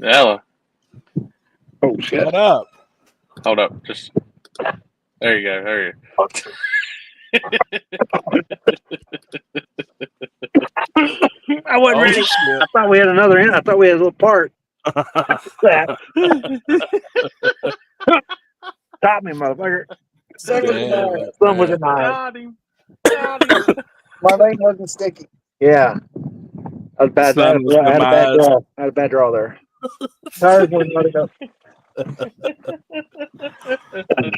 Ella. Oh shit! What up? Hold up. Just there you go. There you go. I wasn't ready. Shit. I thought we had another. I thought we had a little part. Stop me, motherfucker! Some was in my. Got him. Got him. My leg wasn't sticky. Yeah, I had a bad, Son was I had a bad demised. draw. I had a bad draw there. Tires wouldn't let it go.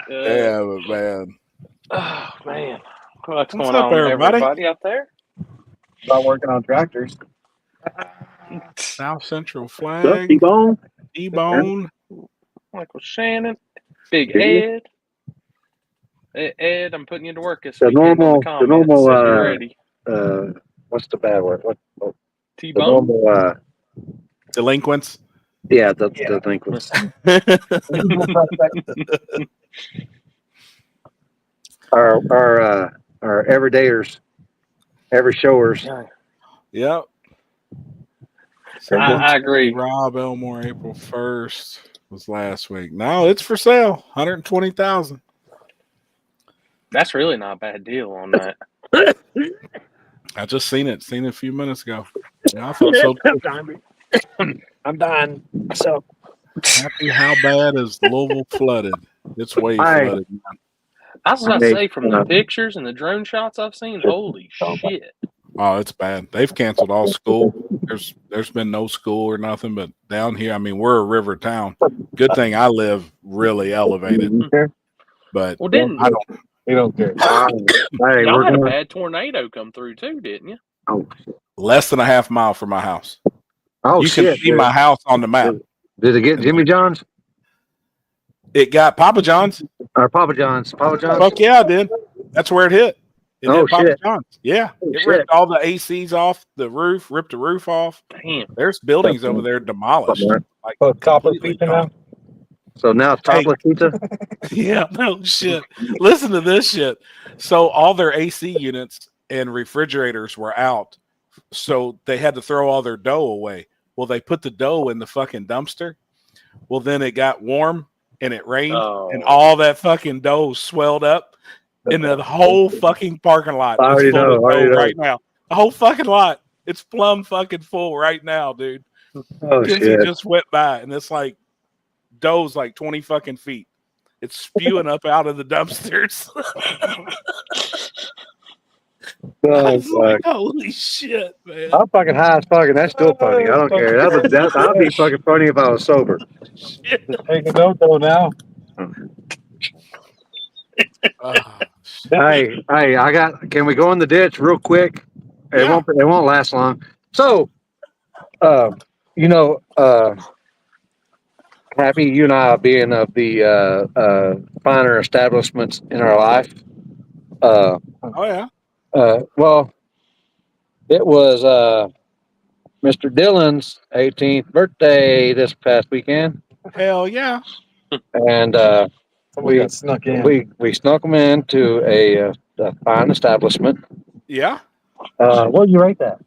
Yeah, but man. Oh man. What's What's going up, on, everybody? out there? About working on tractors. South Central Look, Flag, T-Bone. T-Bone. Michael Shannon, Big Ed. Ed, I'm putting you to work this The weekend normal- on the the comments. normal, Says you're ready. What's the bad word? What? The T-Bone. normal. Delinquents. Yeah, the delinquents. Our everydayers, every showers. Yep. I agree. Rob Elmore, April 1st was last week. No, it's for sale. 120,000. That's really not a bad deal on that. I just seen it a few minutes ago. Yeah, I thought so. I'm dying. So Happy, how bad is Louisville flooded? It's way flooded. I was about to say, from the pictures and the drone shots I've seen, holy shit. Oh, it's bad. They've canceled all school. There's been no school or nothing, but down here, I mean, we're a river town. Good thing I live really elevated. But Well, didn't I don't. You don't care. hey, y'all we're had a going. bad tornado come through too, didn't you? Oh, Less than a half mile from my house. oh You shit! can see my house on the map. Did it get Jimmy John's It got Papa John's. or Papa John's? Papa John's. Fuck yeah, it did. That's where it hit. It Oh, hit Papa shit. John's. Yeah. Oh, It shit. ripped all the ACs off the roof, ripped the roof off. Damn. There's buildings over there demolished. Like, Put copper completely pizza now. gone. So now it's topless pizza. Yeah, no shit. Listen to this shit. So all their AC units and refrigerators were out. So they had to throw all their dough away. Well, they put the dough in the fucking dumpster. Well, then it got warm and it rained and all that fucking dough swelled up in the whole fucking parking lot. I already know. Right now. The whole fucking lot. It's plumb fucking full right now, dude. Oh Kinsey shit! just went by and it's like dough's like 20 fucking feet. It's spewing up out of the dumpsters. Oh, Like, holy shit, man. I'm fucking high as fuck, and that's still funny. I don't care. I'd be fucking funny if I was sober. Take a note though now. Hey, can we go in the ditch real quick? It won't last long. So, Happy, you and I being of the finer establishments in our life. Oh yeah. Well, it was Mr. Dillon's 18th birthday this past weekend, Hell yeah. and We got snuck in. we snuck him into a fine establishment. Yeah. What would you rate that?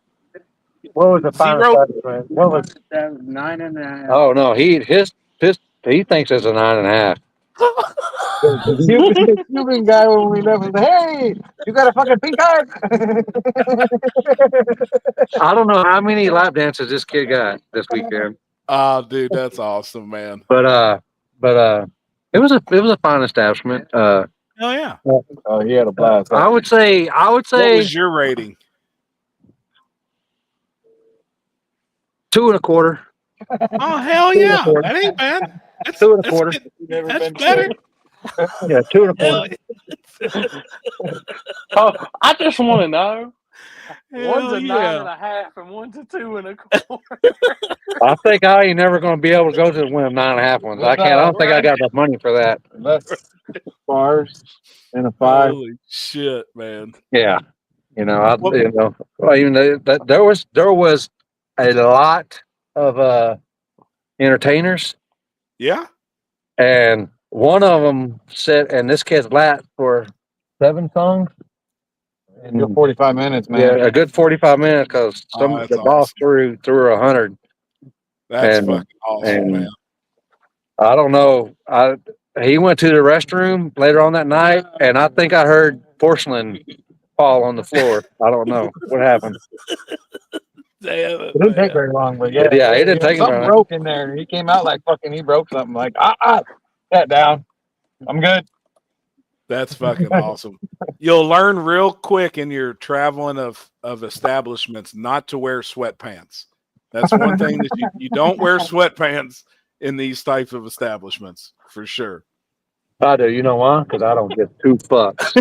What was the fine 0. establishment? What was That was 9.5. Oh no, he thinks it's a 9.5. Cuban guy when we left was like, hey, you got a fucking pink card? I don't know how many lap dances this kid got this weekend, Oh, dude, that's awesome, man. but it was a fine establishment. Hell yeah. Oh, he had a blast. I would say What was your rating? 2.25. Oh, hell yeah. That ain't bad. That's 2.25. That's better. Yeah, 2.25. Oh, I just want to know. One's Hell a yeah. 9.5 and one's a 2.25. I think I ain't never going to be able to go to one of them 9.5 ones. I can't. I don't think I got enough money for that. Less bars and a 5. Holy shit, man. Yeah, well, even that there was a lot of entertainers, Yeah. and one of them said, and this kid's lap for 7 songs. Good 45 minutes, man. Yeah, a good 45 minutes because Oh, that's the boss awesome. threw 100. That's And- fucking awesome, and- man. I don't know. He went to the restroom later on that night, and I think I heard porcelain fall on the floor. I don't know what happened. Damn It didn't take very long, but yeah. Yeah, it didn't take him something very long. broke in there. He came out like fucking, he broke something. Like, sat down. I'm good. That's fucking awesome. You'll learn real quick in your traveling of establishments not to wear sweatpants. That's one thing that you don't wear sweatpants in these types of establishments for sure. I do. You know why? Because I don't give two fucks.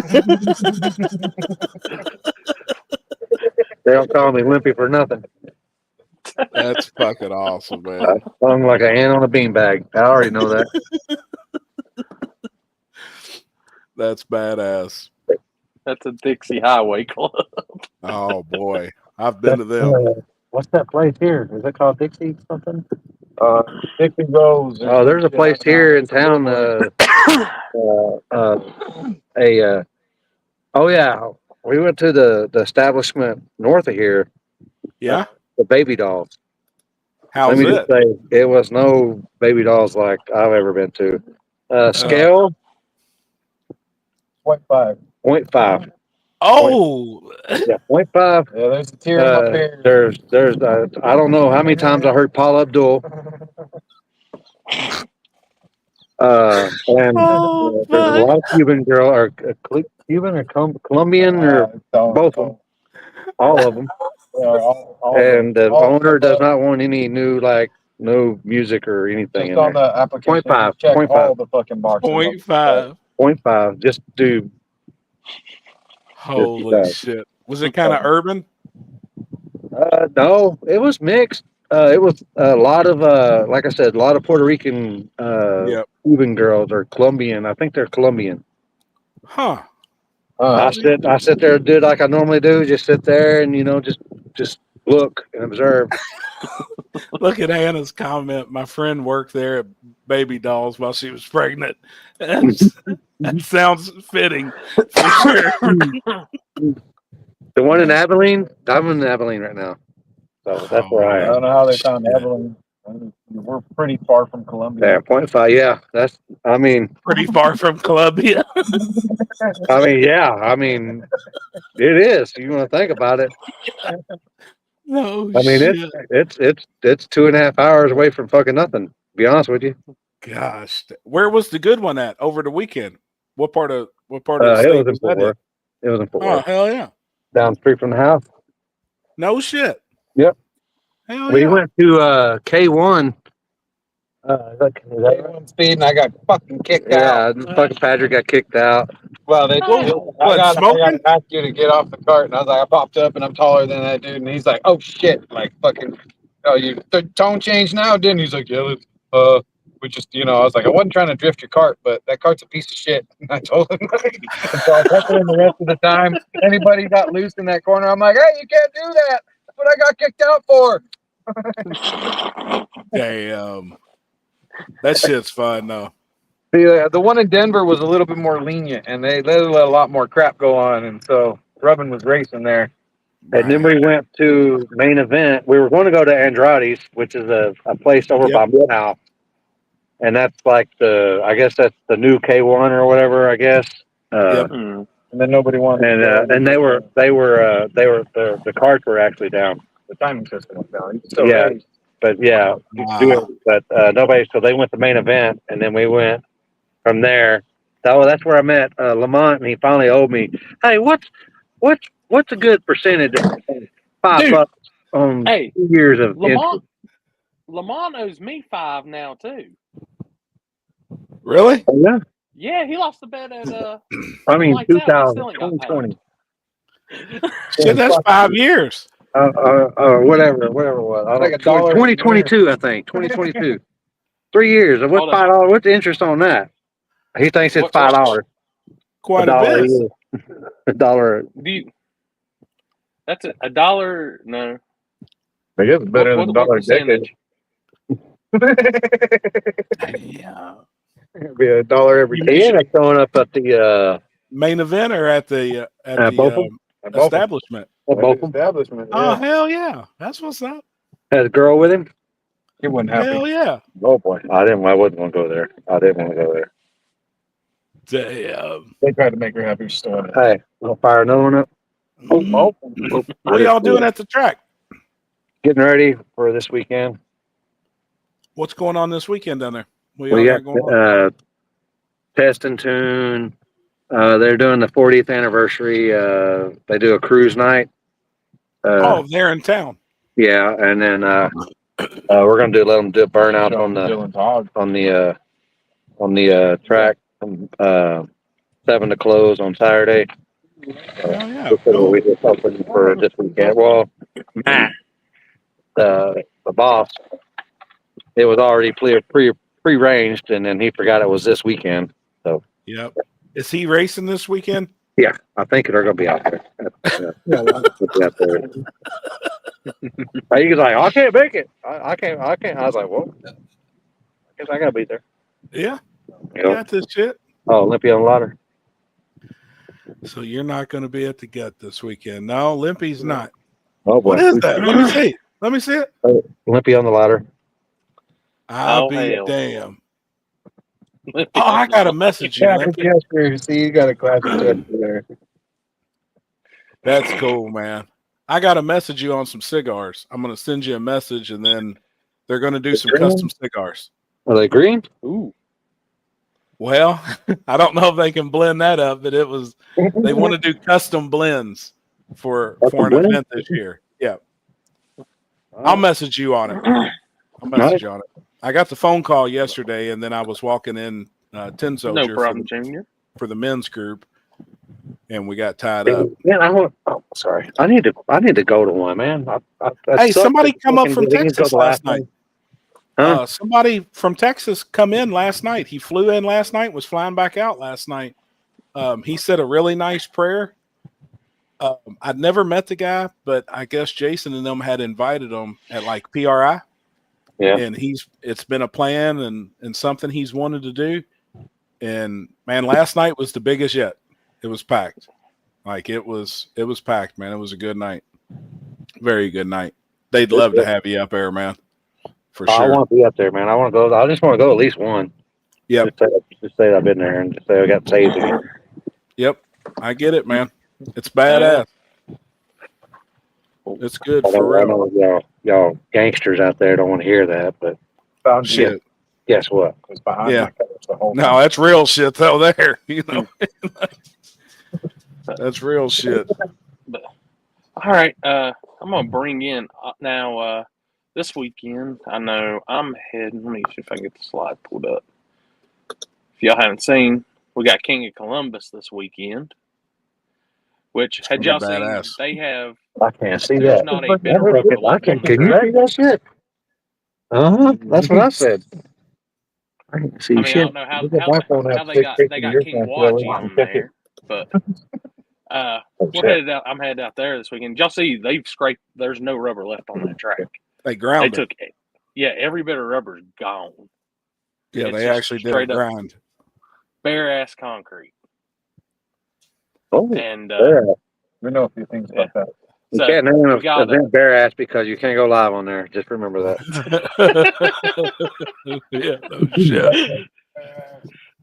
They don't call me Limpy for nothing. That's fucking awesome, man. I hung like an ant on a beanbag. I already know that. That's badass. That's a Dixie Highway Club. Oh boy, I've been to them. What's that place here? Is it called Dixie something? Dixie Rose. Oh, there's a place here in town. Oh yeah, we went to the establishment north of here. Yeah, The Baby Dolls. how's Let me it? just say, it was no Baby Dolls like I've ever been to. Scale 0.5. 0.5. Oh, Yeah, 0.5. Yeah, there's a tear in my beard. There's I don't know how many times I heard Paul Abdul. And Oh, there's a lot of Cuban girl or Cuban or Colombian or both of them, all of them. And the owner does not want any new no music or anything Just in on there. the application, 0.5, check 0.5. all the fucking boxes. 0.5. 0.5. Just do. Holy shit. Was it kind of urban? No, it was mixed. It was a lot of like I said, a lot of Puerto Rican Yep. Cuban girls or Colombian. I think they're Colombian. Huh. I sit there and do like I normally do. Just sit there and just look and observe. Look at Anna's comment. My friend worked there at Baby Dolls while she was pregnant. That sounds fitting for sure. The one in Abilene, I'm in Abilene right now, so that's where I I am. don't know how they found Evelyn. We're pretty far from Columbia. Yeah, 0.5. Yeah, that's. I mean, Pretty far from Columbia. it is. You want to think about it? No I mean, shit. it's 2.5 hours away from fucking nothing. To be honest with you. Gosh. Where was the good one at over the weekend? What part of the It state was in was Fort that in? Worth. It was in Fort Oh, Worth. hell yeah. Down the street from the house. No shit. Yep. Hell We yeah. went to K1. One speed and I got fucking kicked out. Yeah, fucking Patrick got kicked out. Well, they Wow. I got smoking? to ask you to get off the cart, and I was like, I popped up and I'm taller than that dude, and he's like, oh shit, like fucking, oh you the tone changed now, didn't? He's like, yeah, we just, I was like, I wasn't trying to drift your cart, but that cart's a piece of shit. And I told him, and so I kept him the rest of the time. Anybody got loose in that corner, I'm like, hey, you can't do that. That's what I got kicked out for. Damn. That shit's fun though. The one in Denver was a little bit more lenient, and they let a lot more crap go on, and so Rubbin was racing there. And then we went to main event. We were going to go to Andrade's, which is a place over by my house. And that's like I guess that's the new K1 or whatever, I guess. Yep. And then nobody wanted. And the cards were actually down. The timing system was down. Yeah, but yeah, Wow. but nobody. So they went to main event, and then we went from there. So that's where I met Lamont, and he finally owed me. Hey, what's a good percentage of $5 on Hey, 2 years of interest? Lamont owes me $5 now too. Really? Oh, yeah. Yeah, he lost the bet at I mean, Lights Out. He still ain't got 2020. Shit, that's 5 years. Whatever it was. I Like don't, $1 2022, I think. 2022. 3 years. What's Hold on. $5? What's the interest on that? He thinks it's $5. Quite a $1 bit. $1. That's a dollar. No, I guess it's better than what $1 a decade. Yeah. It'd be $1 every He ended up showing up at the Main event or at the both of them. establishment? Both of them. Establishment. Oh Yeah. hell yeah, that's what's up. Had a girl with him. He wouldn't have Hell me. yeah. Oh boy, I wasn't gonna go there. I didn't want to go there. Damn. They tried to make her happy. Still. Hey, I'll fire another one up. Mhm. What y'all doing at the track? Getting ready for this weekend. What's going on this weekend down there? What We y'all got got going on? Test and Tune. They're doing the 40th anniversary. They do a cruise night. Oh, they're in town. Yeah, and then we're gonna let them do a burnout on the Dylan's hog. on the track from 7 to close on Saturday. Oh yeah, We cool. just opened for this weekend. Well, Matt, the boss, it was already pre-arranged, and then he forgot it was this weekend. So Yep. Is he racing this weekend? yeah, I think they're gonna be out there. Yeah, they'll be out there. He was like, I can't make it. I can't. I was like, well, I guess I gotta be there. Yeah. You know? Got this shit. Oh, Olympia on Ladder. So you're not going to be at the gut this weekend. No, Limpy's not. Oh boy. What is that? Let me see. Let me see it. Olympia on the Ladder. I'll Oh, be hell. damn. Oh, I got a message you, Classic Limpy. gesture. See, you got a classic gesture there. That's cool, man. I got to message you on some cigars. I'm going to send you a message, and then they're going to do some custom cigars. Are they green? Ooh. Well, I don't know if they can blend that up, but they want to do custom blends for an event this year. Yeah. I'll message you on it. I got the phone call yesterday, and then I was walking in Tin Soldier No problem, Junior. for the men's group, and we got tied up. Man, sorry. I need to go to one, man. Hey, somebody come up from Texas last night. Huh? Somebody from Texas come in last night. He flew in last night, was flying back out last night. He said a really nice prayer. I'd never met the guy, but I guess Jason and them had invited him at like PRI. Yeah. And it's been a plan and something he's wanted to do. And man, last night was the biggest yet. It was packed. Like it was packed, man. It was a good night. Very good night. They'd love to have you up there, man. For sure. I want to be up there, man. I just want to go at least one. Yep. Just say I've been there and just say I got saved again. Yep. I get it, man. It's badass. It's good I for real. know y'all gangsters out there don't want to hear that, but Found Shit. guess what? was behind Yeah. my covers the whole No, that's real shit though there. You know. That's real shit. But all right, I'm gonna bring in now. This weekend, I know I'm heading. Let me see if I can get the slide pulled up. If y'all haven't seen, we got King of Columbus this weekend. Which had y'all seen? Badass. They have. I can't see There's that. not a bitter rubber I left on can. the Can you track. see that shit? That's what I said. I can see I mean, shit. I don't know how they got King Watchy on there, but we're headed out. I'm headed out there this weekend. Y'all see they've scraped. There's no rubber left on that track. They ground They it. took every bit of rubber's gone. Yeah, It's they just actually did a straight up grind. bare ass concrete. Oh, And We know a few things about that. you so can't name we an got event bare ass because you can't go live on there. Just remember that. Yeah, no shit.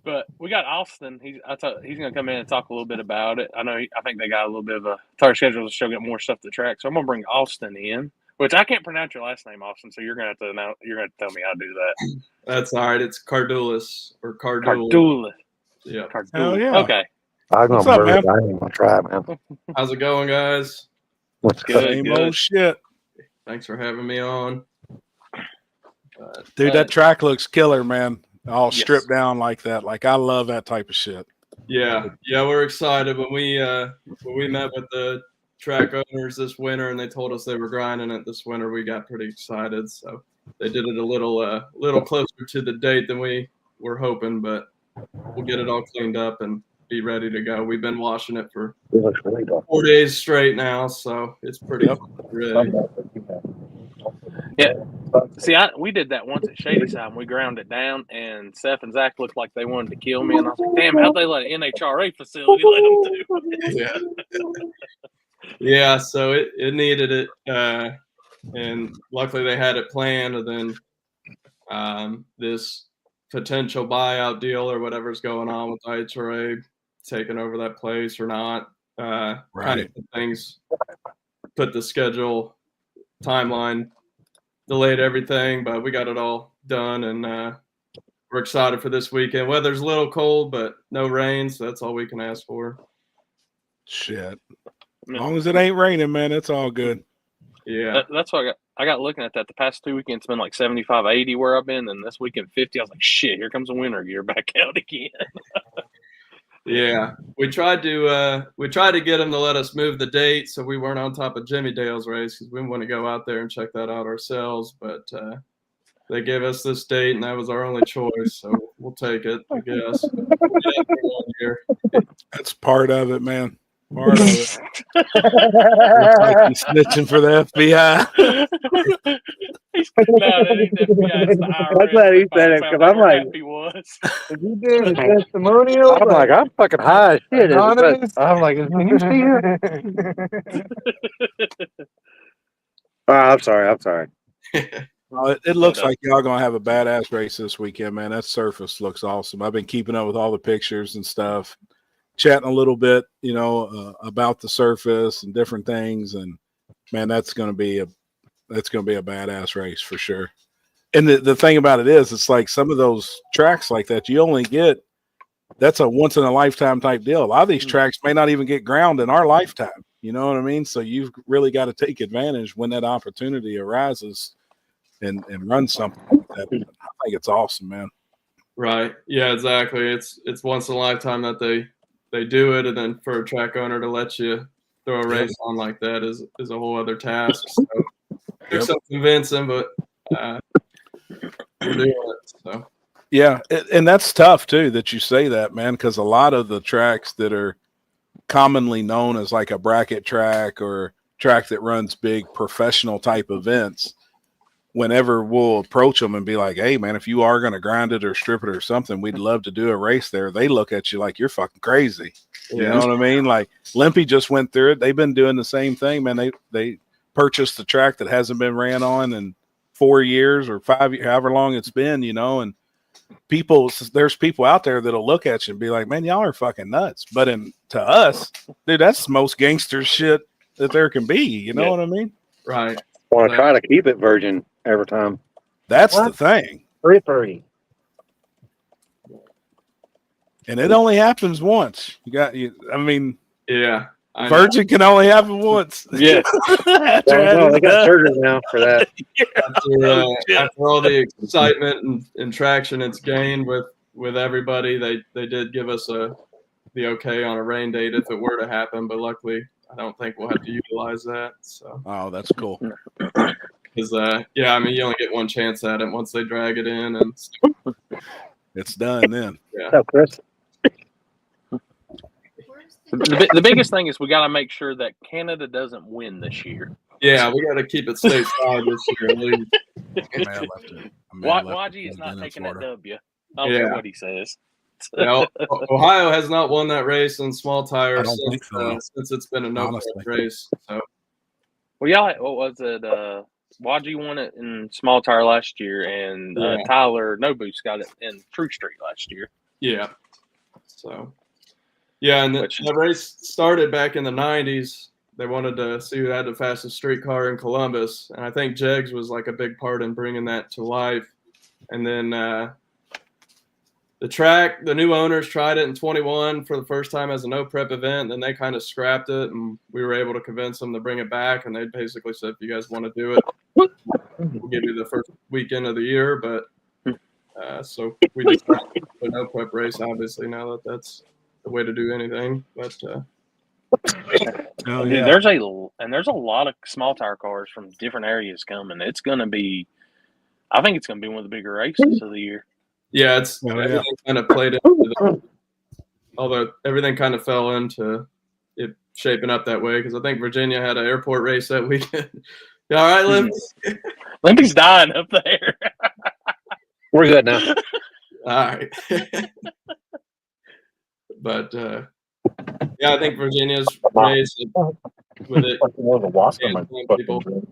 But we got Austin. He's going to come in and talk a little bit about it. I think they got a little bit of a tight schedule to show get more stuff to the track. So I'm going to bring Austin in, which I can't pronounce your last name, Austin. So you're going to have to know. You're going to tell me how to do that. That's all right. It's Cardulis or Cardul. Cardula. Yeah. Cardula. Hell yeah. Okay. I'm What's gonna up, murder it. man? I ain't gonna try, man. How's it going, guys? What's Good. Same old shit. Thanks for having me on. Dude, that track looks killer, man. All Yes. stripped down like that. Like I love that type of shit. Yeah, we're excited when we met with the track owners this winter and they told us they were grinding it this winter. We got pretty excited. So they did it a little closer to the date than we were hoping, but we'll get it all cleaned up and be ready to go. We've been washing it for It looks really dark. 4 days straight now, so it's pretty ready. Yeah. See, we did that once at Shady Side. And we ground it down, and Seth and Zach looked like they wanted to kill me. And I was like, damn, how'd they let an NHRA facility let them do? Yeah, so it needed it. And luckily they had it planned. And then this potential buyout deal or whatever's going on with IHRA taking over that place or not. Kind of things put the schedule timeline, delayed everything, but we got it all done, and we're excited for this weekend. Weather's a little cold, but no rain, so that's all we can ask for. Shit. As long as it ain't raining, man, it's all good. Yeah. That's what I got looking at that. The past 2 weekends it's been like 75, 80 where I've been, and this weekend 50. I was like, shit, here comes the winter gear back out again. Yeah. We tried to get them to let us move the date so we weren't on top of Jimmy Dale's race because we want to go out there and check that out ourselves, but they gave us this date, and that was our only choice, so we'll take it, I guess. That's part of it, man. Part of it. Looks like he's snitching for the FBI. No, that ain't the FBI. It's the IRS. I'm glad he said it because I'm like, he was. If you did a testimonial, I'm like, I'm fucking high as shit. Anonymous? I'm like, can you see her? I'm sorry. Well, it looks like y'all gonna have a badass race this weekend, man. That surface looks awesome. I've been keeping up with all the pictures and stuff, chatting a little bit, about the surface and different things. And man, that's gonna be a badass race for sure. And the thing about it is, it's like some of those tracks like that, you only get. That's a once in a lifetime type deal. A lot of these tracks may not even get ground in our lifetime. You know what I mean? So you've really got to take advantage when that opportunity arises. And run something like that. I think it's awesome, man. Right. Yeah, exactly. It's once in a lifetime that they do it, and then for a track owner to let you throw a race on like that is a whole other task. So took some convincing, but we're doing it. So yeah, and that's tough too that you say that, man, because a lot of the tracks that are commonly known as like a bracket track or track that runs big professional type events, whenever we'll approach them and be like, hey, man, if you are going to grind it or strip it or something, we'd love to do a race there. They look at you like you're fucking crazy. You know what I mean? Like Limpy just went through it. They've been doing the same thing, man. They purchased a track that hasn't been ran on in 4 years or 5 years, however long it's been, and there's people out there that'll look at you and be like, man, y'all are fucking nuts. But to us, dude, that's the most gangster shit that there can be. You know what I mean? Right. Want to try to keep it virgin every time. That's the thing. Free. And it only happens once. Yeah. Virgin can only happen once. Yeah. No, they got surgery now for that. After all the excitement and traction it's gained with everybody, they did give us the okay on a rain date if it were to happen, but luckily I don't think we'll have to utilize that. So. Oh, that's cool. Because you only get one chance at it once they drag it in, and it's done then. Yeah. Oh, Chris. The biggest thing is we got to make sure that Canada doesn't win this year. Yeah, we got to keep it stateside this year at least. YG is not taking that W. I don't care what he says. Ohio has not won that race in small tires since it's been a no race. So, well, y'all, what was it? YG won it in small tire last year, and Tyler No Boost got it in True Street last year. Yeah. So, and the race started back in the 90s. They wanted to see who had the fastest street car in Columbus, and I think Jegs was like a big part in bringing that to life. And then the new owners tried it in 21 for the first time as a no prep event. Then they kind of scrapped it, and we were able to convince them to bring it back. And they basically said, if you guys want to do it, we'll give you the first weekend of the year. But so we decided to put a no prep race, obviously, now that's the way to do anything. But there's a lot of small tire cars from different areas coming. It's going to be, I think it's going to be one of the bigger races of the year. Yeah, everything kind of played into although everything kind of fell into it shaping up that way, because I think Virginia had an airport race that weekend. You all right, Limpy? Limpy's dying up there. We're good now. All right. But I think Virginia's race with it.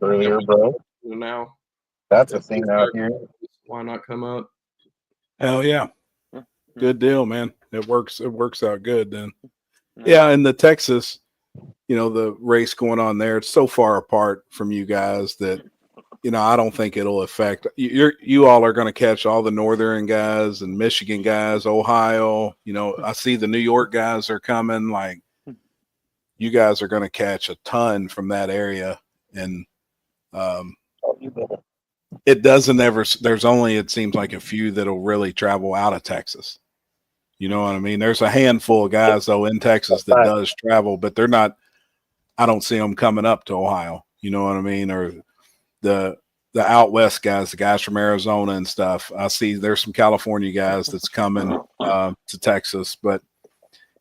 Earlier, bro. Now That's a thing out here. Why not come up? Hell yeah. Hmm. Good deal, man. It works out good then. Yeah, and the Texas, the race going on there, it's so far apart from you guys that I don't think it'll affect you all are going to catch all the northern guys and Michigan guys, Ohio, I see the New York guys are coming, like you guys are going to catch a ton from that area. And it doesn't ever, there's only, it seems like a few that'll really travel out of Texas. You know what I mean? There's a handful of guys though in Texas that does travel, but they're not, I don't see them coming up to Ohio. You know what I mean? Or the out west guys, the guys from Arizona and stuff. I see there's some California guys that's coming to Texas, but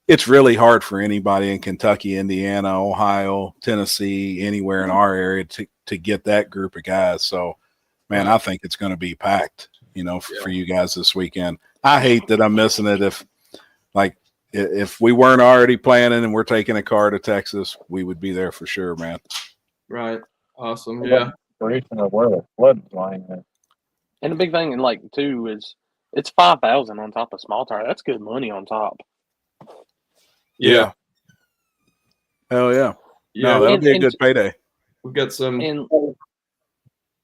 it's really hard for anybody in Kentucky, Indiana, Ohio, Tennessee, anywhere in our area to get that group of guys. So, man, I think it's going to be packed, for you guys this weekend. I hate that I'm missing it. If we weren't already planning and we're taking a car to Texas, we would be there for sure, man. Right. Awesome. Yeah. Where the flood's lying at. And the big thing, too, is it's 5,000 on top of small tire. That's good money on top. Yeah. Hell yeah. Yeah. No, that'll be a good payday. We've got some. Go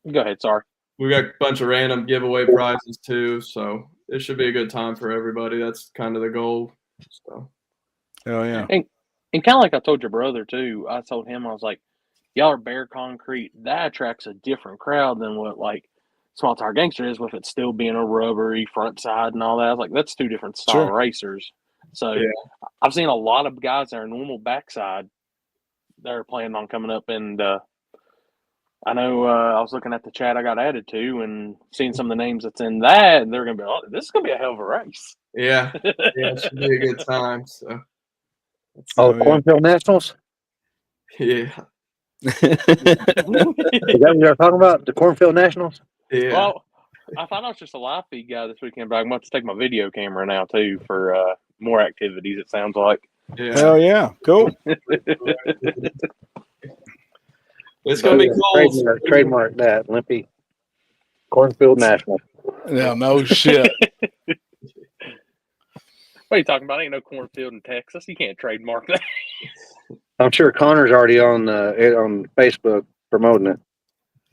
ahead. Sorry. We got a bunch of random giveaway prizes too, so it should be a good time for everybody. That's kind of the goal. So. Hell yeah. And kind of like I told your brother too. I told him, I was like, y'all are bare concrete. That attracts a different crowd than what small tire gangster is, with it still being a rubbery front side and all that. I was like, that's two different style racers. So I've seen a lot of guys that are normal backside that are planning on coming up, and I know I was looking at the chat I got added to and seeing some of the names that's in that, and they're going to be, this is going to be a hell of a race. Yeah. It should be a good time. So. The Cornfield Nationals? Yeah. Is that what you're talking about? The Cornfield Nationals? Yeah. Well, I thought I was just a live feed guy this weekend, but I'm about to take my video camera now too for more activities, it sounds like. Yeah. Hell yeah. Cool. It's going to be cool. Trademark that, Limpy. Cornfield National. Yeah, no shit. What are you talking about? Ain't no cornfield in Texas. You can't trademark that. I'm sure Connor's already on Facebook promoting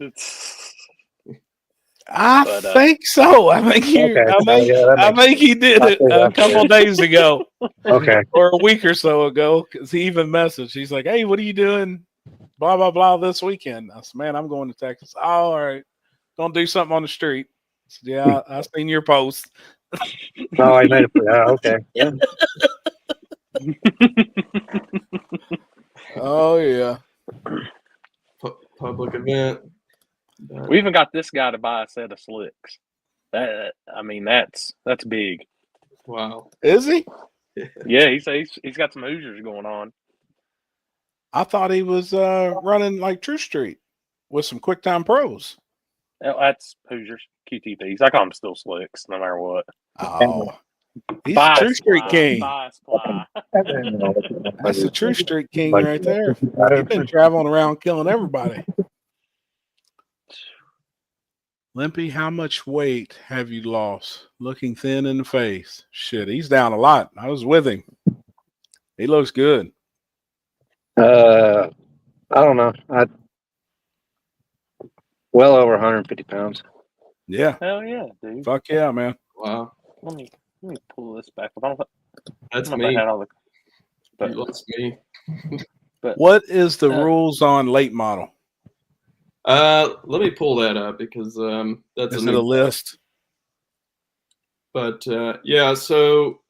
it. I think so. I think he did it a couple of days ago. Okay. Or a week or so ago, because he even messaged. He's like, hey, what are you doing? Blah, blah, blah this weekend. I said, man, I'm going to Texas. Oh, all right. Don't do something on the street. I said, yeah, I seen your post. Oh, I made it for that. Okay. Yeah. Oh, yeah. Public event. We even got this guy to buy a set of slicks. That's big. Wow. Is he? Yeah, he's got some Hoosiers going on. I thought he was running like True Street with some QuickTime Pros. That's Hoosiers, QTPs. I call them still slicks, no matter what. Oh, he's a True Street king. That's the True Street king right there. He's been traveling around killing everybody. Limpy, how much weight have you lost? Looking thin in the face. Shit, he's down a lot. I was with him. He looks good. I don't know. Well over 150 pounds. Yeah. Hell yeah, dude. Fuck yeah, man. Wow. Let me pull this back. I don't That's know if me. I had all the, but, That's me. but What is the rules on late model? Let me pull that up because that's Is it a list? But yeah, so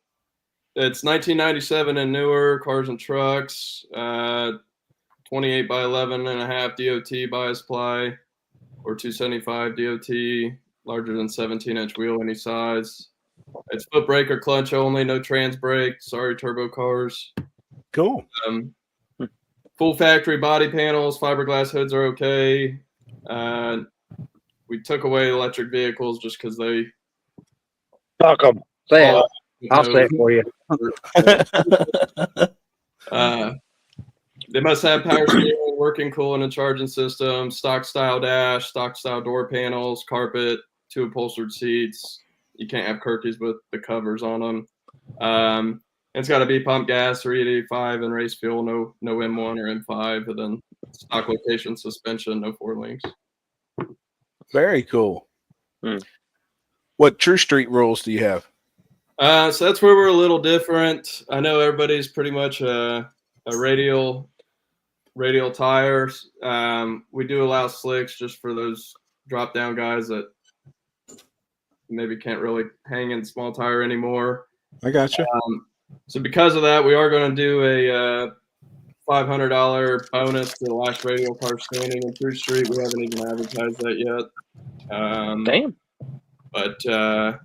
it's 1997 and newer cars and trucks. 28 by 11 and a half DOT bias ply, or 275 DOT, larger than 17-inch wheel any size. It's foot brake or clutch only, no trans brake. Sorry, turbo cars. Cool. Full factory body panels, fiberglass hoods are okay. We took away electric vehicles just because they. Fuck them. Say it. I'll say it for you. They must have power steering, working cooling and charging system, stock style dash, stock style door panels, carpet, 2 upholstered seats. You can't have Kirkies with the covers on them. It's got to be pump gas, 385 and race fuel, no M1 or M5, and then stock location suspension, no 4 links. Very cool. What True Street rules do you have? So that's where we're a little different. I know everybody's pretty much a radial tires. We do allow slicks just for those drop down guys that maybe can't really hang in small tire anymore. I got you. So because of that, we are going to do a $500 bonus to the last radial car standing in True Street. We haven't even advertised that yet. Damn. But so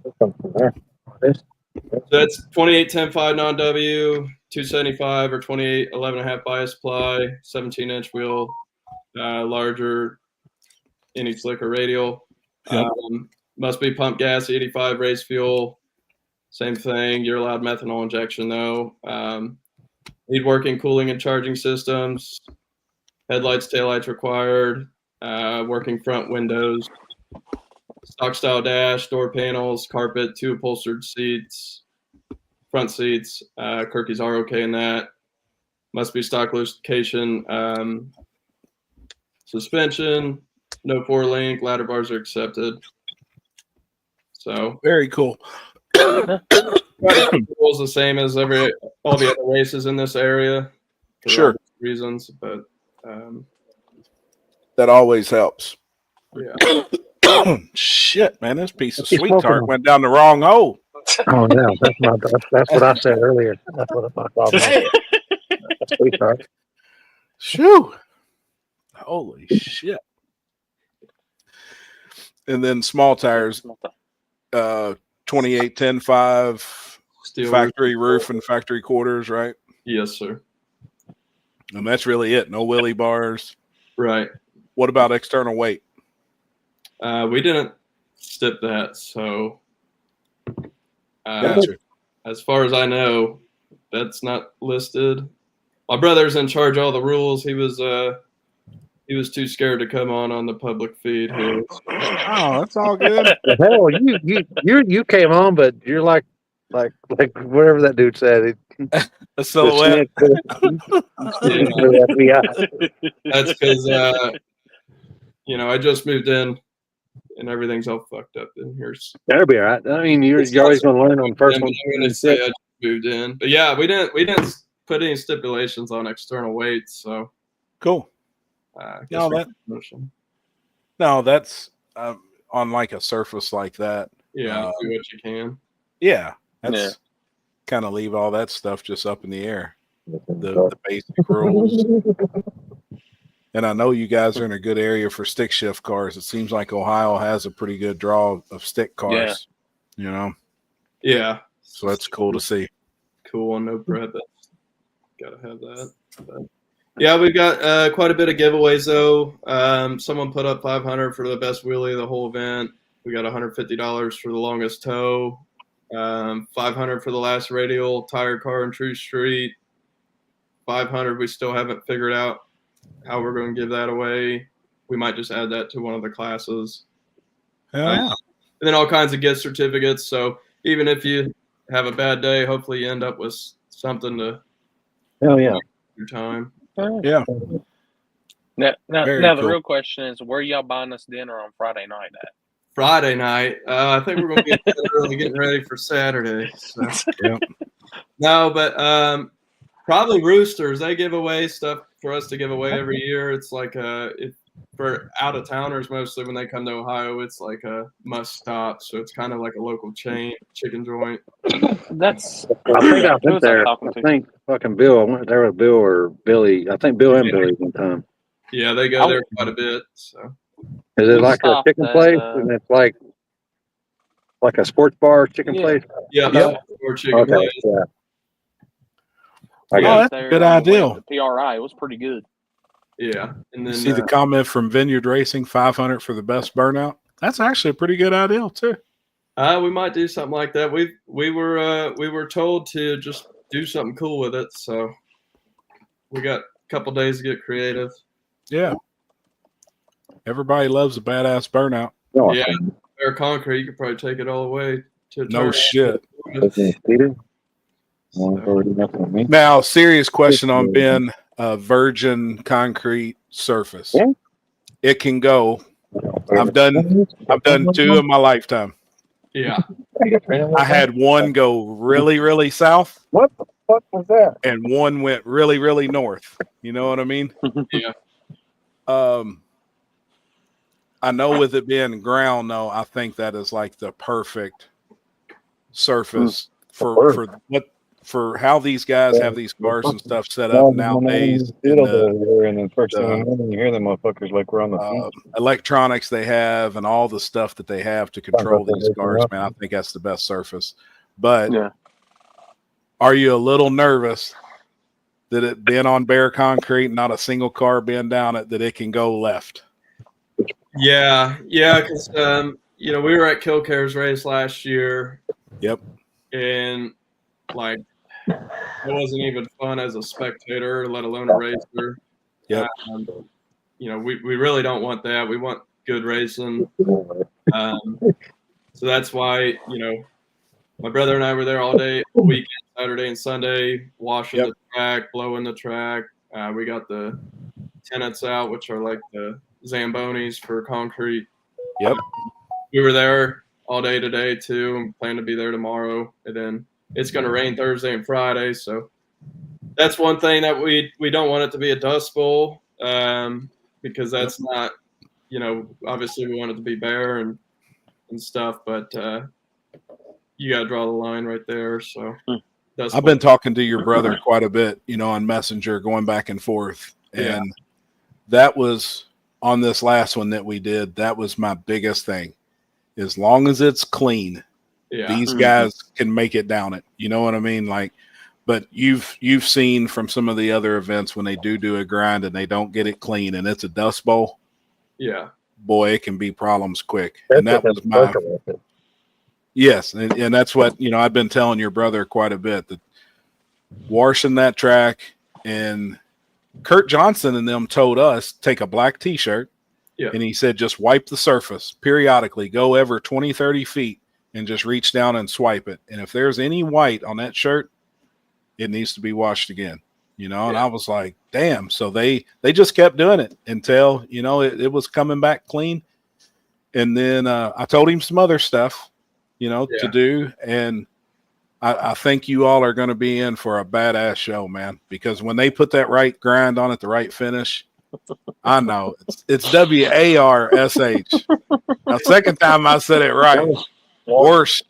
that's 28-10-5 non-W, 275 or 28 11.5 bias ply, 17-inch wheel, larger, any slick or radial. Yep. Must be pump gas, 85 race fuel. Same thing. You're allowed methanol injection though. Need working cooling and charging systems. Headlights, taillights required. Working front windows. Stock style dash, door panels, carpet, 2 upholstered seats, front seats. Kirkies are okay in that. Must be stock location. Suspension, no 4 link. Ladder bars are accepted. So very cool. Rules the same as all the other races in this area. For Sure. Reasons, but that always helps. Yeah. Shit, man, this piece of He's sweet smoking tart them. went down the wrong hole. Oh no, that's what I said earlier. That's what I thought. That's sweetheart. Shoo. Holy shit. And then small tires, 28-10-5 Steel factory roof and factory quarters, right? Yes, sir. And that's really it. No wheelie bars. Right. What about external weight? We didn't stip that, so Gotcha. as far as I know, that's not listed. My brother's in charge of all the rules. He was too scared to come on the public feed here. Oh, that's all good. Hell, you came on, but you're like whatever that dude said. A silhouette. That's because I just moved in and everything's all fucked up in here. That'll be all right. I mean, you're always going to learn on the first one. I'm going to say I just moved in, but yeah, we didn't put any stipulations on external weights, so Cool. No, that's on like a surface like that. Yeah, do what you can. Yeah, that's kind of leave all that stuff just up in the air. The basic rules. And I know you guys are in a good area for stick shift cars. It seems like Ohio has a pretty good draw of stick cars. You know. Yeah. So that's cool to see. Cool on no prep. Gotta have that. But yeah, we've got quite a bit of giveaways though. Someone put up $500 for the best wheelie of the whole event. We got $150 for the longest tow. $500 for the last radial tire car in True Street. $500. We still haven't figured out how we're going to give that away. We might just add that to one of the classes. Yeah. And then all kinds of gift certificates. So even if you have a bad day, hopefully you end up with something to your time. Yeah. Now Very the cool. real question is, where y'all buying us dinner on Friday night at? Friday night. I think we're going to be early getting ready for Saturday. So. Yeah. No, but probably Roosters. They give away stuff for us to give away every year. It's like for out of towners mostly when they come to Ohio, it's like a must stop. So it's kind of like a local chain chicken joint. That's. I think I who went was I there. talking I to? think fucking Bill. I went there with Bill or Billy. I think Bill and Billy one time. Yeah, they go there quite a bit. So Is it We like a stopped chicken at, place? And it's like a sports bar chicken Yeah. place? yeah, Yep. or chicken Okay. place. Yeah. Oh, We went that's a there good on the way idea. to the PRI. It was pretty good. Yeah, and then See the comment from Vineyard Racing, $500 for the best burnout. That's actually a pretty good idea too. we might do something like that. We were told to just do something cool with it, so we got a couple days to get creative. Yeah. Everybody loves a badass burnout. Yeah, bare concrete, you could probably take it all away to No turn. shit. So, Now, serious question on Ben, virgin concrete surface. Yeah. It can go. I've done 2 in my lifetime. yeah. I had one go really, really south, What the fuck was that? and one went really, really north. You know what I mean? Yeah. I know with it being ground, though, I think that is like the perfect surface for how these guys have these cars and stuff set up nowadays. And then first thing in the morning, you hear them motherfuckers like we're on the electronics they have and all the stuff that they have to control these cars, man. I think that's the best surface. But are you a little nervous that it being on bare concrete, not a single car being down it, that it can go left? Yeah, because we were at Kilcare's race last year. Yep. And like, it wasn't even fun as a spectator, let alone a racer. Yep. We really don't want that. We want good racing. So that's why, my brother and I were there all day, weekend, Saturday and Sunday, washing the track, blowing the track. We got the tenants out, which are like the Zambonis for concrete. Yep. We were there all day today too, and plan to be there tomorrow. And then it's going to rain Thursday and Friday, so that's one thing that we don't want it to be a dust bowl, because that's not, obviously we want it to be bare and stuff, but you got to draw the line right there. So I've been talking to your brother quite a bit, on Messenger, going back and forth, and that was on this last one that we did. That was my biggest thing. As long as it's clean, these guys can make it down it. You know what I mean? Like, but you've seen from some of the other events when they do a grind and they don't get it clean and it's a dust bowl. Yeah, boy, it can be problems quick. And that was my yes, and that's what I've been telling your brother quite a bit, that washing that track, and Kurt Johnson and them told us take a black T-shirt. Yeah. And he said, just wipe the surface periodically, go ever 20, 30 feet and just reach down and swipe it. And if there's any white on that shirt, it needs to be washed again, and I was like, damn. So they just kept doing it until, it was coming back clean. And then I told him some other stuff, to do. And I think you all are going to be in for a badass show, man, because when they put that right grind on it, the right finish, I know it's WARSH. Now, second time I said it right. Worst.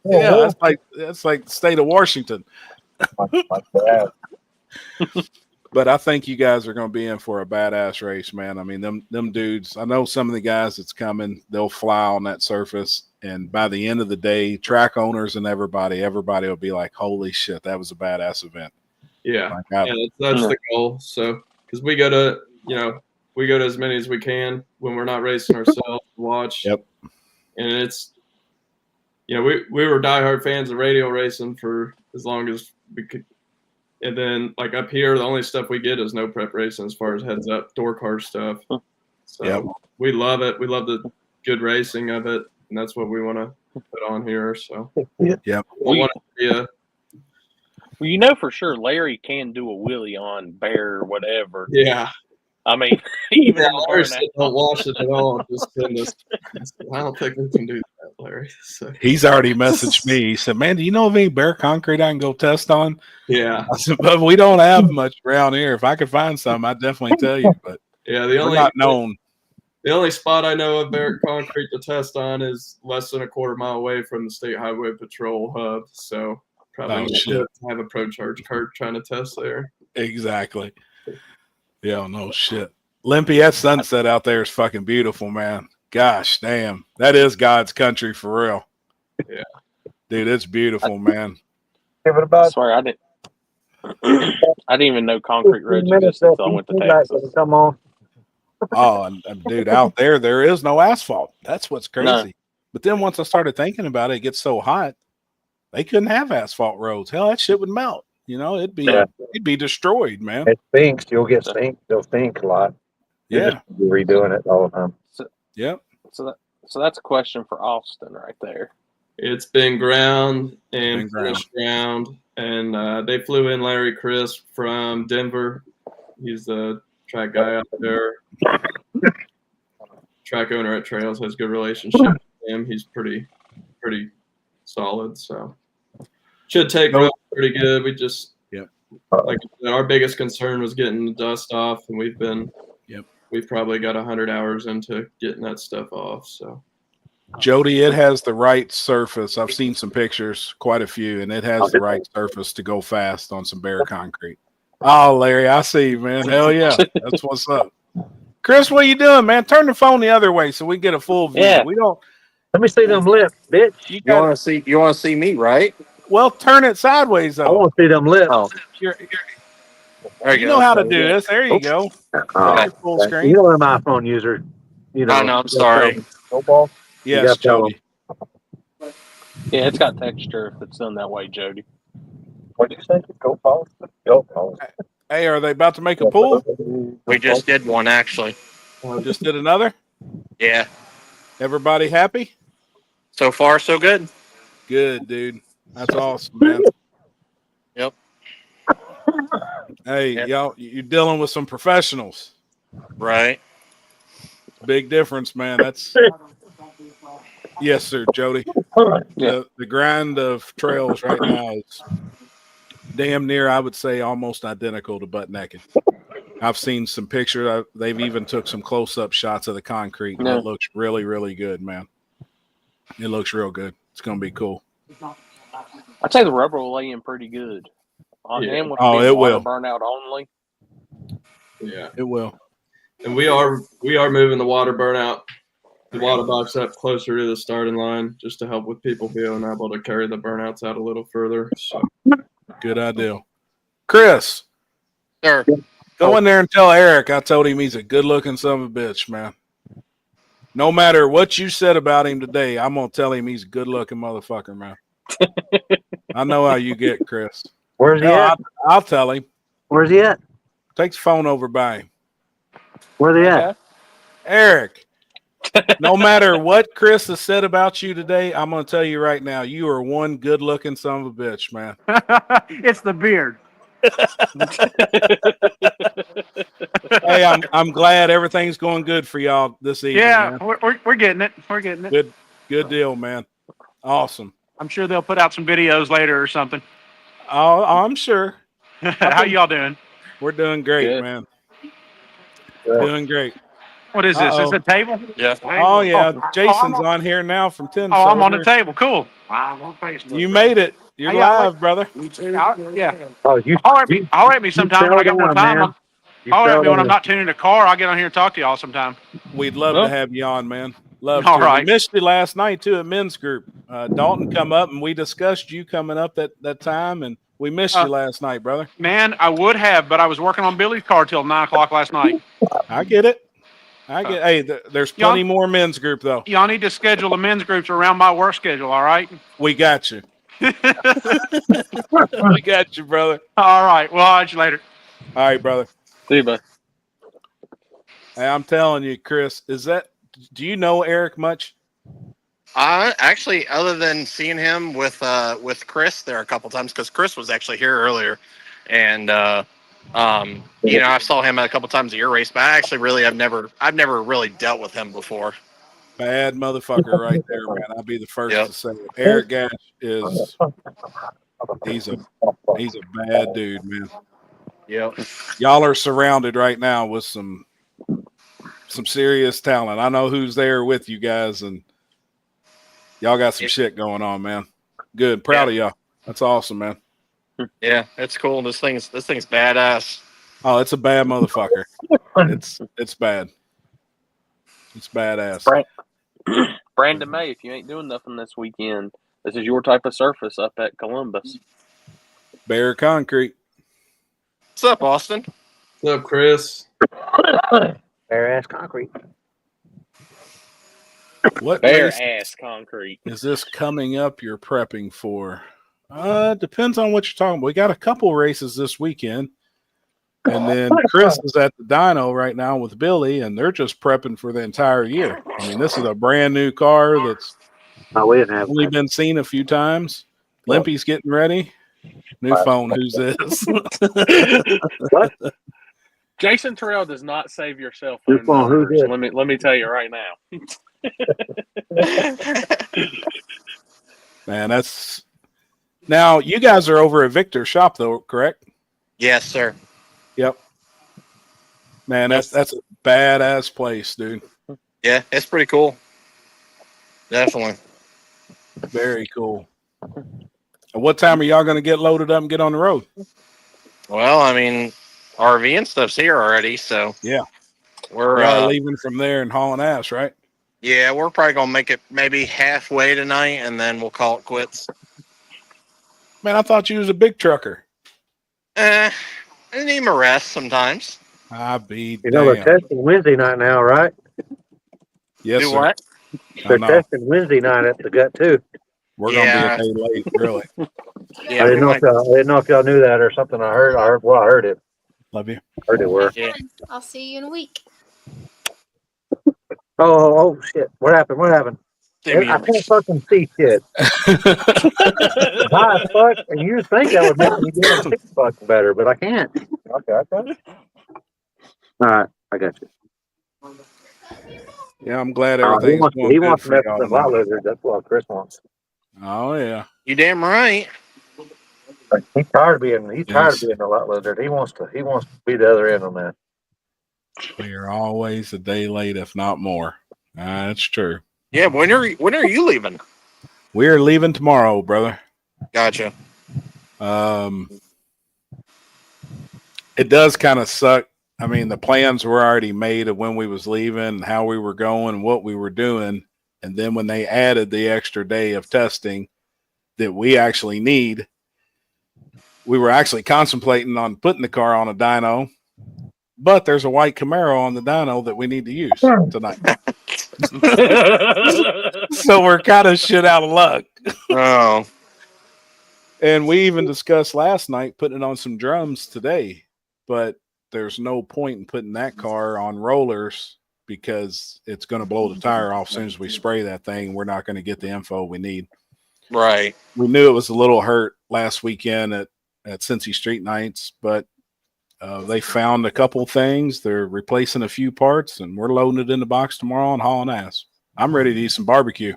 Yeah, that's like the state of Washington. But I think you guys are going to be in for a badass race, man. I mean, them dudes. I know some of the guys that's coming. They'll fly on that surface, and by the end of the day, track owners and everybody will be like, "Holy shit, that was a badass event." Yeah, that's the goal. So. Because we go to as many as we can when we're not racing ourselves to watch. Yep. And it's, we were diehard fans of radio racing for as long as we could. And then like up here, the only stuff we get is no prep racing as far as heads up door car stuff. So we love it. We love the good racing of it, and that's what we want to put on here. So yeah, we want it to be a. Well, for sure Larry can do a wheelie on bare or whatever. Yeah. I mean, even Larry said don't wash it at all. I don't think we can do that, Larry. So. He's already messaged me. He said, man, do you know of any bare concrete I can go test on? Yeah. I said, but we don't have much around here. If I could find some, I'd definitely tell you. But we're not known. The only spot I know of bare concrete to test on is less than a quarter mile away from the State Highway Patrol hub. So probably have a Pro Charge cart trying to test there. Exactly. Yeah, no shit. Limpy, that sunset out there is fucking beautiful, man. Gosh damn. That is God's country for real. Yeah. Dude, it's beautiful, man. I swear I didn't even know concrete roads existed until I went to Texas. Come on. Oh, and dude, out there is no asphalt. That's what's crazy. No. But then once I started thinking about it, it gets so hot, they couldn't have asphalt roads. Hell, that shit would melt. You know, it'd be destroyed, man. It sinks. You'll get sink. They'll sink a lot. You're Yeah. just redoing it all the time. Yep. So that's a question for Austin right there. It's been ground and Been ground. finished ground, and they flew in Larry Crisp from Denver. He's the track guy out there. Track owner at Trails, has good relationship with him. He's pretty solid, so should take rough pretty good. We just like I said, our biggest concern was getting the dust off, and we've probably got 100 hours into getting that stuff off. So Jody, it has the right surface. I've seen some pictures, quite a few, and it has the right surface to go fast on some bare concrete. Oh, Larry, I see you, man. Hell yeah. That's what's up. Chris, what are you doing, man? Turn the phone the other way so we get a full view. Yeah. We don't. Let me see them lips, bitch. You want to see me, right? Well, turn it sideways I though. want to see them lips. Oh, there You know how to do this. There you go. There's full You screen. know I'm an iPhone user. You know. I know, I'm sorry. Football. Yes, Jody. Yeah, it's got texture if it's done that way, Jody. What'd you say? Go balls. Go balls. Hey, are they about to make a pool? We just did one, actually. Just did another? Yeah. Everybody happy? So far, so good. Good, dude. That's awesome, man. Yep. Hey, y'all, you're dealing with some professionals. Right. Big difference, man. That's yes, sir, Jody. Yeah. The grind of Trails right now is damn near, I would say, almost identical to Butt Naked. I've seen some pictures. They've even took some close-up shots of the concrete. And it looks really, really good, man. It looks real good. It's going to be cool. I'd say the rubber will lay in pretty good. On him with it will. burnout only. yeah, It will. and we are moving the water burnout, the water box up closer to the starting line, just to help with people being able to carry the burnouts out a little further. So Good idea. Chris, Sir. go in there and tell Eric I told him he's a good-looking son of a bitch, man. No matter what you said about him today, I'm going to tell him he's a good-looking motherfucker, man. I know how you get, Chris. Where's he at? I'll tell him. Where's he at? Take the phone over by him. Where's he at? Eric, no matter what Chris has said about you today, I'm going to tell you right now, you are one good-looking son of a bitch, man. It's the beard. Hey, I'm glad everything's going good for y'all this evening. Yeah, man. we're getting it. We're getting it. Good deal, man. Awesome. I'm sure they'll put out some videos later or something. Oh, I'm sure. How y'all doing? We're doing great, Good. man. Good. Doing great. What is this? Is it a table? Yeah. Oh, yeah. Oh, Jason's on here now from 10. Oh, I'm on the table. Cool. You made it. You're Hey, yeah, live, brother. Yeah. Oh, you. Holler at me sometime when I got more time. Holler at me when I'm not tuning the car. I'll get on here and talk to y'all sometime. We'd love to have you on, man. Love All to. right. We missed you last night, too, at men's group. Dalton come up, and we discussed you coming up that time, and we missed you last night, brother. Man, I would have, but I was working on Billy's car till 9 o'clock last night. I get it. Hey, there's plenty more men's group, though. Y'all need to schedule the men's groups around my work schedule, all right? We got you. We got you, brother. All right. Well, I'll see you later. All right, brother. See you, bud. Hey, I'm telling you, Chris, do you know Eric much? Actually, other than seeing him with Chris there a couple times, because Chris was actually here earlier, and I saw him a couple times at your race, but I actually I've never really dealt with him before. Bad motherfucker right there, man. I'll be the first to say it. Eric Gash he's a bad dude, man. Yep. Y'all are surrounded right now with some serious talent. I know who's there with you guys, and y'all got some shit going on, man. Good. Proud of y'all. That's awesome, man. Yeah, it's cool. This thing's badass. Oh, it's a bad motherfucker. It's bad. It's badass. Brandon May, if you ain't doing nothing this weekend, this is your type of surface up at Columbus. Bare concrete. What's up, Austin? what's up, Chris? Bare ass concrete. What Bare race ass concrete. is this coming up you're prepping for? Depends on what you're talking about. We got a couple races this weekend. And then Chris is at the dyno right now with Billy, and they're just prepping for the entire year. I mean, this is a brand new car that's we didn't have only been seen a few times. Limpy's getting ready. New phone. Who's this? What? Jason Terrell does not save your cell New phone phone, who's numbers. this? Let me tell you right now. Man, that's now you guys are over at Victor's shop though, correct? Yes, sir. Yep. Man, that's a badass place, dude. Yeah, it's pretty cool. Definitely. Very cool. And what time are y'all going to get loaded up and get on the road? Well, I mean, RV and stuff's here already, so yeah, we're leaving from there and hauling ass, right? Yeah, we're probably gonna make it maybe halfway tonight, and then we'll call it quits. Man, I thought you was a big trucker. I need my rest sometimes. I be You know, they're testing Wednesday night now, right? Yes, Do sir. what? They're testing Wednesday night at the gut too. We're gonna be a day late, really. Yeah, I didn't know if y'all knew that or something. I heard it. Love you. Heard it were. Yeah. I'll see you in a week. Oh shit! What happened? I can't fucking see shit. High as fuck, and you think that would make me get a fucking better, but I can't. Okay. All right, I got you. Yeah, I'm glad everything's going he good wants to for mess y'all with the lot lizard. That's what Chris wants. Oh yeah. You damn right. He's tired of being the lot lizard. He wants to be the other end on that. We are always a day late, if not more. That's true. Yeah, when are you leaving? We're leaving tomorrow, brother. Gotcha. It does kind of suck. I mean, the plans were already made of when we was leaving, how we were going, what we were doing. And then when they added the extra day of testing that we actually need, we were actually contemplating on putting the car on a dyno, but there's a white Camaro on the dyno that we need to use tonight. So we're kind of shit out of luck. Oh. And we even discussed last night putting it on some drums today, but there's no point in putting that car on rollers because it's going to blow the tire off as soon as we spray that thing. We're not going to get the info we need. Right. We knew it was a little hurt last weekend at Cincy Street Nights, but they found a couple things. They're replacing a few parts, and we're loading it in the box tomorrow and hauling ass. I'm ready to eat some barbecue.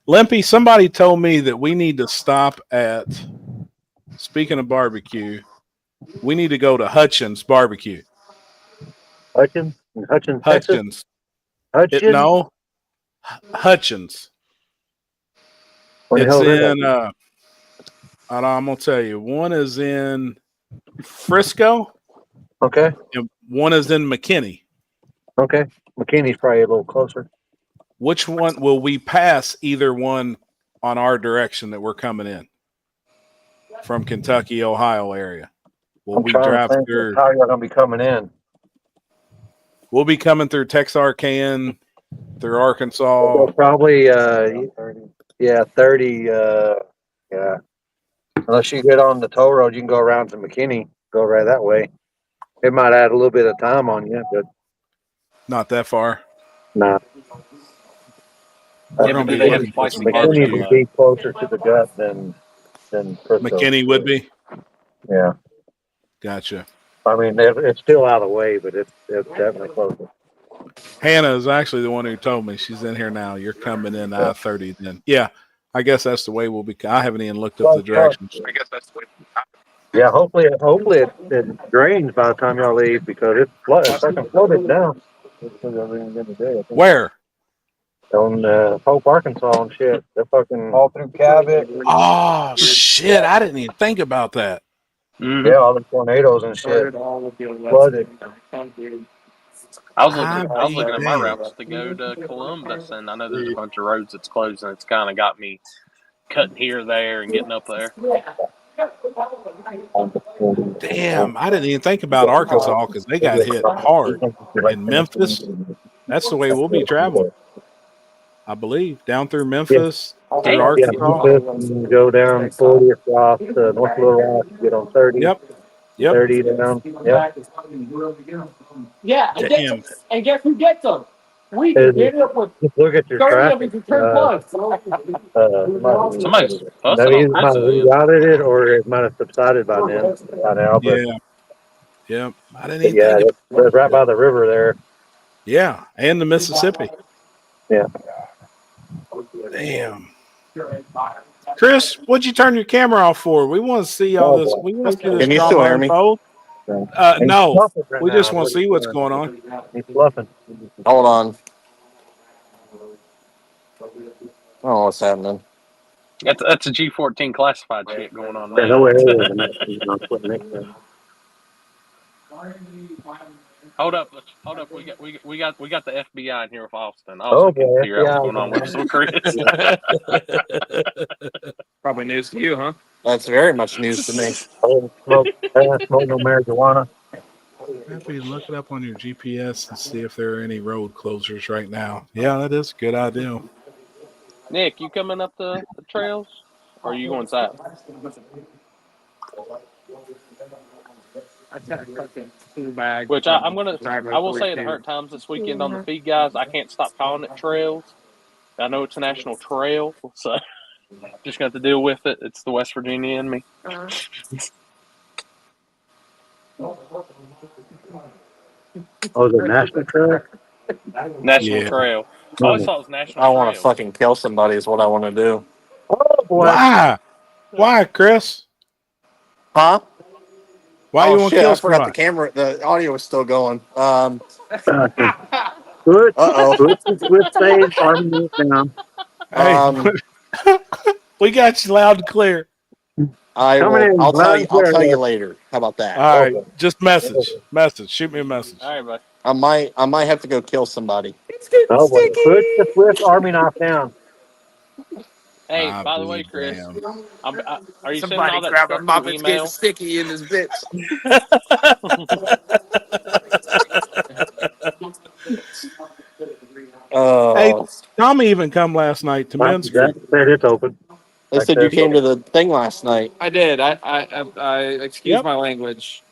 Limpy, somebody told me that we need to stop at, speaking of barbecue, we need to go to Hutchins Barbecue. Hutchins? Hutchins. No. Hutchins. It's in, I'm going to tell you, one is in Frisco. Okay. And one is in McKinney. Okay. McKinney's probably a little closer. Which one will we pass either one on our direction that we're coming in from Kentucky, Ohio area? Will we drive through? How y'all gonna be coming in? We'll be coming through Texarkana, through Arkansas. Well, probably 30. Yeah. Unless you get on the toll road, you can go around to McKinney, go right that way. It might add a little bit of time on you, but not that far. Nah. Yeah, but they have spicy McKinney would be closer to the gut than Frisco. McKinney would be. Yeah. Gotcha. I mean, it's still out of the way, but it's definitely closer. Hannah is actually the one who told me. She's in here now. You're coming in I-30 then. Yeah, I guess that's the way we'll be. I haven't even looked up the directions. I guess that's the way. Yeah, hopefully it drains by the time y'all leave because it's fucking flooded now. Where? On Hope, Arkansas and shit. They're fucking all through Cabot. Oh shit! I didn't even think about that. Mm-hmm. Yeah, all the tornadoes and shit. Flooded. I was looking at my routes to go to Columbus, and I know there's a bunch of roads that's closed, and it's kind of got me cutting here, there, and getting up there. Damn, I didn't even think about Arkansas because they got hit hard. In Memphis, that's the way we'll be traveling. I believe down through Memphis, through Yeah, Arkansas. Memphis, and go down 40 across to North Little Rock, get on 30, Yep. 30 down. Yep. Yeah, Damn. and guess who gets them? We Is get it with Just look at your 30 of traffic. them turn plus. Somebody's That fussing on either might have Chris's end. rerouted it or it might have subsided by then, by now. But Yeah. Yep. I didn't but even yeah, think of that's right by the river there. Yeah, and the Mississippi. Yeah. Damn. Chris, what'd you turn your camera off for? We want to see all this. We want to see this Can you still drama hear me? unfold. He's No, fluffing right we just now. want to see what's going on. He's fluffing. Hold on. Oh, what's happening? That's a G14 classified shit going on Yeah, now. no way. Hold up. We got the FBI in here with Austin. Oh, Austin can boy, figure out FBI. what's going on with Chris. Probably news to you, huh? That's very much news to me. Oh, smoke no marijuana. Happy, look it up on your GPS and see if there are any road closures right now. Yeah, that is a good idea. Nick, you coming up the trails, or are you going south? Which I will say it hurt times this weekend on the feed, guys. I can't stop calling it trails. I know it's a national trail, so just got to deal with it. It's the West Virginia in me. Oh, is it National Trail? National Yeah. Trail. I always thought it was National I want to Trail. fucking kill somebody is what I want to do. Oh, boy. Why? Why, Chris? Huh? Why you want to shit, kill I forgot somebody? the camera. The audio is still going. Good. Uh-oh. Good save. Army down. Hey, we got you loud and clear. I'll tell you later. How about that? All right, just message. Shoot me a message. All right, bud. I might have to go kill somebody. Oh, boy. Put the Swift Army knife down. Hey, I by the way, believe Chris, damn. are you sending all that stuff through email? sticky in this bitch. Hey, Oh, Tommy even come last night to men's group. Said it's open. they said you came to the thing last night. I did. I excuse Yep. my language.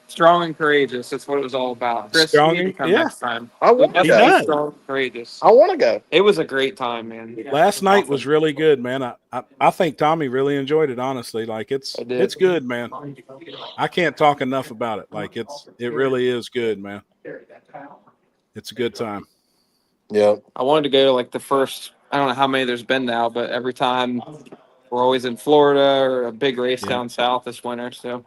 Strong and courageous. That's what it was all about. Chris, Strong you need to and- come yeah. next time. I want to He go. does. Strong and courageous. I want to go. It was a great time, man. Last night was really good, man. I think Tommy really enjoyed it. Honestly, like it's good, man. I can't talk enough about it. Like it really is good, man. It's a good time. Yeah. I wanted to go to like the first. I don't know how many there's been now, but every time we're always in Florida or a big race down south this winter. So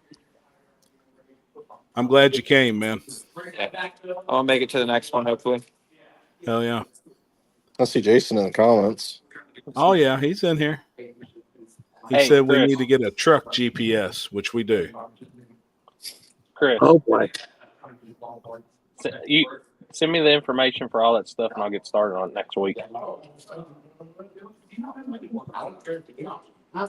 I'm glad you came, man. I'll make it to the next one, hopefully. Hell yeah. I see Jason in the comments. Oh yeah, he's in here. He Hey, said we Chris. need to get a truck GPS, which we do. Chris, Oh, boy. you send me the information for all that stuff, and I'll get started on it next week. If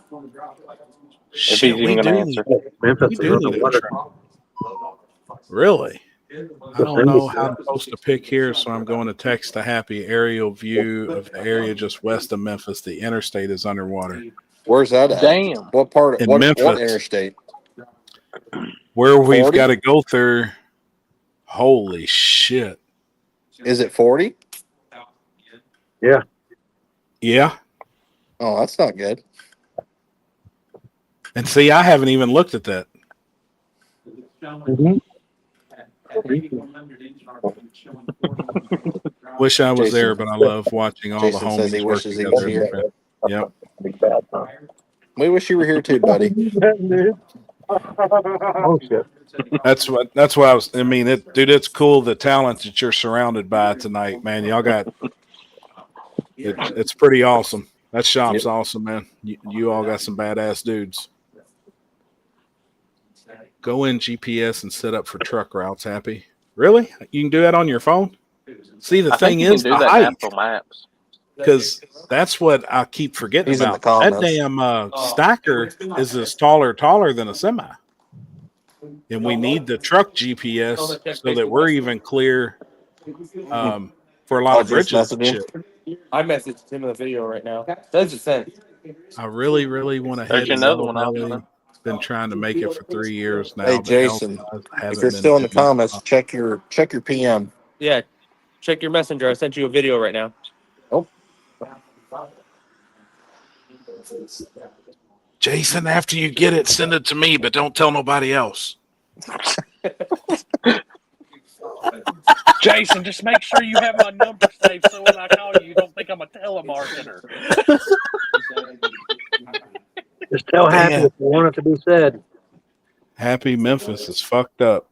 he's Shit, even going to answer. Memphis We is do on the need a water. truck. Really? I don't know how to post a pic here, so I'm going to text a happy aerial view of the area just west of Memphis. The interstate is underwater. Where's that at? Damn. What part? In What Memphis. interstate? Where we've 40? got to go through. Holy shit. Is it 40? Yeah. Yeah. Oh, that's not good. And see, I haven't even looked at that. Mm-hmm. Wish I was Jason- there, but I love watching all Jason the homies says he work wishes he together. was here. Yep. We wish you were here too, buddy. Oh, shit. That's what I was. I mean, dude, it's cool the talent that you're surrounded by tonight, man. Y'all got it's pretty awesome. That shop's awesome, man. You all got some badass dudes. Go in GPS and set up for truck routes. Happy? Really? You can do that on your phone? See, the I thing think you is, can do the that in height, Apple Maps. because that's what I keep forgetting He's in the about. That comments. damn stacker is as taller than a semi. And we need the truck GPS so that we're even clear for a lot of Just bridges and messaging. shit. I messaged him in the video right now. That's just sent. I really, really want to There's head another Yellow one Belly. option. Been trying to make it for 3 years now. Hey but Jason, haven't if you're been still in the hitting it. comments, check your PM. Yeah, check your messenger. I sent you a video right now. Jason, after you get it, send it to me, but don't tell nobody else. Jason, just make sure you have my number saved so when I call you, you don't think I'm a telemarketer. Just tell Happy Damn. if you want it to be said. Happy Memphis is fucked up.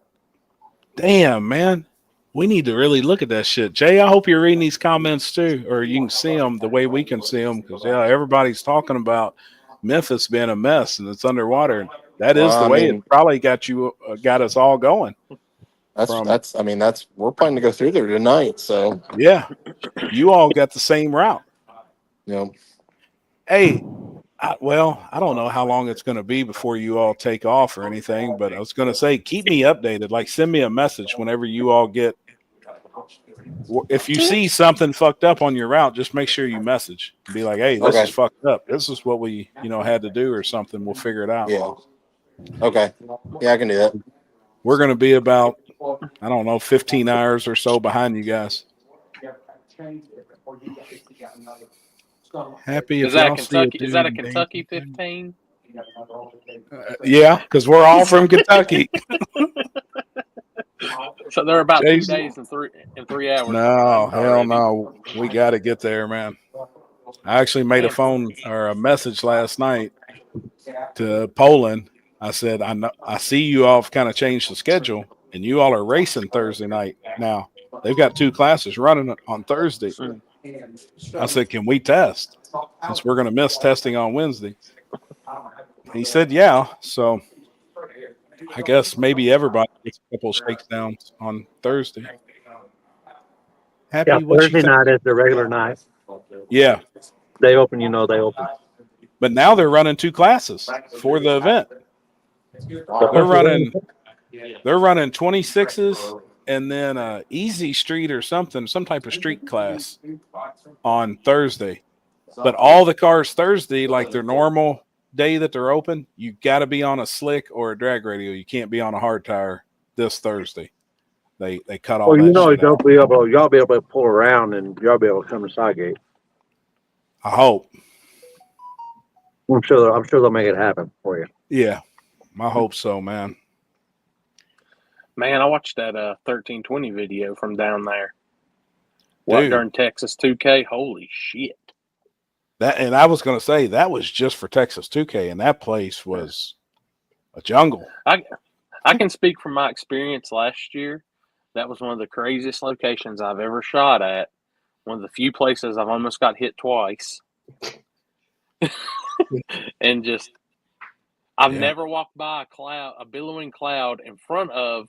Damn, man. We need to really look at that shit. Jay, I hope you're reading these comments too, or you can see them the way we can see them. Because, yeah, everybody's talking about Memphis being a mess and it's underwater. That is the way it probably got us all going. We're planning to go through there tonight. So, yeah, you all got the same route. Yeah. Hey, I don't know how long it's going to be before you all take off or anything, but I was going to say, keep me updated. Like, send me a message whenever you all get. If you see something fucked up on your route, just make sure you message. Be like, hey, this is fucked up. This is what we, had to do or something. We'll figure it out. Yeah. Okay. Yeah, I can do that. We're going to be about, 15 hours or so behind you guys. Happy Is that a Kentucky? Is that a Kentucky 15? Yeah, because we're all from Kentucky. So they're about 2 days and 3 hours. No, hell no. We got to get there, man. I actually made a message last night to Poland. I said, I see you all have kind of changed the schedule, and you all are racing Thursday night now. They've got 2 classes running on Thursday. I said, can we test? Since we're going to miss testing on Wednesday. He said, yeah. So I guess maybe everybody gets a couple of shakedowns on Thursday. Happy Thursday night is the regular night. Yeah. They open, they open. But now they're running 2 classes for the event. They're running 26s and then easy street or something, some type of street class on Thursday. But all the cars Thursday, like their normal day that they're open, you got to be on a slick or a drag radio. You can't be on a hard tire this Thursday. They cut all that shit out. Y'all be able to pull around and y'all be able to come to Sidegate. I hope. I'm sure they'll make it happen for you. Yeah, I hope so, man. Man, I watched that 1320 video from down there. During Texas 2K? Holy shit. And I was going to say, that was just for Texas 2K, and that place was a jungle. I can speak from my experience last year. That was one of the craziest locations I've ever shot at. One of the few places I've almost got hit twice. And I've never walked by a billowing cloud in front of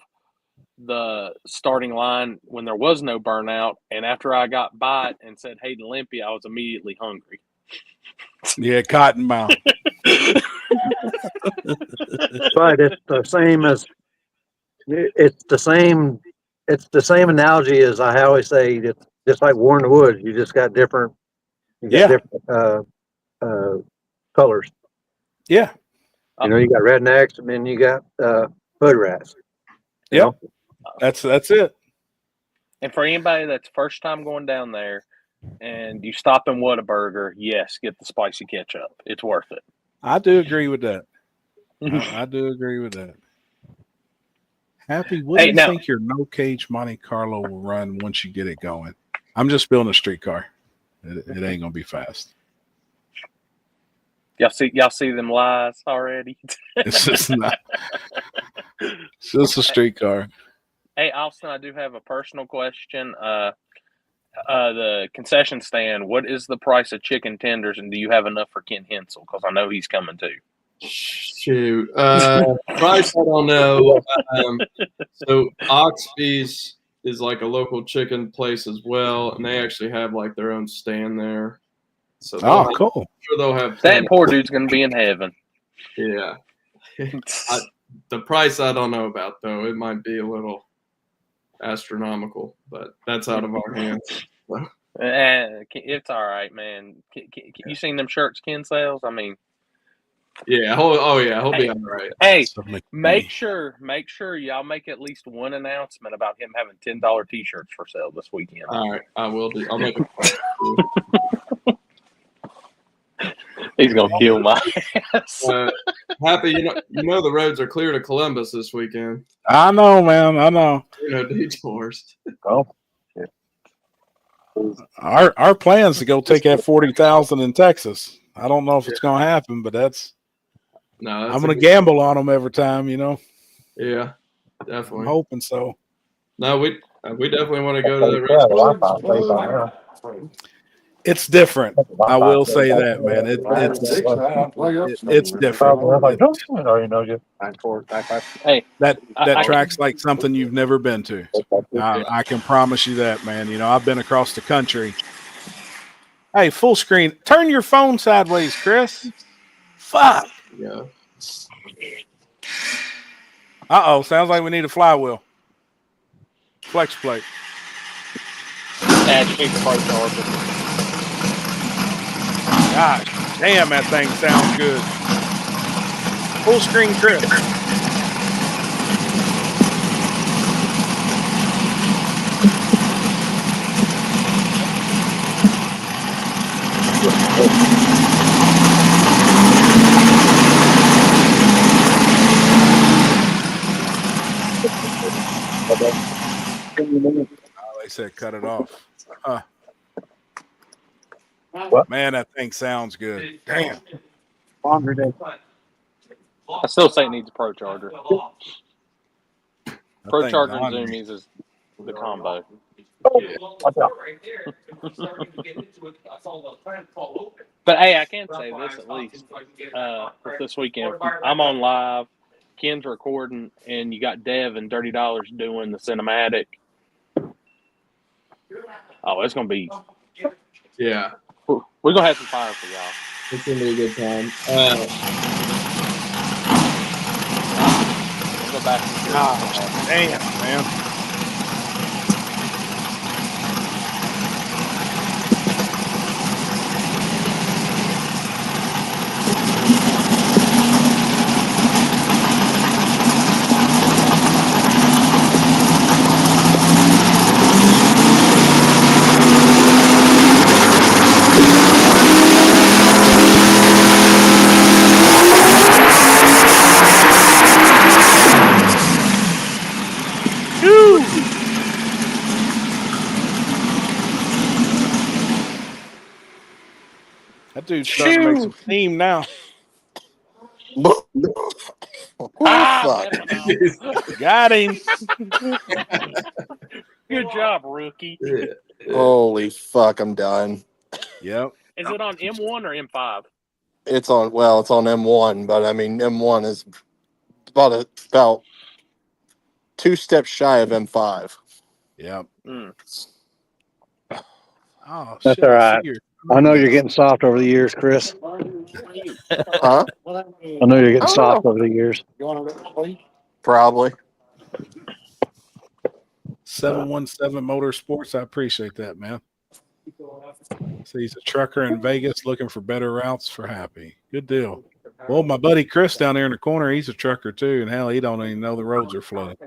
the starting line when there was no burnout. And after I got by it and said, hey, to Limpy, I was immediately hungry. Yeah, Cottonmouth. But it's the same analogy as I always say. It's just like War in the Woods. You just got different colors. Yeah. You got rednecks and then you got hood rats. Yep. That's it. And for anybody that's first time going down there and you stop in Whataburger, yes, get the spicy ketchup. It's worth it. I do agree with that. I do agree with that. Happy, what do you think your no cage Monte Carlo will run once you get it going? I'm just building a street car. It ain't gonna be fast. Y'all see them lies already? It's just not. It's just a street car. Hey, Austin, I do have a personal question. The concession stand, what is the price of chicken tenders, and do you have enough for Ken Hensel? Because I know he's coming too. Shoot. Price, I don't know. So Oxby's is like a local chicken place as well, and they actually have like their own stand there. So cool. I'm sure they'll have that poor dude's gonna be in heaven. Yeah. The price I don't know about though. It might be a little astronomical, but that's out of our hands. It's all right, man. You seen them shirts Ken sells? I mean, Yeah. He'll be all right. hey, Something like make sure y'all make at least one announcement about him having $10 T-shirts for sale this weekend. All right, I will do. I'll make it. He's gonna kill my ass. Happy, you know the roads are clear to Columbus this weekend. I know, man. I know. No detours. Oh, Our plans to go take that 40,000 in Texas. I don't know if it's going to happen, but I'm going to gamble on them every time. Yeah, definitely. I'm hoping so. No, we definitely want to go to the race. It's different. I will say that, man. It's different. Hey, that track's like something you've never been to. I can promise you that, man. I've been across the country. Hey, full screen. Turn your phone sideways, Chris. Fuck. Yeah. Sounds like we need a flywheel. Flex plate. Gosh, damn, that thing sounds good. Full screen, Chris. They said cut it off. Man, that thing sounds good. Damn. Longer day. I still say it needs a Pro Charger. Pro Charger and Zoomies is the combo. But hey, I can say this at least with this weekend. I'm on live. Ken's recording, and you got Dev and Dirty Dollars doing the cinematic. Oh, it's gonna be. Yeah. We're gonna have some fire for y'all. It's gonna be a good time. We'll go back. Damn, man. That dude's starting to make some steam now. Fuck. Got him. Good job, rookie. Holy fuck, I'm done. Yep. Is it on M1 or M5? It's on M1, but I mean M1 is about 2 steps shy of M5. Yep. Mm. Oh, That's shit, all right. see your- I know you're getting soft over the years, Chris. Huh? I know you're getting soft over the years. Probably. 717 Motorsports. I appreciate that, man. So he's a trucker in Vegas looking for better routes for Happy. Good deal. Well, my buddy Chris down there in the corner, he's a trucker too, and hell, he don't even know the roads are flooded.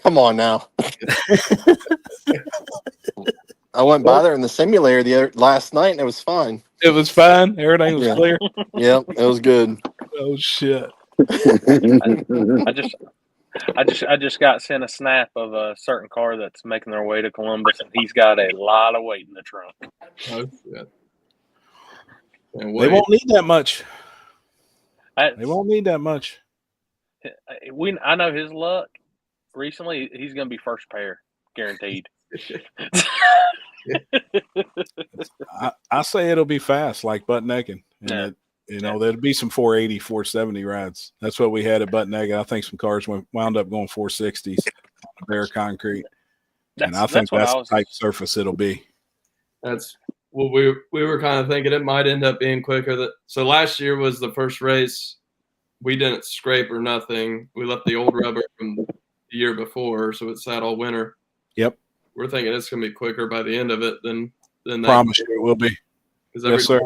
Come on now. I went by there in the simulator last night, and it was fine. It was fine. Everything was clear. Yep, it was good. Oh shit! I just got sent a snap of a certain car that's making their way to Columbus, and he's got a lot of weight in the trunk. Oh shit! They won't need that much. I know his luck. Recently, he's going to be first pair, guaranteed. I say it'll be fast, like butt naked. And there'll be some 480, 470 rides. That's what we had at butt naked. I think some cars wound up going 460s on bare concrete. And I think that's the type surface it'll be. That's well, we were kind of thinking it might end up being quicker. So last year was the first race. We didn't scrape or nothing. We left the old rubber from the year before, so it sat all winter. Yep. we're thinking it's gonna be quicker by the end of it than that. Promise you it will be. Because Yes, sir.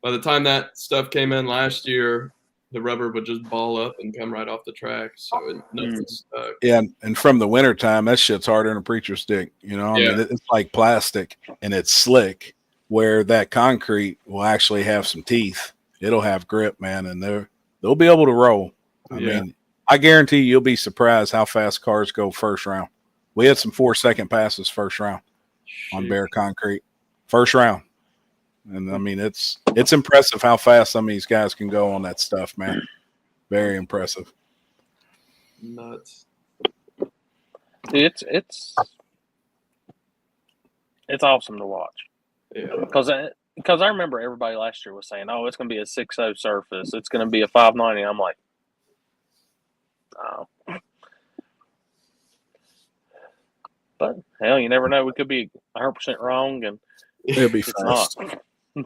by the time that stuff came in last year, the rubber would just ball up and come right off the track. So nothing's stuck. Yeah, and from the winter time, that shit's harder than a preacher stick. You know, I mean, it's like plastic and it's slick. Where that concrete will actually have some teeth. It'll have grip, man, and they'll be able to roll. I mean, I guarantee you'll be surprised how fast cars go first round. We had some 4-second passes first round on bare concrete, first round, and I mean it's impressive how fast some of these guys can go on that stuff, man. Very impressive. Nuts. It's awesome to watch. Yeah. Because I remember everybody last year was saying, "Oh, it's going to be a 6.0 surface. It's going to be a 590." I'm like, "Oh." But hell, you never know. We could be 100% wrong, and It'll be it's fast. not. I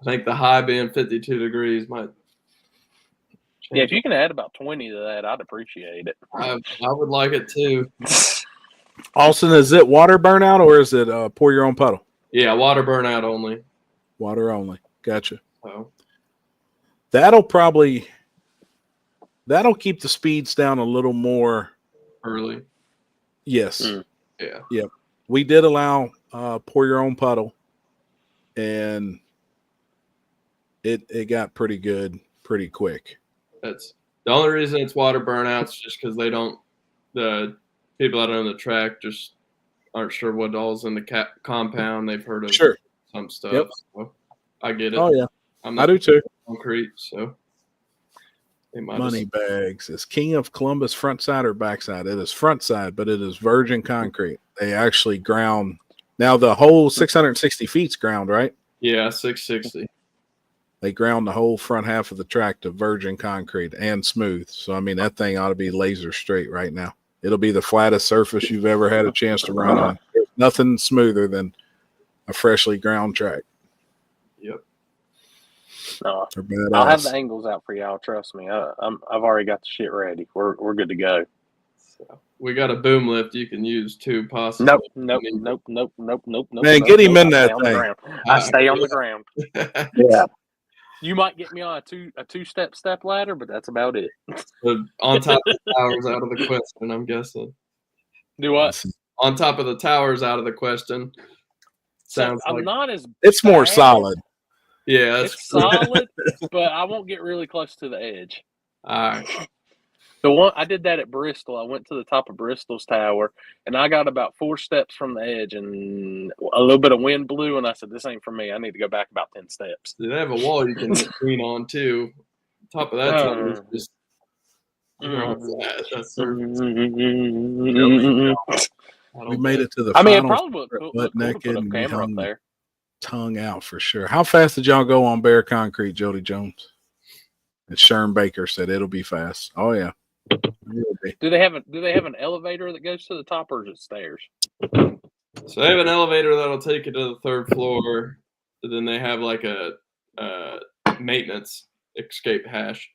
think the high being 52 degrees might. Yeah, if you can add about 20 to that, I'd appreciate it. I would like it too. Austin, is it water burnout or is it pour your own puddle? Yeah, water burnout only. Water only. Gotcha. Oh. That'll keep the speeds down a little more Early. Yes. Yeah. Yep. We did allow pour your own puddle, and it got pretty good pretty quick. That's the only reason it's water burnouts, just because the people that own the track just aren't sure what all's in the compound. They've heard of some stuff. Yep. So I get it. Oh yeah, I do too. Concrete, so they might Money bags is King of Columbus front side or back side? It is front side, but it is virgin concrete. They actually ground. Now the whole 660 feet's ground, right? Yeah, 660. They ground the whole front half of the track to virgin concrete and smooth. So I mean that thing ought to be laser straight right now. It'll be the flattest surface you've ever had a chance to run on. There's nothing smoother than a freshly ground track. Yep. No, I'll have the angles out for y'all. Trust me. I've already got the shit ready. We're good to go. So we got a boom lift you can use too, possibly. Nope. Man, get him in that thing. I stay on the ground. Yeah. You might get me on a two-step ladder, but that's about it. But on top of the towers out of the question, I'm guessing. Do what? On top of the towers out of the question. Sounds I'm like not as. It's bad. more solid. Yeah, it's solid, but I won't get really close to the edge. All right. The one I did that at Bristol. I went to the top of Bristol's tower, and I got about 4 steps from the edge, and a little bit of wind blew, and I said, "This ain't for me. I need to go back about 10 steps." They have a wall you can lean on too. Top of that is just. We made it to the. I mean, it final probably would butt put naked a and camera up there. Tongue out for sure. How fast did y'all go on bare concrete, Jody Jones? And Sherm Baker said it'll be fast. Oh yeah. Do they have an elevator that goes to the top, or is it stairs? So they have an elevator that'll take you to the 3rd floor. Then they have like a maintenance escape hatch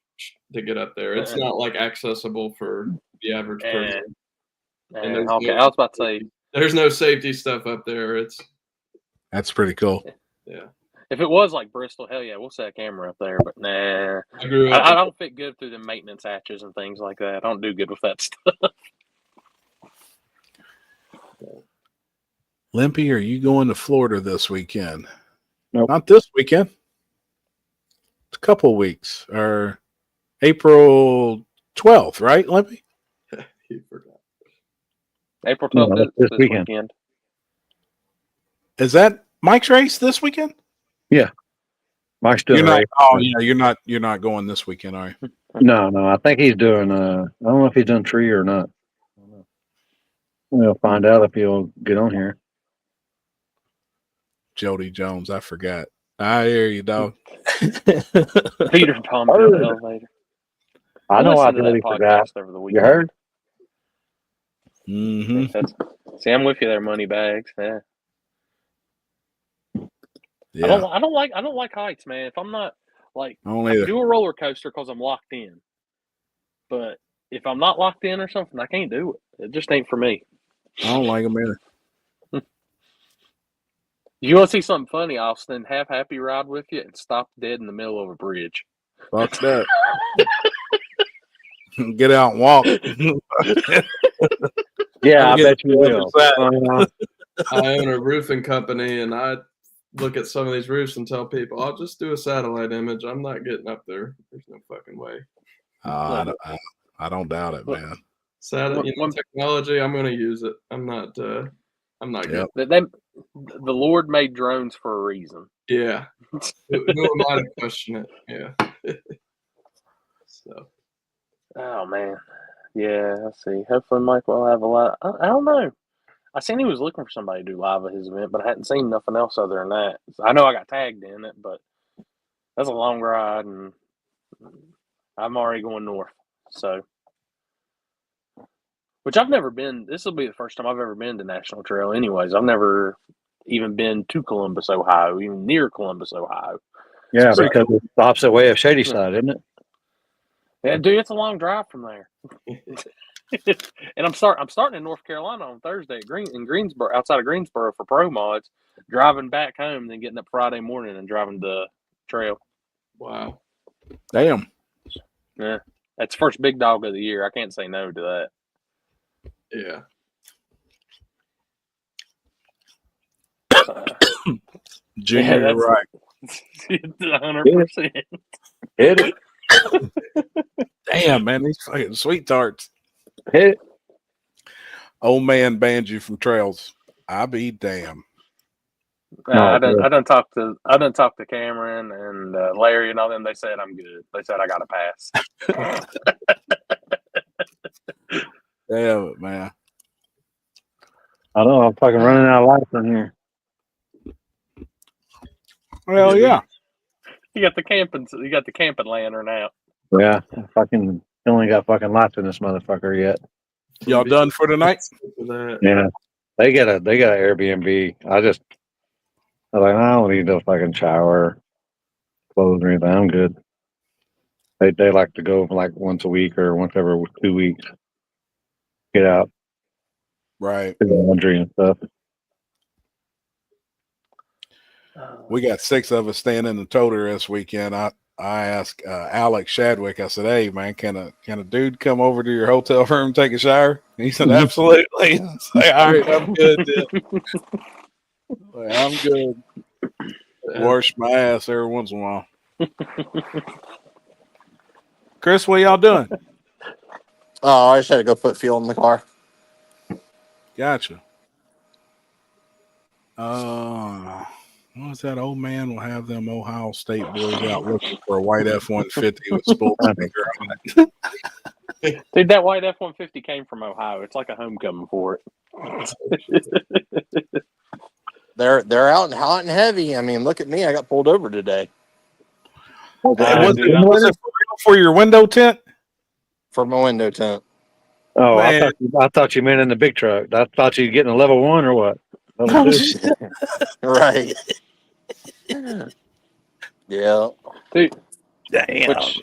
to get up there. It's not like accessible for the average person. And okay, I was about to say there's no safety stuff up there. That's pretty cool. Yeah. If it was like Bristol, hell yeah, we'll set a camera up there. But nah, I don't fit good through the maintenance hatches and things like that. I don't do good with that stuff. Limpy, are you going to Florida this weekend? Nope. Not this weekend. It's a couple weeks, or April 12th, right, Limpy? You forgot. April 12th is this weekend. Is that Mike's race this weekend? Yeah. Mike's doing you're not, race. oh yeah, you're not going this weekend, are you? No, I think he's doing I don't know if he's done tree or not. We'll find out if he'll get on here. Jody Jones, I forgot. I hear you, dog. Peter Tom in the elevator. I know I really forgot. Over the You heard? Mm-hmm. See, I'm with you there, money bags. Yeah. Yeah. I don't like heights, man. If I'm not like, I don't I either. can do a roller coaster because I'm locked in. But if I'm not locked in or something, I can't do it. It just ain't for me. I don't like them either. You want to see something funny, Austin? Have Happy ride with you and stop dead in the middle of a bridge. Fuck that. Get out and walk. Yeah, I Get bet you the other will. side. I own a roofing company, and I look at some of these roofs and tell people, "I'll just do a satellite image. I'm not getting up there. There's no fucking way." I don't doubt it, man. Technology. I'm going to use it. I'm not. I'm not Yep. getting. The Lord made drones for a reason. Yeah. Who am I to question it? Yeah. So. Oh man, yeah. Let's see. Hopefully, Mike will have a lot. I don't know. I seen he was looking for somebody to do live at his event, but I hadn't seen nothing else other than that. So I know I got tagged in it, but that's a long ride, and I'm already going north. So, which I've never been. This will be the first time I've ever been to National Trail. Anyways, I've never even been to Columbus, Ohio, even near Columbus, Ohio. Yeah, So- because it's the opposite way of Shady Side, isn't it? Yeah, dude, it's a long drive from there. And I'm starting in North Carolina on Thursday in Greensboro, outside of Greensboro for Pro Mods, driving back home, then getting up Friday morning and driving the trail. Wow. Damn. Yeah, that's first big dog of the year. I can't say no to that. Yeah. Junior, Yeah, you're right. 100%. Hit it. Damn, man, these fucking sweet tarts. Hit it. Old man banned you from trails. I be damn. I done talked to Cameron and Larry and all them. They said I'm good. They said I got to pass. Damn it, man. I know. I'm fucking running out of life in here. Well, yeah. You got the camping lantern out. Yeah, I fucking only got fucking lights in this motherfucker yet. Y'all done for tonight? Yeah, they got an Airbnb. I was like, I don't need no fucking shower, clothes or anything. I'm good. They like to go like once a week or once every 2 weeks. Get out, Right. do laundry and stuff. We got 6 of us staying in the toter this weekend. I asked Alex Shadwick, I said, "Hey man, can a dude come over to your hotel room and take a shower?" And he said, "Absolutely." I say, "All right, I'm good, dude." I'm good. Wash my ass every once in a while. Chris, what y'all doing? Oh, I just had to go put fuel in the car. Gotcha. What's that old man will have them Ohio State boys out looking for a white F-150 with spool sticker on it. Dude, that white F-150 came from Ohio. It's like a homecoming for it. They're out and hot and heavy. I mean, look at me. I got pulled over today Was it for real for your window tint? for my window tint. Oh, Man. I thought you meant in the big truck. I thought you were getting a level 1 or what? Oh, right. Yeah. Dude, Damn. which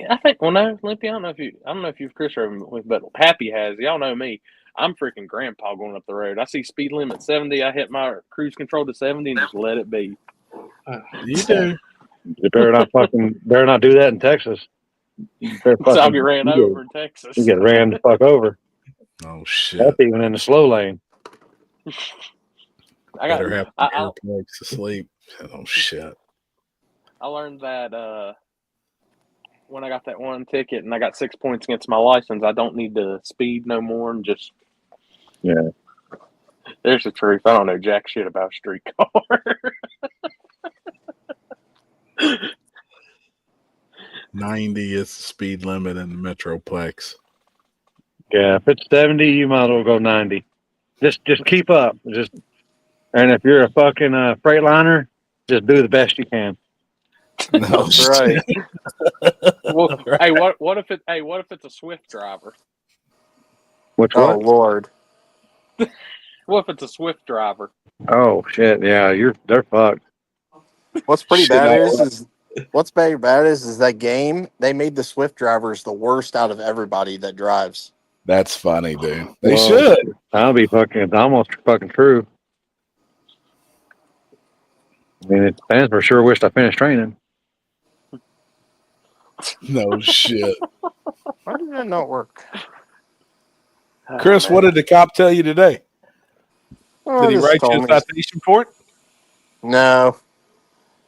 I think, well, no, Limpy, I don't know if you've Chris driven with, but Happy has. Y'all know me. I'm freaking grandpa going up the road. I see speed limit 70. I hit my cruise control to 70 and just let it be. You do. You better not do that in Texas. So I'll get ran over in Texas. You get ran the fuck over. Oh shit. That's even in the slow lane. I got. Better have earplugs to sleep. Oh shit. I learned that when I got that one ticket and I got 6 points against my license, I don't need to speed no more and just. Yeah. There's the truth. I don't know jack shit about street car. 90 is the speed limit in the Metroplex. Yeah, if it's 70, you might as well go 90. Just keep up. And if you're a fucking Freightliner, just do the best you can. No, That's right. Well, hey, what if it's a Swift driver? Which Oh, what? Lord. What if it's a Swift driver? Oh shit, yeah, they're fucked. What's pretty Shit, bad I- is what's very bad is that game, they made the Swift drivers the worst out of everybody that drives. That's funny, dude. They Well, should. It's almost fucking true. I mean, the fans for sure wished I finished training. No shit. Why did that not work? Chris, what did the cop tell you today? Oh, Did he just write you told a me. citation for it? No.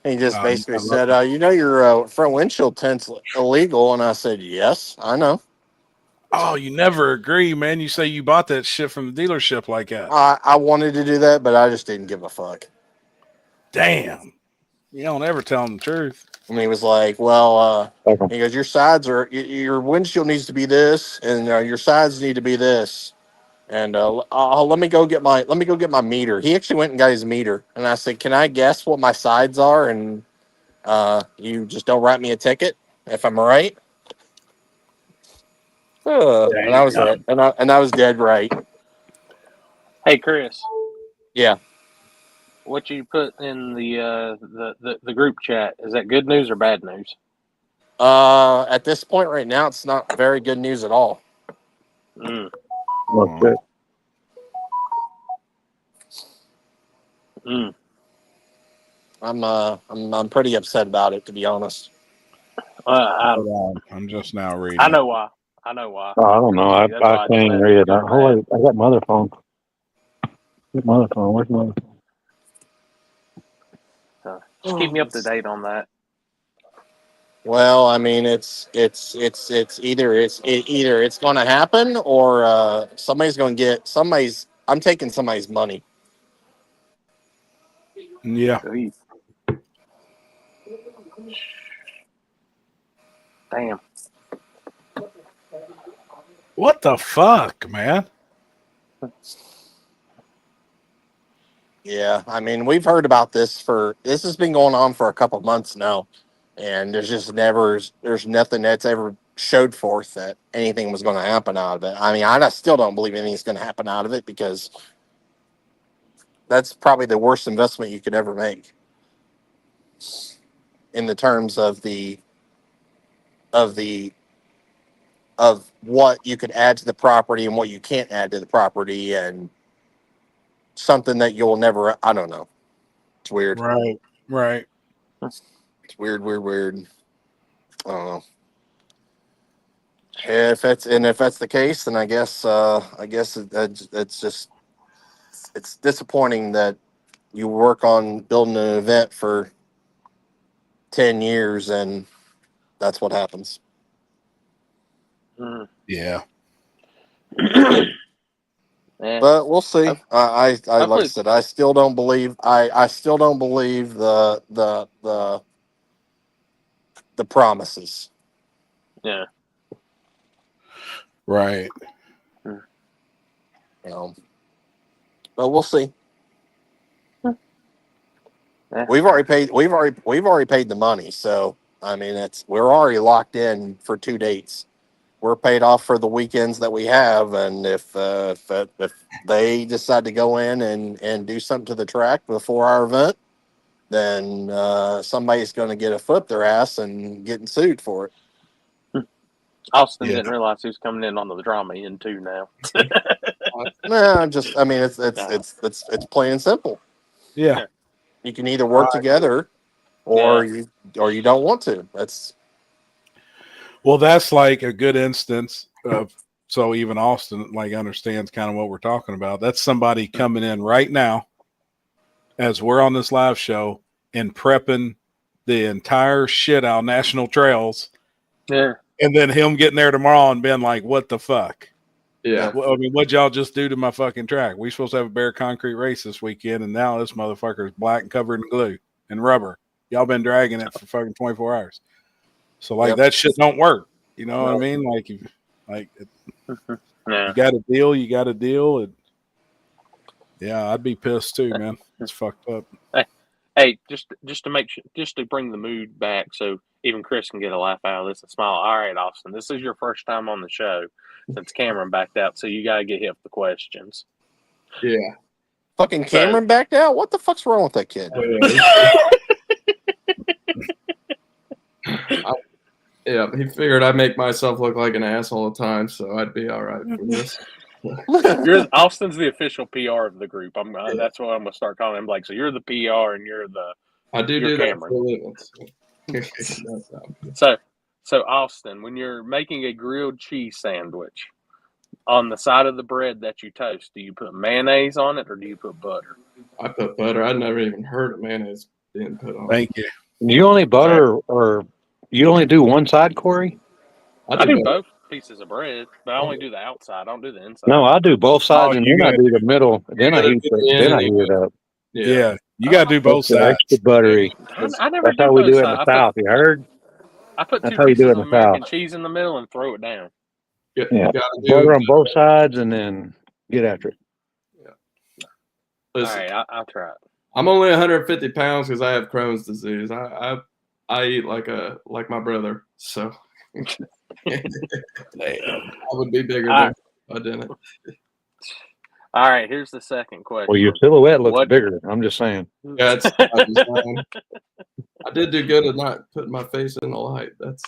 He just Oh, basically you said, your front windshield tint's illegal. And I said, yes, I know. Oh, you never agree, man. You say you bought that shit from the dealership like that. I wanted to do that, but I just didn't give a fuck. Damn. You don't ever tell him the truth. And he was like, well, Okay. he goes, your windshield needs to be this, and your sides need to be this. And let me go get my meter. He actually went and got his meter, and I said, can I guess what my sides are? And you just don't write me a ticket if I'm right. And I was right, and I was dead right. Hey, Chris, Yeah. what you put in the group chat, is that good news or bad news? At this point right now, it's not very good news at all. Mm. Well, shit. Mm. I'm pretty upset about it, to be honest. I'm just now reading. I know why. I know why. Oh, I don't know. I That's why can't even read it. Oh, wait, I got my other phone. Where's my other phone? Where's my other phone? So just keep me up to date on that. Well, I mean, it's either it's going to happen or somebody's going to get somebody's. I'm taking somebody's money. Yeah. Damn. What the fuck, man? Yeah, I mean, we've heard about this has been going on for a couple months now, and there's nothing that's ever showed forth that anything was going to happen out of it. I mean, I still don't believe anything's going to happen out of it because that's probably the worst investment you could ever make in the terms of of what you could add to the property and what you can't add to the property, and something that you'll never. I don't know. It's weird. Right. It's weird. I don't know. If that's the case, then I guess it's disappointing that you work on building an event for 10 years and that's what happens. Mm. Yeah. Yeah. But we'll see. I like I hopefully- said, I still don't believe the promises. Yeah. Right. You know. But we'll see. Yeah. We've already paid the money, so I mean we're already locked in for 2 dates. We're paid off for the weekends that we have, and if they decide to go in and do something to the track before our event, then somebody's going to get a foot up their ass and getting sued for it. Austin Yeah. didn't realize he was coming in on the drama end too now. I mean it's plain and simple. Yeah. You can either work together or you don't want to. Well, that's like a good instance of, so even Austin like understands kind of what we're talking about. That's somebody coming in right now as we're on this live show and prepping the entire shit out national trails. Yeah. And then him getting there tomorrow and being like, what the fuck? Yeah. Well, I mean, what'd y'all just do to my fucking track? We supposed to have a bare concrete race this weekend, and now this motherfucker is black and covered in glue and rubber. Y'all been dragging it for fucking 24 hours. So, like, that shit don't work. You know what I mean? Like, you got a deal, you got a deal. And yeah, I'd be pissed too, man. It's fucked up. Hey, just to make sure, just to bring the mood back, so even Chris can get a laugh out of this and smile. All right, Austin, this is your first time on the show since Cameron backed out, so you got to get hit with the questions. Yeah. Fucking Cameron backed out? What the fuck's wrong with that kid? Yeah, he figured I'd make myself look like an ass all the time, so I'd be all right for this. Austin's the official PR of the group. That's what I'm gonna start calling him. Like, so you're the PR and you're the I do You're that Cameron. for a living. So Austin, when you're making a grilled cheese sandwich, on the side of the bread that you toast, do you put mayonnaise on it or do you put butter? I put butter. I'd never even heard of mayonnaise being put on. Thank you. You only butter or you only do one side, Corey? I do both pieces of bread, but I only do the outside. I don't do the inside. No, I do both sides, Oh, and you then I gotta- do the middle. Then I heat it up. Yeah, you got to do both Extra, sides. extra buttery. I never That's do how we both do it in the sides. South. You heard? I put That's two how you do pieces it of in the American South. cheese in the middle and throw it down. Yeah, You gotta do butter on both sides, and then get after it. Listen, All right, I'll try it. I'm only 150 pounds because I have Crohn's disease. I eat like my brother, so I would be bigger than if I didn't. All right, here's the second question. Well, your silhouette looks What- bigger. I'm just saying. Yeah, it's by design. I did do good at not putting my face in the light. That's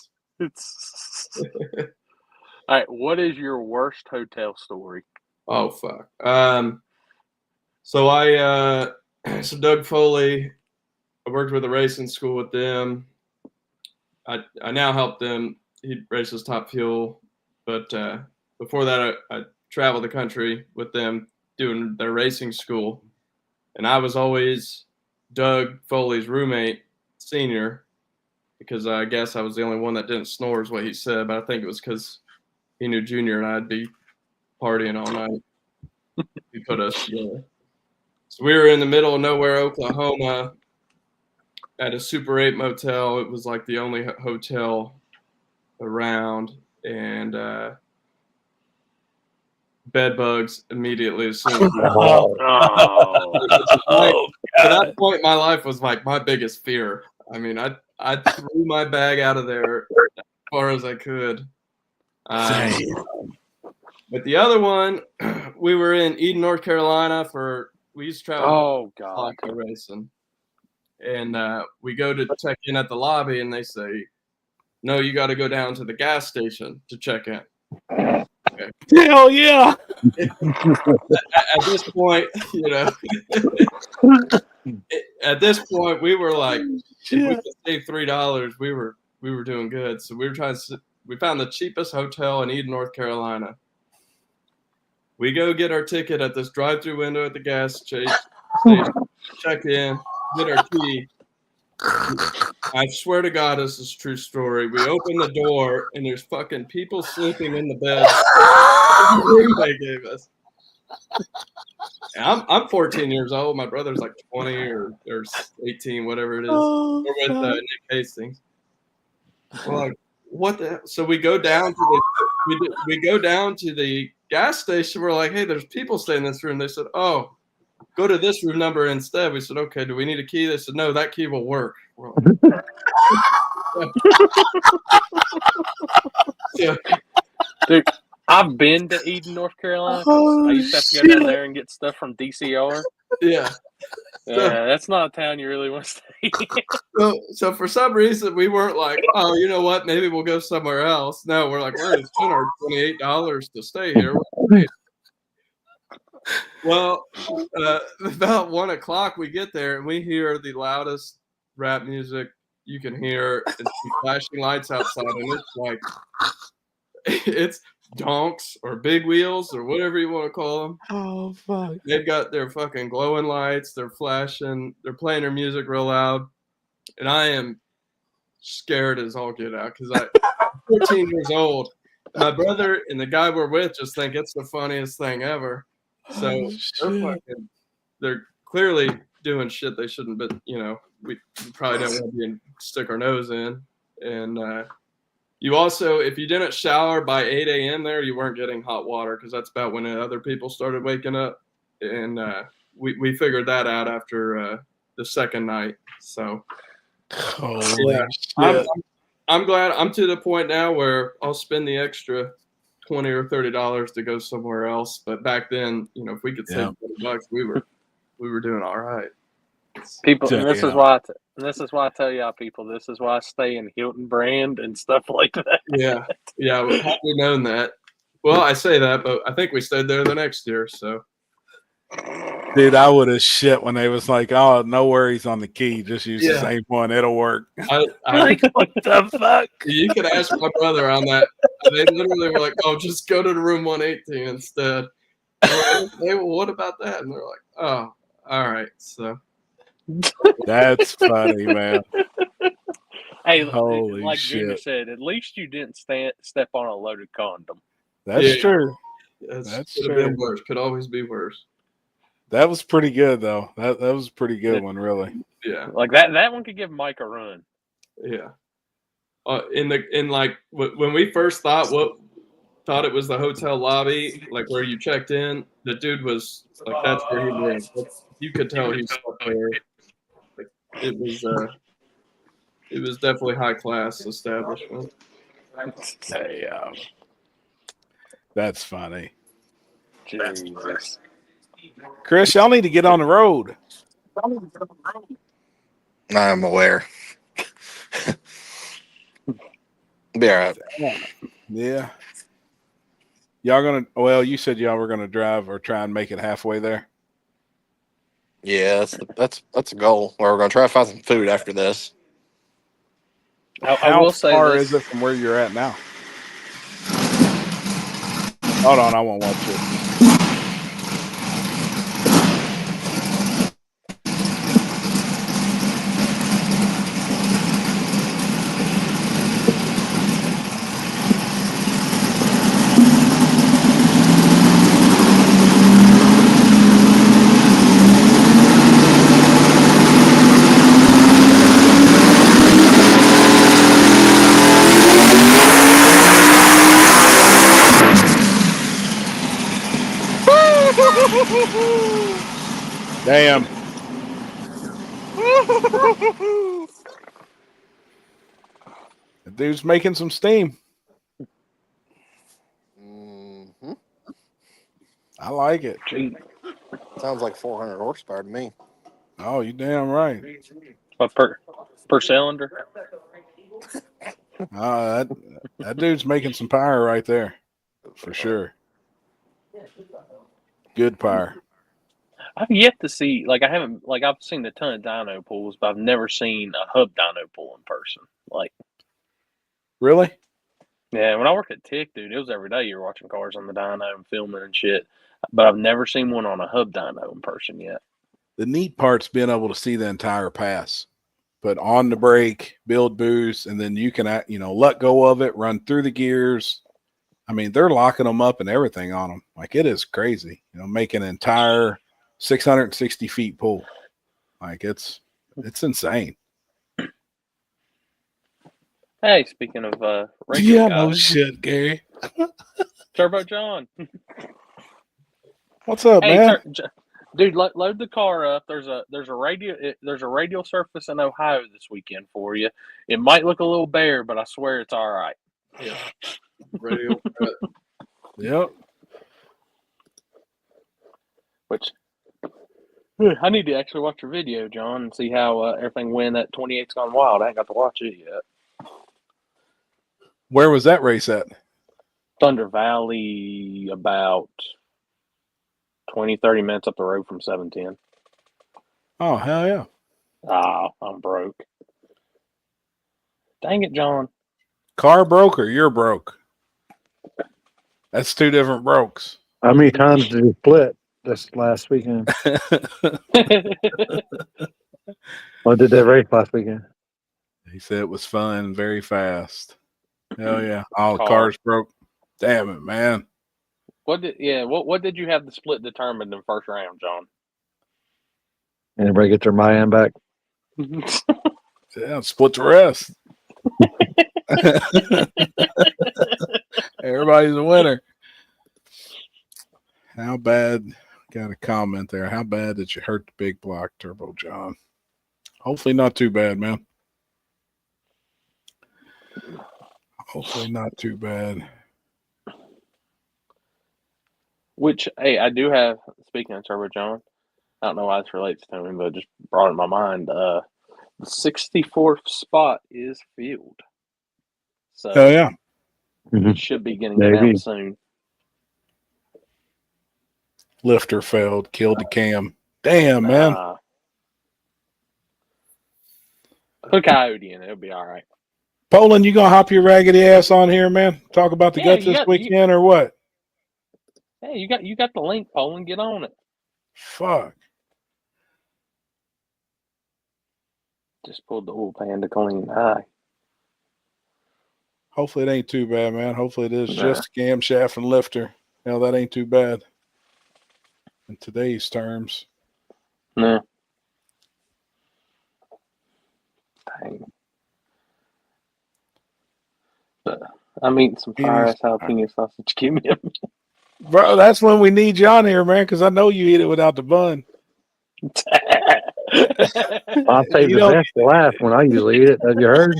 All right, what is your worst hotel story? oh fuck. So so Doug Foley, I worked with a racing school with them. I now help them. He races Top Fuel, but before that, I traveled the country with them doing their racing school, and I was always Doug Foley's roommate, senior, because I guess I was the only one that didn't snore, is what he said. But I think it was because he knew Junior and I'd be partying all night. He put us together. So we were in the middle of nowhere, Oklahoma, at a Super 8 motel. It was like the only hotel around, and bed bugs immediately as soon as we At that point, my life was like my biggest fear. I mean, I threw my bag out of there as far as I could. But the other one, we were in Eden, North Carolina we used to travel. Oh God, racing, and we go to check in at the lobby, and they say, "No, you got to go down to the gas station to check in." Okay. Hell yeah! At this point, at this point, we were like, if we could save $3, we were doing good. So we were we found the cheapest hotel in Eden, North Carolina. We go get our ticket at this drive-through window at the gas station, check in, get our key. I swear to God, this is a true story. We open the door, and there's fucking people sleeping in the bed they gave us. And I'm 14 years old. My brother's like 20 or 18, whatever it is. We're with Nick Hastings. We're like, what the hell? So we go down to the gas station. We're like, hey, there's people staying in this room. They said, oh, go to this room number instead. We said, okay, do we need a key? They said, no, that key will work. We're like, yeah. Dude, I've been to Eden, North Carolina. I used to have to go down there and get stuff from DCR. Yeah. Yeah, that's not a town you really want to stay in. So for some reason, we weren't like, oh, you know what? Maybe we'll go somewhere else. No, we're like, we're going to spend our $28 to stay here. Well, about 1 o'clock, we get there and we hear the loudest rap music you can hear. And some flashing lights outside, and it's like, it's donks or big wheels or whatever you want to call them. Oh fuck! They've got their fucking glowing lights. They're flashing. They're playing their music real loud, and I am scared as all get out because I'm 14 years old. My brother and the guy we're with just think it's the funniest thing ever. So they're clearly doing shit they shouldn't. But we probably don't want to stick our nose in. And you also, if you didn't shower by 8 a.m. there, you weren't getting hot water because that's about when other people started waking up. And we figured that out after the second night. So I'm glad I'm to the point now where I'll spend the extra $20 or $30 to go somewhere else. But back then, if we could save $20, we were doing all right. People, and this is why I tell y'all people, this is why I stay in Hilton brand and stuff like that. Yeah. Had we known that. Well, I say that, but I think we stayed there the next year. So Dude, I would have shit when they was like, "Oh, no worries on the key. Just use the same one. It'll work." I What the fuck? You could ask my brother on that. They literally were like, "Oh, just go to the room 118 instead." Like, hey, well, what about that? And they're like, "Oh, all right." So That's funny, man. Hey, Holy like Junior shit. said, at least you didn't step on a loaded condom. That's true. That's Could have been worse. Could always be worse. That was pretty good though. That was a pretty good one, really. Yeah, like that one could give Mike a run. Yeah. When we first thought it was the hotel lobby, like where you checked in, the dude was like, that's where he lived. You could tell he slept there. Like it was definitely high class establishment. Hey, that's funny. Jesus. Chris, y'all need to get on the road. I'm aware. Be all right. Yeah. Y'all gonna? Well, you said y'all were gonna drive or try and make it halfway there. Yeah, that's a goal. Or we're gonna try to find some food after this. How will say far this. is it from where you're at now? Hold on, I won't watch it. Damn. The dude's making some steam. Mm-hmm. I like it. Gee. Sounds like 400 horsepower to me. Oh, you damn right. What per cylinder? That dude's making some power right there, for sure. Good power. I've yet to see, like, I've seen a ton of dyno pools, but I've never seen a hub dyno pool in person. Like, Really? yeah, when I worked at Tick, dude, it was every day you were watching cars on the dyno and filming and shit. But I've never seen one on a hub dyno in person yet. The neat part's being able to see the entire pass. Put on the brake, build boost, and then you can, let go of it, run through the gears. I mean, they're locking them up and everything on them. Like, it is crazy. Make an entire 660 feet pool. Like, it's insane. Hey, speaking of radio guys, shit, Gary. Turbo John. What's up, man? Dude, load the car up. There's a radio surface in Ohio this weekend for you. It might look a little bare, but I swear it's all right. Yeah. Radio. Yep. Which I need to actually watch your video, John, and see how everything went at 28's Gone Wild. I ain't got to watch it yet. Where was that race at? Thunder Valley, about 20-30 minutes up the road from 710. Oh, hell yeah. Ah, I'm broke. Dang it, John. Car broke or you're broke? That's two different brokes. How many times did you split this last weekend? Or did they race last weekend? He said it was fun, very fast. Hell yeah. All the Car. cars broke. Damn it, man. What did you have the split determined in the first round, John? Anybody get their Mayan back? Yeah, split the rest. Everybody's a winner. How bad? Got a comment there. How bad did you hurt the big block, Turbo John? Hopefully not too bad, man. Hopefully not too bad. Which, hey, I do have, speaking of Turbo John, I don't know why this relates to him, but it just brought it in my mind. The 64th spot is filled. So Hell yeah. it should be getting Maybe. announced soon. Lifter failed, killed the cam. Damn, man. Put Coyote in it. It'll be all right. Poland, you gonna hop your raggedy ass on here, man? Talk about the guts this weekend or what? Hey, you got the link, Poland. Get on it. Fuck. Just pulled the old panda clean. Hi. Hopefully it ain't too bad, man. Hopefully it is just a camshaft and lifter. Hell, that ain't too bad in today's terms. No. Dang. But I'm eating some fire-ass jalapeno sausage. Give me a Bro, that's when we need you on here, man, because I know you eat it without the bun. I'll save the best for last when I usually eat it. Have you heard?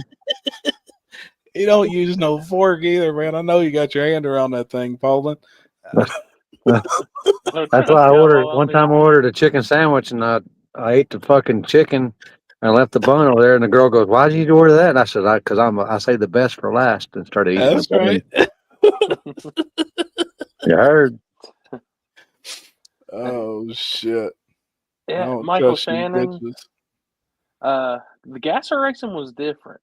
You don't use no fork either, man. I know you got your hand around that thing, Poland. That's why I ordered. One time I ordered a chicken sandwich, and I ate the fucking chicken and left the bun over there. And the girl goes, "Why did you order that?" And I said, "Because I saved the best for last," and started eating. That's right. You heard? Oh shit! Yeah, Michael Shannon. The gasser racing was different.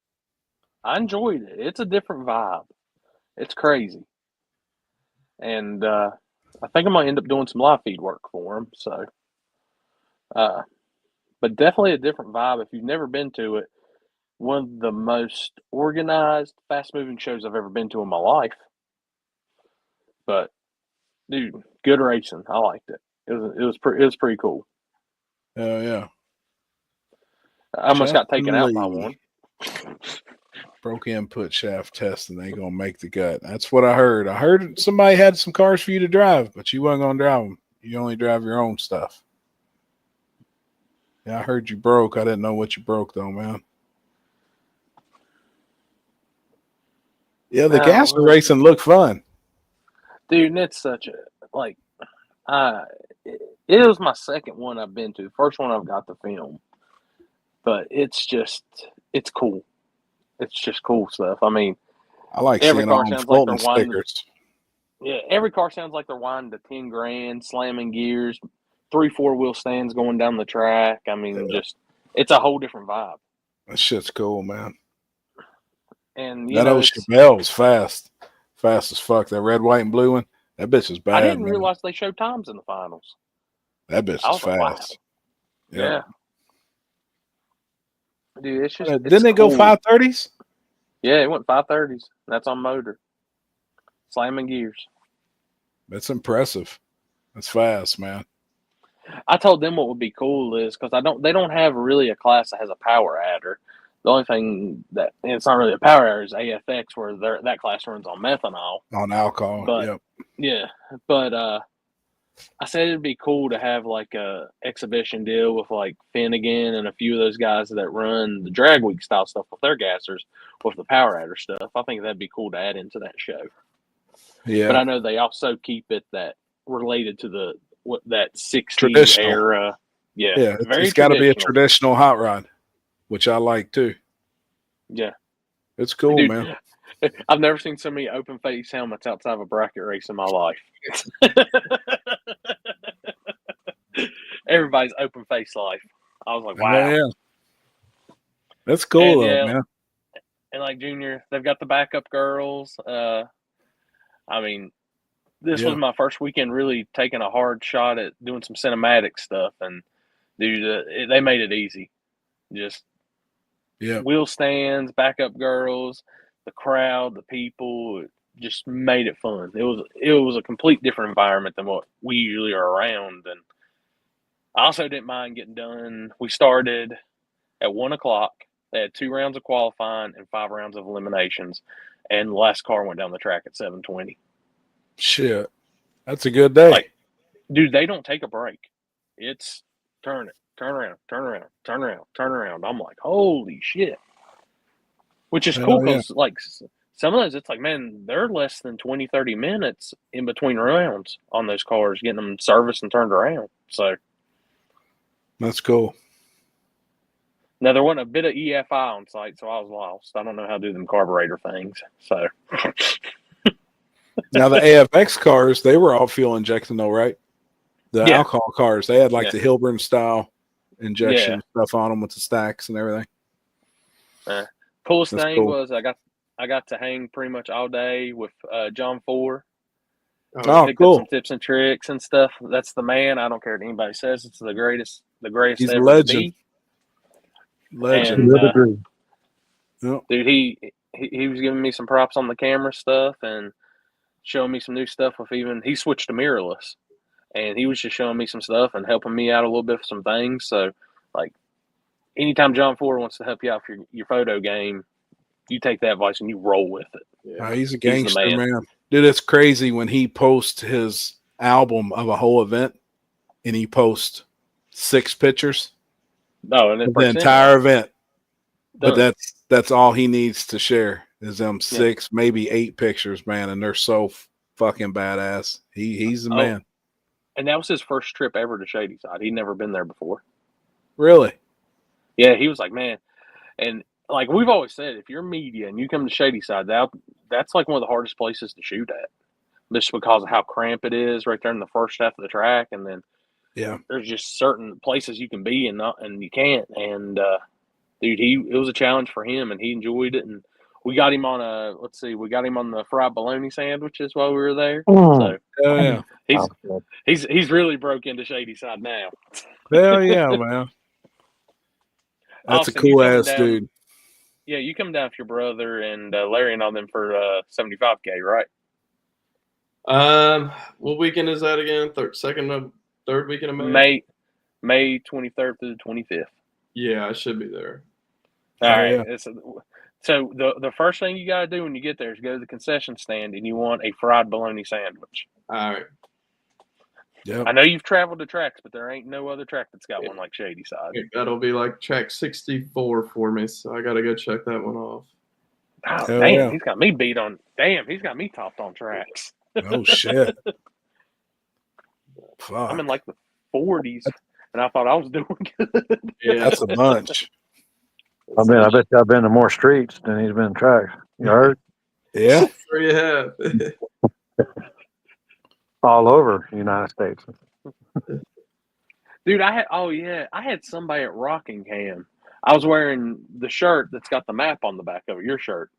I enjoyed it. It's a different vibe. It's crazy. And I think I'm going to end up doing some live feed work for him. So, but definitely a different vibe. If you've never been to it, one of the most organized, fast-moving shows I've ever been to in my life. But, dude, good racing. I liked it. It was pretty cool. Oh yeah. I almost got taken out by one. Broke input shaft test and they gonna make the cut. That's what I heard. I heard somebody had some cars for you to drive, but you wasn't gonna drive them. You only drive your own stuff. Yeah, I heard you broke. I didn't know what you broke though, man. Yeah, the gas racing looked fun. Dude, and it's such a it was my second one I've been to. First one I've got to film. But it's cool. It's just cool stuff. I mean, I like every seeing car all them sounds like they're Fulton winding. stickers. Yeah, every car sounds like they're winding to 10 grand, slamming gears, 3-4 wheel stands going down the track. I mean, it's a whole different vibe. That shit's cool, man. And that old Chevelle fast as fuck. That red, white, and blue one, that bitch is bad. I didn't realize they showed times in the finals. That bitch is fast. Wow. Yeah. Dude, it's just didn't it go 530s? Yeah, it went 530s. That's on motor. Slamming gears. That's impressive. That's fast, man. I told them what would be cool is because they don't have really a class that has a power adder. The only thing and it's not really a power adder is AFX where that class runs on methanol. On alcohol. But, yeah. But I said it'd be cool to have like a exhibition deal with like Finnegan and a few of those guys that run the drag week style stuff with their gassers with the power adder stuff. I think that'd be cool to add into that show. Yeah. But I know they also keep it that related to that 60s era. Yeah. Yeah. It's got to be a traditional hot rod, which I like too. Yeah. It's cool, Dude, man. I've never seen so many open face helmets outside of a bracket race in my life. Everybody's open face life. I was like, wow. Yeah. That's cool, man. And like Junior, they've got the backup girls. I mean, this was my first weekend really taking a hard shot at doing some cinematic stuff. And dude, they made it easy. Just wheel stands, backup girls, the crowd, the people, it just made it fun. It was a complete different environment than what we usually are around. And I also didn't mind getting done. We started at 1:00. They had 2 rounds of qualifying and 5 rounds of eliminations. And the last car went down the track at 7:20. Shit. That's a good day. Like, dude, they don't take a break. It's turn it, turn around, turn around, turn around, turn around. I'm like, holy shit. Which is cool because, like, some of those, it's like, man, they're less than 20, 30 minutes in between rounds on those cars, getting them serviced and turned around. So that's cool. Now, there wasn't a bit of EFI on site, so I was lost. I don't know how to do them carburetor things. So now the AFX cars, they were all fuel injecting though, right? the Yeah. alcohol cars. They had like Yeah. the Hilburn style injection Yeah. stuff on them with the stacks and everything. Coolest That's thing cool. was I got to hang pretty much all day with John Ford. Oh, Picked cool. up some tips and tricks and stuff. That's the man. I don't care what anybody says. It's the greatest He's a ever legend. to be. Legend. And, Yep. dude, he was giving me some props on the camera stuff and showing me some new stuff with he switched to mirrorless. And he was just showing me some stuff and helping me out a little bit with some things. So, like, anytime John Ford wants to help you out for your photo game, you take that advice and you roll with it. He's a the gangster, man. man. Dude, it's crazy when he posts his album of a whole event and he posts 6 pictures No, and of the entire event. But done. that's all he needs to share is them 6, maybe 8 pictures, man. And they're so fucking badass. He's the man. And that was his first trip ever to Shadyside. He'd never been there before. Really? Yeah, he was like, man, and like we've always said, if you're media and you come to Shadyside, that's like one of the hardest places to shoot at, just because of how cramped it is right there in the first half of the track, and then there's just certain places you can be and you can't. And dude, it was a challenge for him, and he enjoyed it. And we got him on the fried bologna sandwiches while we were there. So he's really broke into Shadyside now. Hell yeah, man. That's Austin, a cool ass dude. Yeah, you come down with your brother and Larry and all them for 75K, right? What weekend is that again? Third weekend of May? May 23rd through the 25th. Yeah, I should be there. All right. Yeah. So the first thing you got to do when you get there is go to the concession stand and you want a fried bologna sandwich. All right. Yep. I know you've traveled to tracks, but there ain't no other track that's got one like Shadyside. That'll be like track 64 for me, so I got to go check that one off. Oh, damn, he's got me beat on. Damn, he's got me topped on tracks. Oh, shit. Fuck. I'm in like the 40s, and I thought I was doing good. Yeah, that's a bunch. I bet I've been to more streets than he's been to tracks. You heard? Yeah. Sure you have. All over the United States. Dude, I had somebody at Rockingham. I was wearing the shirt that's got the map on the back of it, your shirt.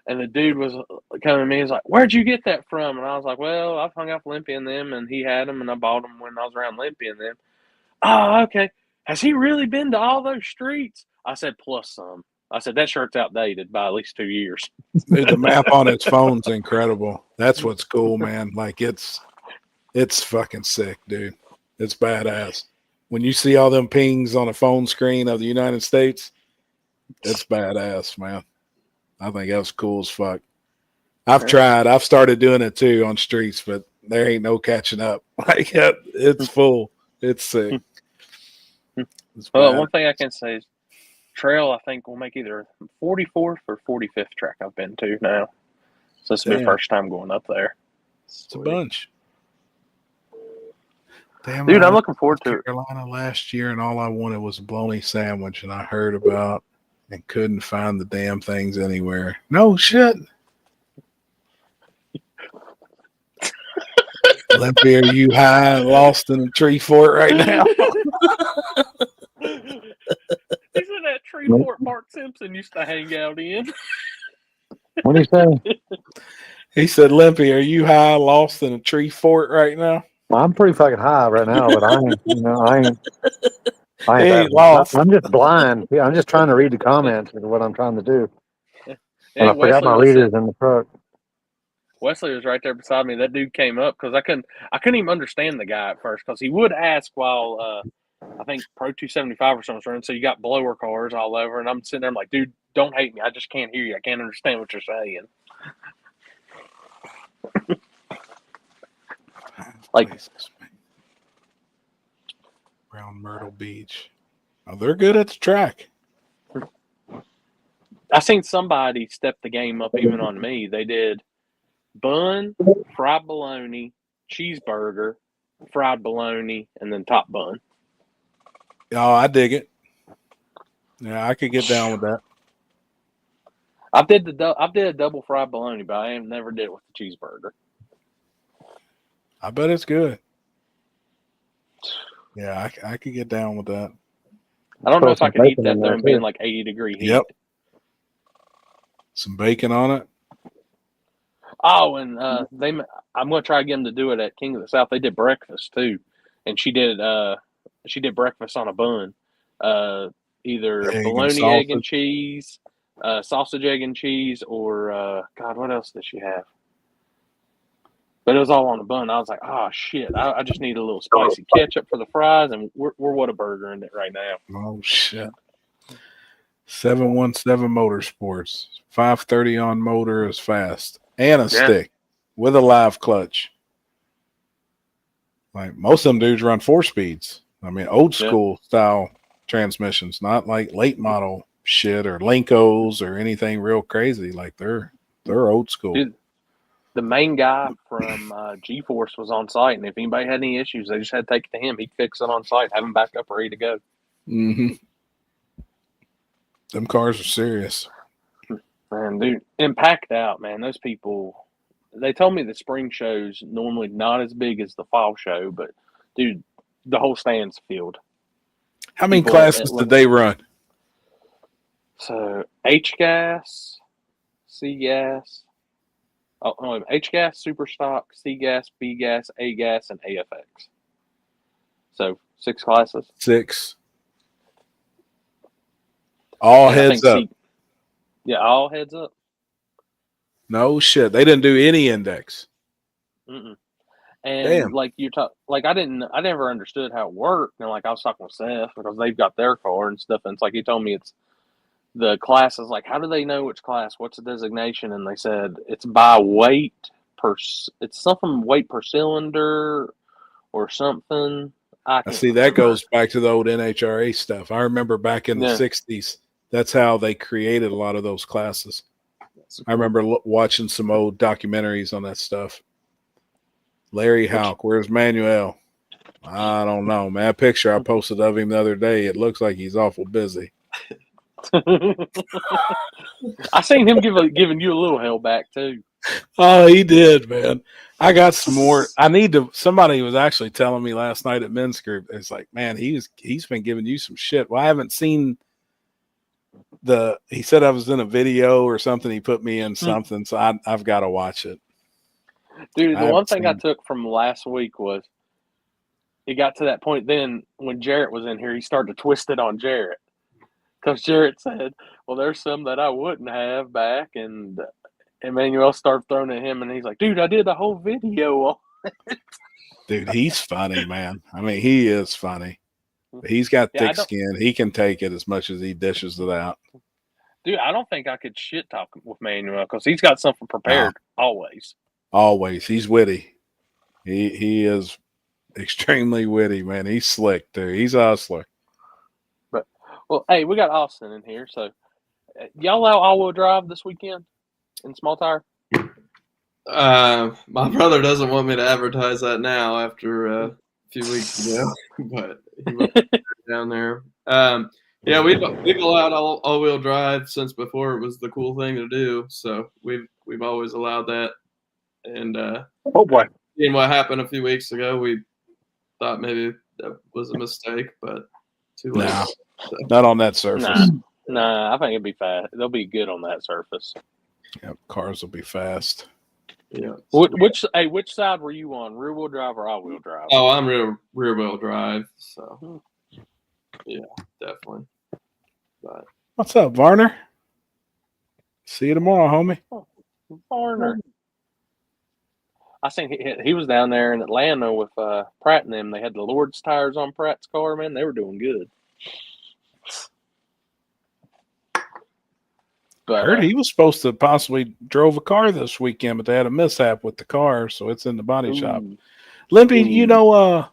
And the dude was coming to me, he's like, "Where'd you get that from?" And I was like, "Well, I've hung out with Limpy and them, and he had them, and I bought them when I was around Limpy and them." "Oh, okay. Has he really been to all those streets?" I said, "Plus some." I said, "That shirt's outdated by at least 2 years." Dude, the map on its phone's incredible. That's what's cool, man. Like it's fucking sick, dude. It's badass. When you see all them pings on a phone screen of the United States, it's badass, man. I think that's cool as fuck. I've started doing it too on streets, but there ain't no catching up. Like it's full. It's sick. Well, one thing I can say is trail, I think, will make either 44th or 45th track I've been to now. So this will be the first time going up there. It's a bunch. Damn, dude, I'm looking forward to Carolina last year, and all I wanted was a bologna sandwich, and I heard about and couldn't find the damn things anywhere. No shit. Limpy, are you high and lost in a tree fort right now? He's in that tree fort Bart Simpson used to hang out in. What do you say? He said, "Limpy, are you high, lost in a tree fort right now?" Well, I'm pretty fucking high right now, but I ain't lost. I'm just blind. Yeah, I'm just trying to read the comments is what I'm trying to do. And I forgot Wesley my leaders in the truck. Wesley was right there beside me. That dude came up because I couldn't even understand the guy at first because he would ask while I think Pro 275 or something's running. So you got blower cars all over, and I'm sitting there, I'm like, dude, don't hate me. I just can't hear you. I can't understand what you're saying. Like around Myrtle Beach. Oh, they're good at the track. I seen somebody step the game up even on me. They did bun, fried bologna, cheeseburger, fried bologna, and then top bun. Oh, I dig it. Yeah, I could get down with that. I did a double fried bologna, but I never did it with the cheeseburger. I bet it's good. Yeah, I could get down with that. I don't know if I could eat Bacon that in though there, and being too. like 80-degree heat. Yep. Some bacon on it. Oh, and I'm gonna try again to do it at King of the South. They did breakfast too, and she did breakfast on a bun, either Egg and bologna, egg and sausage. cheese, sausage, egg and cheese, or God, what else did she have? But it was all on a bun. I was like, oh shit, I just need a little spicy ketchup for the fries, and we're Whataburger in it right now. Oh shit. 717 Motorsports. 530 on motor is fast. And a stick with a live clutch. Like most of them dudes run 4-speeds. I mean, old school style transmissions, not like late model shit or Linkos or anything real crazy. Like they're old school. Dude, the main guy from G-Force was on site, and if anybody had any issues, they just had to take it to him. He'd fix it on site, have them back up ready to go. Mm-hmm. Them cars are serious. Man, dude, and packed out, man. Those people, they told me the spring show's normally not as big as the fall show, but dude, the whole stand's filled. How many People classes did they run? So H-Gas, C-Gas, H-Gas, Super Stock, C-Gas, B-Gas, A-Gas, and AFX. So 6 classes. 6. All And I heads think up. Yeah, all heads up. No shit. They didn't do any index. Mm-mm. And Damn. like you talk, like I never understood how it worked. And like I was talking with Seth because they've got their car and stuff. And it's like he told me it's the classes. Like, how do they know which class? What's the designation? And they said it's by weight per. It's something weight per cylinder or something. I see that goes back to the old NHRA stuff. I remember back in the 60s. That's how they created a lot of those classes. I remember watching some old documentaries on that stuff. Larry Houck, where's Manuel? I don't know, man. A picture I posted of him the other day. It looks like he's awful busy. I seen him giving you a little hell back too. Oh, he did, man. I got some more. Somebody was actually telling me last night at men's group. It's like, man, he's been giving you some shit. Well, I haven't seen he said I was in a video or something. He put me in something, so I've got to watch it. Dude, the one thing I took from last week was it got to that point then when Jarrett was in here, he started to twist it on Jarrett. Because Jarrett said, well, there's some that I wouldn't have back, and Emmanuel started throwing at him, and he's like, dude, I did the whole video on it. Dude, he's funny, man. I mean, he is funny. He's got thick skin. He can take it as much as he dishes it out. Dude, I don't think I could shit talk with Manuel because he's got something prepared always. Always. He's witty. He is extremely witty, man. He's slick, too. He's a hustler. But, well, hey, we got Austin in here. So, y'all allow all-wheel drive this weekend in small tire? My brother doesn't want me to advertise that now after a few weeks ago, but he went down there. Yeah, we've allowed all-wheel drive since before it was the cool thing to do. So we've always allowed that. And oh boy, seeing what happened a few weeks ago, we thought maybe that was a mistake, but too late. No, not on that surface. Nah, I think it'd be fast. They'll be good on that surface. Yep, cars will be fast. Yeah. Which side were you on? Rear wheel drive or all wheel drive? Oh, I'm rear wheel drive. So yeah, definitely. But what's up, Varner? See you tomorrow, homie. Varner. I think he was down there in Atlanta with Pratt and them. They had the Lord's tires on Pratt's car, man. They were doing good. But, I heard he was supposed to possibly drove a car this weekend, but they had a mishap with the car, so it's in the body shop. Limpy, you know,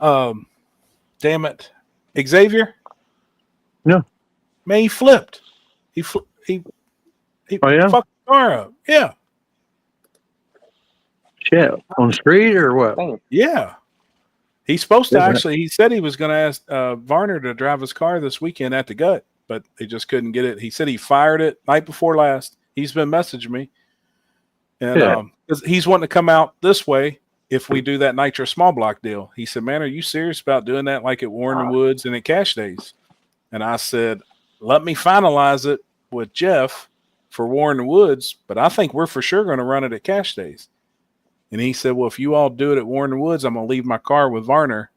damn it, Xavier? No. Man, he flipped. He fucked the car up. Yeah. Shit, on the street or what? Yeah. He's supposed to he said he was going to ask Varner to drive his car this weekend at the gut, but they just couldn't get it. He said he fired it night before last. He's been messaging me. And 'cause he's wanting to come out this way if we do that Nitro small block deal. He said, man, are you serious about doing that like at Warren Woods and at Cash Days? And I said, let me finalize it with Jeff for Warren Woods, but I think we're for sure going to run it at Cash Days. And he said, well, if you all do it at Warren Woods, I'm going to leave my car with Varner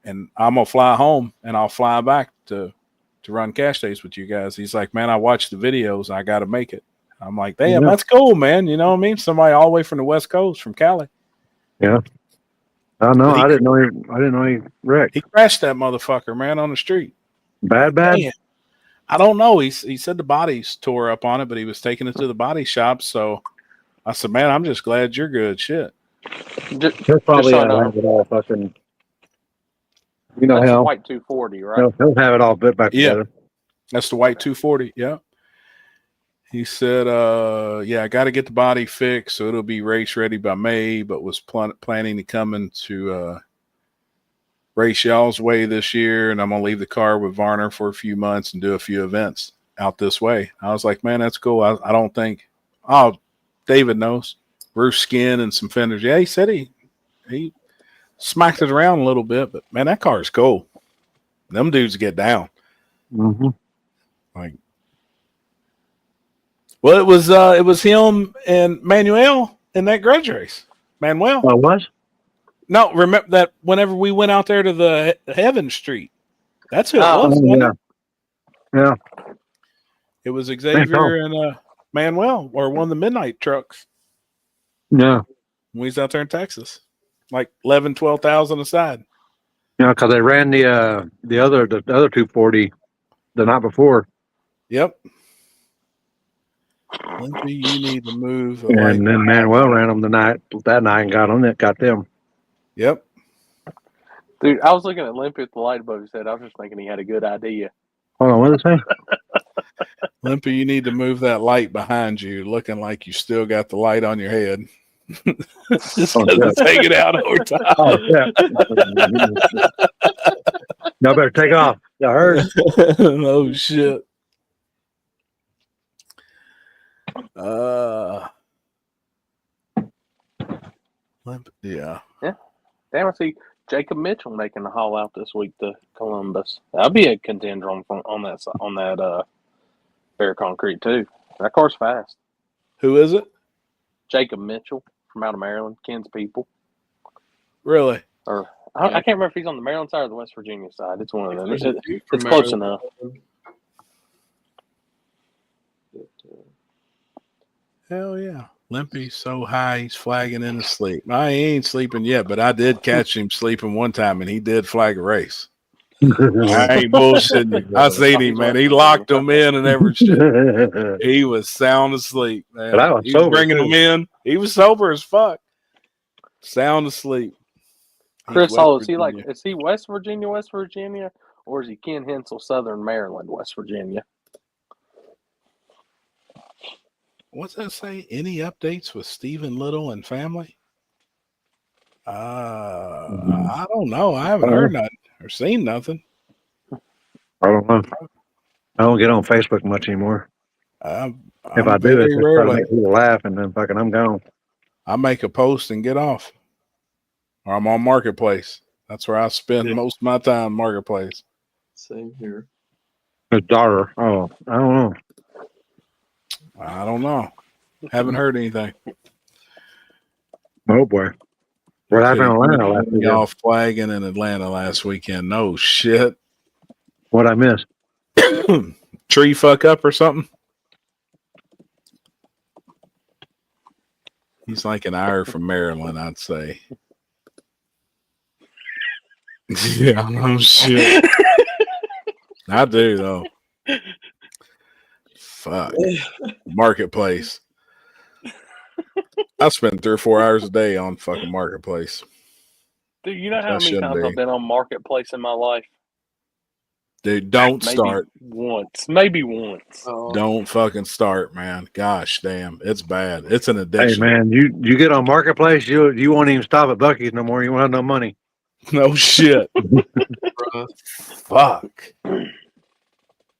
and I'm going to fly home and I'll fly back to run Cash Days with you guys. He's like, man, I watched the videos. I got to make it. I'm like, damn, that's cool, man. You know what I mean? Somebody all the way from the West Coast, from Cali. Yeah. I know. I didn't know he wrecked. He crashed that motherfucker, man, on the street. Bad. Man, I don't know. He said the body's tore up on it, but he was taking it to the body shop. So I said, man, I'm just glad you're good. Shit. He'll probably have it all fucking. You know, That's hell. white 240, right? He'll have it all put back together. That's the white 240. Yeah. He said, I got to get the body fixed so it'll be race ready by May, but was planning to come into race y'all's way this year. And I'm going to leave the car with Varner for a few months and do a few events out this way. I was like, man, that's cool. I don't think, David knows. Roof skin and some fenders. Yeah, he said he smacked it around a little bit, but man, that car is cool. Them dudes get down. Mm-hmm. Like, well, it was him and Manuel in that grudge race. Manuel. Oh, it was? No, remember that whenever we went out there to the Heaven Street. That's who it was. Yeah. It was Xavier and Manuel, or one of the midnight trucks. Yeah. When we was out there in Texas. Like 11, 12,000 aside. Yeah, because they ran the other 240 the night before. Yep. Limpy, you need to move. And then Manuel ran them that night and got them. Yep. Dude, I was looking at Limpy with the light above his head. I was just thinking he had a good idea. Hold on, what did it say? Limpy, you need to move that light behind you, looking like you still got the light on your head. Just take it out over time. Oh, yeah. Y'all better take off. You heard? Oh, shit. Yeah. Damn, I see Jacob Mitchell making the haul out this week to Columbus. That'll be a contender on that Bear Concrete too. That car's fast. Who is it? Jacob Mitchell from out of Maryland, Ken's people. Really? Or I can't remember if he's on the Maryland side or the West Virginia side. It's one of them. It's close enough. Hell yeah. Limpy's so high he's flagging in his sleep. I ain't sleeping yet, but I did catch him sleeping one time and he did flag a race. I ain't bullshitting you. I seen him, man. He locked them in and everything. He was sound asleep, man. He was bringing them in. He was sober as fuck. Sound asleep. Chris Hall, is he West Virginia, or is he Ken Hensel, Southern Maryland, West Virginia? What's that say? Any updates with Stephen Little and family? I don't know. I haven't heard nothing or seen nothing. I don't know. I don't get on Facebook much anymore. If I do, it's just try to make people laugh, and then fucking I'm gone. I make a post and get off, or I'm on Marketplace. That's where I spend most of my time. Marketplace. Same here. His daughter. Oh, I don't know. I don't know. Haven't heard anything. Oh boy. What happened in Atlanta last weekend? Off flagging in Atlanta last weekend. No shit. What I missed? Tree fuck up or something? He's like an hour from Maryland, I'd say. Yeah, no shit. I do though. Fuck. Marketplace. I spend 3 or 4 hours a day on fucking Marketplace. Dude, you know how many times I've been on Marketplace in my life? Dude, don't start. Maybe once. Don't fucking start, man. Gosh damn. It's bad. It's an addiction. Hey man, you get on Marketplace, you won't even stop at Buc-ee's no more. You won't have no money. No shit. Fuck.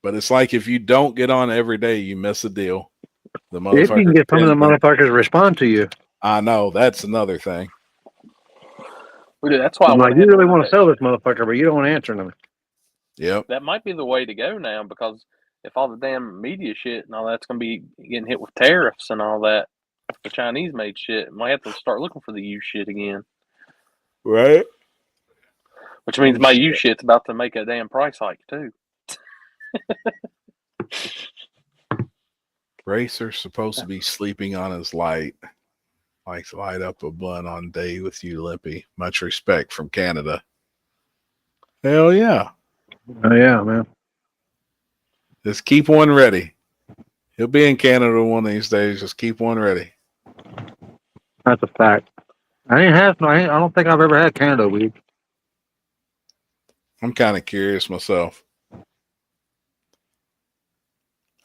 But it's like if you don't get on every day, you miss a deal. If you can get some of the motherfuckers to respond to you. I know. That's another thing. Well, that's why I I'm went like, you ahead and really ordered want to that sell this shit. motherfucker, but you don't want to answer them. Yep. That might be the way to go now, because if all the damn media shit and all that's going to be getting hit with tariffs and all that, the Chinese made shit, might have to start looking for the used shit again. Right. Which means my used shit's about to make a damn price hike too. Racer's supposed to be sleeping on his light. Likes to light up a blunt on day with you, Lippy. Much respect from Canada. Hell yeah. Oh yeah, man. Just keep one ready. He'll be in Canada one of these days. Just keep one ready. That's a fact. I don't think I've ever had Canada weed. I'm kind of curious myself.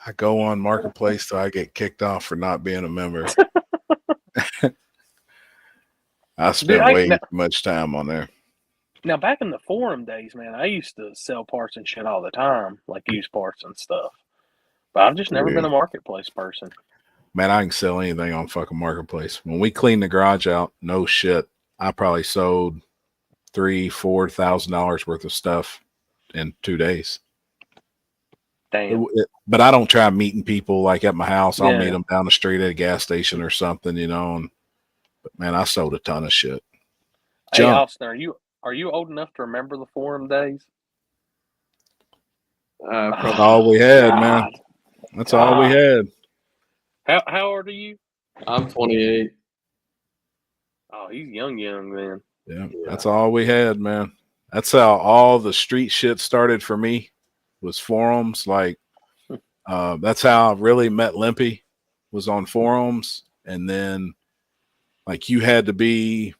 I go on Marketplace till I get kicked off for not being a member. I spend way too much time on there. Now, back in the forum days, man, I used to sell parts and shit all the time, like used parts and stuff. But I've just never been a marketplace person. Man, I can sell anything on fucking Marketplace. When we cleaned the garage out, no shit, I probably sold $3,000-$4,000 worth of stuff in 2 days. Damn. But I don't try meeting people like at my house. I'll Yeah. meet them down the street at a gas station or something, you know. But man, I sold a ton of shit. Hey, Austin, are you old enough to remember the forum days? That's all we had, man. That's all we had. How old are you? I'm 28. Oh, he's young then. Yeah, that's all we had, man. That's how all the street shit started for me, was forums. Like, that's how I really met Limpy, was on forums. And then, like, you had to be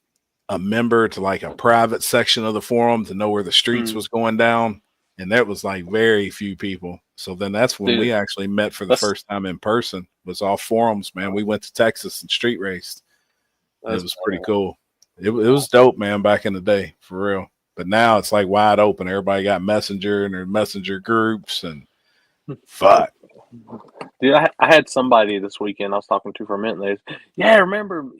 a member to like a private section of the forum to know where the streets was going down. And that was like very few people. So then that's when we actually met for the first time in person, was all forums, man. We went to Texas and street raced. It was pretty cool. It was dope, man, back in the day, for real. But now it's like wide open. Everybody got Messenger and their Messenger groups and fuck. Dude, I had somebody this weekend I was talking to for a minute. And I remember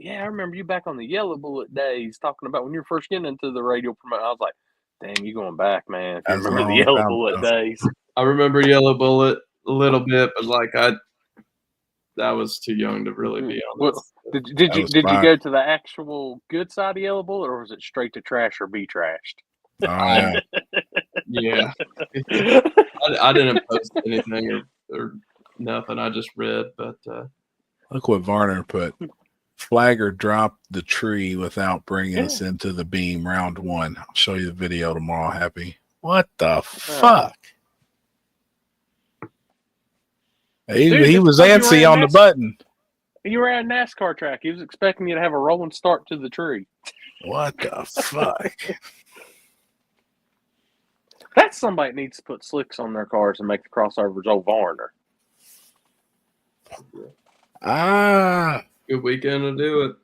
you back on the Yellow Bullet days, talking about when you were first getting into the radio promotion. I was like, damn, you going back, man. If you remember the Yellow Bullet days. I remember Yellow Bullet a little bit, but like that was too young to really be on this. Did you go to the actual good side of Yellow Bullet, or was it straight to trash or be trashed? Yeah. I didn't post anything or nothing. I just read, but look what Varner put. Flagger dropped the tree without bringing us into the beam round one. I'll show you the video tomorrow, Happy. What the fuck? He was antsy on the button. You were at a NASCAR track. He was expecting you to have a rolling start to the tree. What the fuck? That's somebody that needs to put slicks on their cars and make the crossovers old Varner. Good weekend to do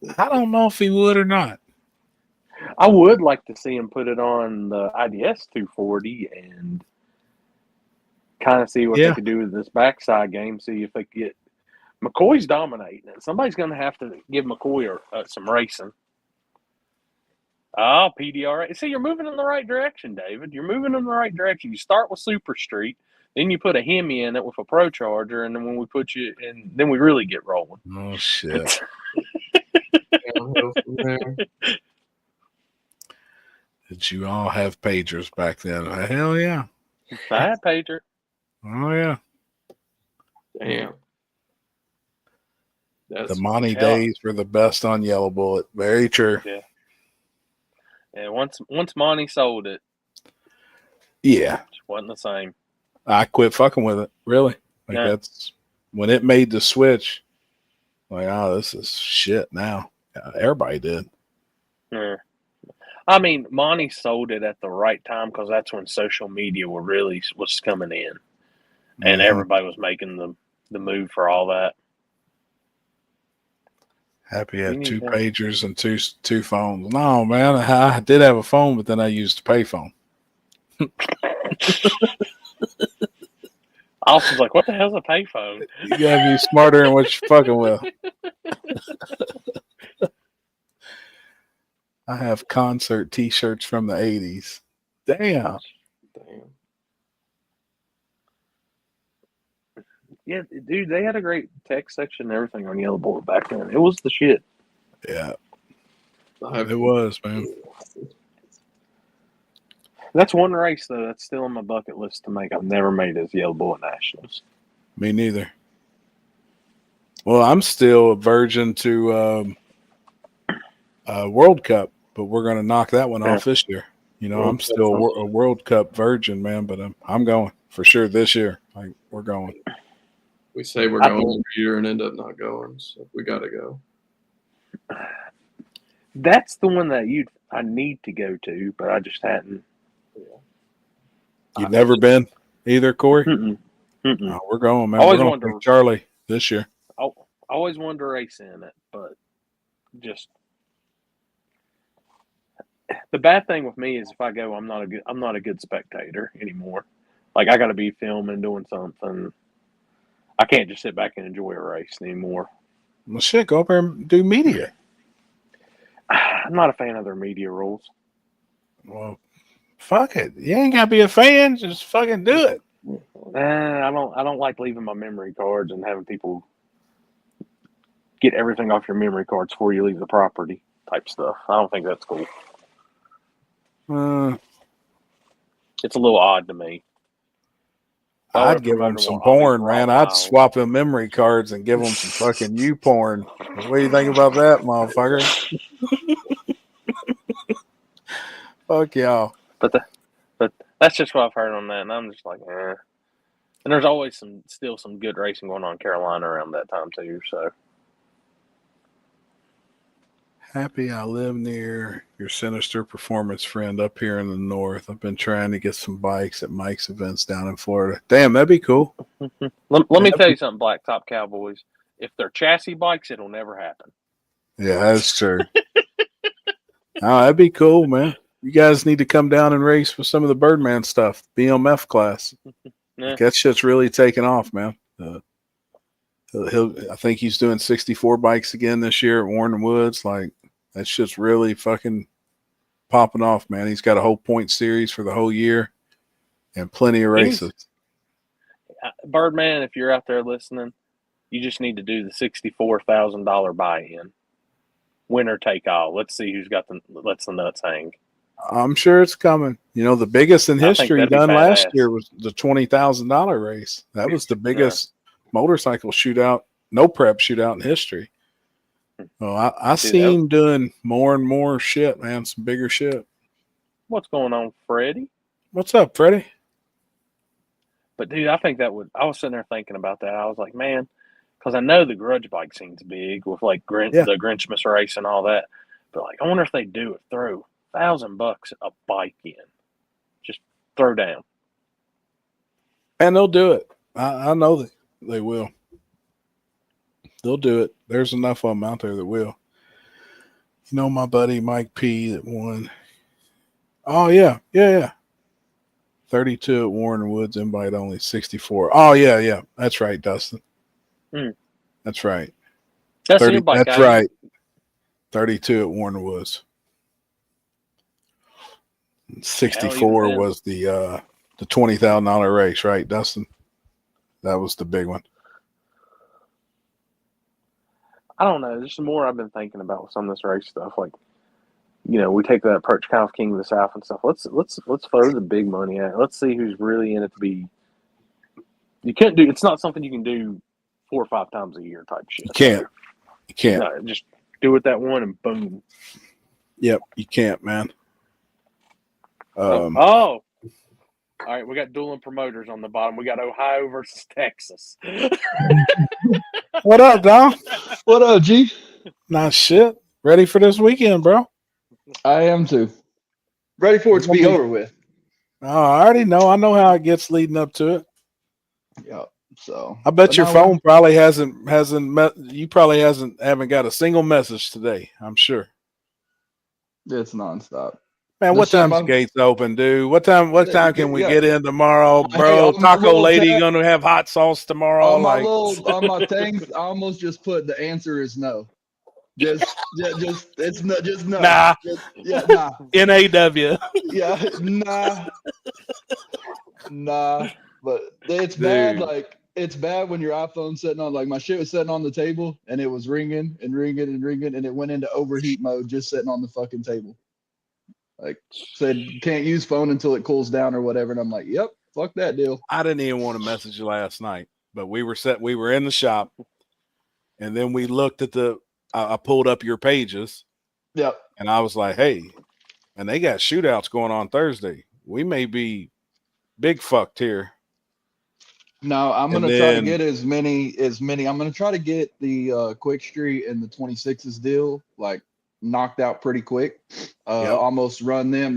it. I don't know if he would or not. I would like to see him put it on the IDS 240 and kind of see what they could do with this backside game. See if they could get McCoy's dominating it. Somebody's going to have to give McCoy some racing. Oh, PDR. See, you're moving in the right direction, David. You're moving in the right direction. You start with Super Street, then you put a Hemi in it with a Pro Charger, and then when we put you in, then we really get rolling. Oh, shit. Did you all have pagers back then? Hell yeah. I had pager. Oh, yeah. Damn. The Monty days were the best on Yellow Bullet. Very true. Yeah. Yeah, once Monty sold it. Yeah. It wasn't the same. I quit fucking with it. Really. Like that's when it made the switch. Like, oh, this is shit now. Everybody did. Yeah. I mean, Monty sold it at the right time because that's when social media was coming in. And everybody was making the move for all that. Happy had two pagers and two phones. No, man, I did have a phone, but then I used a payphone. Austin's like, what the hell's a payphone? You gotta be smarter in what you're fucking with. I have concert T-shirts from the 80s. Damn. Damn. Yeah, dude, they had a great text section and everything on Yellow Board back then. It was the shit. Yeah, it was, man. That's one race though that's still on my bucket list to make. I've never made as Yellow Boy Nationals. Me neither. Well, I'm still a virgin to World Cup, but we're going to knock that one off this year. You know, I'm still a World Cup virgin, man, but I'm going for sure this year. Like, we're going. We say we're going every year and end up not going, so we got to go. That's the one that I need to go to, but I just hadn't. You've never been either, Corey? Mm-mm. Oh, we're going, man. Always we're wanted going to Charlie this year. I always wanted to race in it, but just the bad thing with me is if I go, I'm not a good spectator anymore. Like I got to be filming, doing something. I can't just sit back and enjoy a race anymore. Well, shit, go up there and do media. I'm not a fan of their media rules. Well, fuck it. You ain't got to be a fan. Just fucking do it. I don't like leaving my memory cards and having people get everything off your memory cards before you leave the property type stuff. I don't think that's cool. It's a little odd to me. I'd give them some porn, man. I'd swap them memory cards and give them some fucking you porn. What do you think about that, motherfucker? Fuck y'all. But that's just what I've heard on that, and I'm just like, eh. And there's always still some good racing going on in Carolina around that time too. So happy I live near your sinister performance friend up here in the north. I've been trying to get some bikes at Mike's events down in Florida. Damn, that'd be cool. Let me tell you something, Blacktop Cowboys. If they're chassis bikes, it'll never happen. Yeah, that's true. Oh, that'd be cool, man. You guys need to come down and race with some of the Birdman stuff, BMF class. Yeah. That shit's really taking off, man. I think he's doing 64 bikes again this year at Warren Woods. Like, that shit's really fucking popping off, man. He's got a whole point series for the whole year and plenty of races. Birdman, if you're out there listening, you just need to do the $64,000 buy-in. Winner take all. Let's see who's lets the nuts hang. I'm sure it's coming. You know, the biggest in history done last year was the $20,000 race. That was the biggest motorcycle shootout, no prep shootout in history. Well, I see him doing more and more shit, man. Some bigger shit. What's going on, Freddie? What's up, Freddie? But dude, I think I was sitting there thinking about that. I was like, man, because I know the grudge bike scene's big with like the Grinchmas race and all that. But like, I wonder if they do it. Throw $1,000 a bike in, just throw down, and they'll do it. I know that they will. They'll do it. There's enough of them out there that will. You know, my buddy Mike P that won. Oh yeah. 32 at Warren Woods, invite only 64. Oh yeah. That's right, Dustin. That's right. That's right. 32 at Warren Woods. 64 was the $20,000 race, right, Dustin? That was the big one. I don't know. There's some more I've been thinking about with some of this race stuff. Like, you know, we take that approach kind of King of the South and stuff. Let's throw the big money at it. Let's see who's really in it to be. You can't do. It's not something you can do 4 or 5 times a year type shit. You can't. No, just do it that one and boom. Yep, you can't, man. All right, we got dueling promoters on the bottom. We got Ohio versus Texas. What up, Dom? What up, G? Nice shit. Ready for this weekend, bro? I am too. Ready for it to be over with. Oh, I already know. I know how it gets leading up to it. Yep. So I bet your phone probably hasn't you probably haven't got a single message today. I'm sure. It's nonstop. Man, what time's the gates open, dude? What time can we get in tomorrow, bro? Taco lady gonna have hot sauce tomorrow. On my things, I almost just put the answer is no. Just it's not just no. Nah. Nah. NAW. Yeah, nah. But it's bad. Dude. Like it's bad when your iPhone's sitting on. Like my shit was sitting on the table and it was ringing and ringing and ringing and it went into overheat mode just sitting on the fucking table. Like said, can't use phone until it cools down or whatever. And I'm like, yep, fuck that deal. I didn't even want to message you last night, but we were in the shop, and then we looked at I pulled up your pages. Yep. And I was like, hey, and they got shootouts going on Thursday. We may be big fucked here. No, I'm gonna try to get as many. I'm gonna try to get the Quick Street and the 26s deal like knocked out pretty quick. Almost run them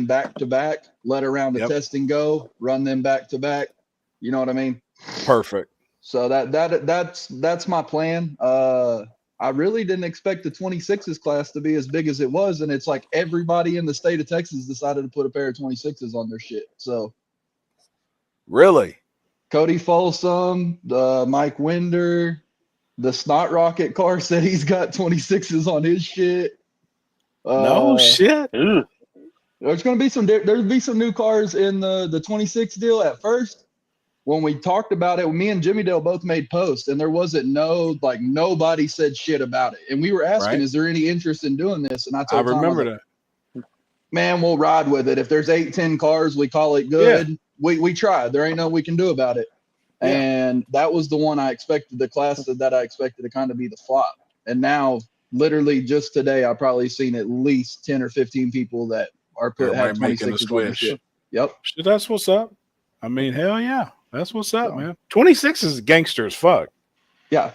back to back, let around the testing go, run them back to back. You know what I mean? Perfect. So that's my plan. I really didn't expect the 26s class to be as big as it was, and it's like everybody in the state of Texas decided to put a pair of 26s on their shit. So really, Cody Folsom, Mike Winder, the Snot Rocket car said he's got 26s on his shit. No shit. There's gonna be some new cars in the 26 deal at first. When we talked about it, me and Jimmy Dale both made posts, and there wasn't nobody said shit about it. And we were asking, is there any interest in doing this? And I told Tom, remember that. Man, we'll ride with it. If there's 8-10 cars, we call it good. Yeah. We tried. There ain't nothing we can do about it. Yeah. And that was the one I expected, the class that I expected to kind of be the flop. And now, literally just today, I've probably seen at least 10 or 15 people that have 26s on their shit. Yep. That's what's up. I mean, hell yeah. That's what's up, man. 26 is gangster as fuck. Yeah.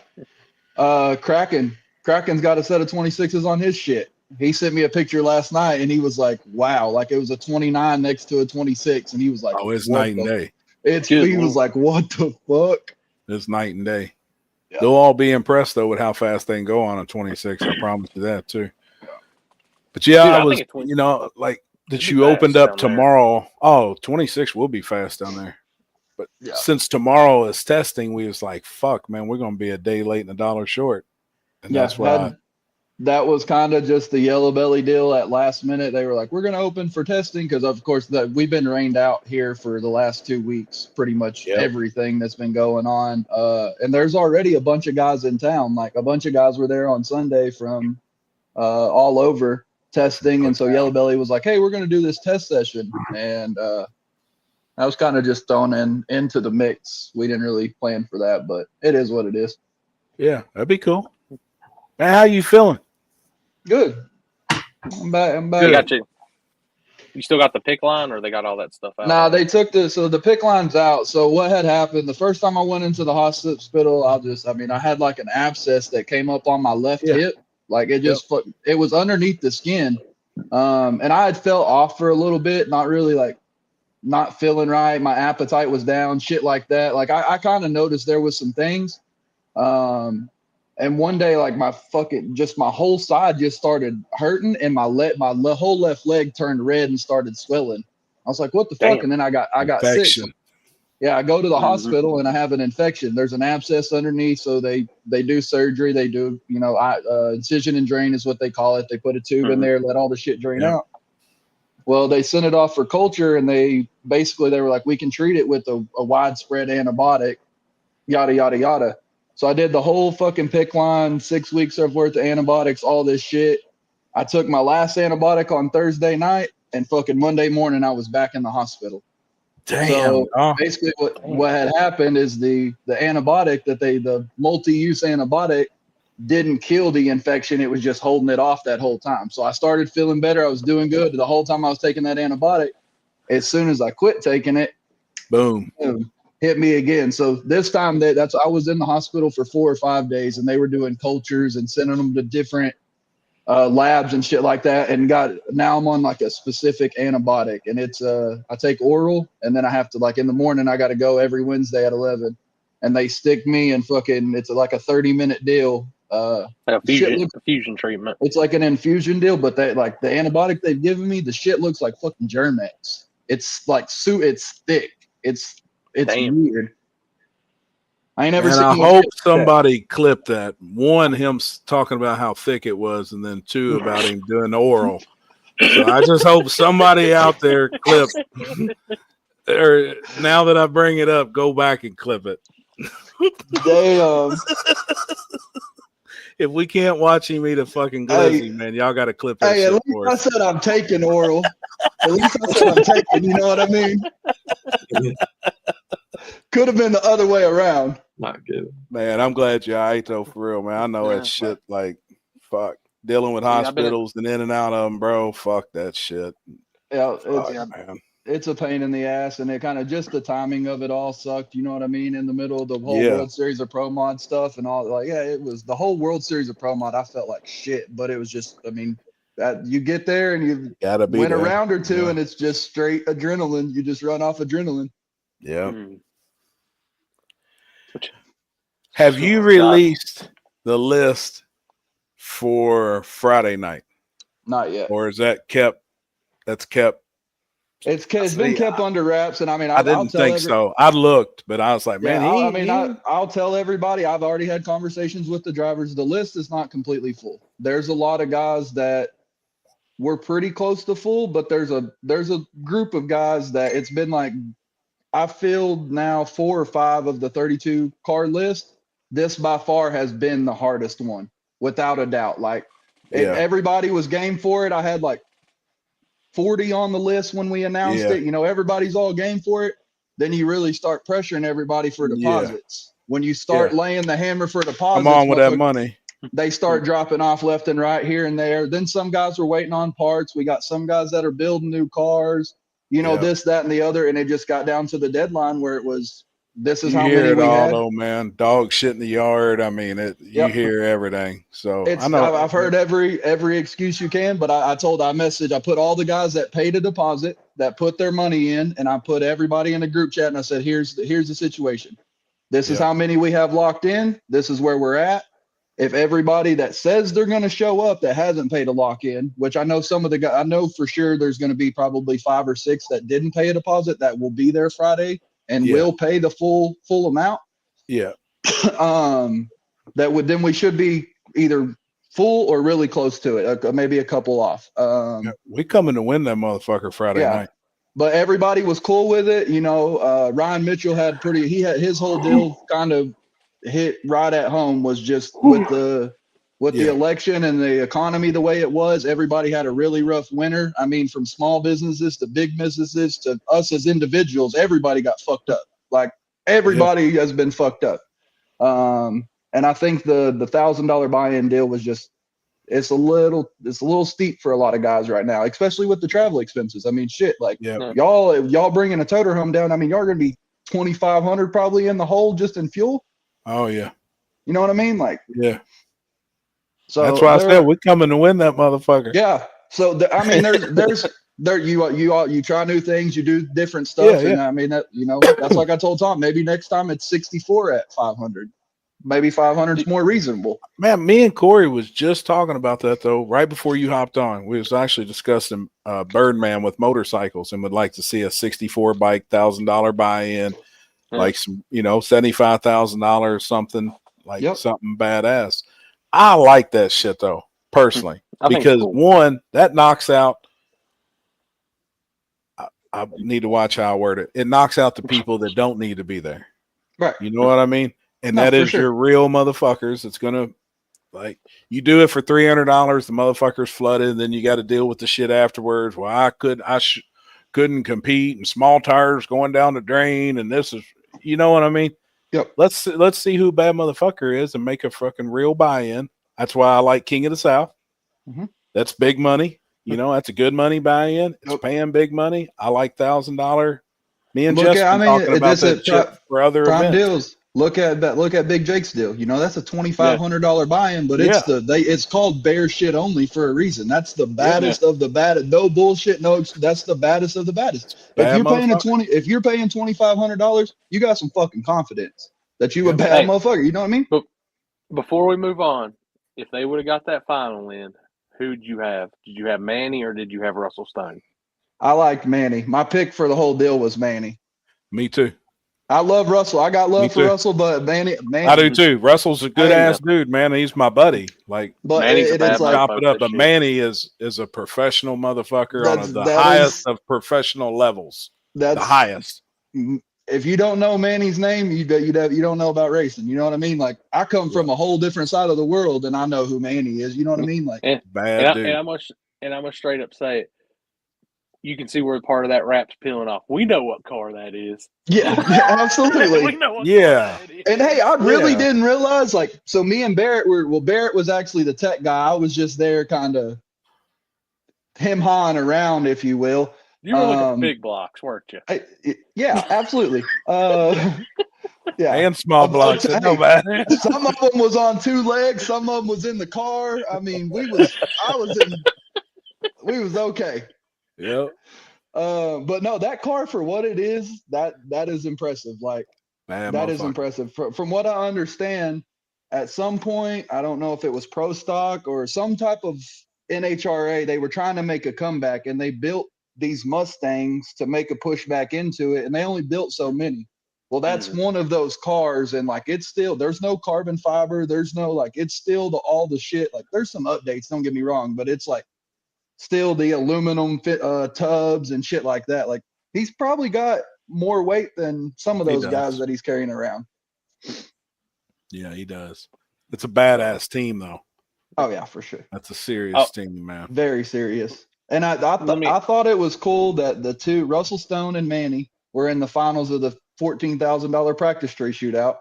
Kraken's got a set of 26s on his shit. He sent me a picture last night and he was like, wow, like it was a 29 next to a 26. And he was like, oh, it's night and day. He was like, what the fuck? It's night and day. Yeah. They'll all be impressed though with how fast they can go on a 26. I promise you that too. But yeah, dude, I was, like that you opened up tomorrow. Oh, 26 will be fast down there. But since tomorrow is testing, we was like, fuck, man, we're going to be a day late and $1 short. And that's why that was kind of just the Yellow Belly deal at last minute. They were like, we're going to open for testing because, of course, we've been rained out here for the last 2 weeks, pretty much everything that's been going on. And there's already a bunch of guys in town. Like a bunch of guys were there on Sunday from all over testing. And so Yellow Belly was like, hey, we're going to do this test session. And I was kind of just thrown into the mix. We didn't really plan for that, but it is what it is. Yeah, that'd be cool. Man, how you feeling? Good. I'm back. You still got the pick line, or they got all that stuff out? Nah, they took the pick line's out. So what had happened the first time I went into the hospital, I had like an abscess that came up on my left hip. Like it just it was underneath the skin. And I had felt off for a little bit, not really like not feeling right. My appetite was down, shit like that. Like I kind of noticed there was some things. And one day, like my whole side just started hurting, and my whole left leg turned red and started swelling. I was like, "What the fuck?" And then I got infection. Sick. Yeah, I go to the hospital and I have an infection. There's an abscess underneath, so they do surgery. They do, incision and drain is what they call it. They put a tube in there, let all the shit drain out. Well, they sent it off for culture, and they were like, we can treat it with a widespread antibiotic, yada, yada, yada. So I did the whole fucking pick line, 6 weeks worth of antibiotics, all this shit. I took my last antibiotic on Thursday night, and fucking Monday morning, I was back in the hospital. Damn. So basically what had happened is the antibiotic the multi-use antibiotic didn't kill the infection. It was just holding it off that whole time. So I started feeling better. I was doing good the whole time I was taking that antibiotic. As soon as I quit taking it, boom, hit me again. So this time I was in the hospital for 4 or 5 days, and they were doing cultures and sending them to different labs and shit like that. And now I'm on like a specific antibiotic, and it's I take oral, and then I have to, like, in the morning I got to go every Wednesday at 11, and they stick me and fucking, it's like a 30-minute deal. Like a fusion treatment. It's like an infusion deal, but they, like, the antibiotic they've given me, the shit looks like fucking Germ-X. It's like it's thick. It's weird. I ain't never And seen I one hope that. somebody clipped that. One, him talking about how thick it was, and then two, about him doing oral. So I just hope somebody out there clipped. Or now that I bring it up, go back and clip it. Damn. If we can't watch him eat a fucking glizzy, man, y'all got to clip that Hey, at shit least for I us. said I'm taking oral. At least I said I'm taking. You know what I mean? Could have been the other way around. Not good. Man, I'm glad you ate though, for real, man. I know that shit, like, fuck. Dealing with hospitals and in and out of them, bro. Fuck that shit. Yeah, Fuck, man. it's a pain in the ass, and it kind of just the timing of it all sucked. You know what I mean? In the middle of the whole Yeah. World Series of Pro Mod stuff and all, like, yeah, it was the whole World Series of Pro Mod. I felt like shit, but it was just, I mean, that you get there and you Gotta be win a there. round or two, Yeah. and it's just straight adrenaline. You just run off adrenaline. Yeah. Mm. Have you released the list for Friday night, Not yet. or is that kept? That's kept. It's been kept under wraps, and I mean, I I'll didn't tell think so. I looked, but I was like, man, I'll tell everybody. I've already had conversations with the drivers. The list is not completely full. There's a lot of guys that we're pretty close to full, but there's a group of guys that it's been like, I filled now 4 or 5 of the 32 car list. This by far has been the hardest one, without a doubt. Like, everybody was game for it. I had like 40 on the list when we announced it. You know, everybody's all game for it. Then you really start pressuring everybody for deposits. When you start laying the hammer for deposits, come on with that money. They start dropping off left and right here and there. Then some guys were waiting on parts. We got some guys that are building new cars, you know, this, that, and the other. And it just got down to the deadline where it was, this is You how hear many it we all, had. though, man. Dog shit in the yard. I mean, you hear everything. So I know I've heard every excuse you can, but I put all the guys that paid a deposit, that put their money in, and I put everybody in a group chat, and I said, here's the situation. This is how many we have locked in. This is where we're at. If everybody that says they're going to show up that hasn't paid a lock in, which I know some of the guys, I know for sure there's going to be probably 5 or 6 that didn't pay a deposit that will be there Friday and will pay the full amount. Yeah. Then we should be either full or really close to it, maybe a couple off. We coming to win that motherfucker Friday night. But everybody was cool with it. You know, Ryan Mitchell had his whole deal kind of hit right at home, was just with the election and the economy the way it was. Everybody had a really rough winter. I mean, from small businesses to big businesses to us as individuals, everybody got fucked up. Like, everybody has been fucked up. And I think the $1,000 buy-in deal was just, it's a little steep for a lot of guys right now, especially with the travel expenses. I mean, shit, like y'all bringing a toter home down. I mean, y'all are gonna be $2,500 probably in the hole just in fuel. Oh yeah. You know what I mean? Like, so that's why I said we're coming to win that motherfucker. Yeah. So I mean, you try new things, you do different stuff, and I mean that, you know, that's like I told Tom. Maybe next time it's 64 at 500. Maybe 500 is more reasonable. Man, me and Corey was just talking about that though right before you hopped on. We was actually discussing Birdman with motorcycles and would like to see a 64 bike $1,000 buy-in, like some, you know, $75,000 something, like something badass. I like that shit though, personally, because one, that knocks out. I need to watch how I word it. It knocks out the people that don't need to be there. Right. You know what I mean? And that is your real motherfuckers. It's gonna, like, you do it for $300, the motherfuckers flooded, and then you got to deal with the shit afterwards. Well, I couldn't compete, and small tires going down the drain, and this is, you know what I mean? Yep. Let's see who bad motherfucker is and make a fucking real buy-in. That's why I like King of the South. Mm-hmm. That's big money. You know, that's a good money buy-in. It's paying big money. I like $1,000. Me and Jess talking about that shit for other events. Deals. Look at Big Jake's deal. You know, that's a $2,500 buy-in, but it's called bear shit only for a reason. That's the baddest of the bad. No bullshit. No, that's the baddest of the baddest. If you're paying $2,500, you got some fucking confidence that you a bad motherfucker. You know what I mean? But before we move on, if they would have got that final win, who'd you have? Did you have Manny or did you have Russell Stone? I liked Manny. My pick for the whole deal was Manny. Me too. I love Russell. I got Me love for too. Russell, but Manny, I do too. Russell's a good ass Hey, dude, man. He's my buddy. Like, but Manny's a bad it's like chop it motherfucker. up. But Shit. Manny is a professional motherfucker on the that highest is of professional levels. The that's highest. if you don't know Manny's name, you don't know about racing. You know what I mean? Like I come from a whole different side of the world, and I know who Manny is. You know what I mean? Like Bad dude. And I'm gonna straight up say it. You can see where part of that wrap's peeling off. We know what car that is. yeah, absolutely. We know what Yeah. car that is. And hey, I really Yeah. didn't realize, like, so me and Barrett Barrett was actually the tech guy. I was just there kind of him hawing around, if you will. You were looking for big blocks, weren't you? Yeah, absolutely. Yeah. And small blocks. It don't matter. Some of them was on two legs, some of them was in the car. I mean, we was okay. Yep. But no, that car for what it is, that is impressive. Like that is impressive. From what I understand, at some point, I don't know if it was Pro Stock or some type of NHRA, they were trying to make a comeback and they built these Mustangs to make a push back into it, and they only built so many. Well, that's one of those cars, and like it's still, there's no carbon fiber, there's no like, it's still all the shit. Like there's some updates, don't get me wrong, but it's like still the aluminum tubs and shit like that. Like he's probably got more weight than some of those guys that he's carrying around. Yeah, he does. It's a badass team, though. Oh yeah, for sure. That's a serious team, man. Very serious. And I thought it was cool that the two, Russell Stone and Manny, were in the finals of the $14,000 practice tree shootout.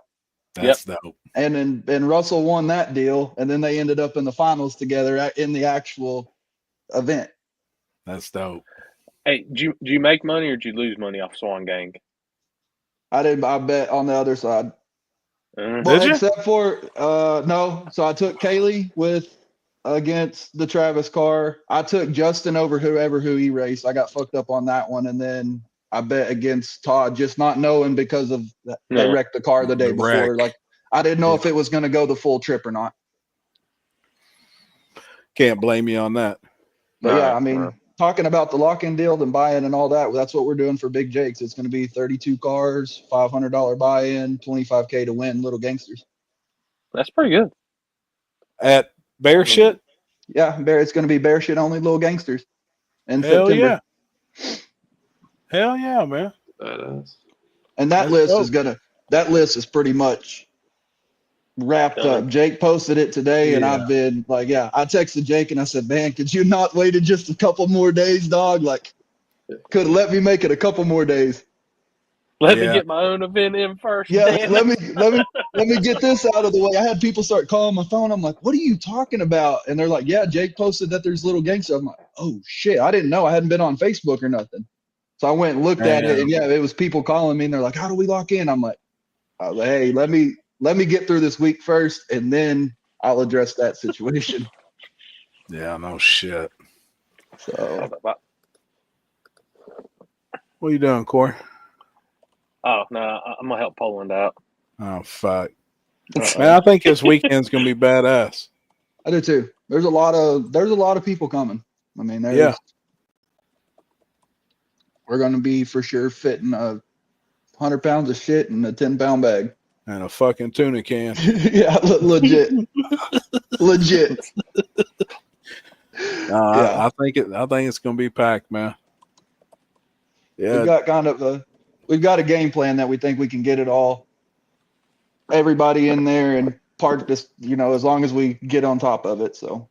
That's dope. And Russell won that deal, and then they ended up in the finals together in the actual event. That's dope. Hey, do you make money or did you lose money off Swan Gang? I bet on the other side. Did you? Except for no. So I took Kaylee against the Travis car. I took Justin over who he raced. I got fucked up on that one, and then I bet against Todd, just not knowing because of they wrecked the car the day before. Like I didn't know if it was going to go the full trip or not. Can't blame you on that. But yeah, I mean, talking about the lock-in deal and buy-in and all that, that's what we're doing for Big Jake's. It's going to be 32 cars, $500 buy-in, $25K to win, Little Gangsters. That's pretty good. At Bear Shit? Yeah, it's going to be Bear Shit only, Little Gangsters in Hell September. Yeah. Hell yeah, man. Badass. And that list is pretty much wrapped up. Jake posted it today, and I've been like, I texted Jake and I said, man, could you not waited just a couple more days, dog? Like, could have let me make it a couple more days. Let me get my own event in first. Yeah, let me get this out of the way. I had people start calling my phone. I'm like, what are you talking about? And they're like, yeah, Jake posted that there's Little Gangster. I'm like, oh shit, I didn't know. I hadn't been on Facebook or nothing. So I went and looked at it, and it was people calling me, and they're like, how do we lock in? I'm like, hey, let me get through this week first, and then I'll address that situation. Yeah, no shit. So, what are you doing, Corey? Oh no, I'm gonna help Poland out. Oh fuck, man! I think this weekend's gonna be badass. I do too. There's a lot of people coming. I mean, we're gonna be for sure fitting 100 pounds of shit in a 10-pound bag. And a fucking tuna can. Yeah, legit. Legit. I think it's gonna be packed, man. Yeah. We've got a game plan that we think we can get it all. Everybody in there and part this, as long as we get on top of it. So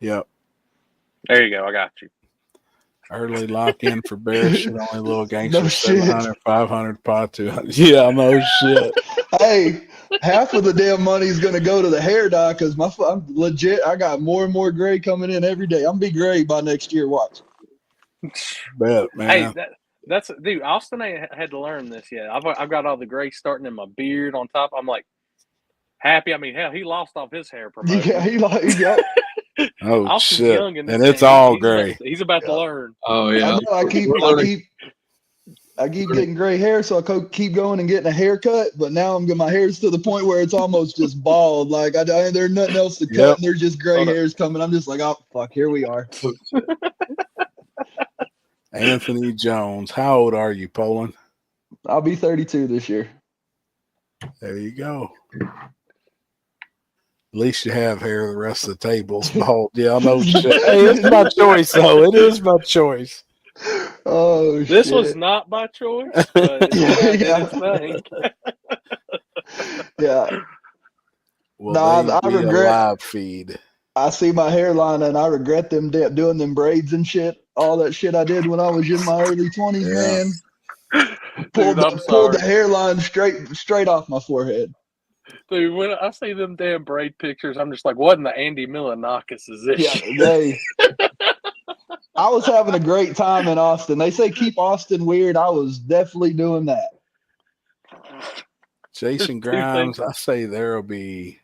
yep. There you go, I got you. Early lock in for Bear Shit only, Little Gangster. No 700, 500, pot 200. Yeah, no shit. Hey, half of the damn money is gonna go to the hair dye because I'm legit. I got more and more gray coming in every day. I'm gonna be gray by next year. Watch. Bet, man. Hey, that's dude. Austin ain't had to learn this yet. I've got all the gray starting in my beard on top. I'm like happy. I mean, hell, he lost off his hair promotion. Yeah, he got. Oh Austin's shit! young in this and it's thing. all gray. He's about to learn. Oh yeah. I keep getting gray hair, so I keep going and getting a haircut. But now my hair's to the point where it's almost just bald. Like there's nothing else to cut, and there's just gray hairs coming. I'm just like, oh fuck, here we are. Anthony Jones, how old are you, Poland? I'll be 32 this year. There you go. At least you have hair. The rest of the table's bald. Yeah, I know. Shit. Hey, it's my choice, though. It is my choice. Oh, This shit. was not by choice, but it did its thing. Yeah. Will No, they I be a regret. live feed? I see my hairline and I regret them doing them braids and shit. All that shit I did when I was in my early 20s, Yeah. man. Dude, I'm Pulled the sorry. hairline straight off my forehead. Dude, when I see them damn braid pictures, I'm just like, what in the Andy Milonakis is this Yeah, shit? I was having a great time in Austin. They say keep Austin weird. I was definitely doing that. Jason Two Grimes, things. I say there'll be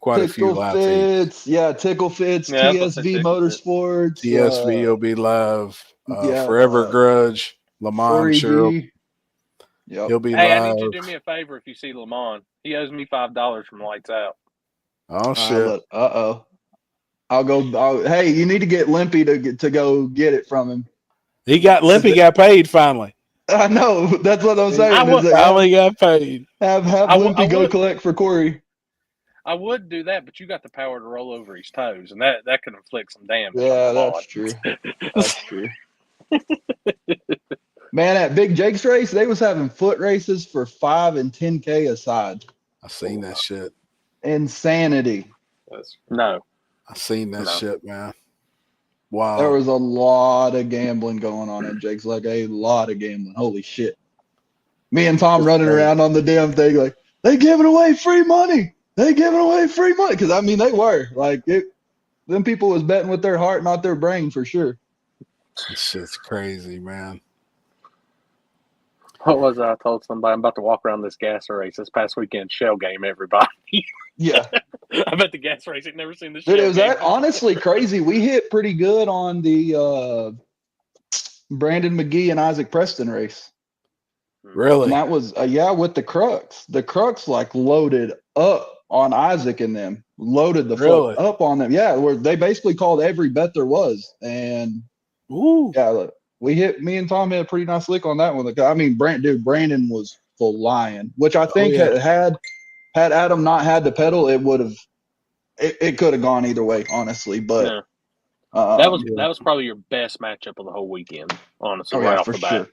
quite a few Tickle live feeds. Fits, yeah, Tickle Fits, Yeah, I was gonna say TSV Tickle Fits. Motorsports, TSV will be live. yeah, Forever Grudge, Lamont, sure, 4EG. Yep. he'll be Hey, I live. need you to do me a favor if you see Lamont. He owes me $5 from Lights Out. Oh shit! Hey, you need to get Limpy to go get it from him. He got Limpy got paid finally. I know. That's what I'm saying. Finally got paid. Have Limpy go collect for Corey. I would do that, but you got the power to roll over his toes, and that could inflict some damage. Yeah, that's true. That's true. Man, at Big Jake's race, they was having foot races for 5 and 10K aside. I seen that shit. Insanity. No. I seen that shit, man. Wow. There was a lot of gambling going on at Jake's, like a lot of gambling. Holy shit. Me and Tom running around on the damn thing like, they giving away free money. They giving away free money. Because, I mean, they were. Like, them people was betting with their heart, not their brain, for sure. This shit's crazy, man. What was I told somebody? I'm about to walk around this gas race this past weekend. Shell game, everybody. Yeah. I bet the gas race had never seen the Dude, shell it was game. that honestly crazy. We hit pretty good on the Brandon McGee and Isaac Preston race. Really? And that was, with the Crux. The Crux, like, loaded up on Isaac and them. Loaded the fuck up on them. Yeah, where they basically called every bet there was. And, me and Tom hit a pretty nice lick on that one. I mean, Brandon was flying, which I think had Adam not had the pedal, it would have, it could have gone either way, honestly. But that was probably your best matchup of the whole weekend, honestly, right off the bat.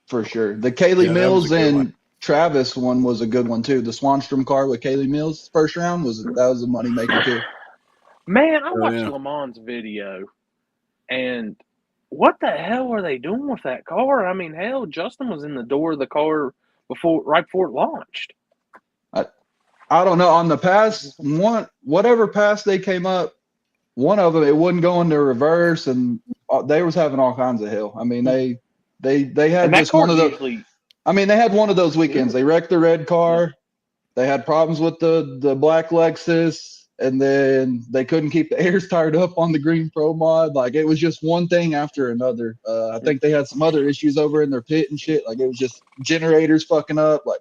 For sure. The Kaylee Mills and Travis one was a good one too. The Swanstrom car with Kaylee Mills first round was a moneymaker too. Man, I watched Lamont's video, and what the hell are they doing with that car? I mean, hell, Justin was in the door of the car right before it launched. I don't know. On the pass, whatever pass they came up, one of them, it wouldn't go into reverse, and they was having all kinds of hell. I mean, they had just one of those. I mean, they had one of those weekends. They wrecked the red car. They had problems with the black Lexus, and then they couldn't keep the airs tied up on the green Pro Mod. Like, it was just one thing after another. I think they had some other issues over in their pit and shit. Like, it was just generators fucking up. Like,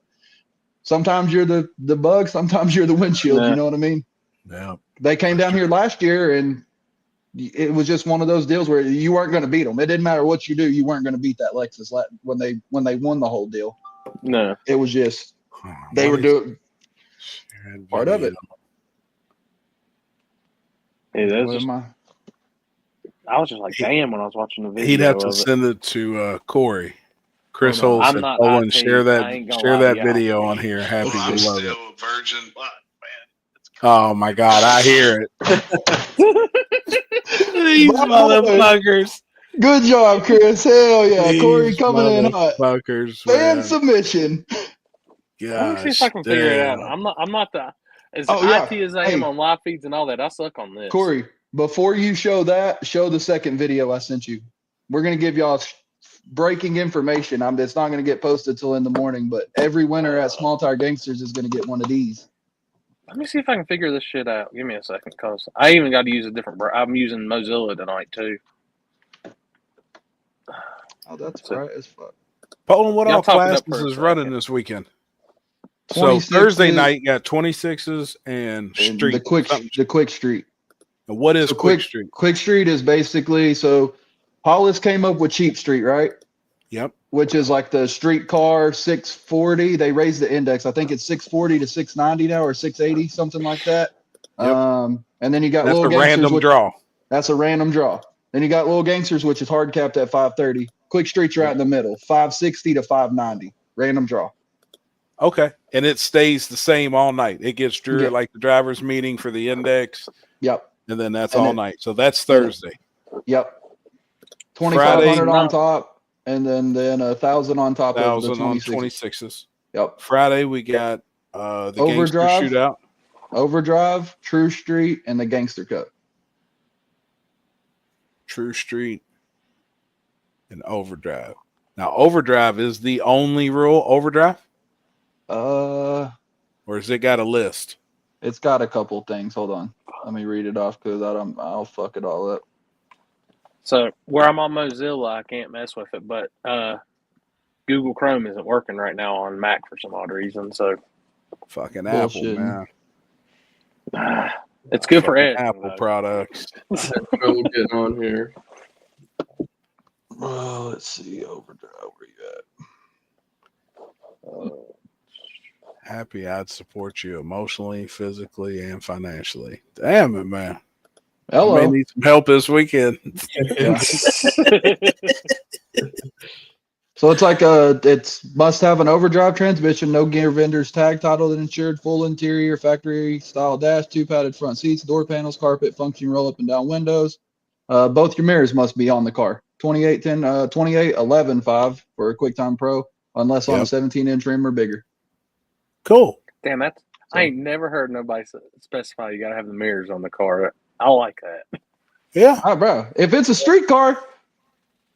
sometimes you're the bug, sometimes you're the windshield. You know what I mean? Yeah. They came down here last year, and it was just one of those deals where you weren't going to beat them. It didn't matter what you do, you weren't going to beat that Lexus when they won the whole deal. No, it was just they were doing part of it. Hey, I was just like, damn, when I was watching the video. He'd have to send it to Corey. Chris Holt said, "Owen, share that video on here. Happy to love it." Virgin. Oh my God, I hear it. These motherfuckers. Good job, Chris. Hell yeah. These Corey coming in hot. Fan submission. Let me see if I can figure it out. I'm not as IT as I am on live feeds and all that. I suck on this. Corey, before you show that, show the second video I sent you. We're going to give y'all breaking information. It's not going to get posted till in the morning, but every winner at Small Tire Gangsters is going to get one of these. Let me see if I can figure this shit out. Give me a second, because I even got to use a different I'm using Mozilla tonight, too. Oh, that's right as fuck. Poland, what all classes is running this weekend? So Thursday night, you got 26s and street. The quick street. And what is quick street? Quick street is basically, so Hollis came up with cheap street, right? Yep. which is like the street car 640. They raised the index. I think it's 640 to 690 now, or 680, something like that. Yep. And then you got That's Little a Gangsters. random draw. That's a random draw. Then you got Little Gangsters, which is hard capped at 530. Quick Street's right in the middle, 560 to 590. Random draw. Okay. And it stays the same all night. It gets drew Yeah. at like the driver's meeting for the index. Yep. And then that's And all it- night. So that's Thursday. Yep. 2,500 Friday, on top, and then 1,000 on top of the 1,000 on 26. 26s. Yep. Friday, we got the Gangster Overdrive. Shootout. Overdrive, True Street, and the Gangster Cup. True Street, and Overdrive. Now, Overdrive is the only rule, Overdrive? Or has it got a list? It's got a couple things. Hold on. Let me read it off because I'll fuck it all up. So where I'm on Mozilla, I can't mess with it, but Google Chrome isn't working right now on Mac for some odd reason. So Fucking Apple, Bullshitting. man. it's good for Fucking editing, Apple though. products. I had trouble getting on here. Oh, let's see. Overdrive. Where you at? Happy I'd support you emotionally, physically, and financially. Damn it, man. I Hello. may need some help this weekend. Yeah. So it's like it's must have an overdrive transmission, no gear vendors, tag titled and insured, full interior, factory style dash, 2 padded front seats, door panels, carpet, function roll up and down windows. Both your mirrors must be on the car. 2811.5 for a QuickTime Pro, unless on a Yep. 17-inch rim or bigger. Cool. Damn, I ain't never heard nobody specify you got to have the mirrors on the car. I like that. Yeah. All right, bro. If it's a street car,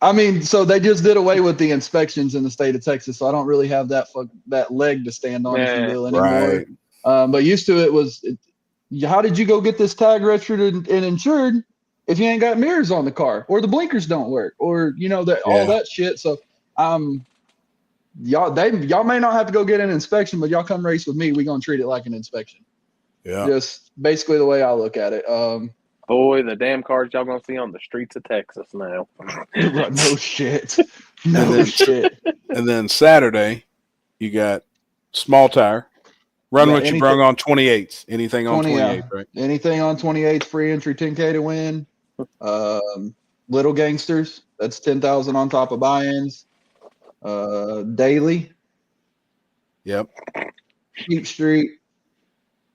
I mean, so they just did away with the inspections in the state of Texas, so I don't really have that leg to stand on, if you Yeah. will, anymore. Right. But used to it was, how did you go get this tag registered and insured if you ain't got mirrors on the car, or the blinkers don't work, or that all Yeah. that shit? So y'all may not have to go get an inspection, but y'all come race with me. We gonna treat it like an inspection. Yeah. Just basically the way I look at it. Boy, the damn cars y'all gonna see on the streets of Texas now. No shit. No And then- shit. And then Saturday, you got small tire. Run Yeah, what you anything- brung on 28s. Anything on 20, 28, right? Anything on 28, free entry, 10K to win. Little Gangsters, that's 10,000 on top of buy-ins. Daily, Yep. Cheap Street,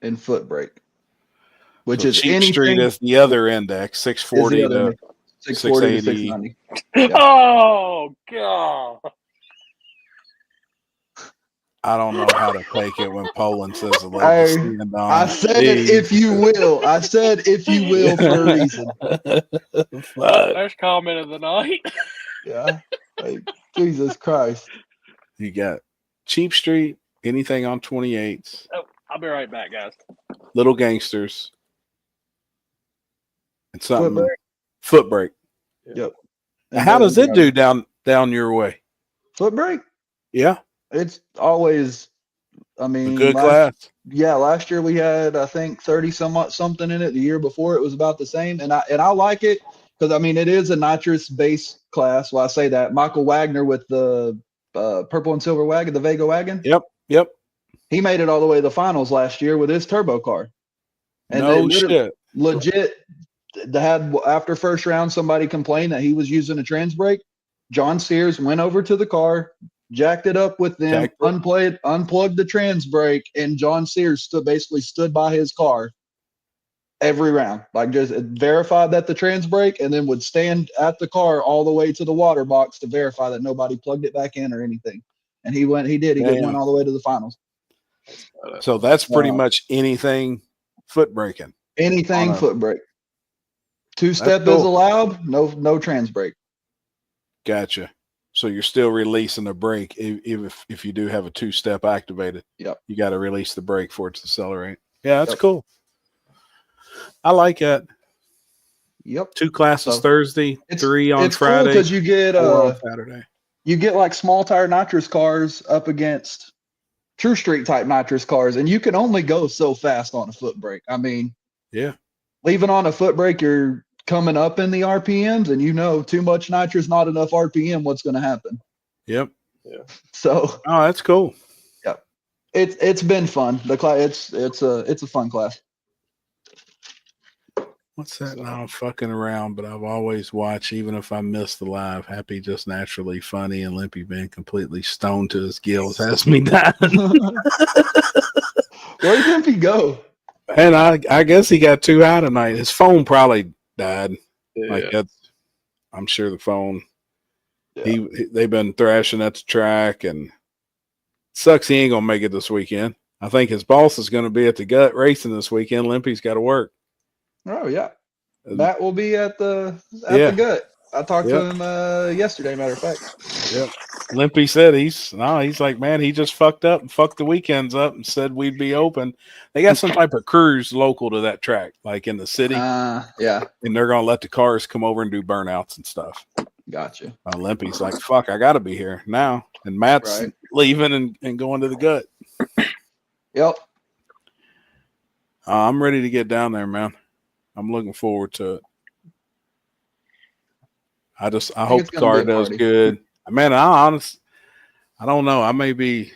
and Foot Brake, which So is Cheap anything. Street is the other index, is 640 the other to 640 to 680. 690. Oh God! I don't know how to take it when Poland says the leg Hey, to stand on. I said it, if you will. I said if you will for a reason. There's comment of the night. Yeah. Like, Jesus Christ. You got Cheap Street, anything on 28s, Oh, I'll be right back, guys. Little Gangsters, and something Brake. Foot Brake. Yep. Now, how does it do down your way? Foot Brake? Yeah, It's always, I a mean, good class. last year we had, I think, 30 something in it. The year before it was about the same. And I like it because, I mean, it is a nitrous base class. Well, I say that. Michael Wagner with the purple and silver wagon, the Vega wagon. Yep. He made it all the way to the finals last year with his turbo car. And No they shit. legit, they had, after first round, somebody complained that he was using a trans brake. John Sears went over to the car, jacked it up with them, unplugged the trans brake, and John Sears basically stood by his car every round, like just verified that the trans brake, and then would stand at the car all the way to the water box to verify that nobody plugged it back in or anything. And he went Damn. all the way to the finals. So that's pretty much anything foot braking. Anything On a- foot brake. Two-step That's is cool. allowed, no trans brake. Gotcha. So you're still releasing the brake if you do have a two-step activated. Yep. You got to release the brake for it to accelerate. Yeah, that's Yep. cool. I like that. Yep. 2 classes So, Thursday, 3 on it's cool Friday, because you get 4 on Saturday. you get like small tire nitrous cars up against true street type nitrous cars, and you can only go so fast on a foot brake. I mean, Yeah. leaving on a foot brake, you're coming up in the RPMs, and too much nitrous, not enough RPM. What's going to happen? Yep. So Oh, that's cool. it's been fun. The class it's a fun class. What's that? Now I'm fucking around, but I've always watched, even if I miss the live, Happy Just Naturally Funny and Limpy being completely stoned to his gills has me dying. Where did Limpy go? And I guess he got too high tonight. His phone probably died. Yeah. Like that's, I'm sure the phone. Yeah. They've been thrashing at the track, and sucks he ain't gonna make it this weekend. I think his boss is gonna be at the gut racing this weekend. Limpy's got to work. Oh yeah, Matt will be at the gut. I talked to him yesterday. Matter of fact. Yep. Limpy said he's like, man, he just fucked up and fucked the weekends up and said we'd be open. They got some type of cruise local to that track, like in the city. Yeah. And they're gonna let the cars come over and do burnouts and stuff. Gotcha. Limpy's like, fuck, I gotta be here now. And Matt's leaving and going to the gut. Yep. I'm ready to get down there, man. I'm looking forward to it. I hope the car does good. Man, I don't know. I may be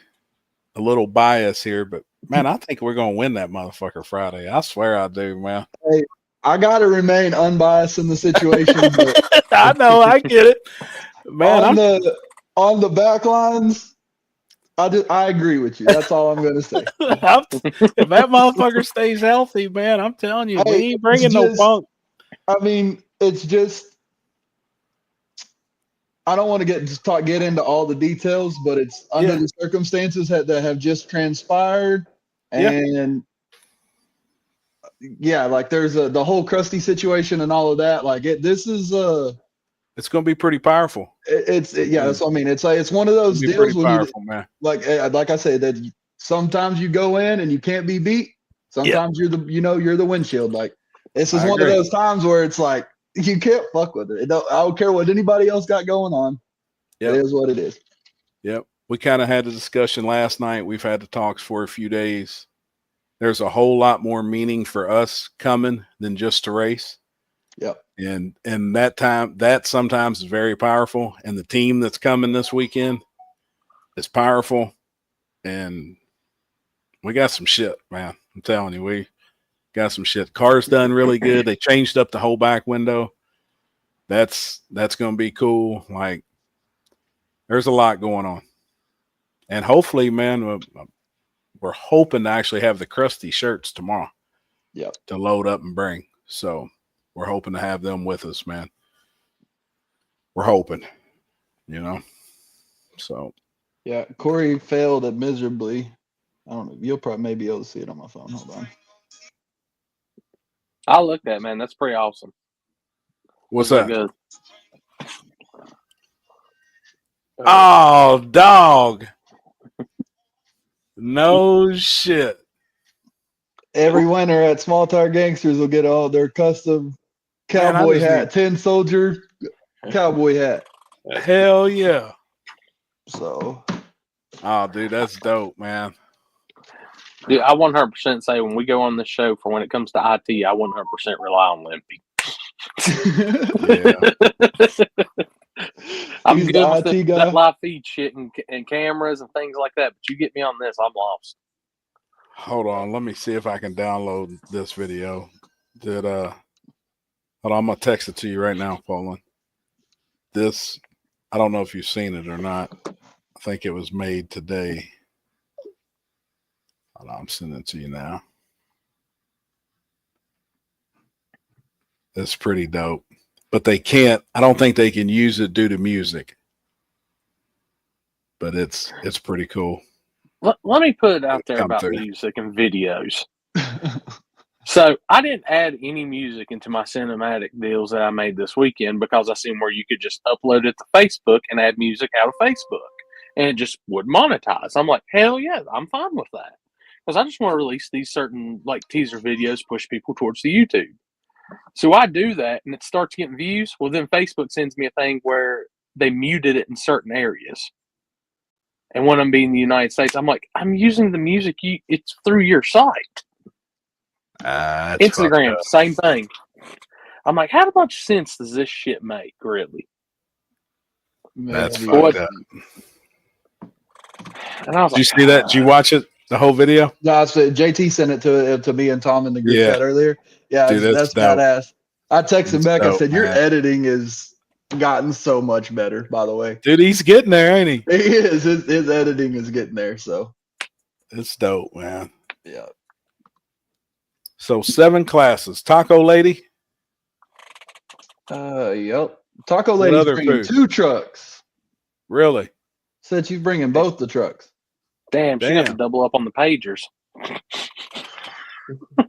a little biased here, but man, I think we're gonna win that motherfucker Friday. I swear I do, man. Hey, I gotta remain unbiased in the situation. But I know, I get it, man. On the back lines, I agree with you. That's all I'm gonna say. If that motherfucker stays healthy, man, I'm telling you, we ain't bringing no punk. I mean, it's just. I don't want to get into all the details, but it's under the circumstances that have just transpired, and like there's the whole Krusty situation and all of that. Like this is it's going to be pretty powerful. That's what I mean. It's like it's one of those deals when powerful, man. Like I said, that sometimes you go in and you can't be beat. Sometimes you're the windshield. Like this is one of those times where it's like. You can't fuck with it. I don't care what anybody else got going on. It is what it is. Yep. We kind of had a discussion last night. We've had the talks for a few days. There's a whole lot more meaning for us coming than just to race. Yep. And that sometimes is very powerful. And the team that's coming this weekend is powerful. And we got some shit, man. I'm telling you, we got some shit. Car's done really good. They changed up the whole back window. That's going to be cool. Like, there's a lot going on. And hopefully, man, we're hoping to actually have the Krusty shirts tomorrow. Yep. To load up and bring. So we're hoping to have them with us, man. We're hoping, So. Yeah, Corey failed it miserably. I don't know. You'll probably maybe be able to see it on my phone. Hold on. I looked at it, man. That's pretty awesome. What's that? Good. Oh, dog. No shit. Every winter at Small Tire Gangsters will get all their custom cowboy hat, 10 soldier cowboy hat. Hell yeah. So. Oh, dude, that's dope, man. Dude, I 100% say when we go on this show for when it comes to IT, I 100% rely on Limpy. I'm He's good with guy. that live feed shit and cameras and things like that, but you get me on this, I'm lost. Hold on, let me see if I can download this video. Hold on, I'm gonna text it to you right now, Poland. This, I don't know if you've seen it or not. I think it was made today. Hold on, I'm sending it to you now. It's pretty dope. But they can't, I don't think they can use it due to music. But it's pretty cool. Let me put it out there about music and videos. So I didn't add any music into my cinematic deals that I made this weekend because I seen where you could just upload it to Facebook and add music out of Facebook. And it just would monetize. I'm like, hell yeah, I'm fine with that. Because I just want to release these certain like teaser videos, push people towards the YouTube. So I do that and it starts getting views. Well, then Facebook sends me a thing where they muted it in certain areas. And when I'm being in the United States, I'm like, I'm using the music. It's through your site. Instagram, same thing. I'm like, how much sense does this shit make, really? That's fucked up. And I was Did you see that? Did you watch it? The whole video? No, I said JT sent it to me and Tom in the group Yeah. chat earlier. Yeah, Dude, that's dope. badass. I texted That's back. I dope, said, "Your man. editing has gotten so much better." By the way, Dude, he's getting there, ain't he? he is. His editing is getting there. So It's dope, man. yeah. So 7 classes. Taco Lady. Yep. Taco What Lady's other bringing food? 2 trucks. Really? Said she's bringing both the trucks. damn, she got to Damn. double up on the pagers. They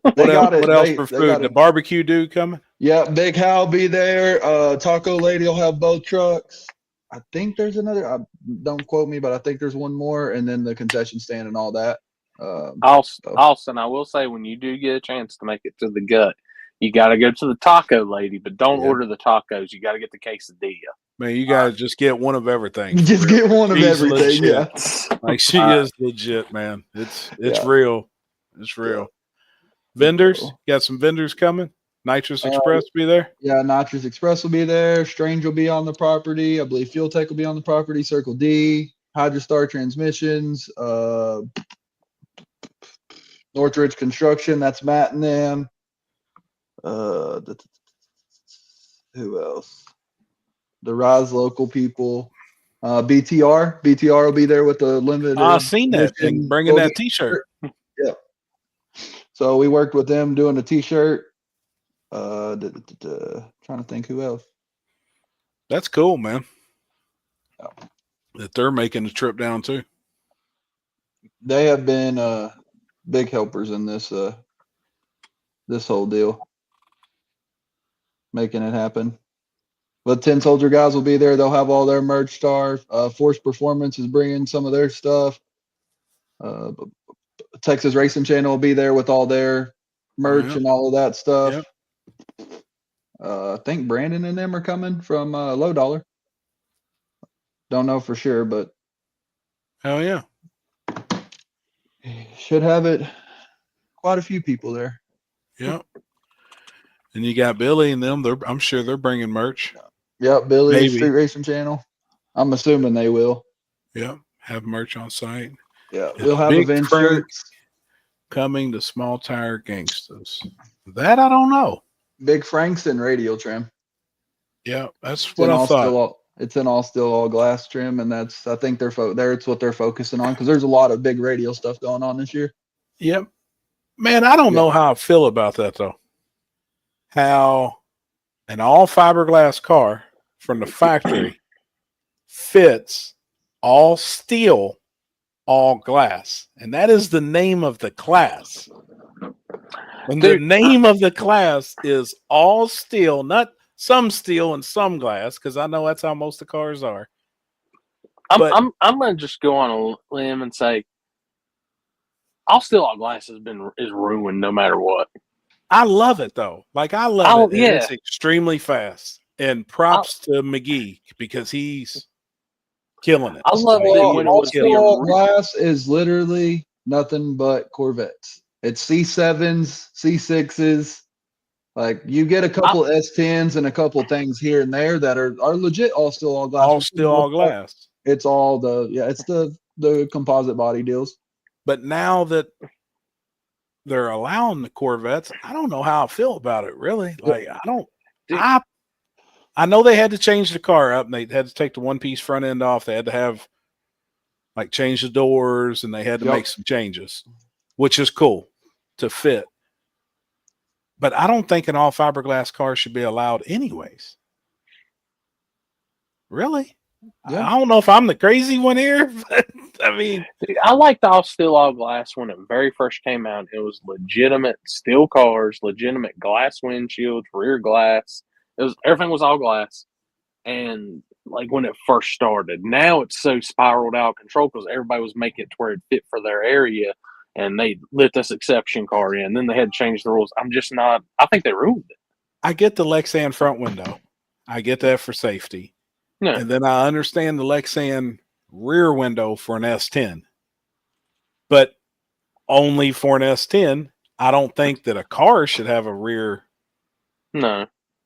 What got else? it. What else They for got food? The it. barbecue dude coming? Yeah, Big Hal will be there. Taco Lady will have both trucks. I think there's another. Don't quote me, but I think there's one more, and then the concession stand and all that. Austin, I will say, when you do get a chance to make it to the gut, you got to go to the Taco Lady, but don't order the tacos. You got to get the quesadilla. Man, you gotta just get one of everything. for Just real. get one of She's everything. legit. Yeah. Like she is legit, man. It's Yeah. real. It's real. Vendors, you got some vendors coming. Nitrous Express be there. Yeah, Nitrous Express will be there. Strange will be on the property. I believe Fuel Tech will be on the property. Circle D, Hydrostar Transmissions, Northridge Construction. That's Matt and them. Who else? The Rise local people. BTR will be there with the limited. I've seen that thing edition bringing that Bogey T-shirt. Yeah. So we worked with them doing a T-shirt. Trying to think who else. That's cool, man. Yeah. That they're making the trip down too. They have been big helpers in this this whole deal, making it happen. But 10 Soldier guys will be there. They'll have all their merch. Force Performance is bringing some of their stuff. Texas Racing Channel will be there with all their merch and all of that stuff. Yep. I think Brandon and them are coming from Low Dollar. Don't know for sure, but Hell yeah. should have it. Quite a few people there. Yep. And you got Billy and them. I'm sure they're bringing merch. Yep, Billy Maybe. Street Racing Channel. I'm assuming they will. Yep. Have merch on site. Yeah, And we'll have Big event Frank shirts. coming to Small Tire Gangstas. That I don't know. Big Franks and radial trim. Yeah, that's It's what in I all thought. it's in all still all glass trim, and that's I think it's what they're focusing on because there's a lot of big radial stuff going on this year. Yep. Man, I don't know how I feel about that though. How an all fiberglass car from the factory fits all steel, all glass. And that is the name of the class. And the name of the class is all steel, not some steel and some glass, because I know that's how most of the cars are. I'm gonna just go on a limb and say all steel all glass is ruined no matter what. I love it though. Like I love it. Yeah. It's extremely fast. And props to McGee because he's killing it. I love it when it was all glass is literally nothing but Corvettes. It's C7s, C6s. Like you get a couple S10s and a couple things here and there that are legit all steel all glass. All steel all glass. It's all it's the composite body deals. But now that they're allowing the Corvettes, I don't know how I feel about it really. Like I know they had to change the car up and they had to take the one piece front end off. They had to have like change the doors and they had to make some changes, which is cool to fit. But I don't think an all fiberglass car should be allowed anyways. Really? Yeah. I don't know if I'm the crazy one here, but I mean, I liked all steel all glass when it very first came out. It was legitimate steel cars, legitimate glass windshields, rear glass. Everything was all glass. And like when it first started, now it's so spiraled out of control because everybody was making it to where it fit for their area. And they let this exception car in. Then they had to change the rules. I'm just not. I think they ruined it. I get the Lexan front window. I get that for safety. No. And then I understand the Lexan rear window for an S10. But only for an S10. I don't think that a car should have a rear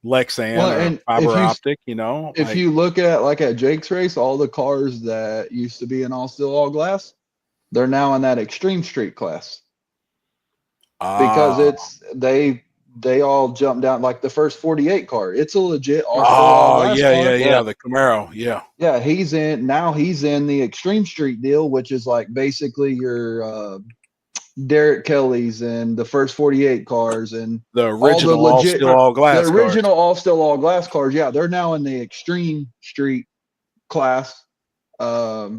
Lexan Well, or and fiber if you optic, you know. if like, you look at like at Jake's race, all the cars that used to be in all steel, all glass, they're now in that extreme street class because it's they all jump down like the first 48 car. It's a legit all steel, all glass car. yeah, the Camaro, Yeah, he's in the extreme street deal, which is like basically your Derek Kelly's and the first 48 cars and the all the original all legit steel all glass the cars. original all steel all glass cars. Yeah, they're now in the extreme street class. Because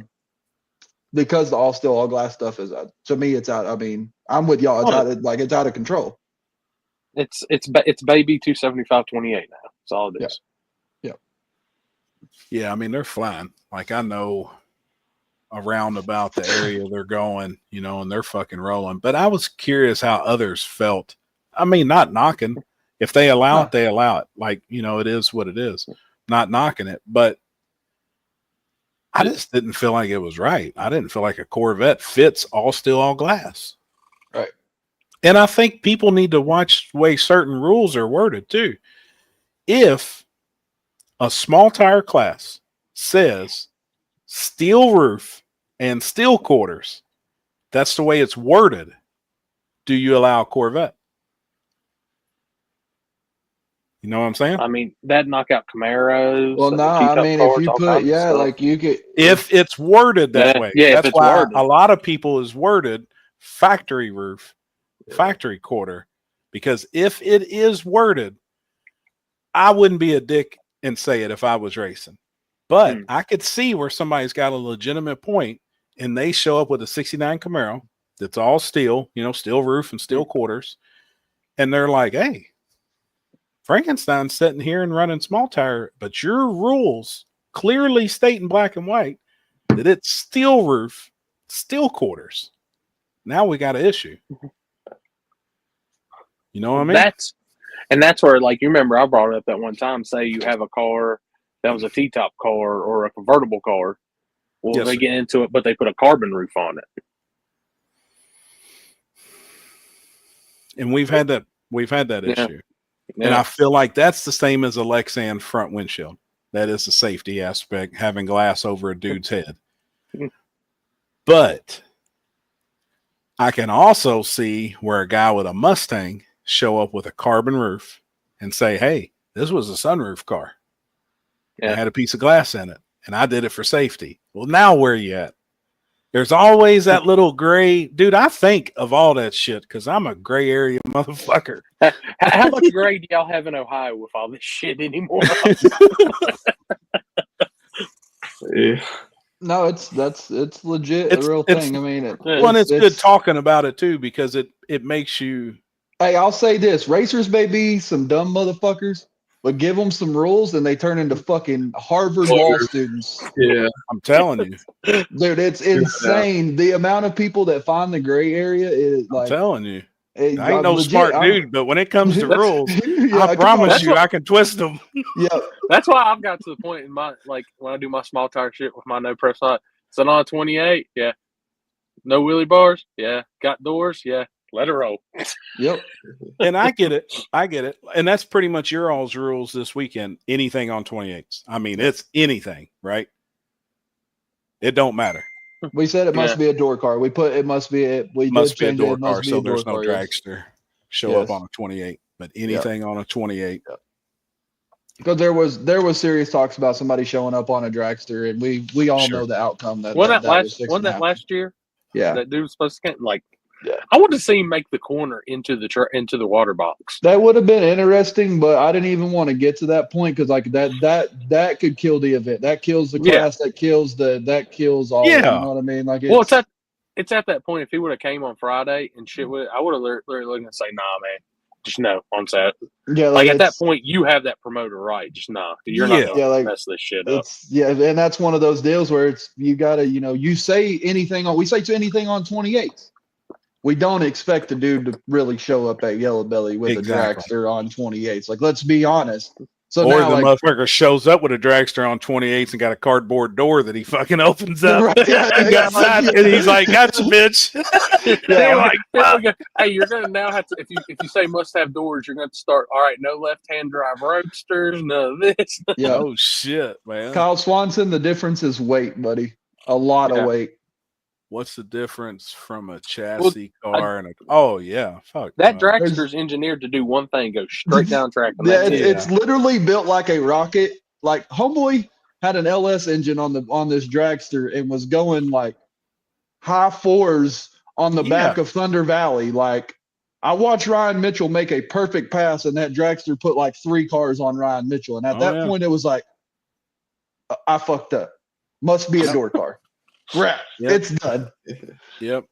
the all steel all glass stuff is to me it's out. I mean, I'm with y'all. It's out of control. It's baby 275/28 now. That's all it is. Yeah, I mean they're flying. Like I know around about the area they're going, you know, and they're fucking rolling. But I was curious how others felt. I mean, not knocking. If they allow it, they allow it. Like, you know, it is what it is. Not knocking it. But I just didn't feel like it was right. I didn't feel like a Corvette fits all steel, all glass. Right. And I think people need to watch the way certain rules are worded too. If a small tire class says steel roof and steel quarters, that's the way it's worded. Do you allow a Corvette? You know what I'm saying? I mean, that knock out Camaros. Well, no, I mean, if you put, like you could, if it's worded that way, yeah, that's if it's why worded. a lot of people is worded factory roof, factory quarter, because if it is worded, I wouldn't be a dick and say it if I was racing, but I could see where somebody's got a legitimate point and they show up with a 69 Camaro that's all steel, you know, steel roof and steel quarters. And they're like, hey, Frankenstein's sitting here and running small tire, but your rules clearly state in black and white that it's steel roof, steel quarters. Now we got an issue. You know what I mean? That's where, like, you remember I brought it up that one time. Say you have a car that was a T-top car or a convertible car. Well, Yes, they sir. get into it, but they put a carbon roof on it. And we've had that Yeah. issue. And I feel like that's the same as a Lexan front windshield. That is the safety aspect, having glass over a dude's head. But I can also see where a guy with a Mustang show up with a carbon roof and say, hey, this was a sunroof car. Yeah. It had a piece of glass in it, and I did it for safety. Well, now where are you at? There's always that little gray. Dude, I think of all that shit because I'm a gray area motherfucker. How much gray do y'all have in Ohio with all this shit anymore? Yeah. no, it's legit a real thing. I mean, it's good talking about it too because it makes you. Hey, I'll say this: racers may be some dumb motherfuckers, but give them some rules and they turn into fucking Harvard law students. Yeah, I'm telling you, dude, it's insane. The amount of people that find the gray area is like. I'm telling you. I ain't I'm no legit, smart dude, but when it comes to rules, Yeah, I promise you, I can twist them. Yeah, That's why I've got to the point in my, like, when I do my small tire shit with my no press hot. It's on a 28, yeah. No wheelie bars, yeah. Got doors, yeah. Let it roll. Yep. And I get it. And that's pretty much your all's rules this weekend. Anything on 28s. I mean, it's anything, right? It don't matter. We said it must be a door car. We put it must be it. We Must did be a change door it. It car, must be so a door there's no car, yes. dragster show up on a 28. But anything on a 28. Because there was serious talks about somebody showing up on a dragster, and we all know the outcome that Wasn't that was fixing to happen. last year? Yeah. That dude was supposed to I want to see him make the corner into the water box. That would have been interesting, but I didn't even want to get to that point because like that could kill the event. That kills the class. That kills all. Yeah. You know what I mean? Like it's at that point. If he would have came on Friday and shit with it, I would have literally looked and say, nah, man, just no on Saturday. Yeah, like at that point, you have that promoter right. Just nah, you're not gonna mess this shit up. And that's one of those deals where it's you gotta, you say anything on. We say to anything on 28. We don't expect a dude to really show up at Yellow Belly with a dragster on 28s. Like, let's be honest. So or now, the like, motherfucker shows up with a dragster on 28s and got a cardboard door that he fucking opens up. Right, yeah, and, yeah, and he's like, "Gotcha, bitch." They're Like, like, people go, hey, you're gonna now have to if you say must have doors, you're gonna have to start. All right, no left hand drive roadsters, none of this. yeah. oh shit, man. Kyle Swanson, the difference is weight, buddy. A lot of Yeah. weight. What's the difference from a chassis car and a? Fuck That no. dragster's engineered to do one thing: go straight down track. And Yeah, that's it. it's literally built like a rocket. Like Homeboy had an LS engine on this dragster and was going like high fours on the back of Thunder Valley. Like, I watched Ryan Mitchell make a perfect pass, and that dragster put like 3 cars on Ryan Mitchell. And at that point, it was like, I fucked up. Must be a door car. Wrap. Yep. It's done. Yep.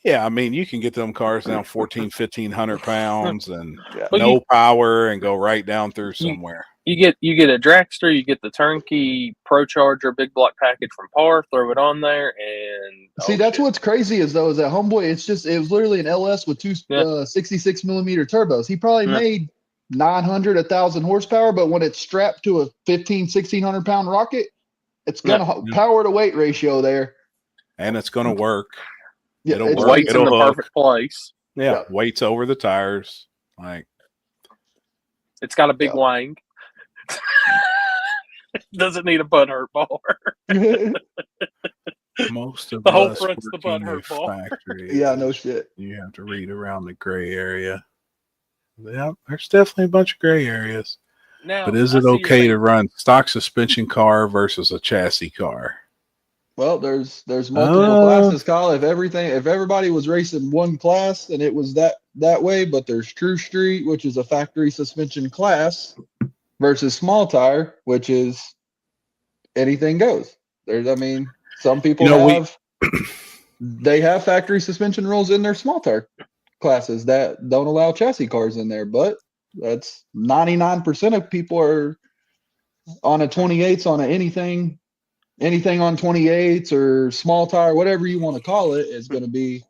Yeah, I mean, you can get them cars down 1,500 pounds and no power and go right down through somewhere. You get a dragster, you get the turnkey Pro Charger big block package from Par, throw it on there, and See, that's what's crazy is that Homeboy, it was literally an LS with two 66 millimeter turbos. He probably made 900, 1,000 horsepower, but when it's strapped to a 1,600 pound rocket, it's gonna power to weight ratio there, and it's gonna work. Yeah, it'll work. Weight's It'll in the hook. perfect place. Yeah, weight's over the tires. Like, it's got a big wang. Doesn't need a butthurt bar. Most of the whole us front's the work in butthurt a bar. factory. Yeah, no shit. You have to read around the gray area. Yeah, there's definitely a bunch of gray areas. Now, but is it okay to run stock suspension car versus a chassis car? Well, there's multiple classes, Kyle. If everybody was racing one class and it was that way, but there's True Street, which is a factory suspension class, versus small tire, which is anything goes. Some people they have factory suspension rules in their small tire classes that don't allow chassis cars in there, but that's 99% of people are on a 28s on anything on 28s or small tire, whatever you want to call it, is going to be.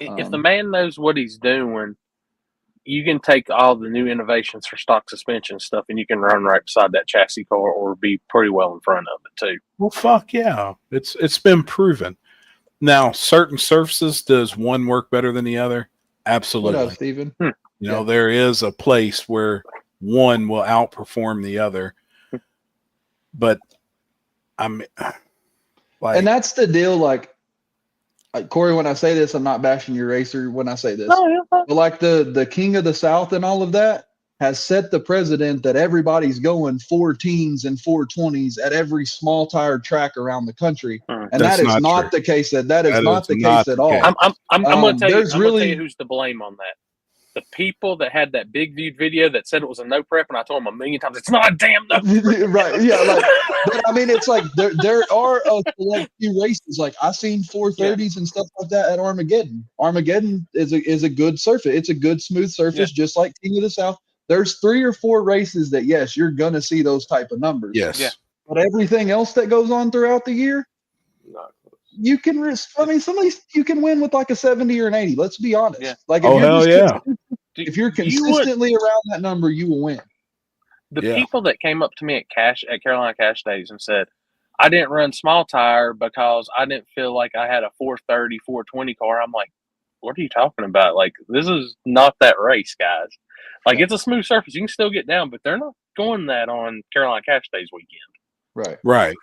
If the man knows what he's doing, you can take all the new innovations for stock suspension stuff and you can run right beside that chassis car or be pretty well in front of it too. Well, fuck yeah. It's been proven. Now, certain surfaces, does one work better than the other? Absolutely. What up, Steven? You know, there is a place where one will outperform the other. But I'm like, and that's the deal. Like Corey, when I say this, I'm not bashing your racer when I say this. But like the King of the South and all of that has set the precedent that everybody's going 410s and 420s at every small tire track around the country, and that is not the case. That is not the case at all. I'm going to tell you. I'm going to tell you who's to blame on that. The people that had that big viewed video that said it was a no prep, and I told them 1,000,000 times it's not a damn no prep. Right? Yeah. Like, but I mean, it's like there are a select few races. Like I seen 430s and stuff like that at Armageddon. Armageddon is a good surface. It's a good smooth surface, just like King of the South. There's 3 or 4 races that yes, you're gonna see those type of numbers. Yes. Yeah. But everything else that goes on throughout the year, you can risk. I mean, some of these you can win with like a 70 or an 80. Let's be honest. Yeah. Like if you're consistently around that number, you will win. The people that came up to me at Carolina Cash Days and said, I didn't run small tire because I didn't feel like I had a 430, 420 car. I'm like, what are you talking about? Like, this is not that race, guys. Like, it's a smooth surface. You can still get down, but they're not going that on Carolina Cash Days weekend. Right.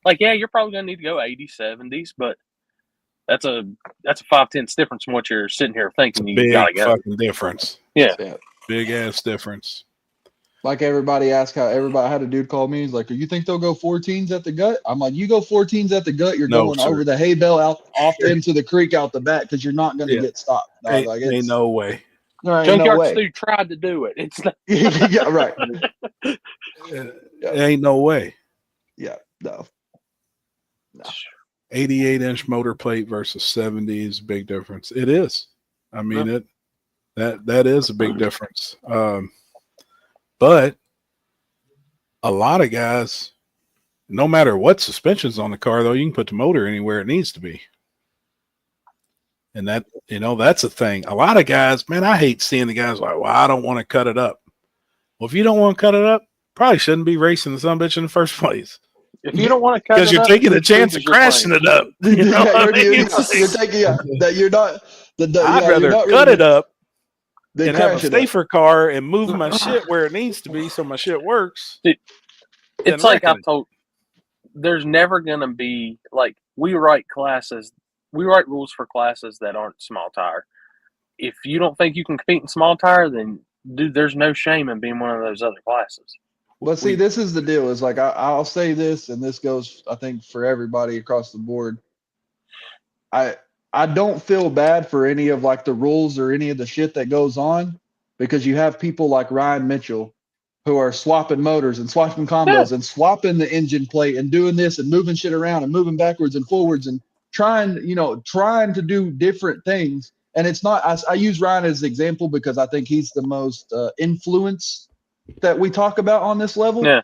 Like, yeah, you're probably going to need to go 80s, 70s, but that's a 5/10 difference from what you're sitting here thinking. You gotta go. Fucking difference. Yeah. Big ass difference. Like everybody asked I had a dude call me. He's like, you think they'll go 14s at the gut? I'm like, you go 14s at the gut, you're going over the hay bale off into the creek out the back because you're not going to get stopped. Ain't no way. Junkyard Stu tried to do it. It's not. Yeah, right. Ain't no way. Yeah, no. 88-inch motor plate versus 70 is a big difference. It is. I mean, that is a big difference. But a lot of guys, no matter what suspension's on the car, though, you can put the motor anywhere it needs to be. And that's a thing. A lot of guys, man, I hate seeing the guys like, well, I don't want to cut it up. Well, if you don't want to cut it up, probably shouldn't be racing the son of a bitch in the first place. If you don't want to cut it Because you're up, taking a good chance food of is your crashing plan. it up. You know what I mean? you're taking that you're not. I'd you're rather not cut really it up than and have a crash it up. safer car and move my shit where it needs to be so my shit works. It's like I've told. There's never gonna be like we write rules for classes that aren't small tire. If you don't think you can compete in small tire, then dude, there's no shame in being one of those other classes. But see, this is the deal. Is like I'll say this, and this goes, I think, for everybody across the board. I don't feel bad for any of like the rules or any of the shit that goes on, because you have people like Ryan Mitchell who are swapping motors and swapping combos and swapping the engine plate and doing this and moving shit around and moving backwards and forwards and trying to do different things. And it's not, I use Ryan as an example because I think he's the most influence that we talk about on this level. Yeah.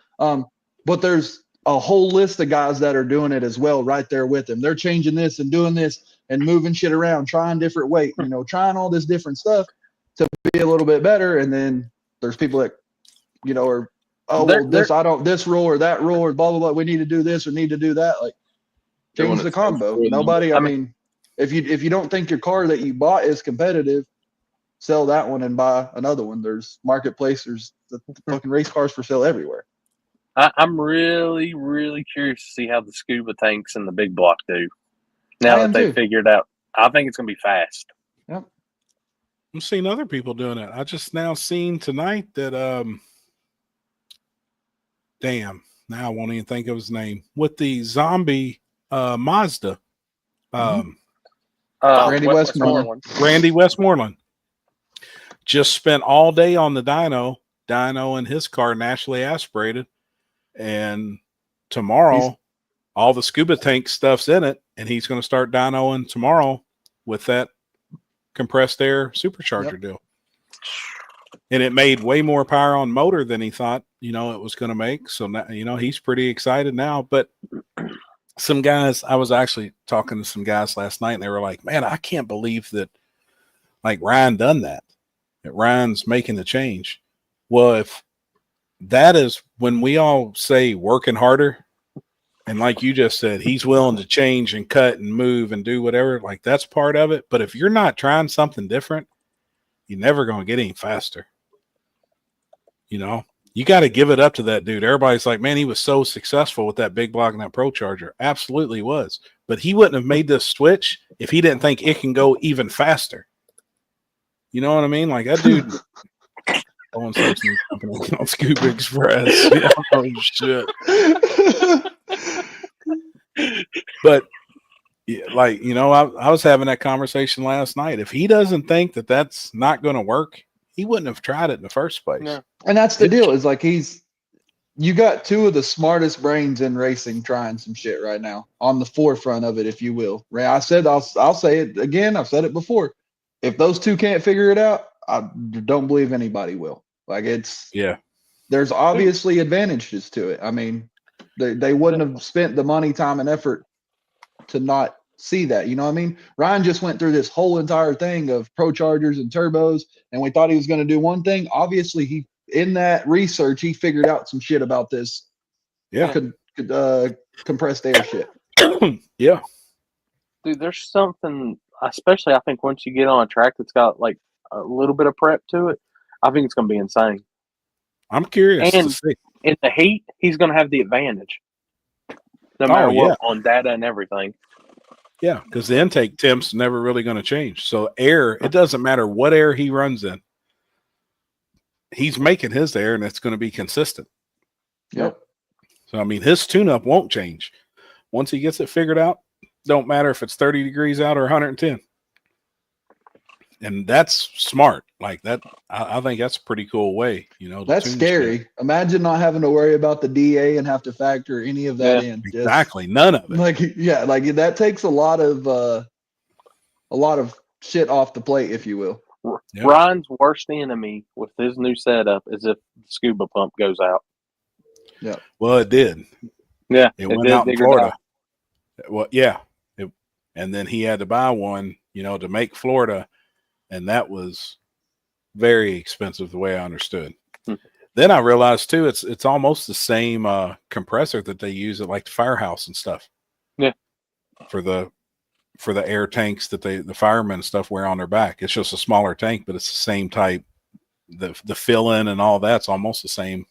But there's a whole list of guys that are doing it as well right there with him. They're changing this and doing this and moving shit around, trying different weight, trying all this different stuff to be a little bit better. And then there's people that, are, this rule or that rule or blah, blah, blah. We need to do this or need to do that. Like, change the combo. Nobody, I mean, if you don't think your car that you bought is competitive, sell that one and buy another one. There's marketplace, there's the fucking race cars for sale everywhere. I'm really, really curious to see how the scuba tanks and the big block do. Now that they figured out, I think it's going to be fast. Yep. I'm seeing other people doing it. I just now seen tonight that, damn, now I won't even think of his name, with the zombie Mazda. Randy Westmoreland. Randy Westmoreland just spent all day on the dyno and his car naturally aspirated. And tomorrow, all the scuba tank stuff's in it, and he's going to start dynoing tomorrow with that compressed air supercharger deal. And it made way more power on motor than he thought, it was going to make. So now, he's pretty excited now. But some guys, I was actually talking to some guys last night, and they were like, man, I can't believe that like Ryan done that Ryan's making the change. Well, if that is when we all say working harder, and like you just said, he's willing to change and cut and move and do whatever, like that's part of it. But if you're not trying something different, you're never going to get any faster. You got to give it up to that dude. Everybody's like, man, he was so successful with that big block and that Pro Charger. Absolutely was. But he wouldn't have made this switch if he didn't think it can go even faster. You know what I mean? Like that dude owns some new company called Scuba Express. Oh shit. But yeah, like, I was having that conversation last night. If he doesn't think that that's not going to work, he wouldn't have tried it in the first place. No. And that's the deal, is like you got two of the smartest brains in racing trying some shit right now on the forefront of it, if you will. I'll say it again. I've said it before. If those two can't figure it out, I don't believe anybody will. Like there's obviously advantages to it. I mean, they wouldn't have spent the money, time, and effort to not see that. You know what I mean? Ryan just went through this whole entire thing of Pro Chargers and turbos, and we thought he was going to do one thing. Obviously, in that research, he figured out some shit about this. Yeah. Compressed air shit. Yeah. Dude, there's something, especially I think once you get on a track that's got like a little bit of prep to it, I think it's going to be insane. I'm curious to see. In the heat, he's going to have the advantage. No matter what, on data and everything. Yeah, because the intake temp's never really going to change. So air, it doesn't matter what air he runs in. He's making his air, and it's going to be consistent. Yep. So, I mean, his tune-up won't change. Once he gets it figured out, don't matter if it's 30 degrees out or 110. And that's smart. Like that, I think that's a pretty cool way, That's scary. Shit. Imagine not having to worry about the DA and have to factor any of that in. Exactly. None of it. Like that takes a lot of shit off the plate, if you will. Yeah. Ryan's worst enemy with his new setup is if the scuba pump goes out. Yeah. Well, it did. Yeah. It went out in Florida. Well, yeah. And then he had to buy one, to make Florida. And that was very expensive the way I understood. Then I realized too, it's almost the same compressor that they use at like the firehouse and stuff. Yeah. For the air tanks that the firemen and stuff wear on their back. It's just a smaller tank, but it's the same type. The fill in and all that's almost the same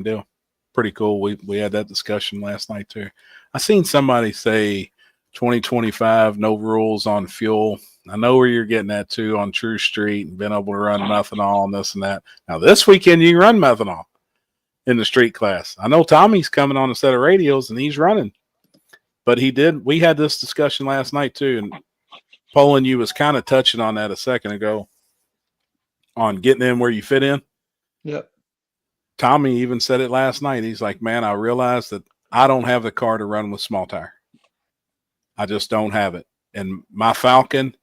deal. Pretty cool. We had that discussion last night too. I seen somebody say 2025 no rules on fuel. I know where you're getting at too on True Street and been able to run methanol and this and that. Now this weekend you can run methanol in the street class. I know Tommy's coming on a set of radios and he's running, but we had this discussion last night too. And Poland, you was kind of touching on that a second ago on getting in where you fit in. Yep. Tommy even said it last night. He's like, man, I realized that I don't have the car to run with small tire. I just don't have it. And my Falcon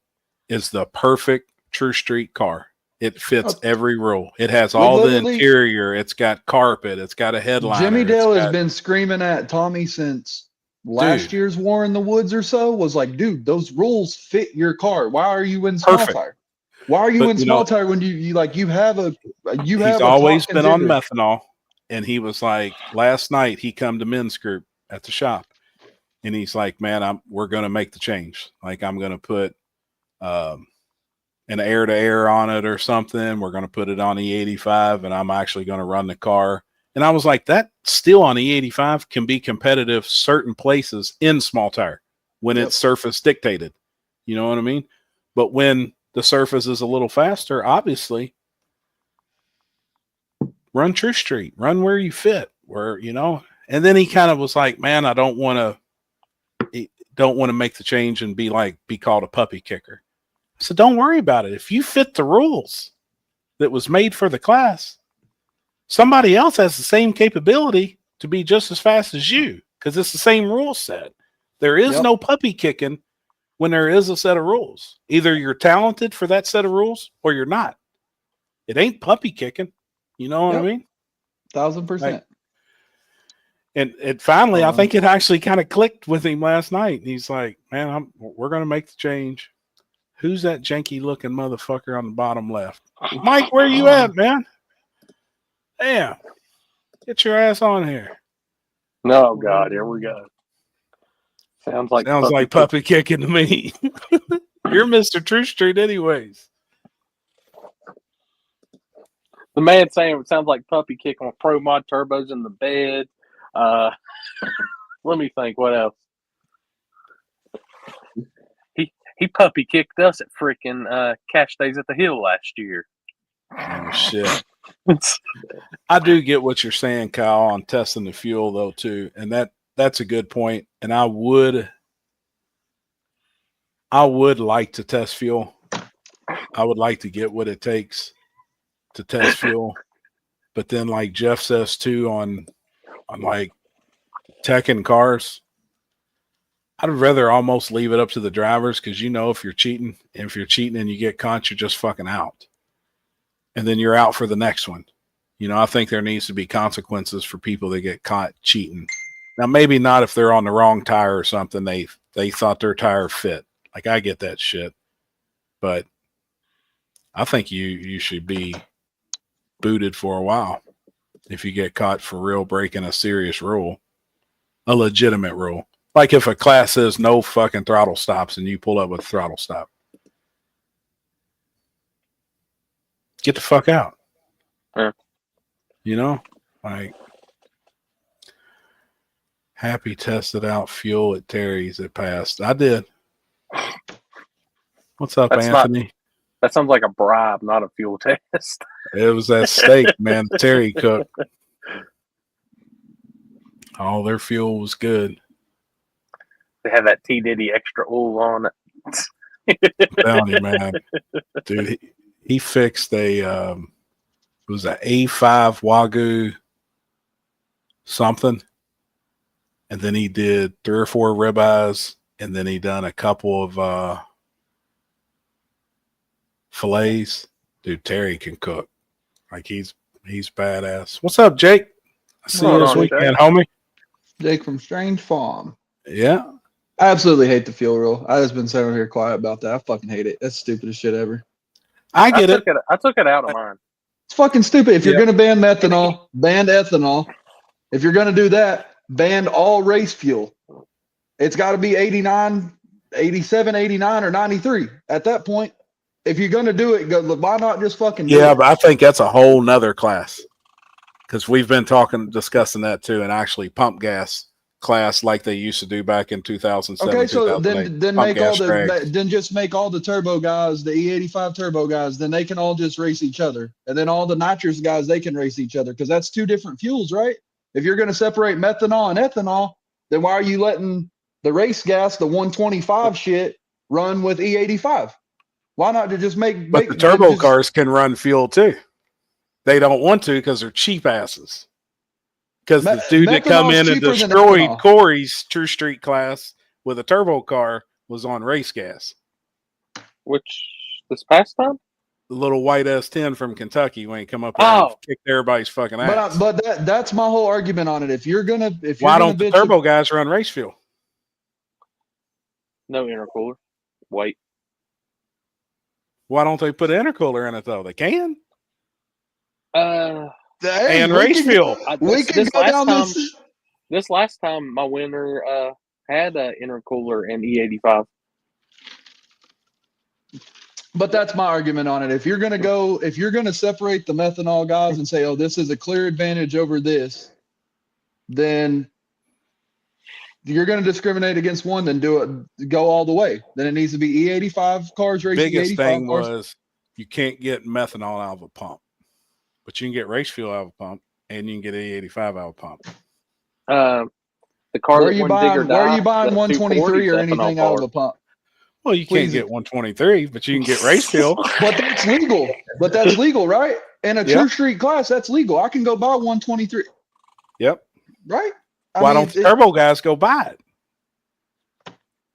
is the perfect True Street car. It fits every rule. It has all the interior. It's got carpet. It's got a headliner. Jimmy Dale has been screaming at Tommy since last year's War in the Woods or so. Was like, dude, those rules fit your car. Why are you in small tire? Why are you in small tire when you have a He's always been on methanol, and he was like last night he come to men's group at the shop, and he's like, man, we're gonna make the change. Like I'm gonna put an air to air on it or something. We're gonna put it on E85, and I'm actually gonna run the car. And I was like, that still on E85 can be competitive certain places in small tire when it's surface dictated. You know what I mean? But when the surface is a little faster, obviously, run True Street, run where you fit, and then he kind of was like, man, I don't want to make the change and be called a puppy kicker. So don't worry about it. If you fit the rules that was made for the class, somebody else has the same capability to be just as fast as you because it's the same rule set. There is no puppy kicking when there is a set of rules. Either you're talented for that set of rules or you're not. It ain't puppy kicking. You know what I mean? 1000%. And finally, I think it actually kind of clicked with him last night. He's like, man, we're going to make the change. Who's that janky looking motherfucker on the bottom left? Mike, where you at, man? Damn. Get your ass on here. No, God, here we go. Sounds like puppy kicking to me. You're Mr. True Street anyways. The man saying it sounds like puppy kicking with Pro Mod turbos in the bed. Let me think. What else? He puppy kicked us at freaking Cash Days at the Hill last year. Oh shit! I do get what you're saying, Kyle, on testing the fuel though too, and that's a good point. And I would like to test fuel. I would like to get what it takes to test fuel. But then like Jeff says too on like tech and cars, I'd rather almost leave it up to the drivers because if you're cheating and you get caught, you're just fucking out. And then you're out for the next one. I think there needs to be consequences for people that get caught cheating. Now, maybe not if they're on the wrong tire or something. They thought their tire fit. Like, I get that shit. But I think you should be booted for a while if you get caught for real breaking a serious rule, a legitimate rule. Like if a class says no fucking throttle stops and you pull up with a throttle stop. Get the fuck out. Like Happy tested out fuel at Terry's. It passed. I did. What's up, Anthony? That sounds like a bribe, not a fuel test. It was that steak, man. Terry cooked. All their fuel was good. They had that T Diddy extra oil on it. I'm telling you, man. Dude, he fixed it was an A5 Wagyu something. And then he did 3 or 4 ribeyes. And then he done a couple of fillets. Dude, Terry can cook. Like he's badass. What's up, Jake? I see you this weekend, homie. Jake from Strange Farm. Yeah. I absolutely hate the fuel rule. I just been sitting here quiet about that. I fucking hate it. That's the stupidest shit ever. I get it. I took it out of mine. It's fucking stupid. If you're going to ban methanol, ban ethanol. If you're going to do that, ban all race fuel. It's got to be 89, 87, 89, or 93. At that point, if you're going to do it, why not just fucking do it? But I think that's a whole nother class because we've been discussing that too, and actually pump gas class like they used to do back in 2007. Okay, so then make all then just make all the turbo guys, the E85 turbo guys, then they can all just race each other, and then all the nitrous guys, they can race each other because that's two different fuels, right? If you're going to separate methanol and ethanol, then why are you letting the race gas, the 125 shit, run with E85? Why not to just make? But the turbo cars can run fuel too. They don't want to because they're cheap asses. Because the dude that come in and destroyed Corey's True Street class with a turbo car was on race gas. Which this past time? The little white S10 from Kentucky when he come up there and kicked everybody's fucking ass. But that's my whole argument on it. Why don't the turbo guys run race fuel? No intercooler. Wait. Why don't they put an intercooler in it though? They can. And race fuel. This last time, my winner had an intercooler and E85. But that's my argument on it. If you're gonna separate the methanol guys and say, "Oh, this is a clear advantage over this," then you're going to discriminate against one. Then go all the way. Then it needs to be E85 cars racing. Biggest thing was you can't get methanol out of a pump. But you can get race fuel out of a pump, and you can get E85 out of a pump. The car where are you buying 123 or anything out of a pump? Well, you can't get 123, but you can get race fuel. But that's legal. Right? In a True Street class, that's legal. I can go buy 123. Yep. Right? Why don't the turbo guys go buy it?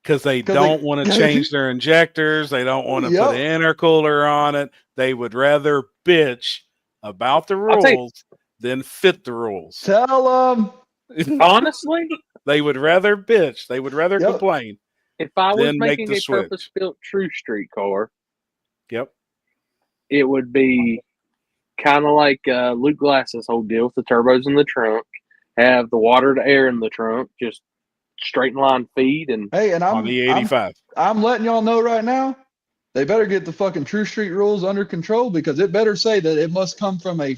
Because they don't want to change their injectors. They don't want to put an intercooler on it. They would rather bitch about the rules than fit the rules. Tell them. Honestly, they would rather bitch. They would rather complain. If I was making a purpose-built True Street car, it would be kind of like Luke Glass's whole deal with the turbos in the trunk, have the water to air in the trunk, just straight line feed, and on the 85. I'm letting y'all know right now, they better get the fucking True Street rules under control because it better say that it must come from a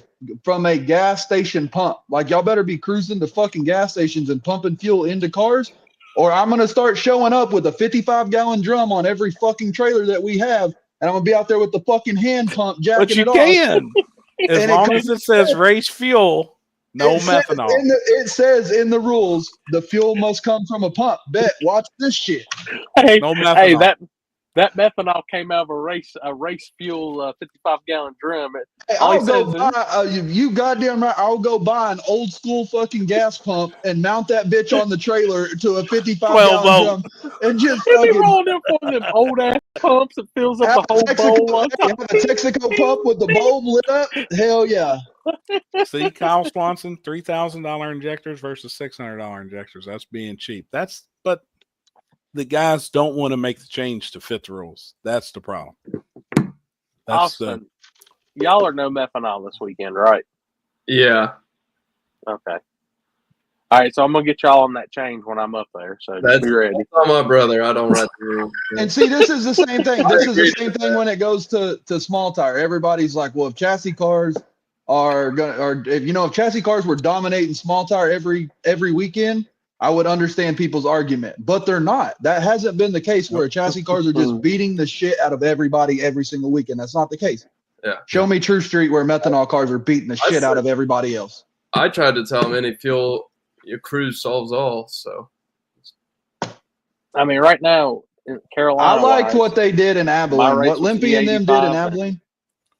gas station pump. Like y'all better be cruising to fucking gas stations and pumping fuel into cars, or I'm gonna start showing up with a 55-gallon drum on every fucking trailer that we have, and I'm gonna be out there with the fucking hand pump jacking it off. But you can, as long as it says race fuel. No methanol. It says in the rules the fuel must come from a pump. Bet. Watch this shit. Hey, no methanol. Hey, that methanol came out of a race fuel 55-gallon drum. Hey, I'll go buy, you goddamn right. I'll go buy an old school fucking gas pump and mount that bitch on the trailer to a 55-gallon drum and just fucking rolling in one of them old ass pumps that fills up the whole bowl. Have a Texaco pump with the bulb lit up. Hell yeah. See, Kyle Swanson, $3,000 injectors versus $600 injectors. That's being cheap. But the guys don't want to make the change to fit the rules. That's the problem. Austin, y'all are no methanol this weekend, right? Yeah. Okay. All right, so I'm gonna get y'all on that change when I'm up there. So just be ready. I'm my brother. I don't write the rules. And see, this is the same thing. This is the same thing when it goes to small tire. Everybody's like, well, if chassis cars if chassis cars were dominating small tire every weekend, I would understand people's argument, but they're not. That hasn't been the case where chassis cars are just beating the shit out of everybody every single weekend. That's not the case. Yeah. Show me True Street where methanol cars are beating the shit out of everybody else. I tried to tell them any fuel your cruise solves all. So, I mean, right now in Carolina, I liked what they did in Abilene. What Limpy and them did in Abilene.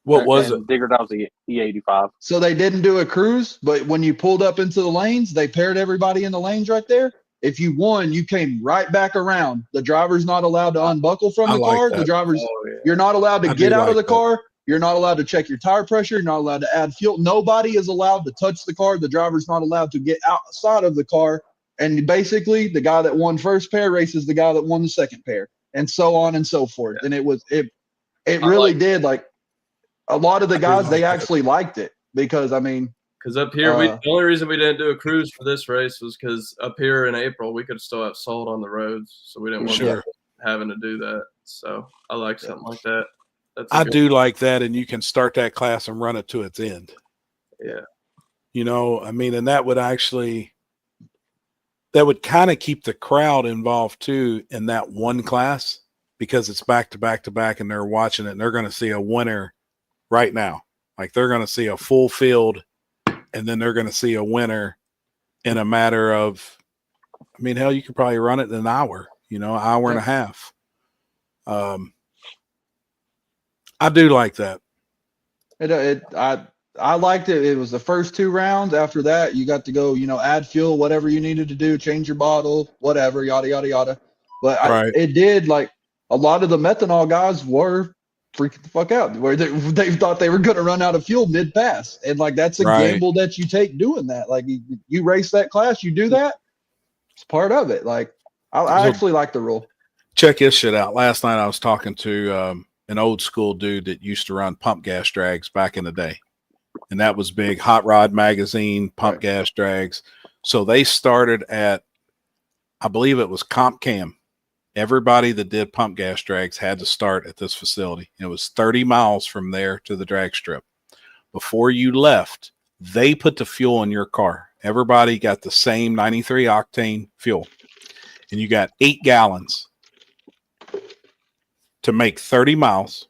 What was it? Digger Dog was the E85. So they didn't do a cruise, but when you pulled up into the lanes, they paired everybody in the lanes right there. If you won, you came right back around. The driver's not allowed to unbuckle from the car. The driver's, you're not allowed to get out of the car. You're not allowed to check your tire pressure. You're not allowed to add fuel. Nobody is allowed to touch the car. The driver's not allowed to get outside of the car. And basically, the guy that won first pair races the guy that won the second pair, and so on and so forth. And it really did like. a lot of the guys, they like actually liked it because, I mean, Because up here, the only reason we didn't do a cruise for this race was because up here in April, we could still have salt on the roads. So we didn't want Sure. having to do that. So I like something like that. I do like that, and you can start that class and run it to its end. Yeah. You know, I mean, and that would kind of keep the crowd involved too in that one class, because it's back to back to back and they're watching it and they're going to see a winner right now. Like they're going to see a full field and then they're going to see a winner in a matter of, I mean, hell, you could probably run it in an hour, hour and a half. I do like that. I liked it. It was the first 2 rounds. After that, you got to go, add fuel, whatever you needed to do, change your bottle, whatever, yada, yada, yada. But it did, like, a lot of the methanol guys were freaking the fuck out, where they thought they were going to run out of fuel mid-pass. And, like, that's a gamble that you take doing that. Like, you race that class, you do that, it's part of it. Like, I actually like the rule. Check this shit out. Last night I was talking to an old school dude that used to run pump gas drags back in the day. And that was big. Hot Rod Magazine, pump gas drags. So they started at, I believe it was Comp Cam. Everybody that did pump gas drags had to start at this facility. It was 30 miles from there to the drag strip. Before you left, they put the fuel in your car. Everybody got the same 93 octane fuel. And you got 8 gallons to make 30 miles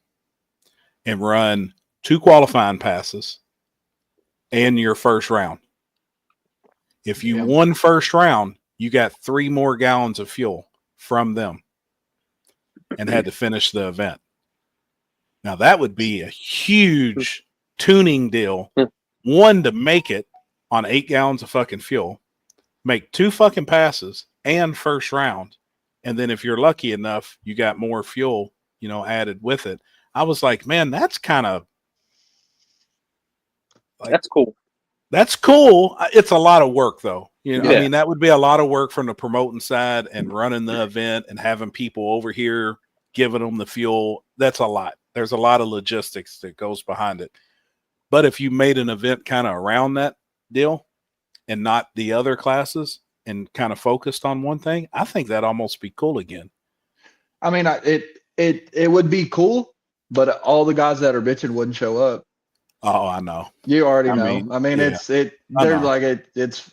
and run 2 qualifying passes and your first round. If you won first round, you got 3 more gallons of fuel from them and had to finish the event. Now that would be a huge tuning deal. One, to make it on 8 gallons of fucking fuel, make 2 fucking passes and first round. And then if you're lucky enough, you got more fuel, added with it. I was like, man, that's kind of, that's cool. That's cool. It's a lot of work though. I mean, that would be a lot of work from the promoting side and running the event and having people over here giving them the fuel. That's a lot. There's a lot of logistics that goes behind it. But if you made an event kind of around that deal and not the other classes and kind of focused on one thing, I think that'd almost be cool again. I mean, it would be cool, but all the guys that are bitching wouldn't show up. Oh, I know. You already know. I mean, yeah. They're like that's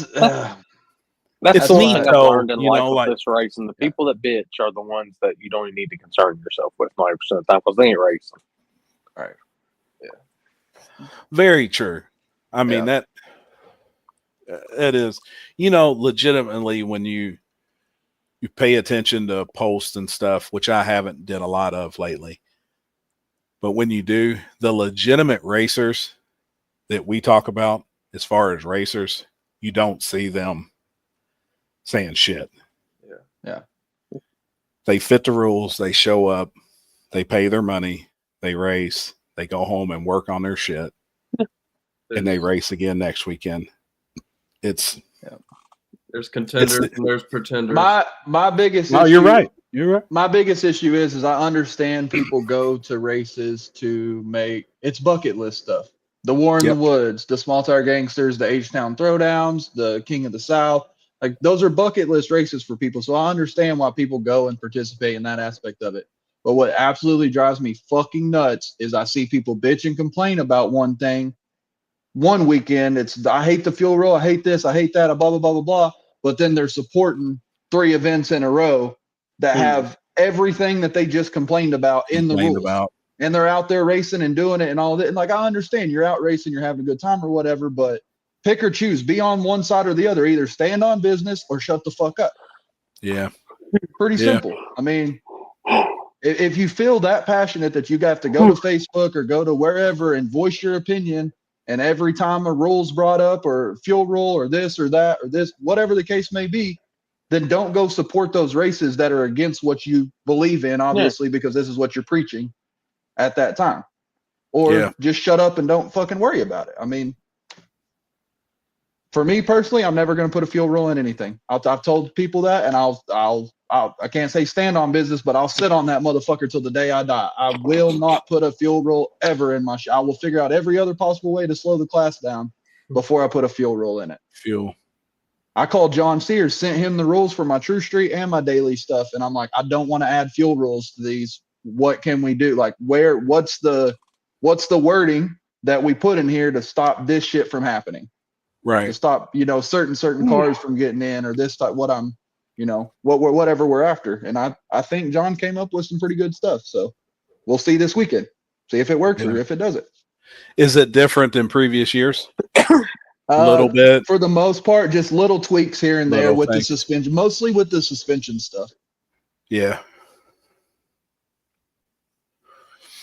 the neat, thing I've though, learned in life with this race, and the people that bitch are the ones that you don't even need to concern yourself with 90% of the time because they ain't racing. Right. Yeah. Very true. I mean, that it is, legitimately when you pay attention to posts and stuff, which I haven't did a lot of lately. But when you do, the legitimate racers that we talk about, as far as racers, you don't see them saying shit. Yeah. They fit the rules. They show up. They pay their money. They race. They go home and work on their shit. And they race again next weekend. There's contenders and there's pretenders. My biggest issue, you're right. You're right. My biggest issue is I understand people go to races to make it's bucket list stuff. The War in the Woods, the Small Tire Gangsters, the H-Town Throwdowns, the King of the South. Like those are bucket list races for people. So I understand why people go and participate in that aspect of it. But what absolutely drives me fucking nuts is I see people bitch and complain about one thing. One weekend, I hate the fuel rule, I hate this, I hate that, blah, blah, blah, blah, blah. But then they're supporting 3 events in a row that have everything that they just complained about in the rules. And they're out there racing and doing it and all that. And like, I understand you're out racing, you're having a good time or whatever, but pick or choose, be on one side or the other, either stand on business or shut the fuck up. Yeah. Pretty simple. I mean, if you feel that passionate that you have to go to Facebook or go to wherever and voice your opinion, and every time a rule's brought up or fuel rule or this or that or this, whatever the case may be, then don't go support those races that are against what you believe in, obviously, because this is what you're preaching at that time. Or just shut up and don't fucking worry about it. I mean, for me personally, I'm never going to put a fuel rule in anything. I've told people that, and I'll I can't say stand on business, but I'll sit on that motherfucker till the day I die. I will not put a fuel roll ever in my I will figure out every other possible way to slow the class down before I put a fuel roll in it. Fuel. I called John Sears, sent him the rules for my True Street and my daily stuff, and I'm like, I don't want to add fuel rules to these. What can we do? Like, what's the wording that we put in here to stop this shit from happening? Right. To stop, certain cars from getting in, or this type, what I'm, whatever we're after. And I think John came up with some pretty good stuff. So we'll see this weekend, see if it works or if it doesn't. Is it different than previous years? A little bit. For the most part, just little tweaks here and there with the things. suspension, mostly with the suspension stuff. Yeah.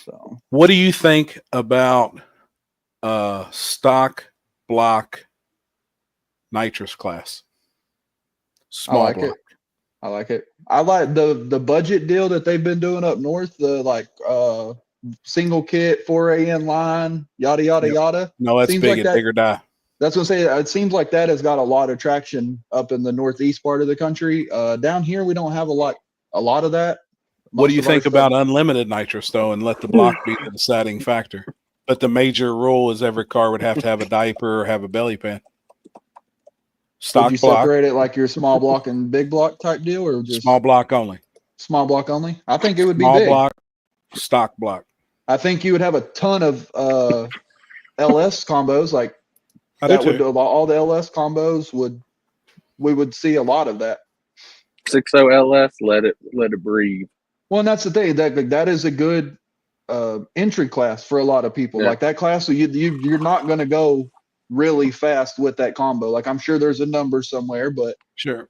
So what do you think about stock block nitrous class? Small I like block. it. I like it. I like the budget deal that they've been doing up north, the single kit 4AN line, yada yada yada. No, that's Seems big like and that, bigger die. That's what I'm saying. It seems like that has got a lot of traction up in the northeast part of the country. Down here we don't have a lot of that. What do you think about unlimited nitrous though, and let the block be the deciding factor? But the major rule is every car would have to have a diaper or have a belly pan. Stock Would you block. separate it like your small block and big block type deal, or just small block only? Small block only. I think it would be small big. block, stock block. I think you would have a ton of LS combos. Like that would all the LS combos we would see a lot of that. 60 LS, let it breathe. Well, and that's the thing, that is a good entry class for a lot of people. Yeah. Like that class, so you're not going to go really fast with that combo. Like I'm sure there's a number somewhere, but sure,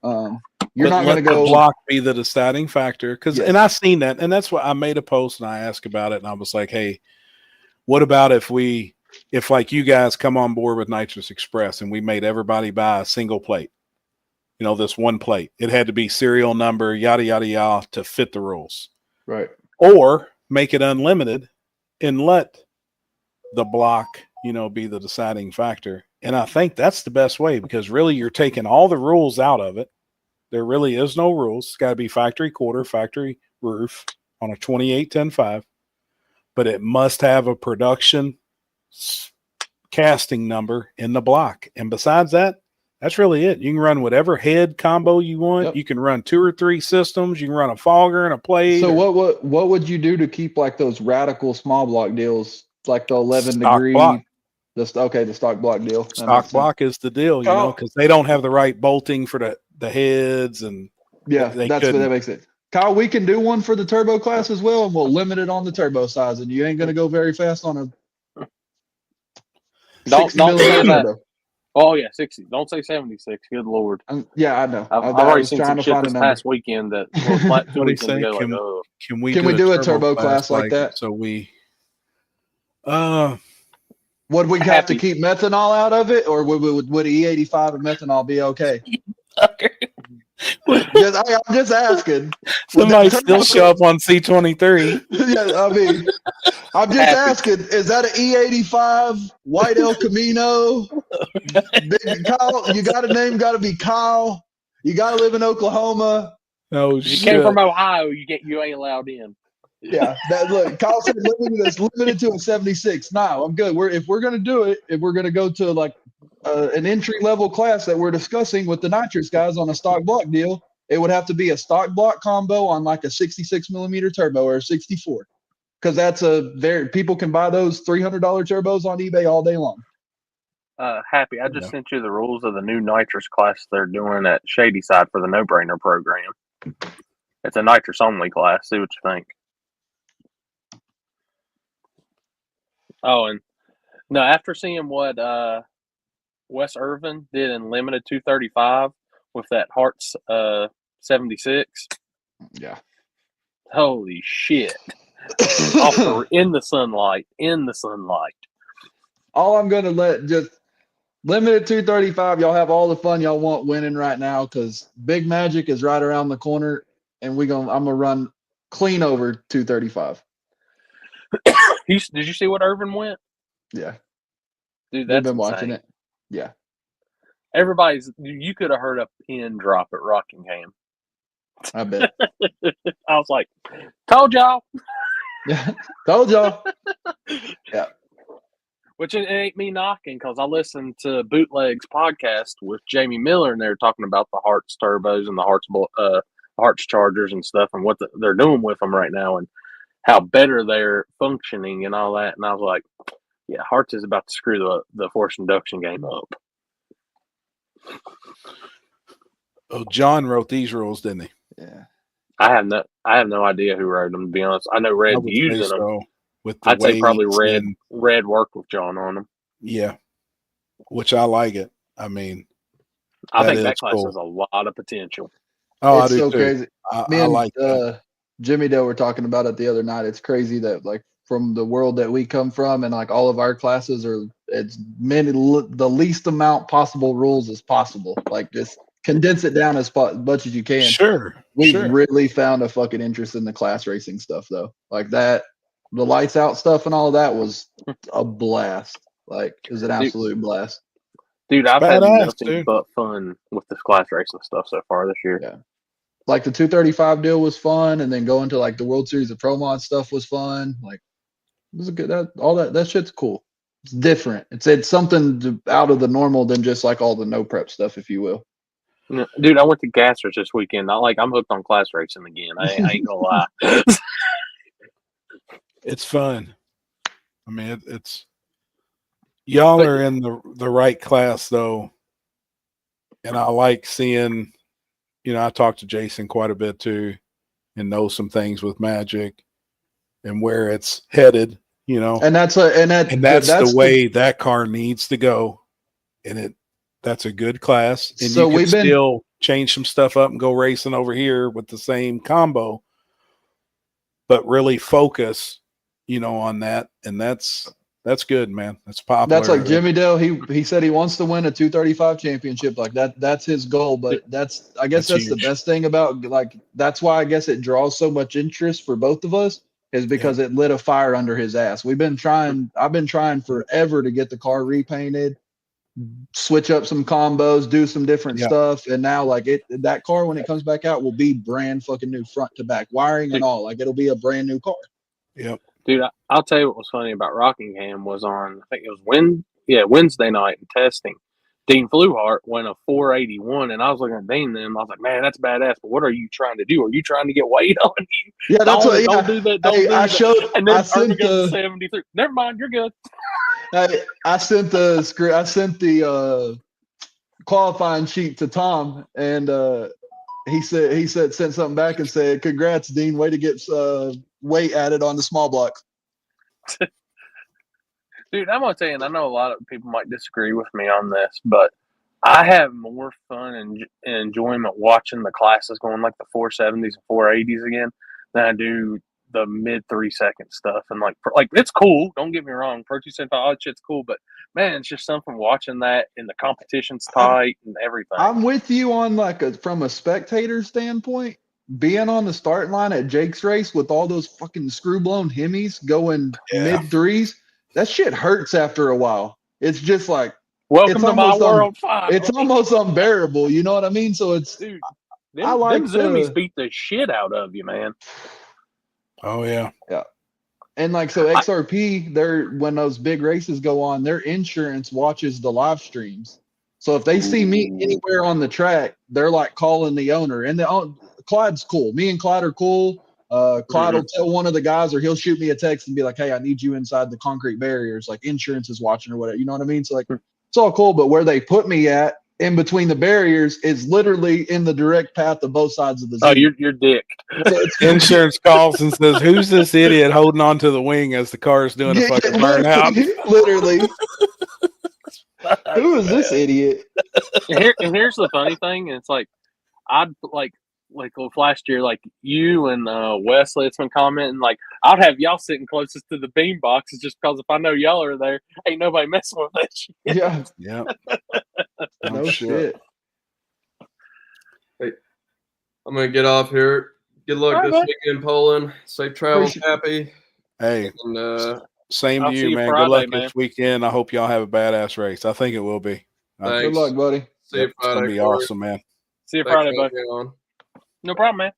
you're not going to go. The block be the deciding factor, because and I've seen that, and that's why I made a post and I asked about it, and I was like, hey, what about if like you guys come on board with Nitrous Express and we made everybody buy a single plate? This one plate. It had to be serial number, yada, yada, yada, to fit the rules. Right. Or make it unlimited and let the block, be the deciding factor. And I think that's the best way, because really you're taking all the rules out of it. There really is no rules. It's got to be factory quarter, factory roof on a 28-10-5, but it must have a production casting number in the block. And besides that, that's really it. You can run whatever head combo you want. Yep. You can run 2 or 3 systems. You can run a fogger and a plate. So what would you do to keep like those radical small block deals, like the 11 degree? Block. The stock block deal. Stock block is the deal, because they don't have the right bolting for the heads, and that's what that makes it. Kyle, we can do one for the turbo class as well, and we'll limit it on the turbo size, and you ain't going to go very fast on a. Don't say that. Oh yeah, 60. Don't say 76. Good Lord. Yeah, I know. I've already seen some shit this past weekend that. What do you say? Can we do a turbo class like that? So we. Would we have to keep methanol out of it, or would E85 and methanol be okay? I'm just asking. Somebody still show up on C23. Yeah, I mean, I'm just asking. Is that an E85 white El Camino? Big Kyle, you got a name? Got to be Kyle. You got to live in Oklahoma. Oh, you came from Ohio. You ain't allowed in. Yeah, look, Kyle said limited to a 76. No, I'm good. If we're gonna do it, if we're gonna go to like an entry level class that we're discussing with the nitrous guys on a stock block deal, it would have to be a stock block combo on like a 66 millimeter turbo or a 64, because that's people can buy those $300 turbos on eBay all day long. Happy, I just sent you the rules of the new nitrous class they're doing at Shady Side for the No Brainer program. It's a nitrous only class. See what you think. Oh, and no, after seeing what Wes Irvin did in limited 235 with that Hart's 76. Yeah. Holy shit. in the sunlight. All I'm going to let just limited 235. Y'all have all the fun y'all want winning right now, because Big Magic is right around the corner, and I'm going to run clean over 235. Did you see what Irvin went? Yeah. Dude, that's been insane. watching it. Yeah. You could have heard a pin drop at Rockingham. I bet. I was like, told y'all. Yeah, told y'all. Yeah. Which it ain't me knocking, because I listened to Bootleg's podcast with Jamie Miller, and they were talking about the Hearts turbos and the Hearts Chargers and stuff, and what they're doing with them right now, and how better they're functioning and all that. And I was like, yeah, Hearts is about to screw the force induction game up. Oh, John wrote these rules, didn't he? Yeah. I have no idea who wrote them, to be honest. I know I Red's would using say them. so, with the I'd say probably weights Red worked with John on them. Yeah, which I like it. I mean, I think is that class cool. has a lot of potential. Oh, It's I do so too. crazy. Me I and like that. Jimmy Dale were talking about it the other night. It's crazy that like from the world that we come from, and like all of our classes are the least amount possible rules as possible. Like just condense it down as much as you can. Sure. We've sure. really found a fucking interest in the class racing stuff though. Like that, the lights out stuff and all of that was a blast. Like it was an absolute blast. Dude, I've had Badass, nothing dude. but fun with this class racing stuff so far this year. Yeah. Like the 235 deal was fun, and then going to like the World Series of Pro Mod stuff was fun. Like it was a good that shit's cool. It's different. It's something out of the normal than just like all the no prep stuff, if you will. Dude, I went to Gangstas this weekend. I'm hooked on class racing again. I ain't gonna lie. It's fun. I mean, it's y'all are in the right class though, and I like seeing. I talk to Jason quite a bit too, and know some things with Magic and where it's headed. And that's the way that car needs to go, and that's a good class. And so you can still change some stuff up and go racing over here with the same combo, but really focus, on that. And that's good, man. That's popular. That's like Jimmy Dale. He said he wants to win a 235 championship. Like that's his goal. But I guess that's the best thing about like that's why I guess it draws so much interest for both of us is because it lit a fire under his ass. I've been trying forever to get the car repainted, switch up some combos, do some different stuff, and now like that car when it comes back out will be brand fucking new front to back wiring and all. Like it'll be a brand new car. Yep. Dude, I'll tell you what was funny about Rockingham was on, I think it was Wednesday night in testing. Dean Fluhart went a 481, and I was looking at Dean then. I was like, man, that's badass, but what are you trying to do? Are you trying to get weight on you? Yeah, that's what. Don't do that. Don't do that. And then Irvin goes to 73. Never mind, you're good. I sent the qualifying sheet to Tom, and he said sent something back and said, "Congrats, Dean. Way to get weight added on the small blocks." Dude, I'm gonna tell you, and I know a lot of people might disagree with me on this, but I have more fun and enjoyment watching the classes going like the 470s and 480s again than I do the mid 3 second stuff. And like it's cool. Don't get me wrong, Pro 275, all that shit's cool, but man, it's just something watching that and the competition's tight and everything. I'm with you on from a spectator standpoint. Being on the starting line at Jake's race with all those fucking screw blown Hemis going mid threes. That shit hurts after a while. It's just like welcome to my world. It's almost unbearable. You know what I mean? So it's dude. I like them zoomies beat the shit out of you, man. Oh yeah. And like so, XRP, when those big races go on, their insurance watches the live streams. So if they see me anywhere on the track, they're like calling the owner. And Clyde's cool. Me and Clyde are cool. Clyde will tell one of the guys, or he'll shoot me a text and be like, "Hey, I need you inside the concrete barriers. Like insurance is watching or whatever." You know what I mean? So like, it's all cool. But where they put me at in between the barriers is literally in the direct path of both sides of the zone. Oh, you're dicked. So insurance calls and says, "Who's this idiot holding on to the wing as the car is doing a fucking burnout?" Literally. Who is this idiot? And here's the funny thing. It's like I'd like last year, like you and Wesley, it's been commenting, like I'd have y'all sitting closest to the beam boxes just because if I know y'all are there, ain't nobody messing with that shit. Yeah. No shit. Hey, I'm gonna get off here. Good luck this weekend, Poland. Safe travels, Happy. Hey, and same to you, man. Friday, good luck man. this weekend. I hope y'all have a badass race. I think it will be. Good luck, buddy. See you It's gonna Friday. be awesome, man. See you Friday, buddy. No problem, man.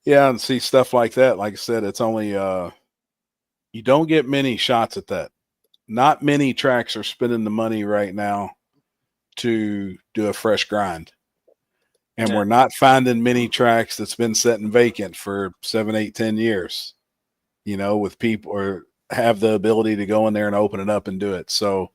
Yeah, and see stuff like that. Like I said, it's only you don't get many shots at that. Not many tracks are spending the money right now to do a fresh grind. And Yeah. we're not finding many tracks that's been sitting vacant for 7, 8, 10 years, with people or have the ability to go in there and open it up and do it. So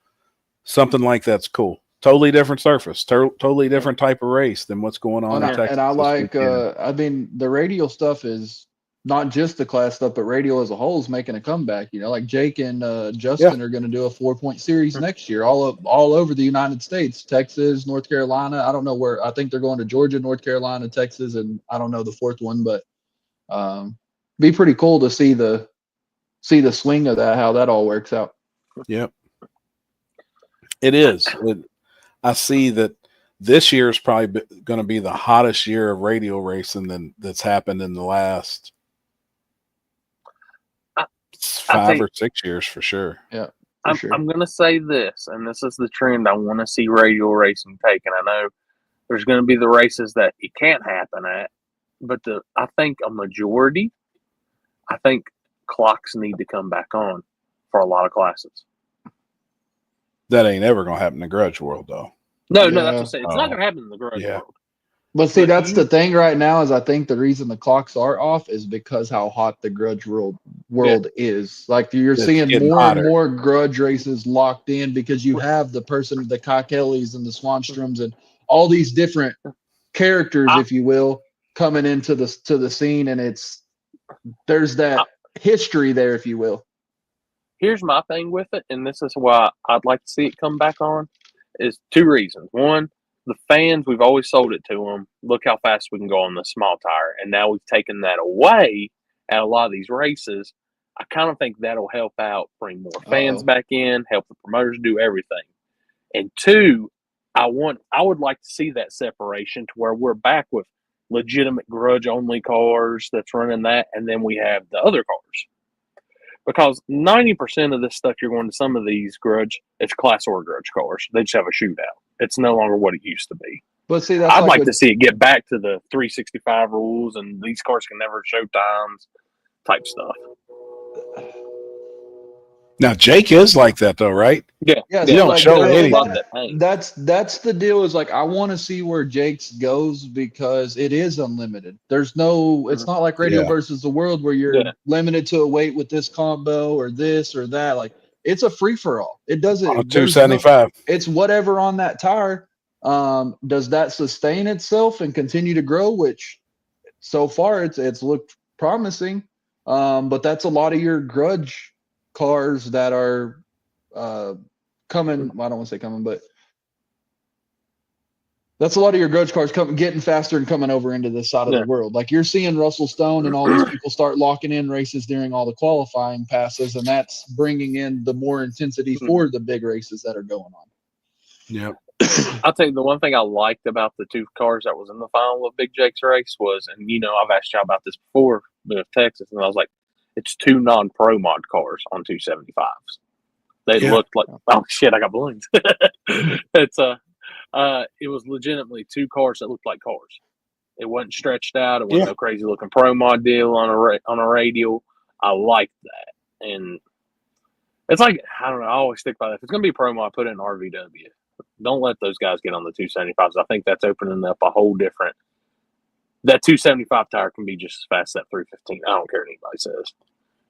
something like that's cool. Totally different surface, totally different type of race than what's going on in Texas. And I this like, weekend. I mean, the radial stuff is not just the class stuff, but radial as a whole is making a comeback. Like Jake and Justin are going to do a 4-point series next year, all over the United States, Texas, North Carolina. I don't know where. I think they're going to Georgia, North Carolina, Texas, and I don't know the fourth one, but be pretty cool to see the swing of that, how that all works out. Yep, it is. I see that this year is probably going to be the hottest year of radial racing that's happened in the last 5 or 6 years for sure. Yeah, I'm going to say this, and this is the trend I want to see radial racing take. And I know there's going to be the races that it can't happen at, but I think a majority, I think clocks need to come back on for a lot of classes. That ain't ever going to happen in the grudge world, though. No, that's what I'm saying. It's not going to happen in the grudge world. But see, that's the thing right now is I think the reason the clocks are off is because how hot the grudge world is. Like you're seeing more and more grudge races locked in because you have the Kai Kellys and the Swanstroms and all these different characters, if you will, coming into the scene, and there's that history there, if you will. Here's my thing with it, and this is why I'd like to see it come back on, is 2 reasons. One, the fans, we've always sold it to them. Look how fast we can go on the small tire. And now we've taken that away at a lot of these races. I kind of think that'll help out, bring more fans back in, help the promoters do everything. And 2, I would like to see that separation to where we're back with legitimate grudge-only cars that's running that, and then we have the other cars. Because 90% of this stuff you're going to some of these grudge, it's class or grudge cars. They just have a shootout. It's no longer what it used to be. But see, I'd like to see it get back to the 365 rules, and these cars can never show times type stuff. Now Jake is like that though, right? Yeah. He don't show anything. That's the deal. Is like I want to see where Jake's goes because it is unlimited. There's no. It's not like Radio versus the World where you're limited to a weight with this combo or this or that. Like it's a free for all. It doesn't. 275. It's whatever on that tire. Does that sustain itself and continue to grow? Which so far it's looked promising. But that's a lot of your grudge cars that are coming. I don't want to say coming, but that's a lot of your grudge cars getting faster and coming over into this side of the world. Like you're seeing Russell Stone and all these people start locking in races during all the qualifying passes, and that's bringing in the more intensity for the big races that are going on. Yeah. I'll tell you the one thing I liked about the 2 cars that was in the final of Big Jake's race was, and I've asked y'all about this before with Texas, and I was like, it's 2 non-pro mod cars on 275s. They looked like, oh shit, I got balloons. It was legitimately 2 cars that looked like cars. It wasn't stretched out. It wasn't no crazy looking pro mod deal on a radial. I liked that, and it's like I don't know. I always stick by that. If it's gonna be pro mod, put it in RVW. Don't let those guys get on the 275s. I think that's opening up a whole different. That 275 tire can be just as fast as that 315. I don't care what anybody says.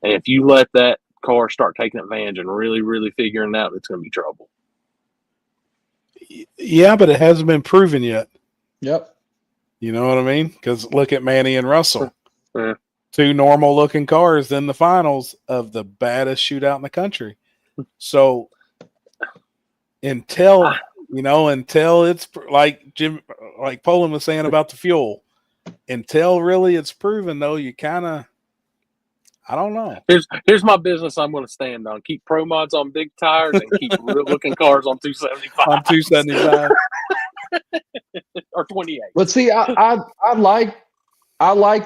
And if you let that car start taking advantage and really, really figuring it out, it's going to be trouble. Yeah, but it hasn't been proven yet. Yep. You know what I mean? Because look at Manny and Russell. 2 normal-looking cars in the finals of the baddest shootout in the country. So until it's like Poland was saying about the fuel, until really it's proven, though, you kind of, I don't know. Here's my business I'm going to stand on. Keep pro mods on big tires and keep real looking cars on 275. On 275. Or 28. But see, I like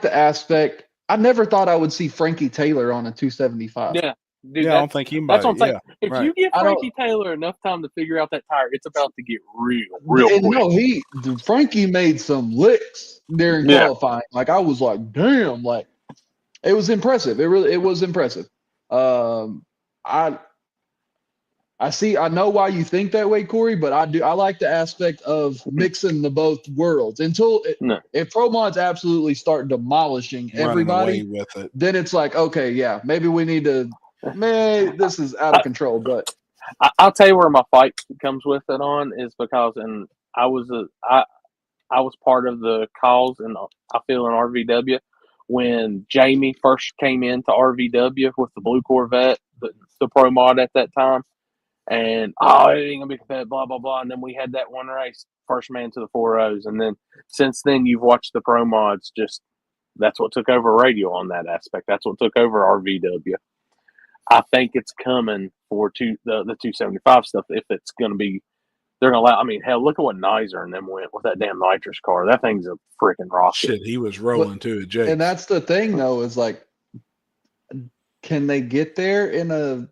the aspect. I never thought I would see Frankie Taylor on a 275. Yeah. Dude, I don't think he might. that's what I'm saying. Yeah, If right. you give I don't- Frankie Taylor enough time to figure out that tire, it's about to get real And quick. no, Frankie made some licks during Yeah. qualifying. Like I was like, damn, like it was impressive. It was impressive. I know why you think that way, Corey, but I like the aspect of mixing the both worlds if Pro Mods absolutely start demolishing Running everybody, away with it. then it's like, okay, yeah, maybe we need to, man, this is out of control. But I'll tell you where my fight comes with it on is because, and I was part of the cause, and I feel in RVW when Jamie first came into RVW with the blue Corvette, the Pro Mod at that time. And it ain't gonna be competitive, blah blah blah. And then we had that one race, first man to the 4.0s, and then since then you've watched the Pro Mods. Just that's what took over radio on that aspect. That's what took over RVW. I think it's coming for the 275 stuff. If it's gonna be, they're gonna allow. I mean, hell, look at what Nizer and them went with that damn nitrous car. That thing's a freaking rocket. Shit, he was rolling too at Jake's. and that's the thing though, is like, can they get there in a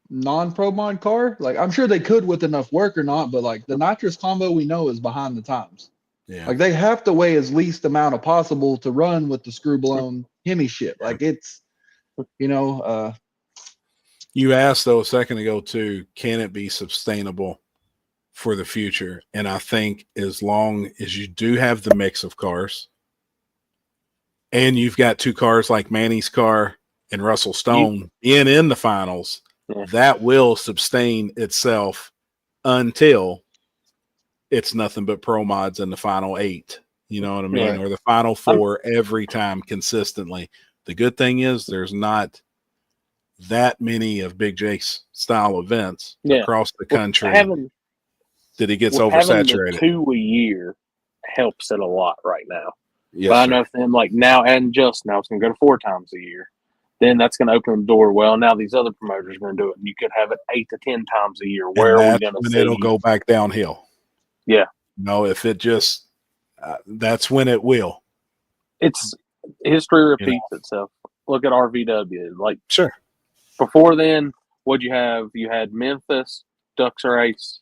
non-Pro Mod car? Like I'm sure they could with enough work or not, but like the nitrous combo we know is behind the times. Yeah. Like they have to weigh as least amount of possible to run with the screw blown Hemi shit. Like it's, You asked though a second ago too, can it be sustainable for the future? And I think as long as you do have the mix of cars and you've got two cars like Manny's car and Russell Stone in the finals, that will sustain itself until it's nothing but Pro Mods in the final 8. You know what I mean? Right. Or the final 4 every time consistently. The good thing is there's not that many of Big Jake's style events across the country that he gets oversaturated. Having the 2 a year helps it a lot right now. Yes, but I sir. know them like now and just now it's going to go to 4 times a year. Then that's going to open the door. Well, now these other promoters are going to do it. You could have it 8 to 10 times a year. Where are we going to see? It'll go back downhill. Yeah. No, if it just, that's when it will. It's history repeats itself. Look at RVW. Like, sure. Before then, what'd you have? You had Memphis, Ducks Race,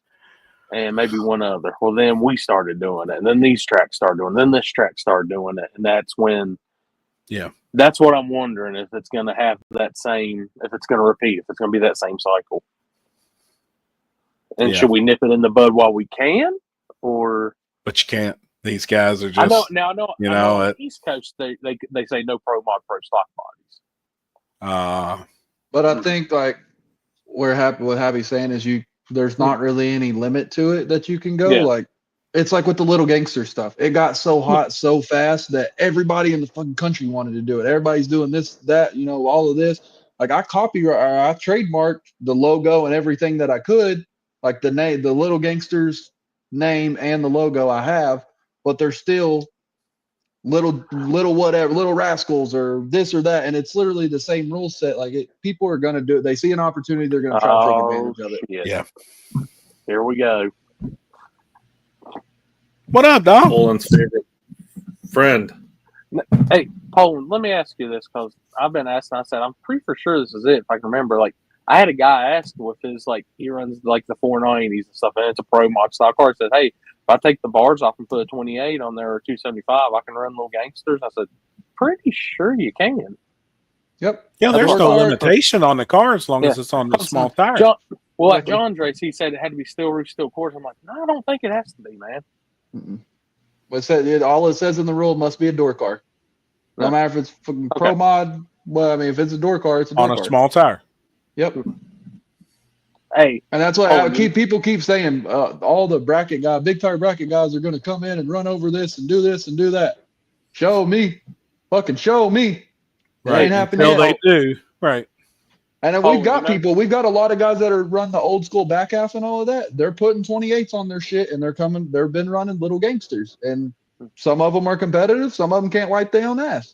and maybe one other. Well, then we started doing it. And then these tracks started doing it. Then this track started doing it. And that's when. Yeah. That's what I'm wondering, if it's going to have that same, if it's going to repeat, if it's going to be that same cycle. And should we nip it in the bud while we can? But you can't. These guys are just. I know. On the East Coast, they say no Pro Mod, pro stock bodies. But I think like what Happy's saying is there's not really any limit to it that you can go. Yeah. Like it's like with the little gangster stuff. It got so hot so fast that everybody in the fucking country wanted to do it. Everybody's doing this, that, all of this. Like I trademarked the logo and everything that I could, like the name, the Little Gangsters name and the logo I have, but they're still little whatever, Little Rascals or this or that, and it's literally the same rule set. Like people are gonna do it. They see an opportunity, they're gonna try to take advantage of it. Shit. Yeah. Here we go. What up, Dom? Poland's favorite friend. Hey, Poland, let me ask you this, because I've been asked, and I said, I'm pretty for sure this is it, if I can remember. Like, I had a guy ask with his, like, he runs, like, the 490s and stuff, and it's a Pro Mod style car. He said, hey, if I take the bars off and put a 28 on there or 275, I can run Little Gangsters. I said, pretty sure you can. Yep. Yeah, there's no limitation on the car as long as it's on the small tire. At John's race, he said it had to be steel roof, steel course. I'm like, no, I don't think it has to be, man. All it says in the rule must be a door car. No matter if it's Pro Mod. Well, I mean, if it's a door car, it's a door car. On a small tire. Yep. Hey, and that's what people keep saying. All the bracket guys, big tire bracket guys, are going to come in and run over this and do that. Show me, fucking show me. Right. It ain't happening. Until they do. Right. And we've got we've got a lot of guys that are run the old school back half and all of that. They're putting 28s on their shit, and they've been running Little Gangsters, and some of them are competitive. Some of them can't wipe their own ass.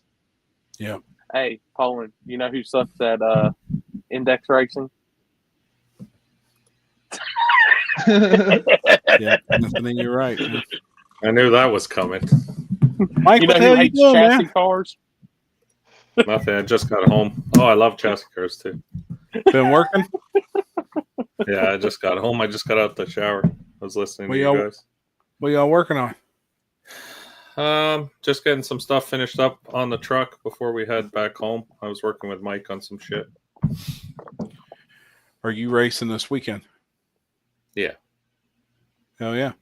Yeah. Hey, Poland, you know who sucks at index racing? Yeah, Anthony, you're right. Man. I knew that was coming. Mike, you what know the hell who you hates doing, chassis man? cars? Nothing. I just got home. Oh, I love chassis cars too. Been working? Yeah, I just got home. I just got out the shower. I was listening What to y'all- you guys. What y'all working on? Just getting some stuff finished up on the truck before we head back home. I was working with Mike on some shit. Are you racing this weekend? Yeah. Hell yeah.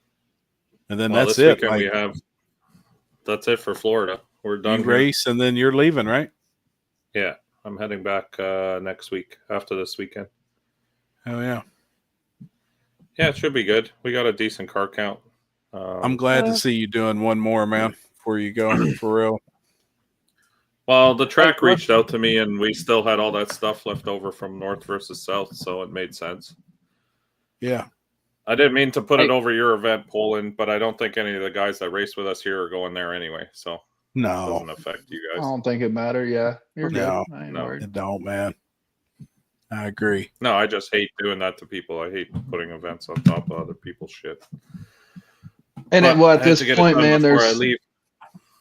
And then Well, that's this it. weekend Like, we have. That's it for Florida. We're done. you here. race and then you're leaving, right? Yeah, I'm heading back next week after this weekend. Hell yeah. Yeah, it should be good. We got a decent car count. I'm glad to see you doing one more, man, before you go, for real. Well, the track reached out to me, and we still had all that stuff left over from North versus South, so it made sense. Yeah. I didn't mean to put it over your event, Poland, but I don't think any of the guys that race with us here are going there anyway, so it No, doesn't affect you I guys. don't think it matter. Yeah, you're No, good. I ain't no. worried. it don't, man. I agree. No, I just hate doing that to people. I hate putting events on top of other people's shit. And But well, I at had to this get it point, done man, before I leave.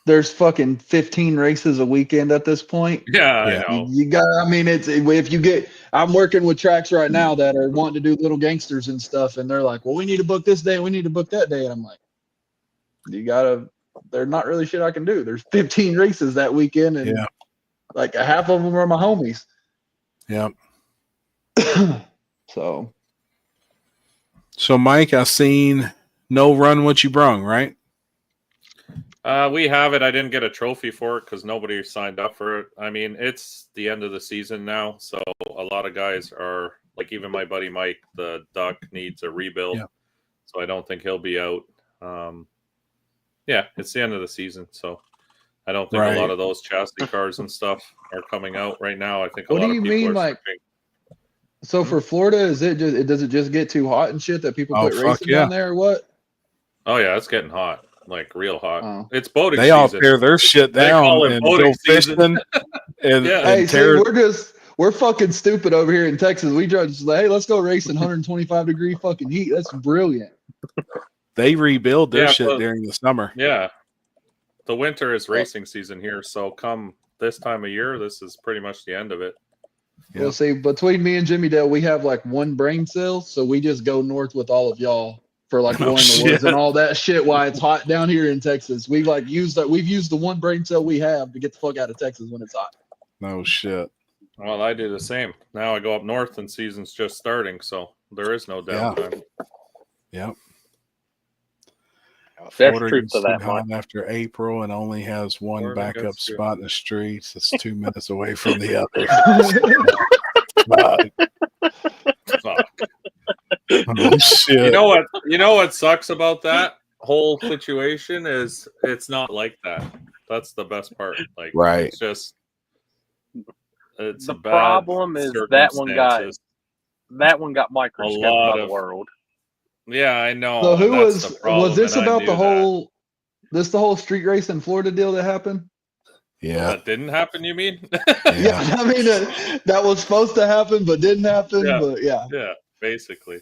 there's fucking 15 races a weekend at this point. Yeah, Yeah. I know. You got, I mean, it's if you get, I'm working with tracks right now that are wanting to do little gangsters and stuff, and they're like, well, we need to book this day, we need to book that day. And I'm like, you gotta, there's not really shit I can do. There's 15 races that weekend, and Yeah. like a half of them are my homies. Yeah. So So, Mike, I seen no run what you brung, right? We have it. I didn't get a trophy for it because nobody signed up for it. I mean, it's the end of the season now, so a lot of guys are like, even my buddy Mike, the Duck needs a rebuild, Yeah. so I don't think he'll be out. Yeah, it's the end of the season, so I don't think Right. a lot of those chassis cars and stuff are coming out right now. I think a What do lot of you people mean, are like- switching. so for Florida, is it just, does it just get too hot and shit that people Oh, quit fuck racing yeah. down there or what? Oh yeah, it's getting hot, like real hot. Oh. It's boating They all season. tear their shit They call down it and boating go season. fishing and, Yeah. and Hey, see, tear. we're fucking stupid over here in Texas. We just like, hey, let's go race in 125-degree fucking heat. That's brilliant. They rebuild their Yeah, shit but- during the summer. Yeah. The winter is racing season here, so come this time of year, this is pretty much the end of it. Yeah. Well, see, between me and Jimmy Dale, we have like one brain cell, so we just go north with all of y'all for like Oh, blowing the shit. woods and all that shit. Why it's hot down here in Texas, we like use that. We've used the one brain cell we have to get the fuck out of Texas when it's hot. No shit. Well, I do the same. Now I go up north and season's just starting, so there is no Yeah. downtime. Yep. There's Florida truth gets to that, too Mike. hot after April and only has one Florida backup gets too- spot in the streets. It's 2 minutes away from the other. Fuck. Oh, shit. You know what? You know what sucks about that whole situation is it's not like that. That's the best part. Like, Right. It's just it's The a bad problem is that one got circumstances. microscoped lot by the of- world. Yeah, I know. So who and that's the was problem, this and I about knew the that. whole this the whole street race in Florida deal that happened? Yeah. That didn't happen, you mean? Yeah, I mean that was supposed to happen but didn't happen. Yeah. But yeah, Yeah, basically.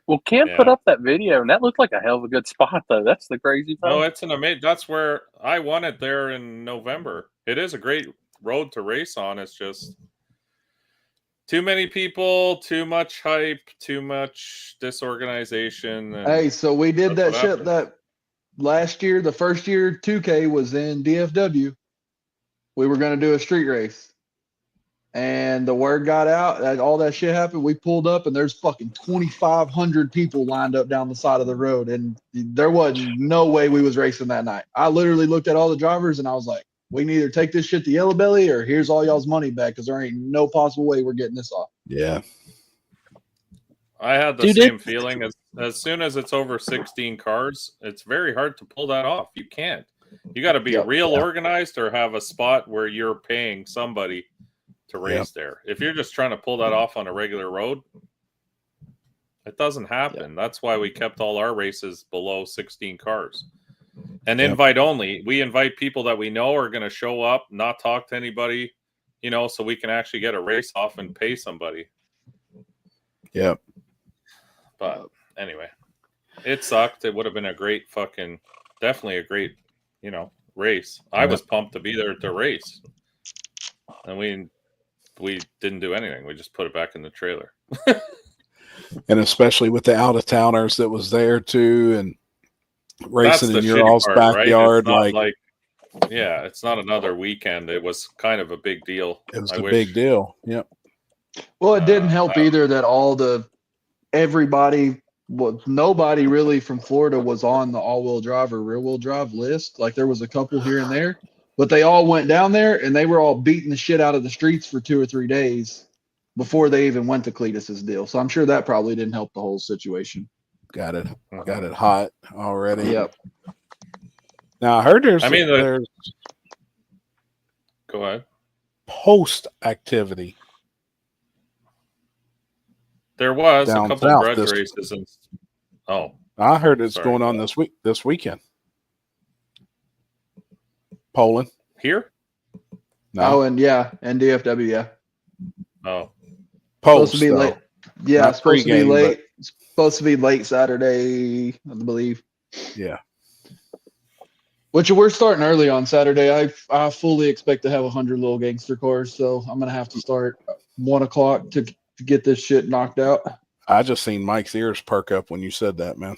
Well, Ken Yeah. put up that video, and that looked like a hell of a good spot, though. That's the crazy thing. No, it's an amazing. That's where I won it there in November. It is a great road to race on. It's just too many people, too much hype, too much disorganization. And hey, so we did that That's what shit happened. that last year. The first year 2K was in DFW. We were going to do a street race, and the word got out that all that shit happened. We pulled up, and there's fucking 2,500 people lined up down the side of the road, and there wasn't no way we was racing that night. I literally looked at all the drivers, and I was like, we can either take this shit to Yellow Belly, or here's all y'all's money back, because there ain't no possible way we're getting this off. Yeah. I had the Dude, same feeling as soon as it's over 16 cars, it's very hard to pull that off. You can't. You got to be Yep. real organized or have a spot where you're paying somebody to race Yep. there. If you're just trying to pull that off on a regular road, it doesn't happen. That's why we kept all our races below 16 cars. And Yep. invite only. We invite people that we know are going to show up, not talk to anybody, so we can actually get a race off and pay somebody. Yep. But anyway, it sucked. It would have been a great definitely a great, race. I was pumped to be there to race. and we didn't do anything. We just put it back in the trailer. And especially with the out of towners that was there too, and racing in your all's backyard, right? Yeah, it's not another weekend. It was kind of a big deal. It was a big deal. Yep. Well, it didn't help either that nobody really from Florida was on the all-wheel drive or rear-wheel drive list. Like there was a couple here and there, but they all went down there and they were all beating the shit out of the streets for 2 or 3 days before they even went to Cletus's deal. So I'm sure that probably didn't help the whole situation. Got it hot already. Yep. Now I heard there's go ahead. Post activity. There was down a couple south grudge races and I heard it's going on this weekend. Poland. Here? No. Oh, and DFW, yeah. Oh. Post, supposed to be late. Yeah, Not supposed to be pregame, late. Supposed to be late Saturday, I believe. Yeah. Which we're starting early on Saturday. I fully expect to have 100 little gangster cars, so I'm gonna have to start 1 o'clock to get this shit knocked out. I just seen Mike's ears perk up when you said that, man.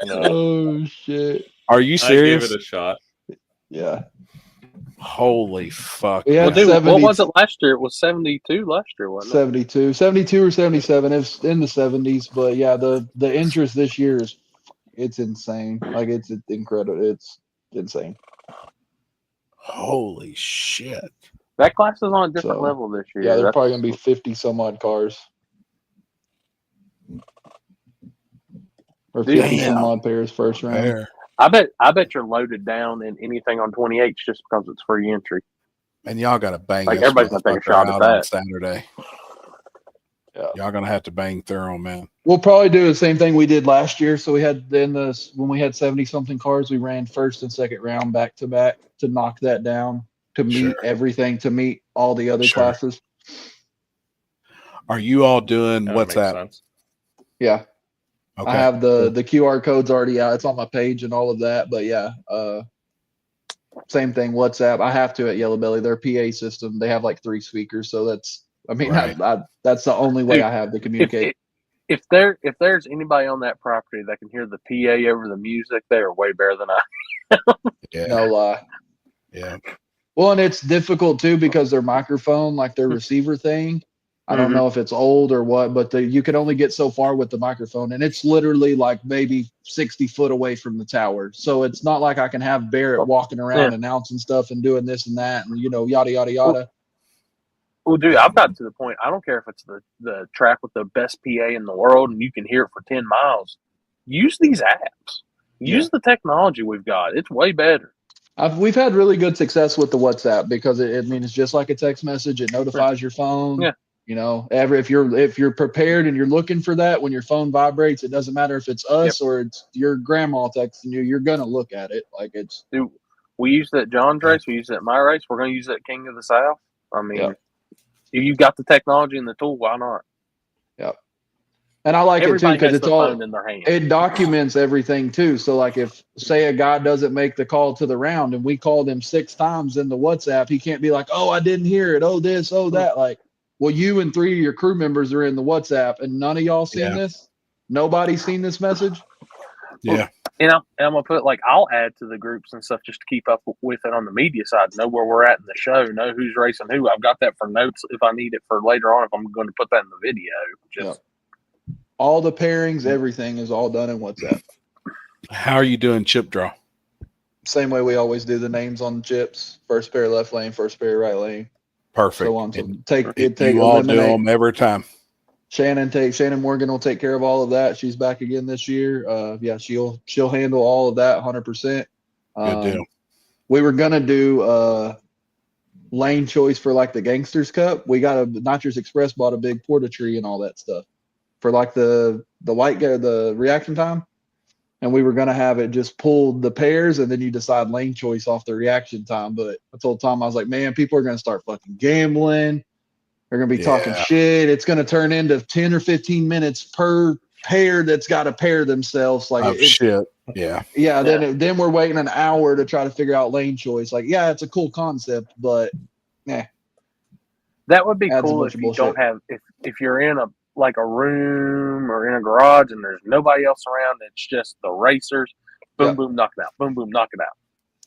Oh shit! Are you serious? I gave it a shot. Yeah. Holy fuck! Yeah, what was it last year? It was 72 last year, wasn't it? 72 or 77. It's in the 70s, but yeah, the interest this year it's insane. Like it's incredible. It's insane. Holy shit! That class is on a different level this year. Yeah, they're probably gonna be 50 some odd cars. Or 50 some odd pairs first round. Fair. I bet you're loaded down in anything on 28 just because it's free entry. And y'all got to bang. Like this everybody's gonna take a motherfucker shot at out that on Saturday. Yeah, y'all gonna have to bang through them, man. We'll probably do the same thing we did last year. So we had when we had 70 something cars, we ran first and second round back to back to knock that down to meet everything, to meet all the other classes. Are you all doing WhatsApp? Yeah. Okay. I have the QR codes already out. It's on my page and all of that. But yeah, same thing. WhatsApp. I have to at Yellow Belly. Their PA system. They have like 3 speakers, so that's. I mean, right. That's the only way I have to communicate. If there's anybody on that property that can hear the PA over the music, they are way better than I. Yeah. No lie. Yeah. Well, and it's difficult too because their microphone, like their receiver thing. I don't know if it's old or what, but you can only get so far with the microphone, and it's literally like maybe 60 foot away from the tower. So it's not like I can have Barrett walking around announcing stuff and doing this and that, and yada yada yada. Well, dude, I've got to the point. I don't care if it's the track with the best PA in the world, and you can hear it for 10 miles. Use these apps. Use the technology we've got. It's way better. We've had really good success with the WhatsApp because it's just like a text message. It notifies your phone. Yeah. You know, if you're prepared and you're looking for that when your phone vibrates, it doesn't matter if it's us or it's your grandma texting you. You're gonna look at it like it's. Dude, we use that John's race. We use that my race. We're gonna use that King of the South. I mean, if you've got the technology and the tool, why not? Yep. And I like it too because it's all in their hand. It documents everything too. So like if say a guy doesn't make the call to the round and we called him 6 times in the WhatsApp, he can't be like, oh, I didn't hear it. Oh, this, oh, that. Like. Well, you and 3 of your crew members are in the WhatsApp, and none of y'all seen this. Nobody's seen this message. Yeah, and I'm gonna put I'll add to the groups and stuff just to keep up with it on the media side. Know where we're at in the show. Know who's racing who. I've got that for notes if I need it for later on. If I'm going to put that in the video, all the pairings, everything is all done in WhatsApp. How are you doing chip draw? Same way we always do the names on the chips. First pair left lane, first pair right lane. Perfect. So on. So you all do them every time. Shannon Morgan will take care of all of that. She's back again this year. She'll handle all of that 100%. Good deal. We were gonna do lane choice for like the Gangsters Cup. We got Nitrous Express bought a big porta tree and all that stuff for like the reaction time. And we were going to have it just pulled the pairs and then you decide lane choice off the reaction time. But I told Tom, I was like, man, people are going to start fucking gambling. They're going to be talking shit. It's going to turn into 10 or 15 minutes per pair that's got to pair themselves. Like, Oh shit! Yeah. yeah. Then we're waiting an hour to try to figure out lane choice. Like, yeah, it's a cool concept, but That would be adds a cool bunch if of you don't bullshit. have if you're in a room or in a garage and there's nobody else around. It's just the racers. Boom, Yep. boom, knock it out. Boom, boom, knock it out.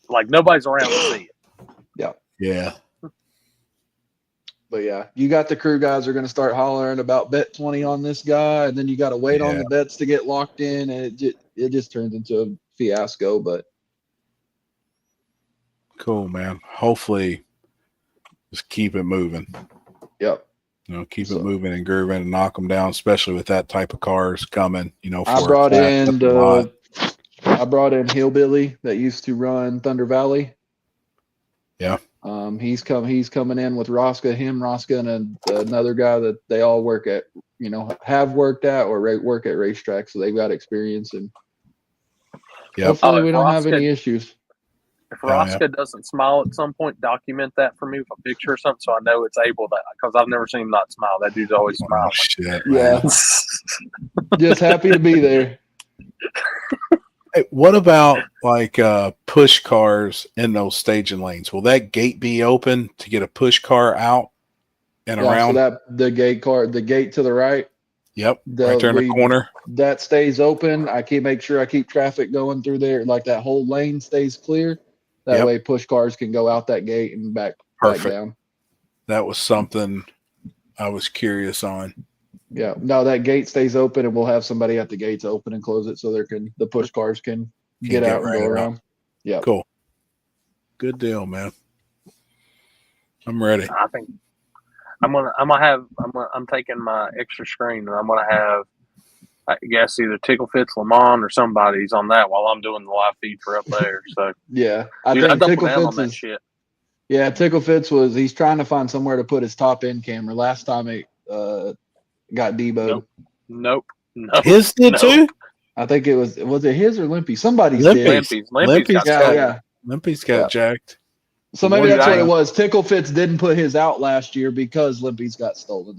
Like nobody's around to see it. Yeah. But yeah, you got the crew guys are going to start hollering about bet 20 on this guy, and then you got to wait on the bets to get locked in, and it just turns into a fiasco. But Cool, man. Hopefully, just keep it moving. Yep. You know, keep it moving and grooving and knock them down, especially with that type of cars coming. You know, I brought in Hillbilly that used to run Thunder Valley. Yeah. He's coming in with Rosca, and another guy that they all work at, have worked at or work at racetracks, so they've got experience, and hopefully we don't have any issues. If Rosca doesn't smile at some point, document that for me with a picture or something, so I know it's able to. Because I've never seen him not smile. That dude's always smiling. Shit, yeah. Just happy to be there. Hey, what about like push cars in those staging lanes? Will that gate be open to get a push car out and around? So that the gate to the right. Yep, right there in the corner. That stays open. Make sure I keep traffic going through there. Like that whole lane stays clear. That way push cars can go out that gate and back down. That was something I was curious on. Yeah, no, that gate stays open, and we'll have somebody at the gates open and close it so the push cars can get out and go around. Yeah, cool. Good deal, man. I'm ready. I think I'm taking my extra screen, and I'm gonna have, I guess, either Tickle Fits Lamont or somebody's on that while I'm doing the live feed for up there. So yeah, I think Tickle Fits on that shit. Yeah, Tickle Fits he's trying to find somewhere to put his top end camera. Last time it got deboed. Nope. His did too? I think it was it his or Limpy? Somebody's did. Limpy's got Limpy's got jacked. So maybe that's what it was. Tickle Fits didn't put his out last year because Limpy's got stolen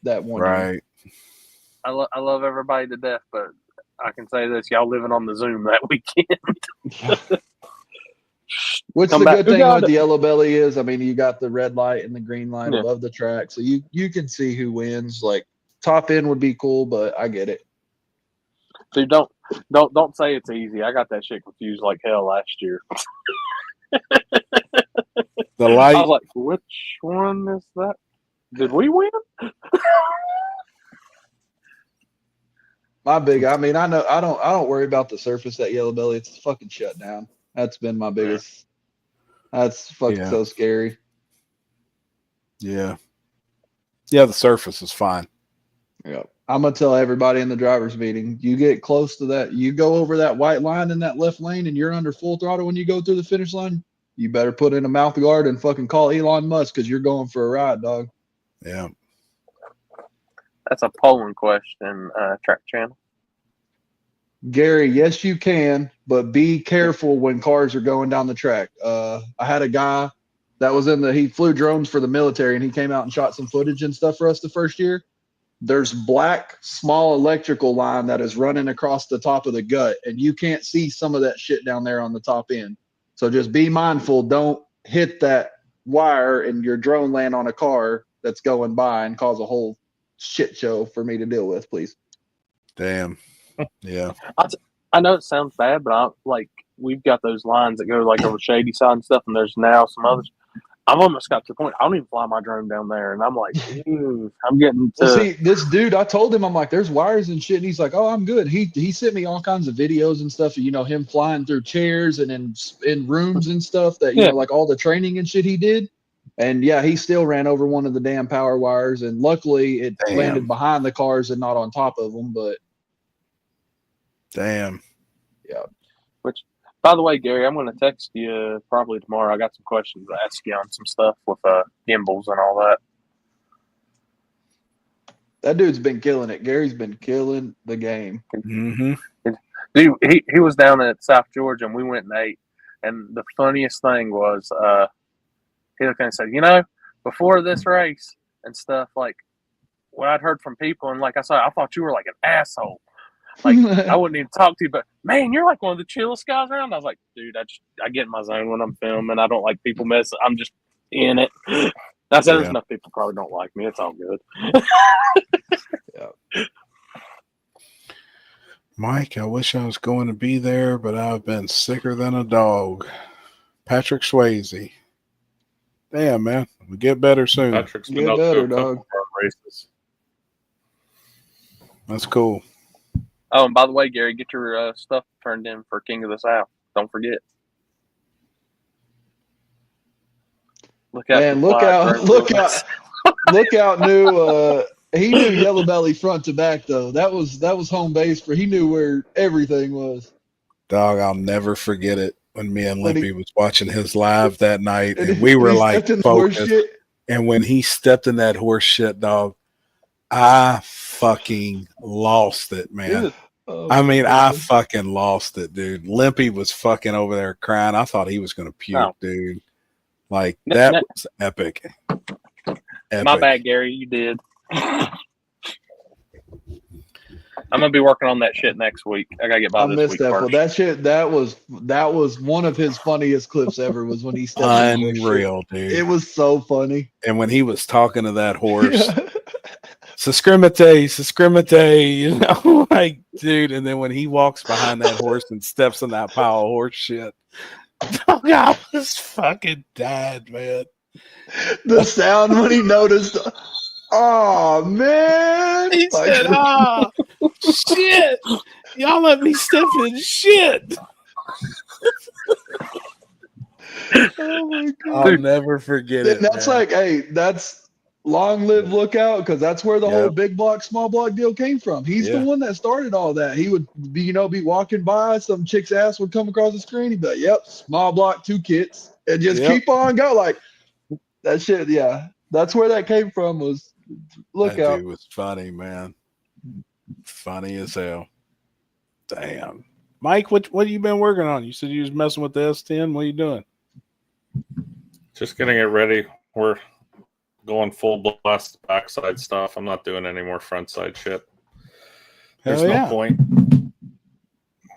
that one. Right. Year. I love everybody to death, but I can say this: y'all living on the Zoom that weekend. Which the good thing with the Yellow Belly is, I mean, you got the red light and the green light above the track, so you can see who wins. Like top end would be cool, but I get it. Dude, don't say it's easy. I got that shit confused like hell last year. The light. I was like, which one is that? Did we win? I mean, I know I don't worry about the surface at Yellow Belly. It's fucking shut down. That's been my biggest. That's fucking so scary. Yeah. Yeah, the surface is fine. Yeah. I'm gonna tell everybody in the driver's meeting, you get close to that, you go over that white line in that left lane and you're under full throttle when you go through the finish line, you better put in a mouth guard and fucking call Elon Musk because you're going for a ride, dog. Yeah. That's a polling question, Track Channel. Gary, yes, you can, but be careful when cars are going down the track. I had a guy that was he flew drones for the military, and he came out and shot some footage and stuff for us the first year. There's black, small electrical line that is running across the top of the gut, and you can't see some of that shit down there on the top end. So just be mindful. Don't hit that wire and your drone land on a car that's going by and cause a whole shit show for me to deal with, please. Damn. Yeah. I know it sounds bad, but we've got those lines that go like over Shady Side and stuff, and there's now some others. I've almost got to the point I don't even fly my drone down there, and I'm like, I'm getting to. Well, see, this dude, I told him, I'm like, there's wires and shit, and he's like, oh, I'm good. He sent me all kinds of videos and stuff, him flying through chairs and in rooms and stuff that you know, like all the training and shit he did. And yeah, he still ran over one of the damn power wires, and luckily it landed behind the cars and not on top of them. But damn. Yeah. Which, by the way, Gary, I'm going to text you probably tomorrow. I got some questions to ask you on some stuff with gimbals and all that. That dude's been killing it. Gary's been killing the game. Mm-hmm. Dude, he was down at South Georgia, and we went and ate. And the funniest thing was he looked and said, before this race and stuff, like what I'd heard from people, and like I said, I thought you were like an asshole. Like, I wouldn't even talk to you, but man, you're like one of the chillest guys around. I was like, dude, I get in my zone when I'm filming. I don't like people messing. I'm just in it. I said, there's enough people probably don't like me. It's all good. Mike, I wish I was going to be there, but I've been sicker than a dog. Patrick Swayze. Damn, man. We'll get better soon. Patrick's been Get out to better, a couple dog. of races. That's cool. Oh, and by the way, Gary, get your stuff turned in for King of the South. Don't forget. Look out! Man, look out! He knew Yellow Belly front to back though. That was home base for. He knew where everything was. Dog, I'll never forget it when me and Limpy was watching his live that night, and we were like focused. And when he stepped in that horse shit, dog, I fucking lost it, man. I fucking lost it, dude. Limpy was fucking over there crying. I thought he was gonna puke, dude. Like that was epic. My bad, Gary. You did. I'm gonna be working on that shit next week. I gotta get by this week. I missed that. Well, that shit. That was one of his funniest clips ever. Was when he stepped unreal, dude. It was so funny. And when he was talking to that horse, Sescrimate, you know, like, dude. And then when he walks behind that horse and steps in that pile of horse shit, I was fucking dead, man. The sound when he noticed. Oh man! He said, "Oh shit! Y'all let me step in shit." Oh my god! I'll never forget it. That's man. like, hey, that's long live Lookout, because that's where the whole big block, small block deal came from. He's the one that started all that. He would be walking by, some chick's ass would come across the screen. He'd be like, "Yep, small block, 2 kits," and just keep on go. Like that shit. Yeah, that's where that came from. Was Lookout. That dude was funny, man. Funny as hell. Damn. Mike, what have you been working on? You said you was messing with the S10. What are you doing? Just getting it ready. We're going full blast backside stuff. I'm not doing any more front side shit. There's no point.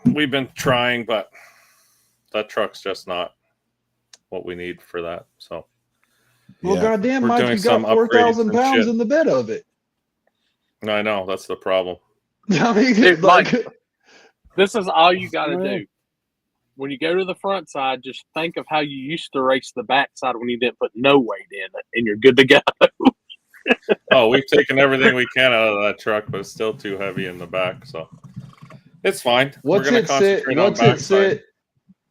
We've been trying, but that truck's just not what we need for that. So well, goddamn, Mike, you got 4,000 pounds in the bed of it. I know, that's the problem. I mean, dude, Mike, this is all you got to do. When you go to the front side, just think of how you used to race the back side when you didn't put no weight in it, and you're good to go. Oh, we've taken everything we can out of that truck, but it's still too heavy in the back, so it's fine. What's it sit?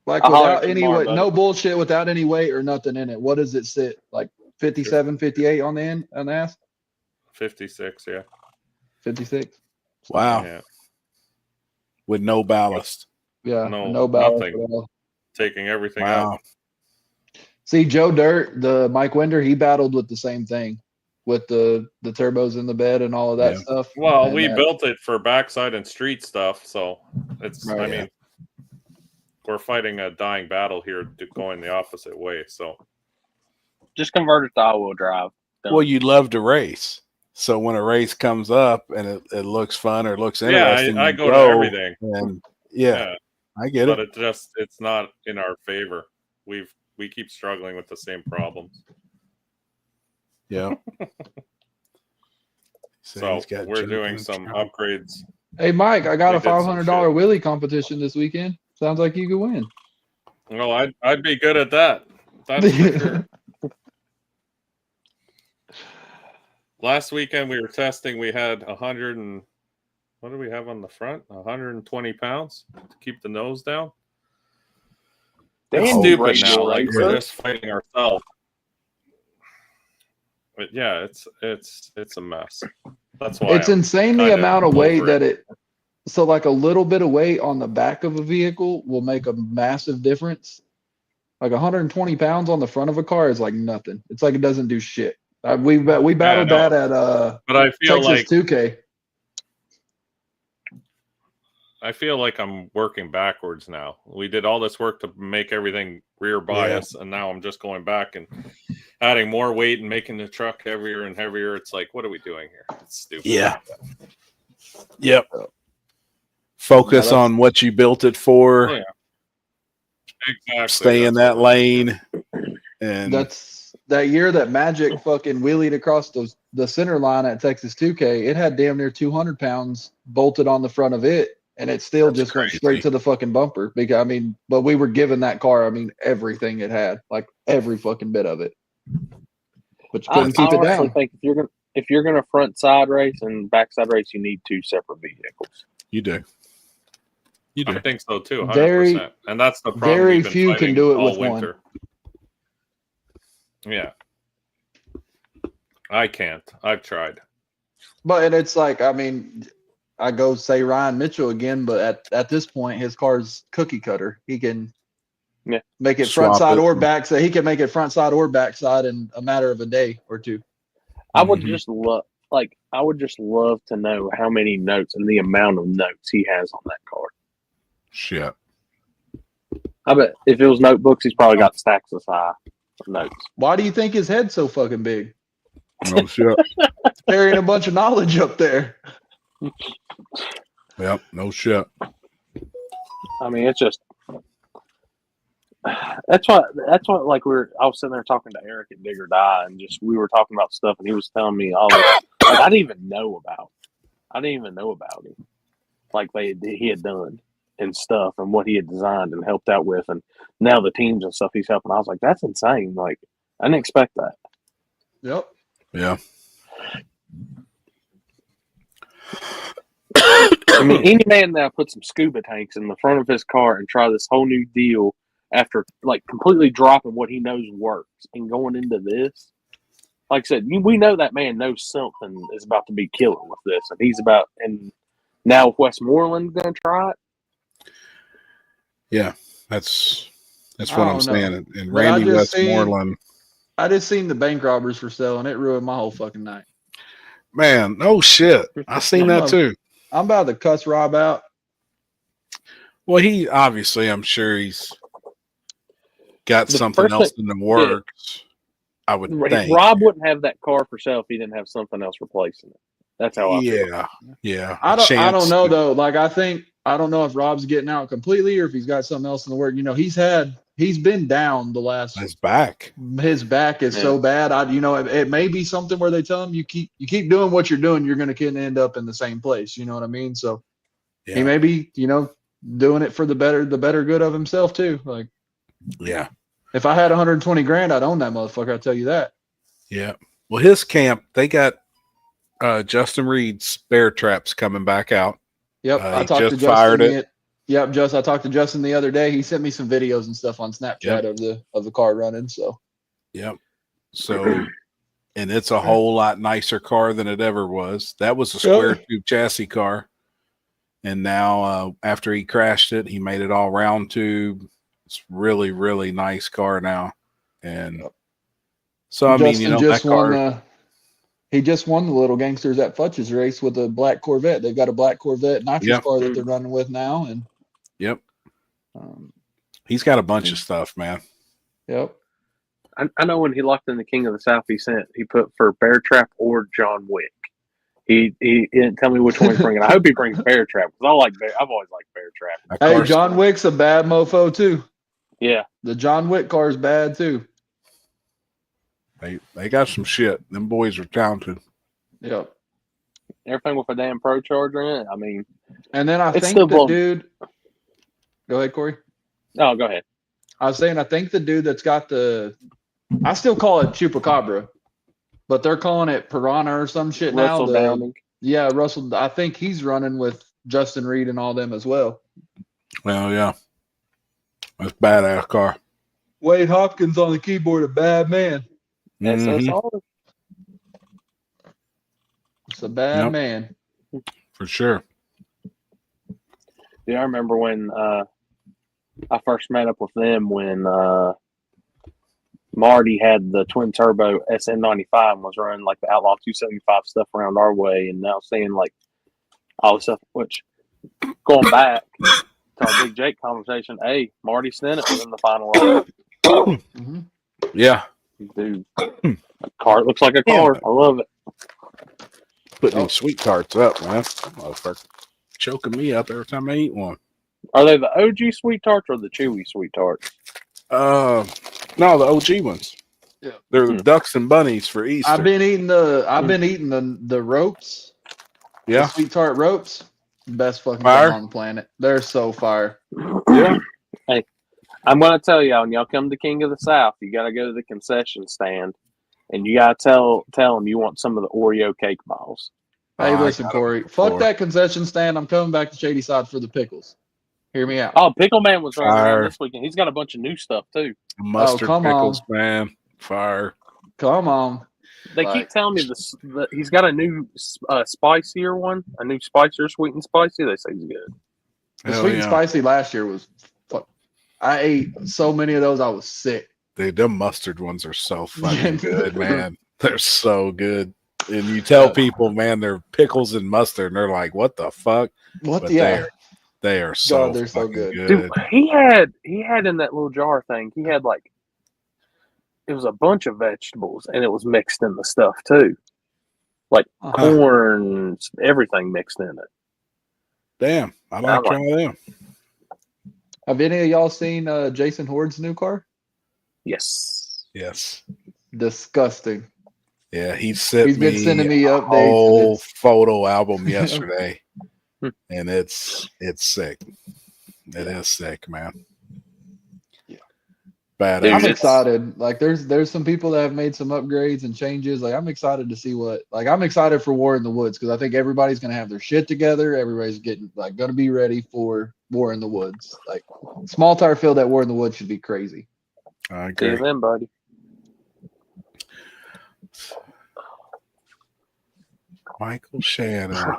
Like without any weight, no bullshit, without any weight or nothing in it. What does it sit? Like 57, 58 on the end, on the ass? 56, yeah. 56. Wow. Yeah. With no ballast. Yeah, no ballast at all. Taking everything out. See, Joe Dirt, the Mike Winder, he battled with the same thing, with the turbos in the bed and all of that stuff. Well, and we built it for backside and street stuff, so it's. I mean, we're fighting a dying battle here, going the opposite way. So just convert it to all-wheel drive. Well, you love to race, so when a race comes up and it looks fun or looks interesting, I go to everything. And I get it. But it's not in our favor. We keep struggling with the same problems. Yeah. So we're doing some upgrades. Hey, Mike, I got a $500 wheelie competition this weekend. Sounds like you could win. Well, I'd be good at that. That's for sure. Last weekend we were testing. We had 100 and what do we have on the front? 120 pounds to keep the nose down. It's stupid now. Like we're just fighting ourselves. But yeah, it's a mess. That's why it's insane the amount of weight that it. So like a little bit of weight on the back of a vehicle will make a massive difference. Like 120 pounds on the front of a car is like nothing. It's like it doesn't do shit. We battled that at but I feel Texas like 2K. I feel like I'm working backwards now. We did all this work to make everything rear bias, and now I'm just going back and adding more weight and making the truck heavier and heavier. It's like, what are we doing here? It's stupid. Yeah. Yep. Focus on what you built it for. Yeah. Exactly. Stay in that lane. And That's that year that Magic fucking wheelied across the center line at Texas 2K. It had damn near 200 pounds bolted on the front of it, and it still just went straight to the fucking bumper. Because I mean, but we were given that car. I mean, everything it had, like every fucking bit of it. But you couldn't keep it honestly down. think if you're gonna front side race and back side race, you need two separate vehicles. you do. You do. I think so too, 100%. Very- And that's the problem. very we've been few can fighting do it all with one. winter. Yeah. I can't. I've tried. But and it's like, I mean, I go say Ryan Mitchell again, but at this point, his car's cookie cutter. He can make it front Swap side it. or back side. He can make it front side or back side in a matter of a day or two. I would Mhm. just love, I would just love to know how many notes and the amount of notes he has on that car. Shit. I bet if it was notebooks, he's probably got stacks this high of notes. Why do you think his head's so fucking big? No shit. Carrying a bunch of knowledge up there. Yep. No shit. I mean, it's just that's what like I was sitting there talking to Eric at Dig or Die, and just we were talking about stuff, and he was telling me all this like I didn't even know about him, like he had done and stuff, and what he had designed and helped out with, and now the teams and stuff he's helping. I was like, that's insane. Like I didn't expect that. Yep. Yeah. I mean, any man now put some scuba tanks in the front of his car and try this whole new deal after like completely dropping what he knows works and going into this. Like I said, we know that man knows something is about to be killing with this, and he's about. And now if Westmoreland's going to try it, Yeah. That's I what I'm don't know. saying. And But I Randy just Westmoreland. I just seen the bank robbers for sale, and it ruined my whole fucking night. Man, no shit. I seen that too. I'm about to cuss Rob out. Well, he obviously, I'm sure he's got The something first else thing- in the works. I would think. Rob wouldn't have that car for sale if he didn't have something else replacing it. That's how I feel. Yeah. I don't Chance know to- though. Like I don't know if Rob's getting out completely or if he's got something else in the work. You know, he's been down the last. His back. His back is so bad. It may be something where they tell him you keep doing what you're doing, you're going to end up in the same place. You know what I mean? So he may be, doing it for the better good of himself too. Like, Yeah. if I had 120 grand, I'd own that motherfucker. I tell you that. Yeah. Well, his camp, they got Justin Reed's bear traps coming back out. Yep, He I talked to just fired Justin. it. Yep, I talked to Justin the other day. He sent me some videos and stuff on Snapchat of the car running. So, Yep. So, and it's a whole lot nicer car than it ever was. That was a square tube chassis car, and now after he crashed it, he made it all round tube. It's really, really nice car now, and so I mean, Justin just won. He just won the Little Gangsters at Futch's race with a black Corvette. They've got a black Corvette nitrous car that they're running with now, and he's got a bunch of stuff, man. Yep. I know when he locked in the King of the South, he put for Bear Trap or John Wick. He didn't tell me which one he's bringing. I hope he brings Bear Trap because I've always liked Bear Trap. Hey, John Wick's a bad mofo too. Yeah, the John Wick car is bad too. They got some shit. Them boys are talented. Yep. Everything with a damn Pro Charger in it. I mean, and then I think the dude. Go ahead, Corey. Oh, go ahead. I was saying I think the dude that's got I still call it Chupacabra, but they're calling it Piranha or some shit Russell now. Downing. Yeah, Russell. I think he's running with Justin Reed and all them as well. Well, yeah. That's a badass car. Wade Hopkins on the keyboard, a bad man. Mm-hmm. It's a bad man. For sure. Yeah, I remember when I first met up with them when Marty had the twin turbo SN95 and was running like the Outlaw 275 stuff around our way, and now seeing like all the stuff, which going back to our Big Jake conversation, hey, Marty Stennett was in the final round. Yeah. Dude, a car looks like a car. I love it. Putting them sweet tarts up, man. Motherfucker. choking me up every time I eat one. Are they the OG sweet tarts or the chewy sweet tarts? No, the OG ones. Yeah. They're the ducks and bunnies for Easter. I've been eating the ropes. Yeah. The sweet tart ropes. Best fucking Fire. thing on the planet. They're so fire. Yeah. Hey, I'm gonna tell y'all, when y'all come to King of the South, you gotta go to the concession stand, and you gotta tell them you want some of the Oreo cake balls. Hey, I listen, got 'em Corey. before. Fuck that concession stand. I'm coming back to Shady Side for the pickles. Hear me out. Oh, Pickle Man was running Fire. around this weekend. He's got a bunch of new stuff too. Mustard come pickles, on. man. Fire. Come on. They keep telling me this. He's got a new spicier one, a new spicier sweet and spicy. They say he's good. The Hell sweet and yeah. spicy last year was fuck. I ate so many of those, I was sick. Dude, them mustard ones are so fucking good, man. They're so good. And you tell people, man, they're pickles and mustard, and they're like, what the fuck? What? But Yeah. they are so God, they're so fucking good. Dude, he had in that little jar thing. He had like it was a bunch of vegetables, and it was mixed in the stuff too, like corn, everything mixed in it. Damn, I like trying them. Have any of y'all seen Jason Horde's new car? Yes. Yes. Disgusting. Yeah, he's been sending me a updates. whole photo album yesterday, and it's sick. It is sick, man. Yeah. Badass. I'm excited. Like, there's some people that have made some upgrades and changes. Like, I'm excited to see I'm excited for War in the Woods because I think everybody's gonna have their shit together. Everybody's gonna be ready for War in the Woods. Like, small tire field at War in the Woods should be crazy. I agree. See you then, buddy. Michael Shannon.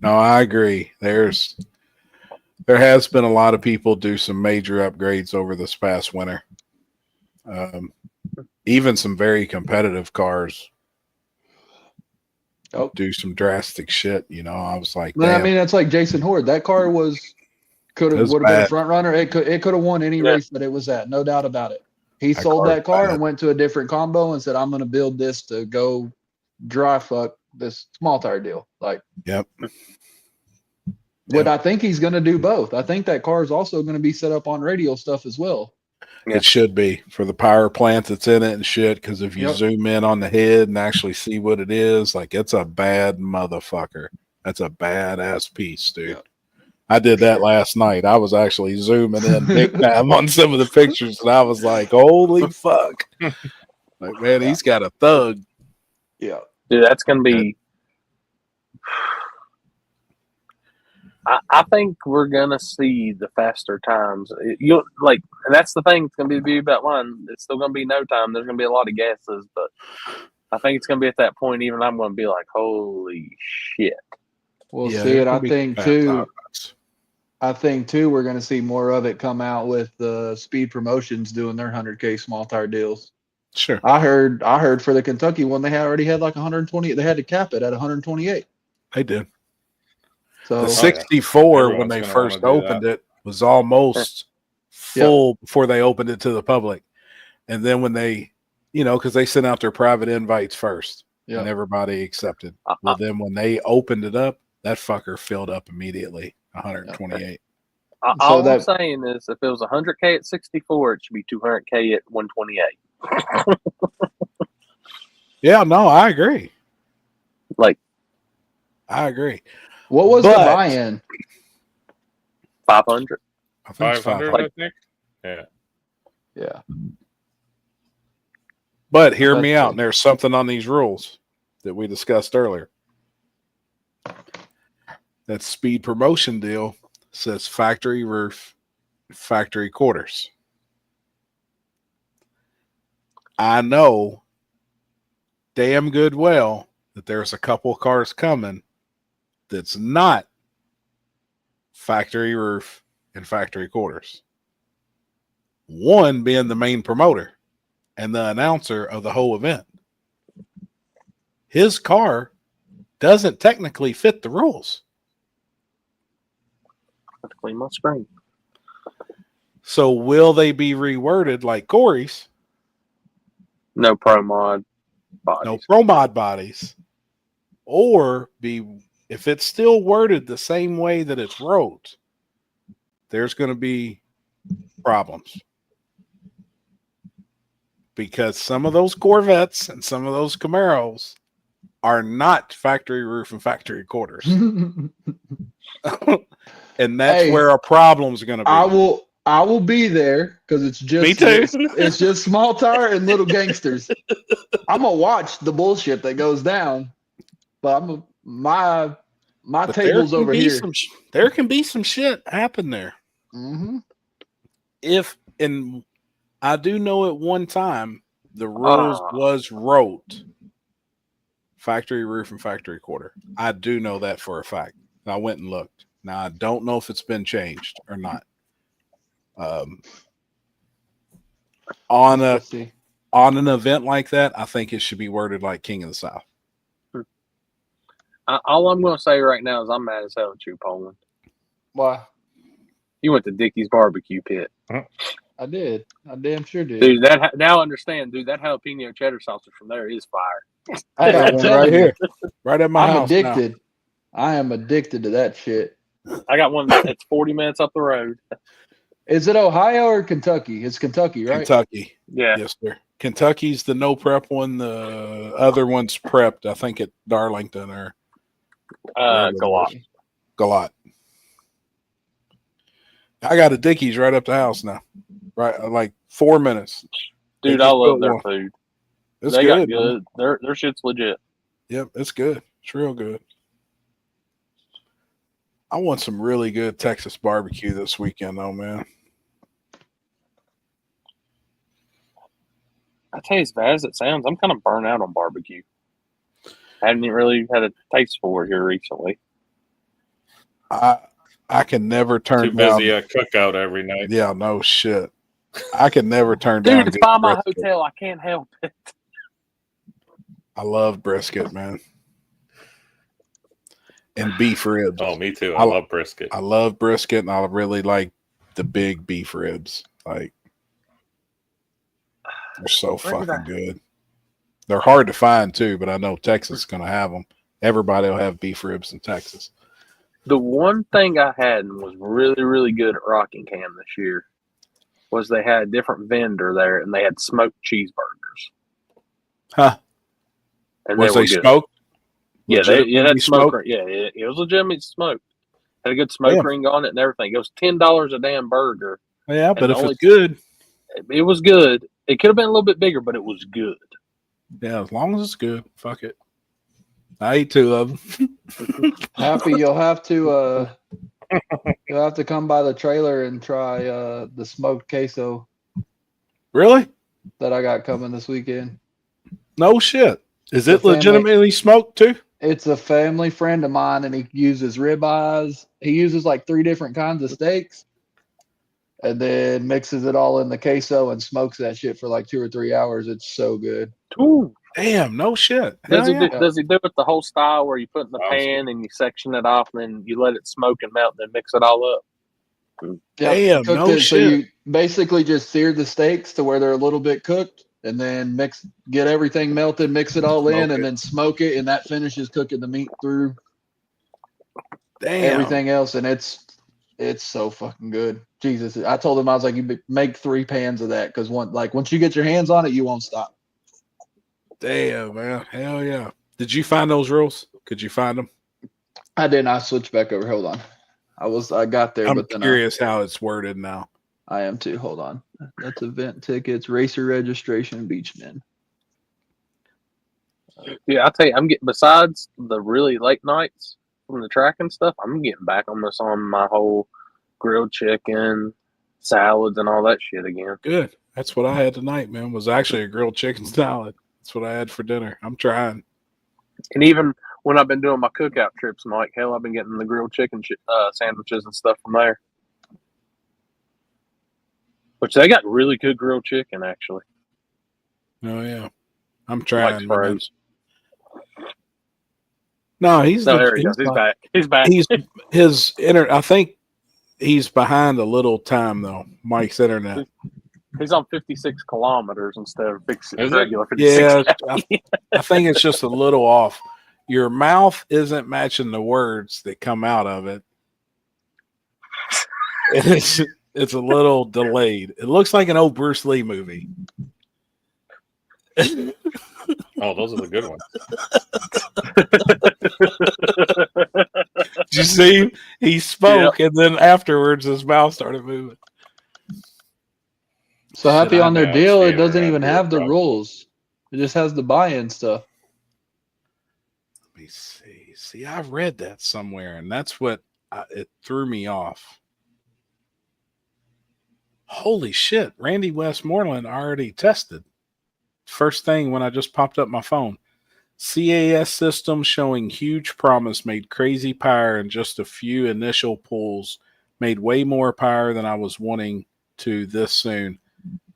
No, I agree. There has been a lot of people do some major upgrades over this past winter. Even some very competitive cars do some drastic shit. You know, I was like, I mean, it's like Jason Horde. That car would have been a front runner. It could have won any race that it was at, no doubt about it. He sold that car and went to a different combo and said, "I'm going to build this to go dry fuck this small tire deal." Like, yep. But I think he's going to do both. I think that car is also going to be set up on radial stuff as well. It should be for the power plant that's in it and shit. Because if you zoom in on the head and actually see what it is, like, it's a bad motherfucker. That's a badass piece, dude. Yep. I did that last night. I was actually zooming in big time on some of the pictures, and I was like, "Holy fuck!" Like, man, he's got a thug. Yeah, dude, that's gonna be. I think we're gonna see the faster times. You like, and that's the thing. It's gonna be the beauty about one. It's still gonna be no time. There's gonna be a lot of guesses, but I think it's gonna be at that point. Even I'm gonna be like, "Holy shit!" We'll see it. I think too. We're gonna see more of it come out with the Speed Promotions doing their 100K small tire deals. Sure. I heard for the Kentucky one they already had like 120. They had to cap it at 128. They did. So the 64 when they first opened it was almost full before they opened it to the public, and then when they, because they sent out their private invites first, and everybody accepted. Well, then when they opened it up, that fucker filled up immediately. 128. All I'm saying is, if it was 100K at 64, it should be 200K at 128. Yeah, no, I agree. I agree. What was the buy-in? 500. I think 500. I think. Yeah. Yeah. But hear me out. And there's something on these rules that we discussed earlier. That Speed Promotion deal says factory roof, factory quarters. I know damn good well that there's a couple cars coming that's not factory roof and factory quarters. One being the main promoter and the announcer of the whole event. His car doesn't technically fit the rules. I have to clean my screen. So will they be reworded like Corey's? No pro mod bodies. No pro mod bodies. Or be if it's still worded the same way that it's wrote, there's going to be problems. Because some of those Corvettes and some of those Camaros are not factory roof and factory quarters. And that's where our problems are going to be. I will be there because it's just Me too. It's just small tire and little gangsters. I'm gonna watch the bullshit that goes down, but my table's over here. There can be some shit happen there. Mm-hmm. And I do know at one time the rules was wrote factory roof and factory quarter. I do know that for a fact. I went and looked. Now I don't know if it's been changed or not. On an event like that, I think it should be worded like King of the South. All I'm going to say right now is I'm mad as hell at you, Poland. Why? You went to Dickie's barbecue pit. I did. I damn sure did. Dude, now I understand, dude. That jalapeno cheddar sausage from there is fire. I got one right here. Right at my house. I'm addicted. Now. I am addicted to that shit. I got one that's 40 minutes up the road. Is it Ohio or Kentucky? It's Kentucky, right? Kentucky. Yeah. Yes, sir. Kentucky's the no prep one. The other one's prepped, I think, at Darlington or Galot. Galot. I got a Dickie's right up the house now. Right, like 4 minutes. Dude, I love their food. It's they good. Got good. Their shit's legit. Yep, it's good. It's real good. I want some really good Texas barbecue this weekend, though, man. I tell you, as bad as it sounds, I'm kind of burnt out on barbecue. I haven't really had a taste for it here recently. I can never turn Too busy a cookout every night. Yeah, no shit. I can never turn down. Dude, it's by my hotel. I can't help it. I love brisket, man. And beef ribs. Oh, me too. I love brisket. I love brisket, and I really like the big beef ribs. Like, they're so fucking good. They're hard to find too, but I know Texas is going to have them. Everybody will have beef ribs in Texas. The one thing I had and was really, really good at Rockingham this year was they had a different vendor there, and they had smoked cheeseburgers. Huh? And was they smoked? Yeah, they had smoke. Yeah, it was legitimately smoked. Had a good smoke ring on it and everything. It was $10 a damn burger. Yeah, but if it's good, it was good. It could have been a little bit bigger, but it was good. Yeah, as long as it's good, fuck it. I ate 2 of them. Happy, you'll have to come by the trailer and try the smoked queso. Really? That I got coming this weekend. No shit. Is it legitimately smoked too? It's a family friend of mine, and he uses ribeyes. He uses like 3 different kinds of steaks, and then mixes it all in the queso and smokes that shit for like 2 or 3 hours. It's so good. Ooh. Damn, no shit. Does he do it the whole style where you put it in the pan and you section it off and then you let it smoke and melt and then mix it all up? Damn, no shit. So you basically just sear the steaks to where they're a little bit cooked, and then get everything melted, mix it all in, and then smoke it, and that finishes cooking the meat through everything else, and it's so fucking good. Jesus, I told him, I was like, you make 3 pans of that, because once you get your hands on it, you won't stop. Damn, man. Hell yeah. Did you find those rules? Could you find them? I didn't. I switched back over. Hold on. I got there, but then curious how it's worded now. I am too. Hold on. That's event tickets, racer registration, beachman. Yeah, I'll tell you, I'm getting, besides the really late nights from the track and stuff, I'm getting back on my whole grilled chicken, salads, and all that shit again. Good. That's what I had tonight, man. Was actually a grilled chicken salad. That's what I had for dinner. I'm trying. And even when I've been doing my cookout trips, Mike, hell, I've been getting the grilled chicken sandwiches and stuff from there. Which they got really good grilled chicken, actually. Oh, yeah. I'm trying. Like no, he's back. He's back. I think he's behind a little time, though, Mike's internet. He's on 56 kilometers instead of regular 56. Yeah, I think it's just a little off. your mouth isn't matching the words that come out of it. It's a little delayed. It looks like an old Bruce Lee movie. Oh, those are the good ones. Did you see him? He spoke, and then afterwards his mouth started moving. So happy on their now deal, it scammer doesn't even after have the drug. rules. It just has the buy-in stuff. Let me see. See, I read that somewhere, and that's what it threw me off. Holy shit! Randy Westmoreland already tested. First thing when I just popped up my phone. CAS system showing huge promise, made crazy power in just a few initial pulls. Made way more power than I was wanting to this soon.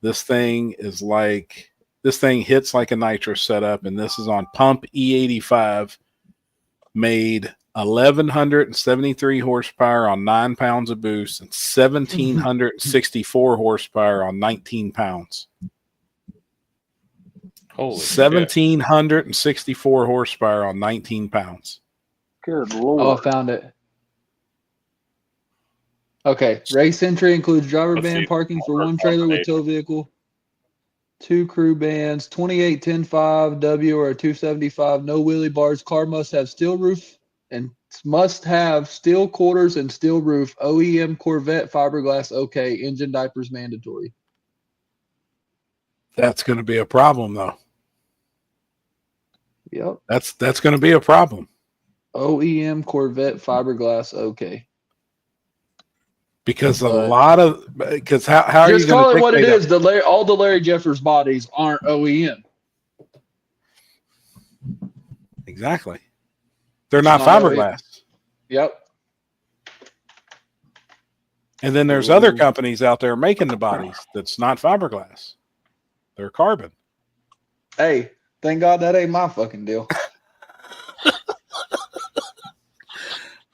This thing hits like a nitro setup, and this is on pump E85. Made 1,173 horsepower on 9 pounds of boost and 1,764 horsepower on 19 pounds. Holy 1,764 horsepower on 19 pounds. Good Lord. Oh, I found it. Okay. Race entry includes driver Let's van see. parking for one trailer with tow vehicle, 2 crew bands, 28 10.5 W or a 275, no wheelie bars. Car must have steel roof and must have steel quarters and steel roof. OEM Corvette fiberglass. Okay. Engine diapers mandatory. That's going to be a problem, though. Yep. That's going to be a problem OEM Corvette fiberglass. Okay. because But- how are you Just going call to it what it dictate is. All the Larry Jeffers bodies aren't OEM. Exactly. They're not It's not fiberglass. Yep. And then there's other companies out there making the bodies that's not fiberglass. They're carbon. Hey, thank God that ain't my fucking deal.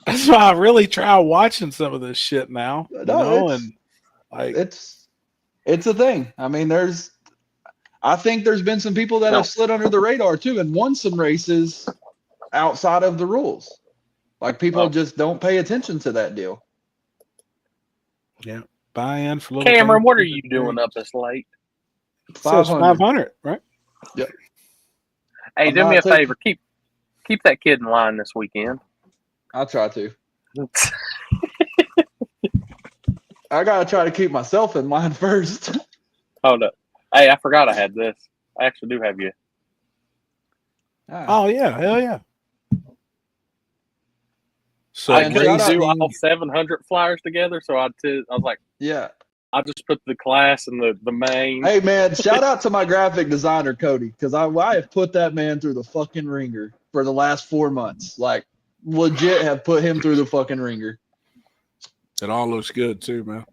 That's why I really try watching some of this shit now. No, it's a thing. I mean, I think there's been some people that have slid under the radar too and won some races outside of the rules. Like people just don't pay attention to that deal. Yeah. Buy-in for little Cameron, things. what are you doing up this late? It says 500. 500, right? Yep. Hey, I'm do me not a favor. Keep that kid in line this weekend. I'll try to. I gotta try to keep myself in line first. Hold up. Hey, I forgot I had this. I actually do have you. Oh, yeah. Hell yeah. So I couldn't shout do out- all 700 flyers together, so I was like, Yeah. I just put the class and the main. Hey man, shout out to my graphic designer Cody, because I have put that man through the fucking ringer for the last 4 months. Like legit have put him through the fucking ringer. it all looks good too, man.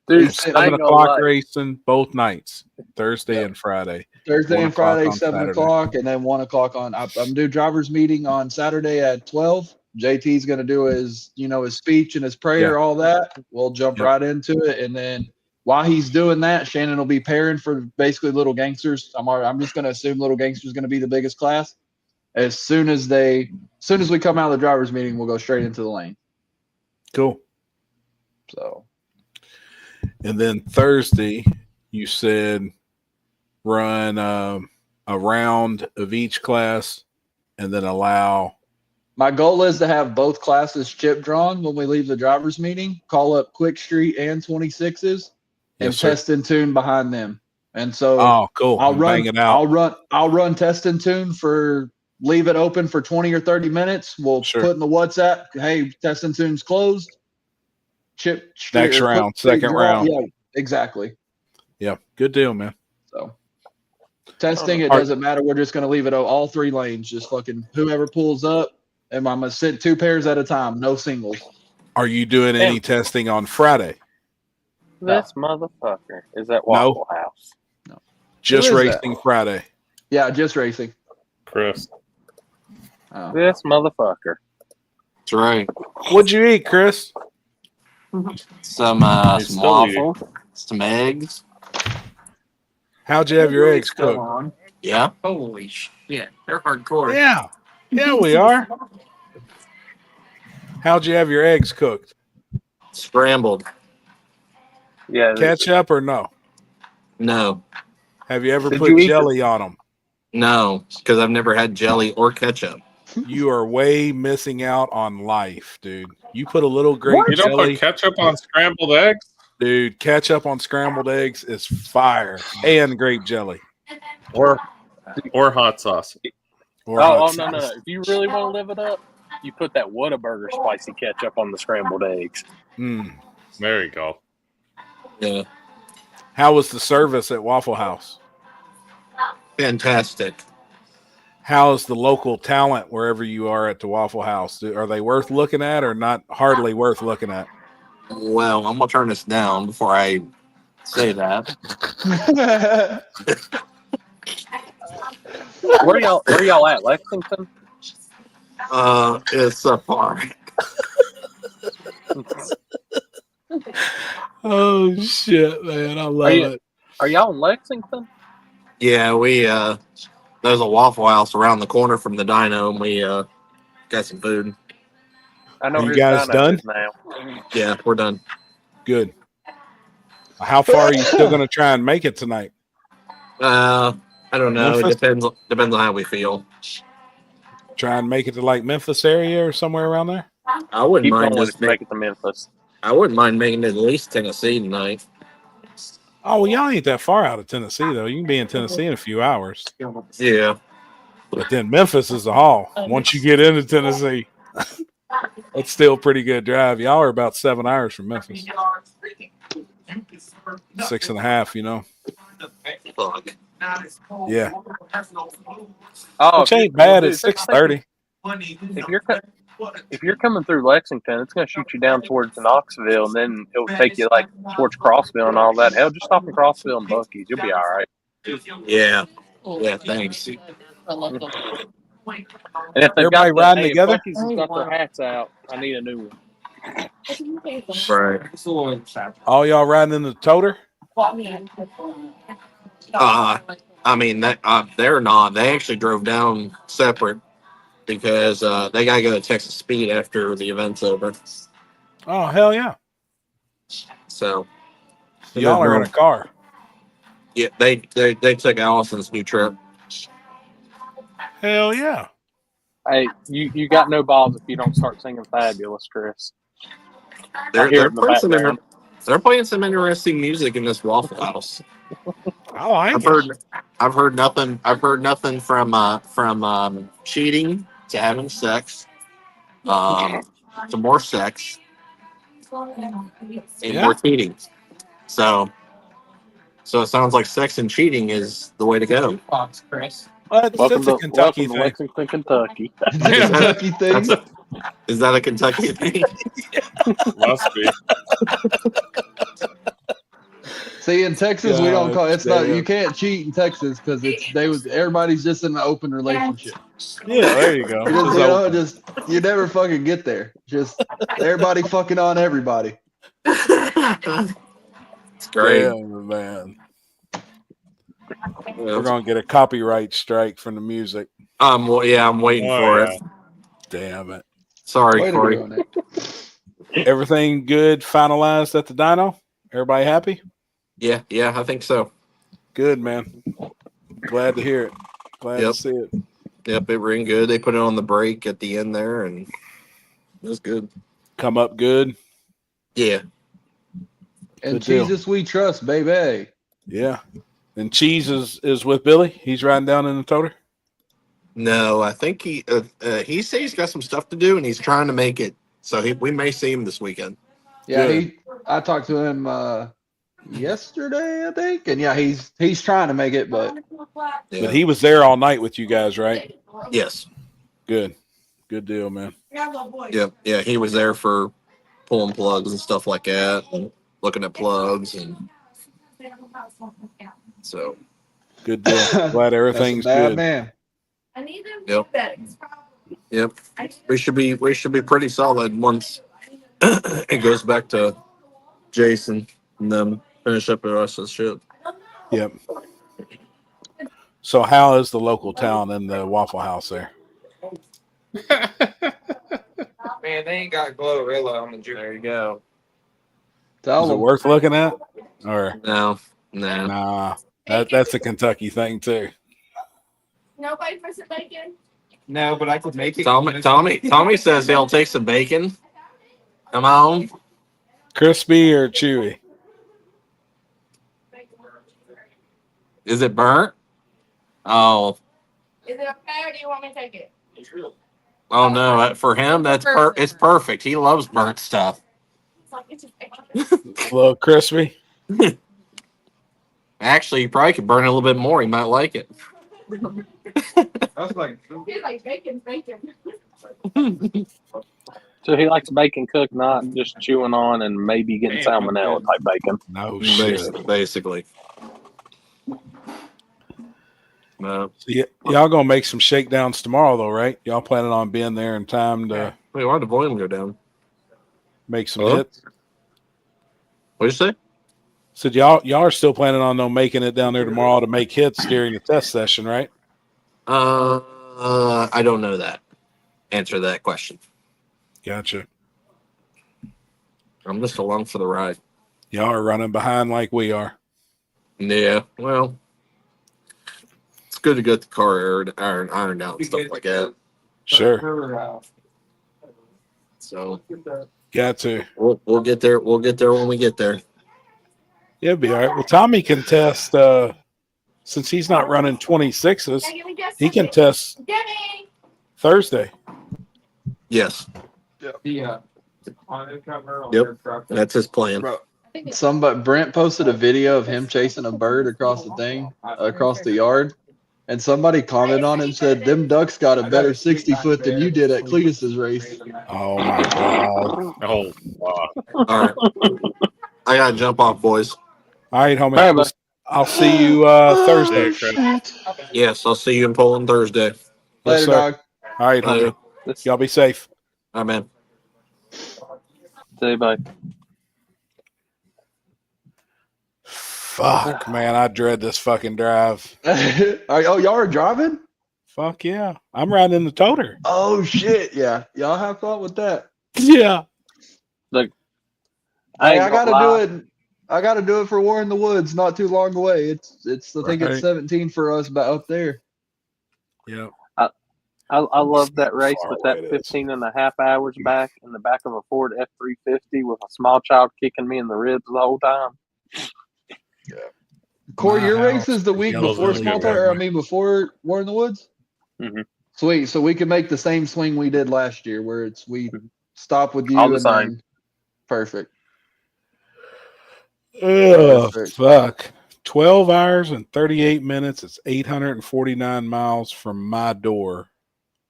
Dude, It's I 7 ain't gonna o'clock lie. racing both nights, Thursday and Friday. Thursday 1 and o'clock Friday, on 7 Saturday. o'clock, and then 1 o'clock on. I'm doing driver's meeting on Saturday at 12. JT's going to do his speech and his prayer, Yeah. all that. We'll jump Yep. right into it, and then while he's doing that, Shannon will be pairing for basically Little Gangsters. I'm just going to assume Little Gangsters is going to be the biggest class. As soon as we come out of the driver's meeting, we'll go straight into the lane. Cool. So. And then Thursday, you said run a round of each class and then allow. My goal is to have both classes chip drawn when we leave the driver's meeting, call up Quick Street and 26s and Yes, sir. test and tune behind them. And so Oh, cool. I'll And run bang it out. I'll run test and tune leave it open for 20 or 30 minutes. We'll Sure. put in the WhatsApp, hey, test and tune's closed. Chip Next or Quick round, Street second draw. round. Yeah, exactly. Yeah. Good deal, man. So testing, it Are- doesn't matter. We're just gonna leave it all 3 lanes. Just fucking whoever pulls up. And I'm gonna sit 2 pairs at a time, no singles. Are you doing any testing on Friday? This motherfucker is at Waffle House. Just Who is that? racing Friday. Yeah, just racing. Chris. Oh. This motherfucker. That's right. What'd you eat, Chris? Some He's still waffle, some eggs. How'd you have your eggs cooked? Yeah. Holy shit. They're hardcore. Yeah. Yeah, we are. How'd you have your eggs cooked? Scrambled. Yeah. Ketchup or no? No. Have you ever Did put you eat jelly on them? No, because I've never had jelly or ketchup. You are way missing out on life, dude. You put a little grape You don't jelly. put ketchup on scrambled eggs? Dude, ketchup on scrambled eggs is fire. And grape jelly. Or hot sauce. Or Oh, hot no. sauce. If you really want to live it up, you put that Whataburger spicy ketchup on the scrambled eggs. Mm. There you go. Yeah. How was the service at Waffle House? Fantastic. How is the local talent wherever you are at the Waffle House? Are they worth looking at or not hardly worth looking at? Well, I'm gonna turn this down before I say that. Where y'all at? Lexington? It's a far. Oh shit, man. I love it. Are y'all in Lexington? Yeah, we there's a Waffle House around the corner from the dyno, and we got some food. I know Are you whose guys dyno done? is now. Yeah, we're done. Good. How far are you still gonna try and make it tonight? I don't know. Memphis? It depends on how we feel. Try and make it to like Memphis area or somewhere around there? I wouldn't Keep mind going just if you make it to Memphis. I wouldn't mind making it at least Tennessee tonight. Oh, well, y'all ain't that far out of Tennessee, though. You can be in Tennessee in a few hours. Yeah. But then Memphis is a haul. Once you get into Tennessee, it's still a pretty good drive. Y'all are about 7 hours from Memphis. 6.5, you know. Fuck. Yeah. Oh, Which ain't bad at 6:30. If you're coming through Lexington, it's going to shoot you down towards Knoxville, and then it'll take you like towards Crossville and all that. Hell, just stop in Crossville and Buc-ee's. You'll be all right. Yeah. Yeah, thanks. And if they've Everybody got riding if together? Buc-ee's has got their hats out, I need a new one. Right. All y'all riding in the toter? I mean that they're not. They actually drove down separate because they gotta go to Texas Speed after the event's over. Oh, hell yeah. So Y'all are in a car. yeah, they took Allison's new trip. Hell yeah. Hey, you got no balls if you don't start singing Fabulous, Chris. They're hear it in the background. they're playing some interesting music in this Waffle House. I like it. I've heard nothing from cheating to having sex, to more sex and Yeah. more cheating. So it sounds like sex and cheating is the way to go. Well, Welcome that's a to Kentucky thing. Lexington, Kentucky. Kentucky thing. Is that a Kentucky thing? Must be. See, in Texas, we don't call it's not. damn. You can't cheat in Texas because everybody's just in an open relationship. Yeah, there you go. You never fucking get there. Just everybody fucking on everybody. It's great. Damn, man. We're gonna get a copyright strike from the music. I'm waiting for it. Damn it. Sorry, Way to Corey. go, Nick. Everything good finalized at the dyno? Everybody happy? Yeah, I think so. Good, man. Glad to hear it. Glad to see it. Yep, it ran good. They put it on the break at the end there, and it was good. Come up good. Yeah. And Good deal. Jesus we trust, baby. Yeah. And Cheese is with Billy. He's riding down in the toter. No, I think he said he's got some stuff to do, and he's trying to make it. So we may see him this weekend. Yeah, Good. I talked to him yesterday, I think, and yeah, he's trying to make it, but Yeah. But he was there all night with you guys, right? Yes. Good. Good deal, man. Yep. Yeah, he was there for pulling plugs and stuff like that, and looking at plugs, and so Good deal. Glad everything's bad good. man. Yep. We should be pretty solid once it goes back to Jason and them finish up the rest of the ship. Yep. So how is the local town in the Waffle House there? Man, they ain't got Glorilla on the juke. There you go. Tell Is it them. worth looking at? Or No. nah, that's a Kentucky thing too. Nobody for some bacon? No, but I could make it. Tommy says he'll take some bacon. Come on. Crispy or chewy? Is it burnt? Oh. Is it okay or do you want me to take it? Oh no! For him, it's perfect. He loves burnt stuff. It's like, it's just bacon. A little crispy. Actually, you probably could burn it a little bit more. He might like it. I was like, He's like, bacon's bacon. So he likes bacon cooked, not just chewing on and maybe getting salmonella type bacon. No shit. Basically. No. So y'all gonna make some shakedowns tomorrow, though, right? Y'all planning on being there in time to Wait, why did the volume go down? make some hits? What'd you say? So y'all are still planning on making it down there tomorrow to make hits during the test session, right? I don't know that. Answer that question. Gotcha. I'm just along for the ride. Y'all are running behind like we are. Yeah, well, it's good to get the car ironed out and stuff like that. Sure. So Got to. we'll get there. We'll get there when we get there. Yeah, it'll be all right. Well, Tommy can test since he's not running 26s. He can test Thursday. Yes. the tonneau cover on Yep. their truck. That's his plan. Bro, Brent posted a video of him chasing a bird across the yard, and somebody commented on it and said, "Them ducks got a better 60-foot than you did at Cletus's race." Oh my god! Oh, wow. All right. I gotta jump off, boys. All right, homie. All right, I'll see you Thursday. Yes, I'll see you in Poland Thursday. Yes, Later, sir. dog. All right, homie. Y'all be safe. All right, man. Say bye. Fuck, man, I dread this fucking drive. Y'all are driving? Fuck yeah, I'm riding in the toter. Oh shit, yeah. Y'all have fun with that. Yeah. Look, Hey, ain't I gonna gotta lie. do it. I gotta do it for War in the Woods, not too long away. It's I think Right. it's 17 for us, but up there. Yeah. I love that race, Far but away that it is. 15 and a half hours back in the back of a Ford F-350 with a small child kicking me in the ribs the whole time. Corey, My your race house, is the week Yellow before Valley, Small Town, or I mean before War in the Woods. Mhm. Sweet, so we can make the same swing we did last year, where we stop with you All the and same. then perfect. Oh, Perfect. fuck. 12 hours and 38 minutes. It's 849 miles from my door.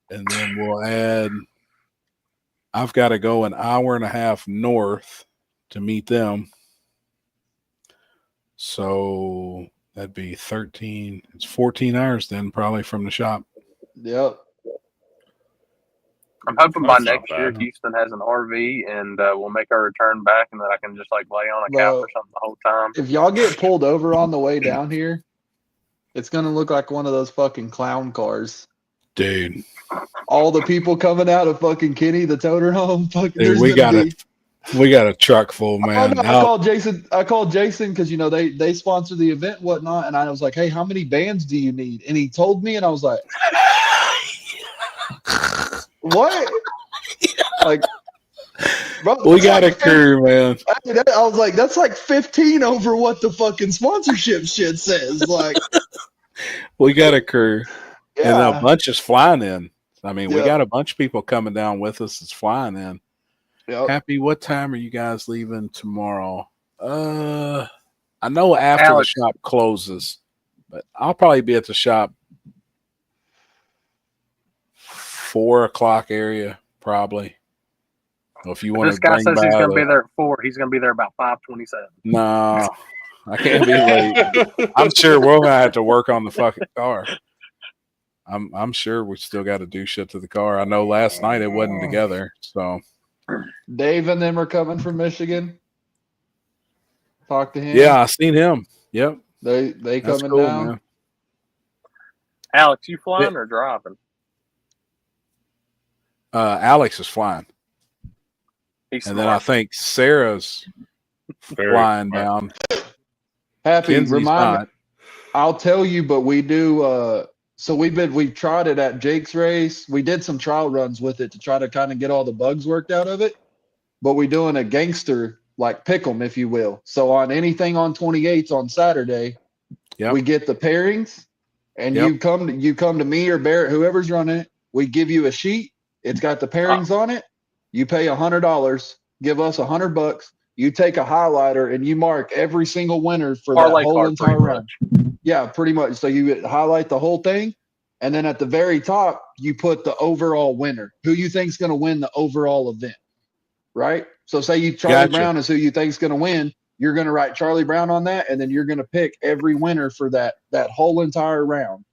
And then we'll add, I've got to go an hour and a half north to meet them. So that'd be 13. It's 14 hours then, probably from the shop. Yep. I'm hoping by That's not next year bad. Houston has an RV and we'll make our return back, and then I can just like lay on a couch Well, or something the whole time. if y'all get pulled over on the way down here, it's gonna look like one of those fucking clown cars. Dude, All the people coming out of fucking Kenny, the toter home. Fucking, dude there's we gonna got be. we got a truck full, Oh, man. no, I called Jason because they sponsor the event and whatnot, and I was like, hey, how many bands do you need? And he told me, and I was like, what? Like, bro, We that's got a like crew, man. I was like, that's like 15 over what the fucking sponsorship shit says. Like, We got a crew. And a yeah, bunch is flying in. I mean, we Yeah. got a bunch of people coming down with us that's flying in. yep. Happy, what time are you guys leaving tomorrow? I know after Alex. the shop closes, but I'll probably be at the shop 4 o'clock area, probably. So if you want This to guy bring says he's by going to be there at 4. He's going to be there about 5:27. No, I can't be late. I'm sure we're gonna have to work on the fucking car. I'm sure we still got to do shit to the car. I know last night it wasn't together, so Dave and them are coming from Michigan. Talk to him. yeah, I seen him. Yep, They that's coming cool, down. man. Alex, you flying or driving? Alex is flying. He's And then I think Sarah's flying down. Happy, Kenzie's remind me. not. I'll tell you, but we do. So we've tried it at Jake's race. We did some trial runs with it to try to kind of get all the bugs worked out of it. But we're doing a gangster like pick 'em, if you will. So on anything on 28s on Saturday, we get the pairings, and you come to me or Barrett, whoever's running it. We give you a sheet. It's got the pairings on it. You pay $100. Give us $100. You take a highlighter and you mark every single winner for Parlay that whole card, entire pretty run. Yeah, pretty much. So you highlight the whole thing, and then at the very top, you put the overall winner, who you think's going to win the overall event, right? So say Charlie Brown is who you think's going to win. You're going to write Charlie Brown on that, and then you're going to pick every winner for that whole entire round.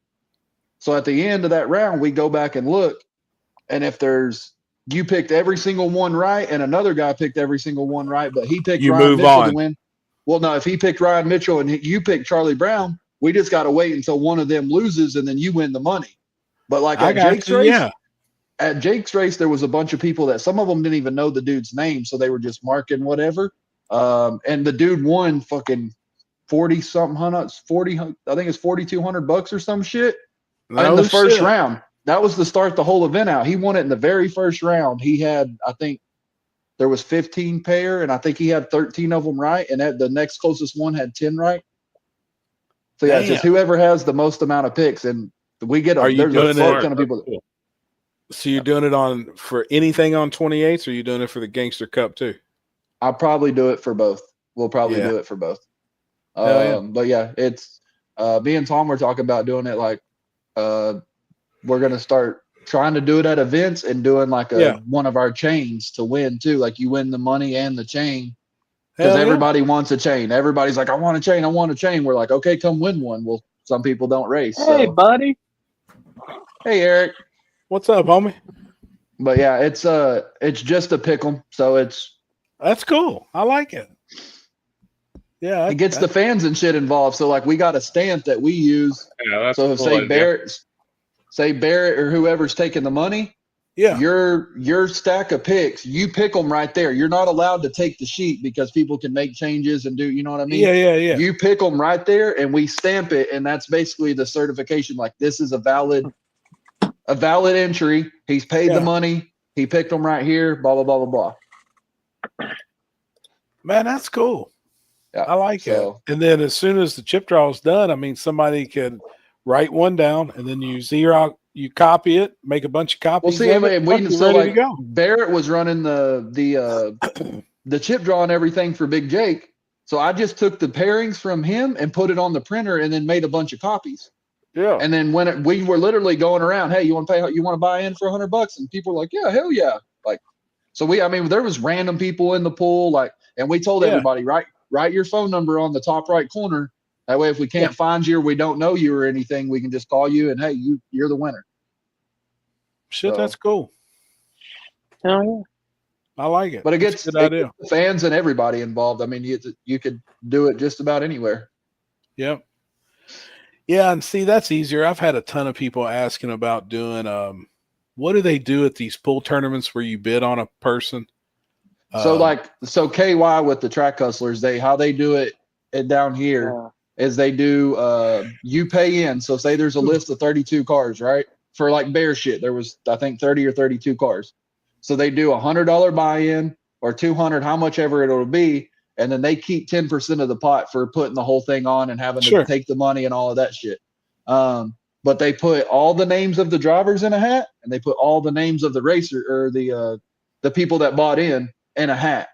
So at the end of that round, we go back and look, and if you picked every single one right, and another guy picked every single one right, but he picked Ryan Mitchell to win. Well, no, if he picked Ryan Mitchell and you picked Charlie Brown, we just got to wait until one of them loses, and then you win the money. But like at Jake's race, there was a bunch of people that some of them didn't even know the dude's name, so they were just marking whatever. And the dude won fucking 40-something hundred, 40, I think it's $4,200 or some shit in the first round. That was to start the whole event out. He won it in the very first round. He had, I think, there was 15 pair, and I think he had 13 of them right, and the next closest one had 10 right. So yeah, it's just whoever has the most amount of picks, and we get there's a fuck ton of people. So you're doing it for anything on 28s, or are you doing it for the Gangster Cup too? I'll probably do it for both. We'll probably do it for both. But yeah, it's me and Tom were talking about doing it like we're gonna start trying to do it at events and doing like one of our chains to win too. Like you win the money and the chain. Because everybody wants a chain. Everybody's like, I want a chain. I want a chain. We're like, okay, come win one. Well, some people don't race. Hey, buddy. Hey, Eric. What's up, homie? But yeah, it's just a pick 'em. So that's cool. I like it. Yeah, it gets the fans and shit involved. So like, we got a stamp that we use. Yeah, that's so if say Barrett or whoever's taking the money. Yeah, your stack of picks, you pick them right there. You're not allowed to take the sheet because people can make changes and do, you know what I mean? Yeah. You pick them right there, and we stamp it, and that's basically the certification. Like this is a valid entry. He's paid the money. He picked them right here. Blah blah blah blah blah. Man, that's cool. Yeah, I like it. And then as soon as the chip draw is done, I mean, somebody can write one down, and then you copy it, make a bunch of copies. Well, see, Barrett was running the chip draw and everything for Big Jake. So I just took the pairings from him and put it on the printer, and then made a bunch of copies. Yeah. And then we were literally going around, hey, you want to buy in for $100? And people were like, yeah, hell yeah. Like, so there was random people in the pool, like, and we told everybody, write your phone number on the top right corner. That way, if we can't find you or we don't know you or anything, we can just call you and, hey, you're the winner. Shit, that's cool. Oh, yeah. I like it. But it gets the fans and everybody involved. I mean, you could do it just about anywhere. Yep. Yeah, and see, that's easier. I've had a ton of people asking about doing what do they do at these pool tournaments where you bid on a person? So KY with the track hustlers, how they do it down here is they do you pay in. So say there's a list of 32 cars, right? For like bear shit, there was I think 30 or 32 cars. So they do $100 buy-in or $200, how much ever it'll be, and then they keep 10% of the pot for putting the whole thing on and having to take the money and all of that shit. But they put all the names of the drivers in a hat, and they put all the names of the racer or the people that bought in a hat,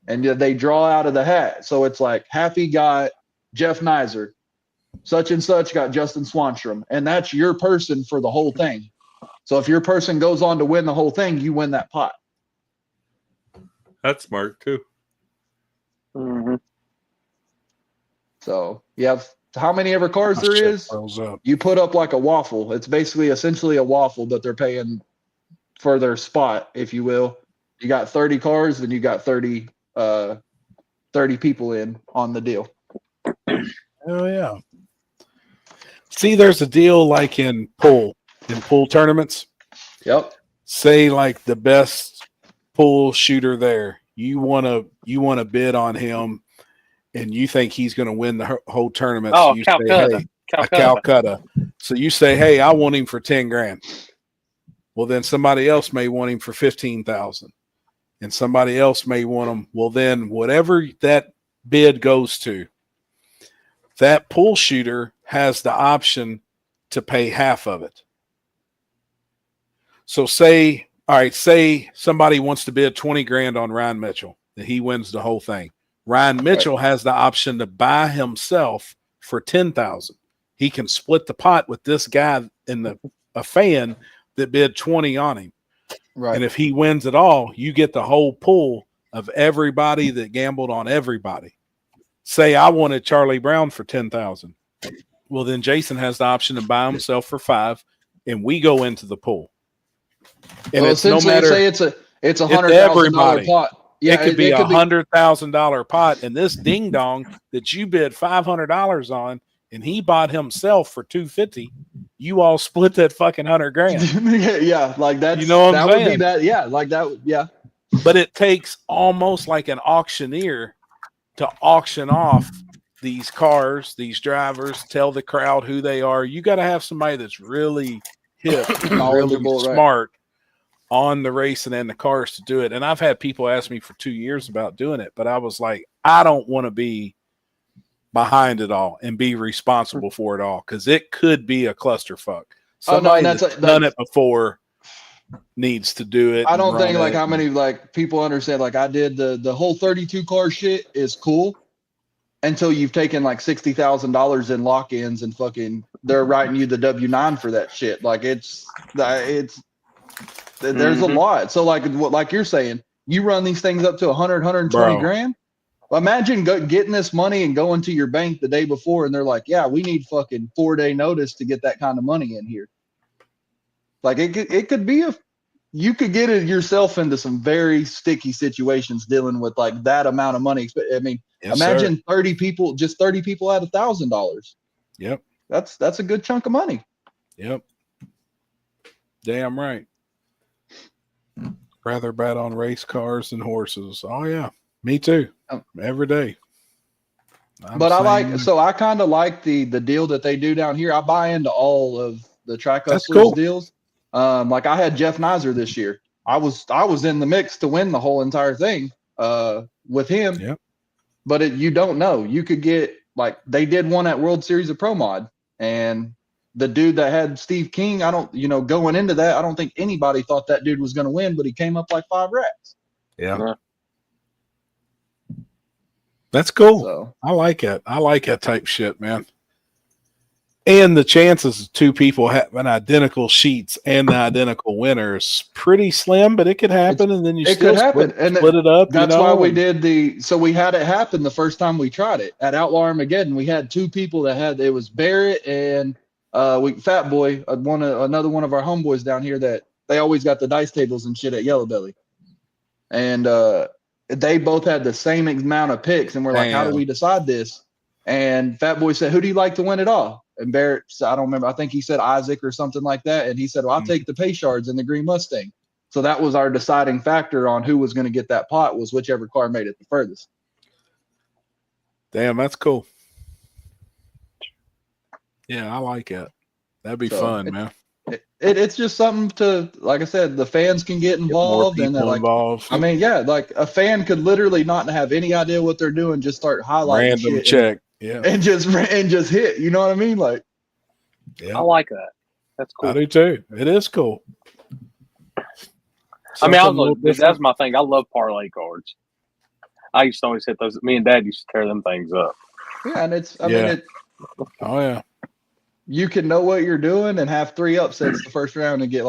and they draw out of the hat. So it's like Happy got Jeff Nizer, such and such got Justin Swanstrom, and that's your person for the whole thing. So if your person goes on to win the whole thing, you win that pot. That's smart too. Mm-hmm. So you have how many ever cars there is, you put up like a waffle. It's basically essentially a waffle, but they're paying for their spot, if you will. You got 30 cars, then you got 30 people in on the deal. Oh yeah. See, there's a deal like in pool tournaments. Yep. Say like the best pool shooter there, you wanna bid on him, and you think he's going to win the whole tournament. Oh, so you Calcutta. say, hey, Calcutta. So you say, hey, I want him for 10 grand. Well, then somebody else may want him for 15,000, and somebody else may want him. Well, then whatever that bid goes to, that pool shooter has the option to pay half of it. So say somebody wants to bid 20 grand on Ryan Mitchell, and he wins the whole thing. Ryan Mitchell has the option to buy himself for 10,000. He can split the pot with this guy in a fan that bid 20 on him. Right. And if he wins it all, you get the whole pool of everybody that gambled on everybody. Say I wanted Charlie Brown for 10,000. Well, then Jason has the option to buy himself for 5, and we go into the pool. And well, it's no essentially, matter, say it's a $100,000 pot. Yeah, it could be $100,000 pot, and this ding dong that you bid $500 on, and he bought himself for $250. You all split that fucking $100,000. Yeah, like that's, you know what I'm that saying? would be that. Yeah, like that. Yeah. But it takes almost like an auctioneer to auction off these cars, these drivers, tell the crowd who they are. You got to have somebody that's really hip, really smart on the racing and the cars to do it. And I've had people ask me for 2 years about doing it, but I was like, I don't want to be behind it all and be responsible for it all, because it could be a clusterfuck. Somebody that's done it before needs to do it. I don't think like how many like people understand. Like I did the whole 32 car shit is cool until you've taken like $60,000 in lock-ins and fucking they're writing you the W-9 for that shit. Like it's there's a lot. So like you're saying, you run these things up to 100, 120 grand. Imagine getting this money and going to your bank the day before, and they're like, "Yeah, we need fucking 4-day notice to get that kind of money in here." Like it could be you could get yourself into some very sticky situations dealing with like that amount of money. I mean, imagine 30 people, just 30 people at $1,000. Yep, that's a good chunk of money. Yep, damn right. Rather bet on race cars than horses. Oh yeah, me too. Every day. But I kind of like the deal that they do down here. I buy into all of the Track Hustlers deals. Like I had Jeff Nizer this year. I was in the mix to win the whole entire thing with him. Yep. But you don't know. You could get like they did one at World Series of Pro Mod, and the dude that had Steve King, going into that, I don't think anybody thought that dude was going to win, but he came up like 5 racks. Yeah. That's cool. So, I like it. I like that type shit, man. And the chances of 2 people having identical sheets and the identical winners pretty slim, but it could happen. And then you still split it up. That's why we did so we had it happen the first time we tried it at Outlaw Armageddon. We had 2 people it was Barrett and Fat Boy, another one of our homeboys down here that they always got the dice tables and shit at Yellow Belly. And they both had the same amount of picks, and we're like, how do we decide this? And Fat Boy said, who do you like to win it all? And Barrett, I don't remember, I think he said Isaac or something like that. And he said, well, I'll take the pay shards and the green Mustang. So that was our deciding factor on who was going to get that pot, was whichever car made it the furthest. Damn, that's cool. Yeah, I like it. That'd be fun, man. It's just something to, like I said, the fans can get involved. And involved. I mean, yeah, like a fan could literally not have any idea what they're doing, just start highlighting random shit check. And just hit. You know what I mean? Like, I like that. That's cool. I do too. It is cool. That's my thing. I love parlay cards. I used to always hit those. Me and Dad used to tear them things up. Yeah, and I mean, oh yeah. You can know what you're doing and have 3 upsets the first round and get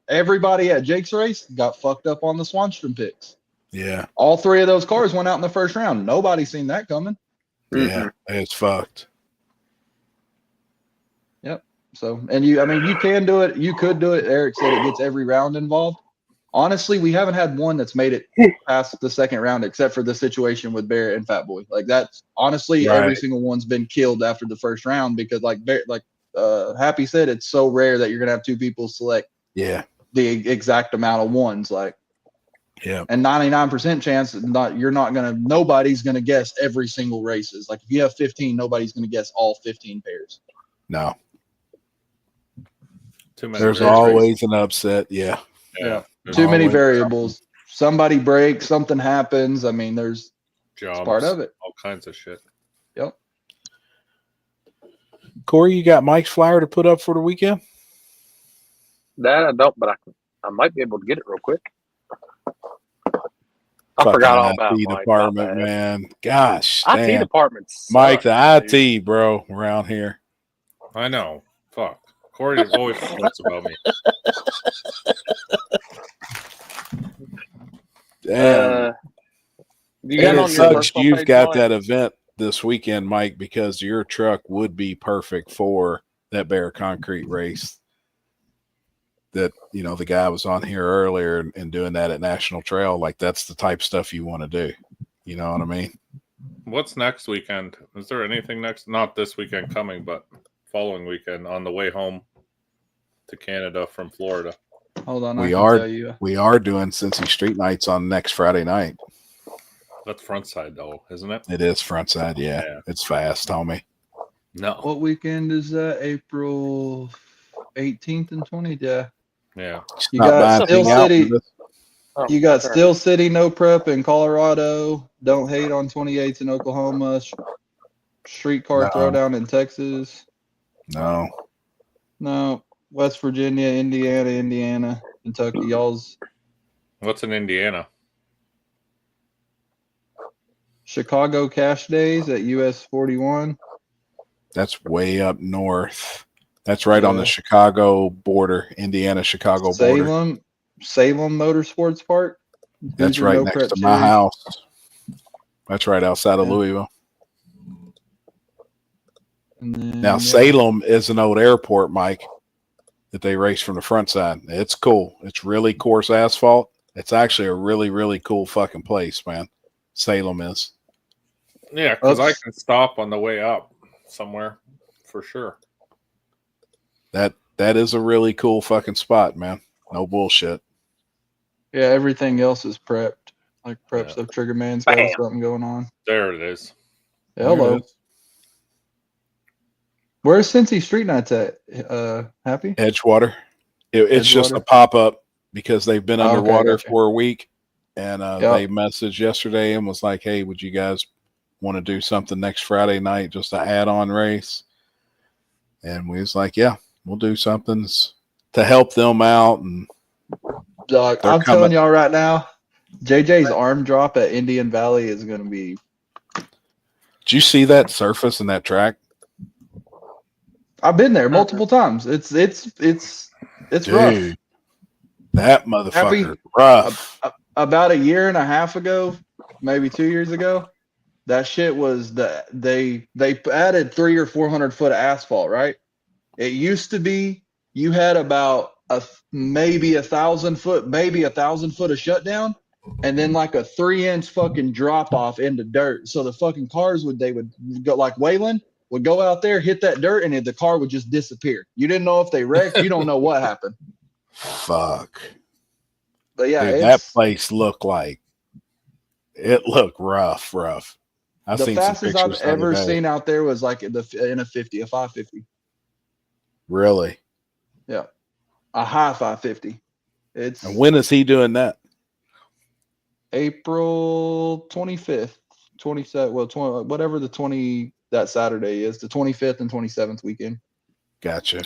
everybody at Jake's race got fucked up on the Swanstrom picks. Yeah. All 3 of those cars went out in the first round. Nobody seen that coming. Yeah, it's fucked. Yep. So, and you can do it. You could do it. Eric said it gets every round involved. Honestly, we haven't had one that's made it past the second round, except for the situation with Barrett and Fat Boy. Like that's honestly, every single one's been killed after the first round because like Happy said, it's so rare that you're gonna have two people select Yeah. the exact amount of ones. Like, Yeah. and 99% chance nobody's gonna guess every single races. Like if you have 15, nobody's gonna guess all 15 pairs. No. Too many There's variables. always an upset. Yeah. Yeah. There's Too many always variables. Somebody breaks, something happens. I mean, it's jobs, part of it. all kinds of shit. Yep. Corey, you got Mike's flyer to put up for the weekend? That I don't, but I might be able to get it real quick. I Fucking forgot all about IT Mike. department, My bad. man. Gosh, IT damn. department. Mike, the sucks, dude. IT, bro, around here. I know. Fuck. Corey always complains about me. Damn. You got And it it on your sucks personal you've page, got Mike? that event this weekend, Mike, because your truck would be perfect for that Bear Concrete race. That, you know, the guy was on here earlier and doing that at National Trail. Like, that's the type of stuff you want to do. You know what I mean? What's next weekend? Is there anything next? Not this weekend coming, but following weekend on the way home to Canada from Florida. Hold on, We I can are tell you. we are doing Cincy Street Nights on next Friday night. That's front side though, isn't it? It is front side, yeah. Yeah. It's fast, homie. No. What weekend is that? April 18th and 20th. Yeah. Yeah. You Not got buying Steel anything out City. for this. Oh, You got sorry. Steel City No Prep in Colorado. Don't Hate on 28th in Oklahoma. Streetcar No. Throwdown in Texas. No. No. West Virginia, Indiana, Kentucky. Y'all's What's in Indiana? Chicago Cash Days at US 41. That's way up north. That's right on the Yeah. Chicago border, Indiana-Chicago border. Salem Motorsports Park. That's Hoosier right No next Prep to my Series. house. That's right outside of Yeah. Louisville. And then, Now, Salem is an old airport, Mike, that they race from the front side. It's cool. It's really coarse asphalt. It's actually a really, really cool fucking place, man. Salem is. Yeah, because I Oops. can stop on the way up somewhere for sure. That is a really cool fucking spot, man. No bullshit. Yeah, everything else is prepped. Like prep Yeah. stuff. Trigger Man's got Bam. something going on. There it is. There it Hello. is. Where's Cincy Street Nights at? Happy? Edgewater. It's just a Edgewater? pop-up because they've been Oh, okay, underwater gotcha. for a week. And Yep. they messaged yesterday and was like, hey, would you guys want to do something next Friday night, just an add-on race? And we was like, yeah, we'll do something to help them out. And Dog, They're I'm coming. telling y'all right now, JJ's arm drop at Indian Valley is going to be. did you see that surface and that track? I've been there multiple times. It's rough. Dude, that motherfucker Happy- rough. About a year and a half ago, maybe 2 years ago, that shit was they added 300 or 400 foot of asphalt, right? It used to be you had about maybe 1,000 foot of shutdown, and then like a 3-inch fucking drop off into dirt. So the fucking cars would go like Wayland would go out there, hit that dirt, and the car would just disappear. You didn't know if they wrecked. You don't know what happened. Fuck. But yeah, Dude, that place looked rough. I've the seen some fastest I've pictures the other ever day. seen out there was like in a 550. Really? Yeah, a high 550. It's And when is he doing that? April 25th, 27th. Well, 20, whatever that Saturday is, the 25th and 27th weekend. Gotcha.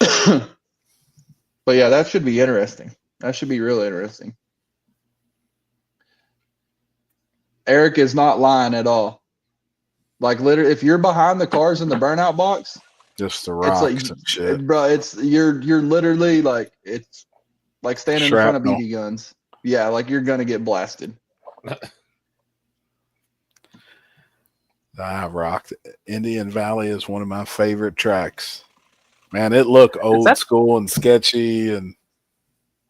But yeah, that should be interesting. That should be real interesting. Eric is not lying at all. Like literally, if you're behind the cars in the burnout box, Just the it's rocks like, and shit. bro, you're literally like it's like standing in front of Shrapnel. BB guns. Yeah, like you're gonna get blasted. I rocked. Indian Valley is one of my favorite tracks. Man, it looked old that- school and sketchy, and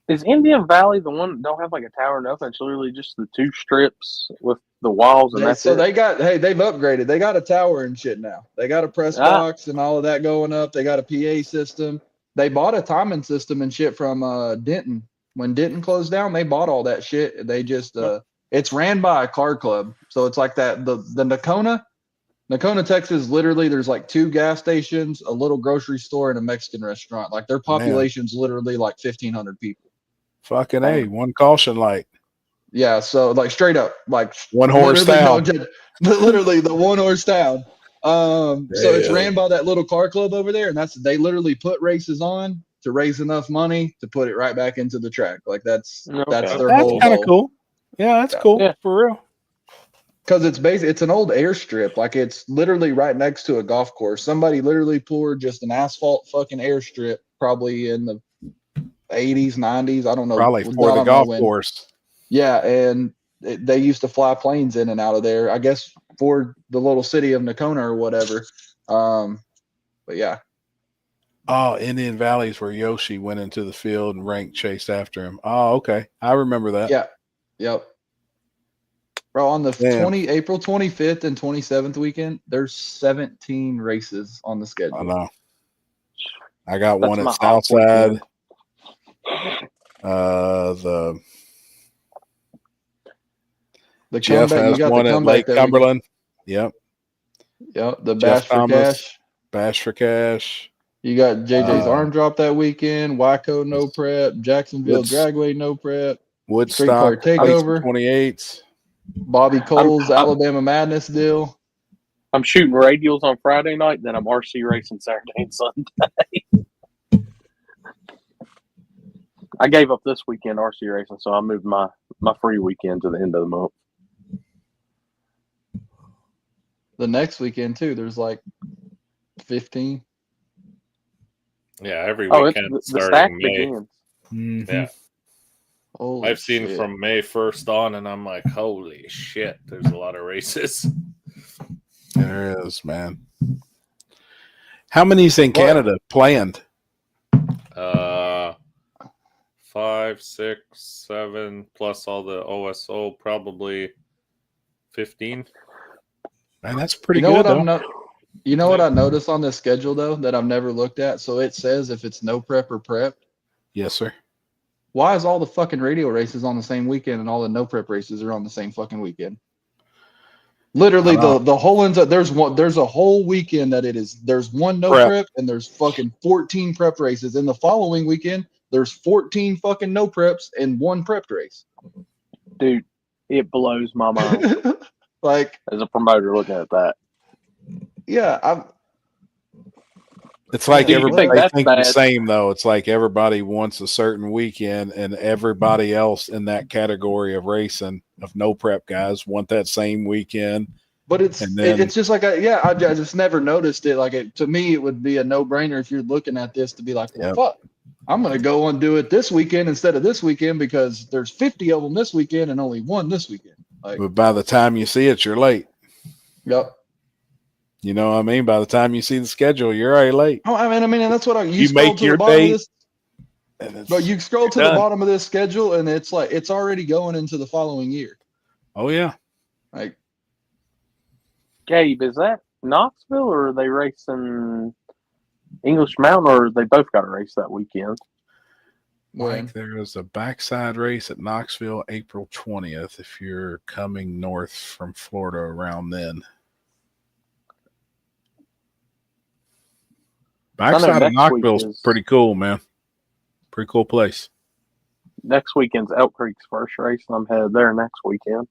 Is Indian Valley the one that don't have like a tower or nothing? It's literally just the 2 strips with the walls and that's So it. they've upgraded. They got a tower and shit now. They got a press box and all of that going up. They got a PA system. They bought a timing system and shit from Denton. When Denton closed down, they bought all that shit. They just it's ran by a car club. So it's like that the Nacona, Texas, literally there's like 2 gas stations, a little grocery store, and a Mexican restaurant. Like their population's literally like 1,500 people. Fucking A, one caution light. Yeah, so like straight up, like 1 horse town. Literally the 1 horse town. So it's ran by that little car club over there, and they literally put races on to raise enough money to put it right back into the track. Like that's their whole. That's kind of cool. Yeah, that's cool for real. Because it's an old airstrip. Like it's literally right next to a golf course. Somebody literally poured just an asphalt fucking airstrip, probably in the 80s, 90s. I don't know. Probably for the golf course. Yeah, and they used to fly planes in and out of there. I guess for the little city of Nacona or whatever. But yeah. Oh, Indian Valley's where Yoshi went into the field and Rank chased after him. Oh, okay. I remember that. Yeah. Yep. Bro, on the April 25th and 27th weekend, there's 17 races on the schedule. I know. I got one at Southside. The Jeff has one at Lake Cumberland. Yep. Yep. The Bash for Cash. Bash for Cash. You got JJ's arm drop that weekend. Waco no prep. Jacksonville Dragway no prep. Woodstock takeover. 28. Bobby Cole's Alabama Madness deal. I'm shooting radials on Friday night, then I'm RC racing Saturday and Sunday. I gave up this weekend RC racing, so I moved my free weekend to the end of the month. The next weekend too, there's like 15. Yeah, every weekend the starting May. Begins. Mm-hmm. Yeah. Holy I've seen shit. from May 1st on, and I'm like, holy shit, there's a lot of races. There is, man. How many's in Canada planned? 5, 6, 7, plus all the OSO, probably 15. Man, that's pretty good. What I noticed on this schedule though that I've never looked at? So it says if it's no prep or prep. Yes, sir. Why is all the fucking radio races on the same weekend and all the no prep races are on the same fucking weekend? Literally the whole ends up there's a whole weekend that there's one no prep and there's fucking 14 prep races. In the following weekend, there's 14 fucking no preps and 1 prepped race. Dude, it blows my mind. Like as a promoter looking at that. Yeah, it's like everybody thinks the same though. It's like everybody wants a certain weekend, and everybody else in that category of racing of no prep guys want that same weekend. But it's just like I just never noticed it. Like to me, it would be a no brainer if you're looking at this to be like, well, fuck, I'm gonna go and do it this weekend instead of this weekend because there's 50 of them this weekend and only 1 this weekend. Like, but by the time you see it, you're late. Yep. You know what I mean? By the time you see the schedule, you're already late. Oh, I mean, and that's what you make your date. But you scroll to the bottom of this schedule, and it's like it's already going into the following year. Oh yeah. Like, Gabe, is that Knoxville or are they racing English Mountain, or they both got a race that weekend? Like there is a backside race at Knoxville April 20th if you're coming north from Florida around then. Backside of Knoxville's pretty cool, man. Pretty cool place. Next weekend's Elk Creek's first race, and I'm headed there next weekend.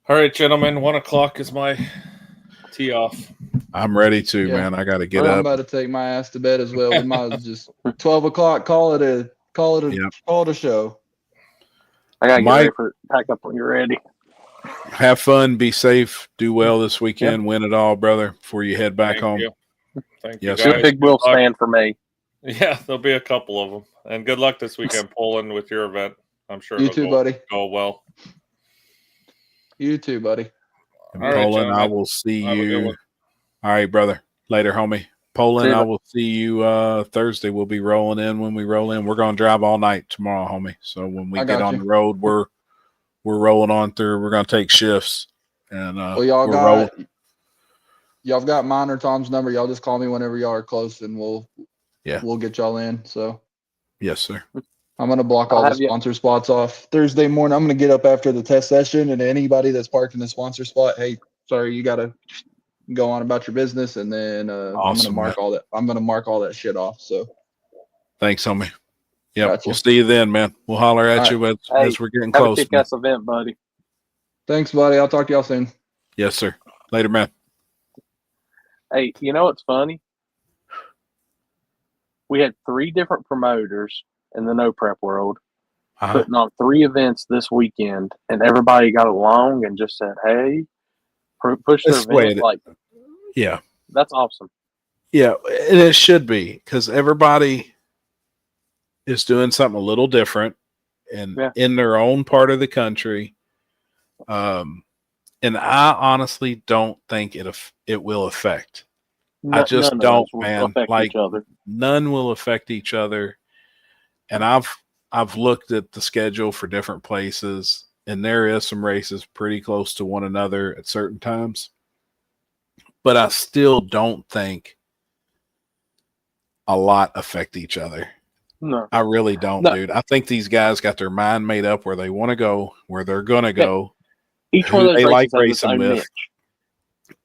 All right, gentlemen, 1 o'clock is my tee off. I'm ready to, man. I got to get up. I'm about to take my ass to bed as well. We might as just 12 o'clock. Call it a show. I gotta get ready for pack up when you're ready. Have fun, be safe, do well this weekend, win it all, brother, before you head back home. Thank you. Yes, big Will stand for me. Yeah, there'll be a couple of them. And good luck this weekend, Poland, with your event. I'm sure it'll buddy. Go well. You too, buddy. And Poland, I will see you. All right, brother. Later, homie. Poland, See I ya. will see you Thursday. We'll be rolling in. When we roll in, we're gonna drive all night tomorrow, homie. So when we I get got on you. the road, we're rolling on through. We're gonna take shifts, and Well, y'all we're rolling. got mine or Tom's number. Y'all just call me whenever y'all are close, and we'll Yeah. get y'all in. So Yes, sir. I'm gonna block I'll all the have you- sponsor spots off Thursday morning. I'm gonna get up after the test session, and anybody that's parked in the sponsor spot, hey, sorry, you gotta go on about your business, and then I'm gonna Awesome, mark all that. I'm gonna mark all that shit off. So Thanks, homie. Yeah, Gotcha. we'll see you then, man. We'll holler at All you as Hey, we're getting Have a close. man. kick-ass event, buddy. thanks, buddy. I'll talk to y'all soon. Yes, sir. Later, man. Hey, you know what's funny? We had 3 different promoters in the no prep world putting on 3 events this weekend, and everybody got along and just said, "Hey, push their That's the way event." it- Like, Yeah. that's awesome. Yeah, and it should be because everybody is doing something a little different and Yeah. in their own part of the country. And I honestly don't think it will affect. I just None of don't, those will man. affect Like each other. none will affect each other. And I've looked at the schedule for different places, and there is some races pretty close to one another at certain times. But I still don't think a lot affect each other. No, I really don't, No. dude. I think these guys got their mind made up where they want to go, where they're going to go. each who one of those they races like has its racing own with. niche.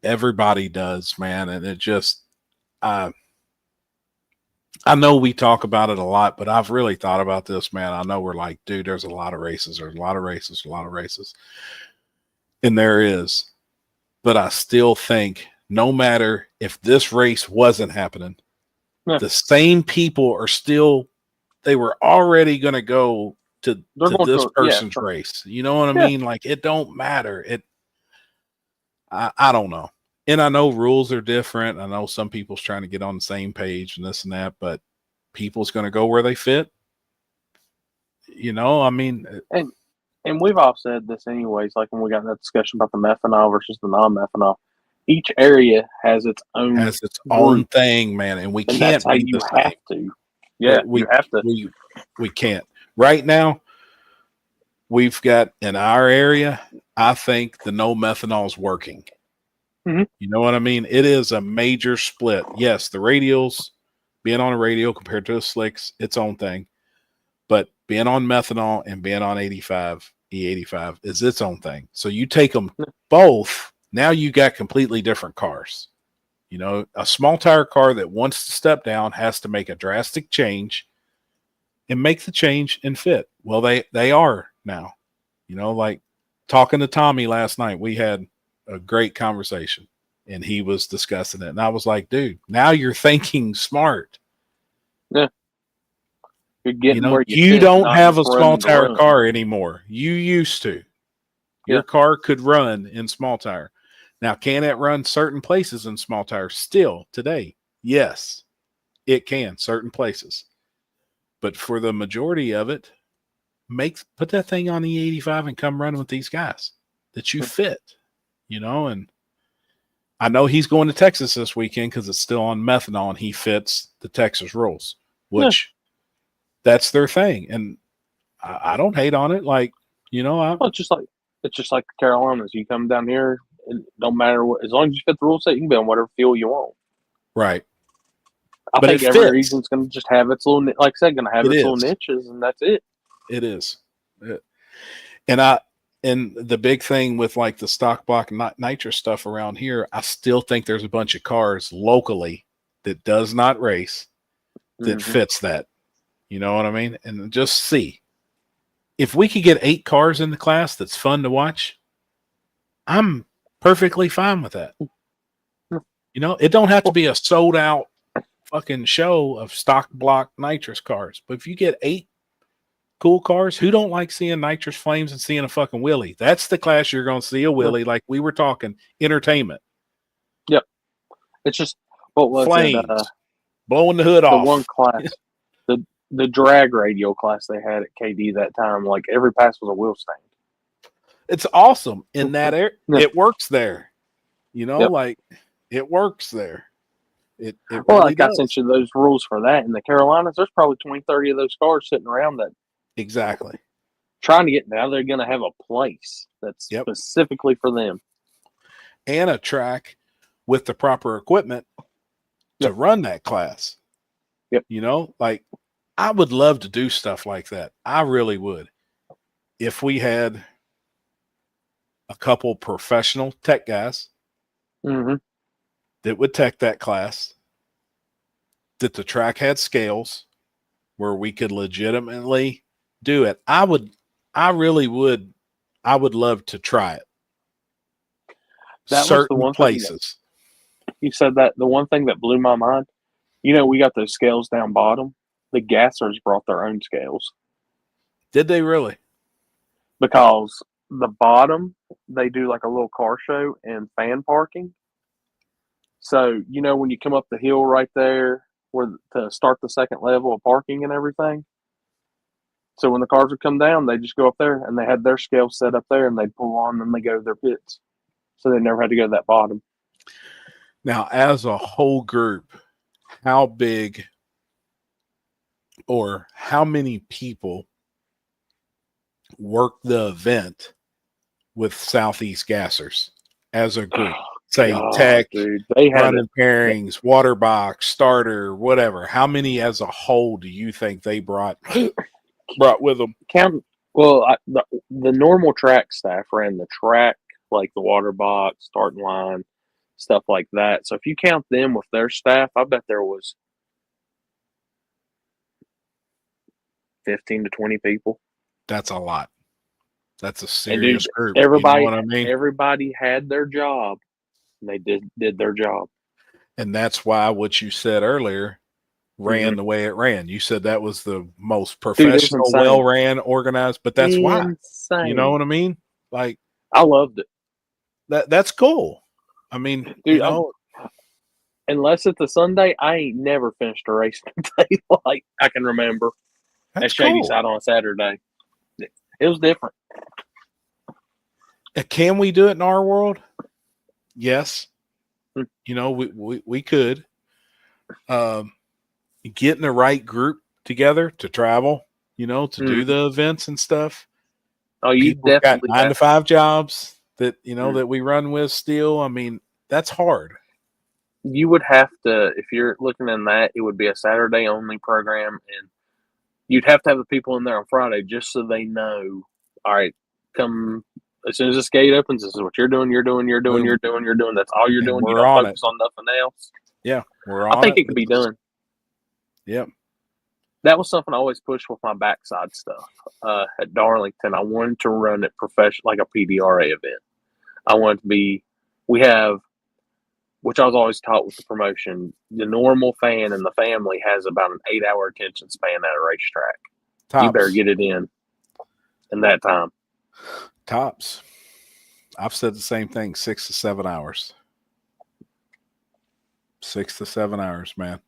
Everybody does, man. And it just, I know we talk about it a lot, but I've really thought about this, man. I know we're like, dude, there's a lot of races. There's a lot of races, a lot of races. And there is. But I still think no matter if this race wasn't happening, the same people are still, they were already going to go to this person's race. You know what I mean? Like, it don't matter. I don't know. And I know rules are different. I know some people's trying to get on the same page and this and that, but people's going to go where they fit. You know, I mean, And we've all said this anyways, like when we got in that discussion about the methanol versus the non-methanol. Each area has its own thing, man, and we and can't that's how be you the have same. to. Yeah, we you have to. We can't. Right now, we've got in our area, I think the no methanol is working. Mm-hmm. You know what I mean? It is a major split. Yes, the radials, being on a radial compared to the slicks, its own thing. But being on methanol and being on 85, E85 is its own thing. So you take them both, now you got completely different cars. You know, a small tire car that wants to step down has to make a drastic change and make the change and fit. Well, they are now. You know, like talking to Tommy last night, we had a great conversation and he was discussing it. And I was like, dude, now you're thinking smart. Yeah. You're getting you know, where you fit, don't not have a just small running to tire run. car anymore. You used to. Your car could run in small tire. Now, can it run certain places in small tire still today? Yes, it can, certain places. But for the majority of it, put that thing on the 85 and come running with these guys that you fit, you know. And I know he's going to Texas this weekend because it's still on methanol and he fits the Texas rules, which that's their thing. And I don't hate on it. Like, you know, it's just like the Carolinas. You come down here, it don't matter what, as long as you fit the rule set, you can be on whatever fuel you want. Right. I think every region's going to just have its little, like I said, going to have its little niches, and that's it. It is. And the big thing with like the stock block nitrous stuff around here, I still think there's a bunch of cars locally that does not race that fits that. You know what I mean? And just see. If we could get 8 cars in the class that's fun to watch, I'm perfectly fine with that. You know, it don't have to be a sold out fucking show of stock block nitrous cars. But if you get 8 cool cars, who don't like seeing nitrous flames and seeing a fucking wheelie? That's the class you're going to see a wheelie, like we were talking, entertainment. Yep. It's just, what was flames, it? Blowing the hood off. The one class, the drag radio class they had at KD that time, like every pass was a wheel stand. It's awesome in that area. It works there. You know, like it works there. It Well, really like I does. sent you those rules for that. In the Carolinas, there's probably 20, 30 of those cars sitting around that Exactly. trying to get now. They're going to have a place that's Yep. specifically for them. And a track with the proper equipment to Yep. run that class. Yep. You know, like I would love to do stuff like that. I really would. If we had a couple professional tech guys Mm-hmm. that would tech that class, that the track had scales where we could legitimately do it. I would love to try it. That was Certain the one places. You said that the one thing that blew my mind. You know, we got those scales down bottom. The gassers brought their own scales Did they really? because the bottom they do like a little car show and fan parking. So you know when you come up the hill right there, where to start the second level of parking and everything. So when the cars would come down, they just go up there and they had their scales set up there and they'd pull on and they go to their pits. So they never had to go to that bottom. Now, as a whole group, how big or how many people work the event with Southeast Gassers as a group? Say God, tech, dude. They had running pairings, water box, starter, whatever. How many as a whole do you think they brought with them? The normal track staff ran the track, like the water box, starting line, stuff like that. So if you count them with their staff, I bet there was 15 to 20 people. That's a lot. That's a And dude, serious group. everybody, you know what I mean? everybody had their job. And they did their job. And that's why what you said earlier ran Mhm. the way it ran. You said that was the most Dude, it was professional, insane. well ran, organized, but that's why. Insane. You know what I mean? Like I loved it. that's cool. I mean, Dude, you know, unless it's a Sunday, I ain't never finished a race day like I can remember that's at Shady cool. Side on a Saturday. It was different. Can we do it in our world? Yes. Hmm. You know, we could. Getting the right group together to travel, you know, to do the events and stuff. Oh, you People got definitely 9 to 5 jobs that, you know, Mhm. that we run with still. I mean, that's hard. You would have to, if you're looking in that, it would be a Saturday only program, and you'd have to have the people in there on Friday just so they know. All right, come as soon as this gate opens. This is what you're doing. You're doing. You're doing. Boom. You're doing. You're doing. That's all you're And doing. You we're don't on focus on nothing else. Yeah, we're I on think it. it could be done. Yep. That was something I always pushed with my backside stuff at Darlington. I wanted to run it professional, like a PDRA event. I wanted to be. We have, which I was always taught with the promotion. The normal fan and the family has about an 8-hour attention span at a racetrack. Tops. You better get it in that time. Tops. I've said the same thing, 6 to 7 hours. 6 to 7 hours, man.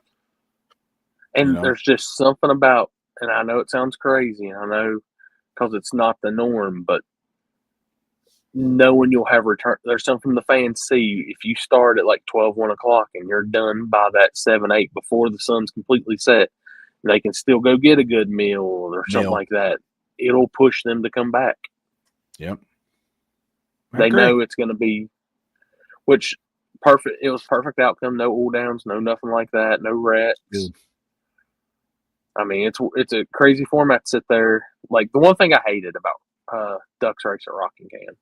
And You know? there's just something about, and I know it sounds crazy, and I know because it's not the norm, but knowing you'll have return, there's something the fans see. If you start at like 12, 1 o'clock and you're done by that 7, 8 before the sun's completely set, they can still go get a good meal or something like that. It'll push them to come back. Yep. They know it's going to be, which perfect. It was perfect outcome. No all downs, no nothing like that. No wrecks. Good. I mean, it's a crazy format to sit there. Like the one thing I hated about Ducks Race at Rocking Can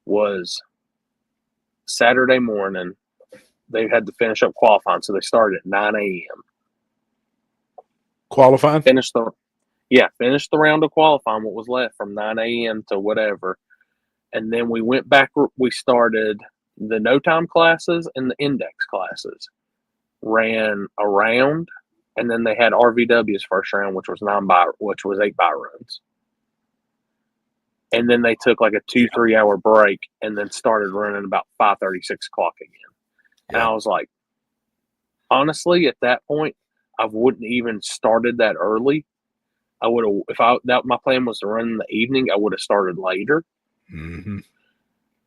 was Saturday morning. They had to finish up qualifying, so they started at 9 a.m. Qualifying? Finished the round of qualifying, what was left from 9 a.m. to whatever. And then we went back, we started the no time classes and the index classes. Ran a round, and then they had RVW's first round, which was 8 by runs. And then they took like a 2-3 hour break and then started running about 5:30, 6 o'clock again. And I was like, honestly, at that point, I wouldn't even started that early. I would have, my plan was to run in the evening, I would have started later. Mm-hmm.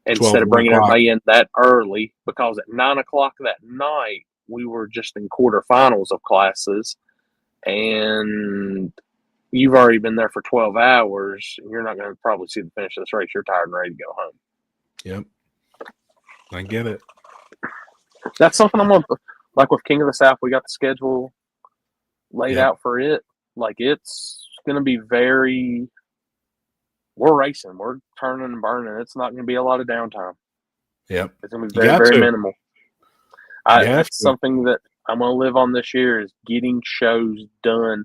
Instead of bringing everybody in that early, because at 9 o'clock that night, we were just in quarterfinals of classes, and you've already been there for 12 hours, and you're not going to probably see the finish of this race. You're tired and ready to go home. Yep. I get it. That's something I'm going to, like with King of the South, we got the schedule laid Yep. out for it. Like, it's going to be very, we're racing. We're turning and burning. It's not going to be a lot of downtime. Yep. It's going to be You very, got very to. minimal. You have That's to. something that I'm going to live on this year is getting shows done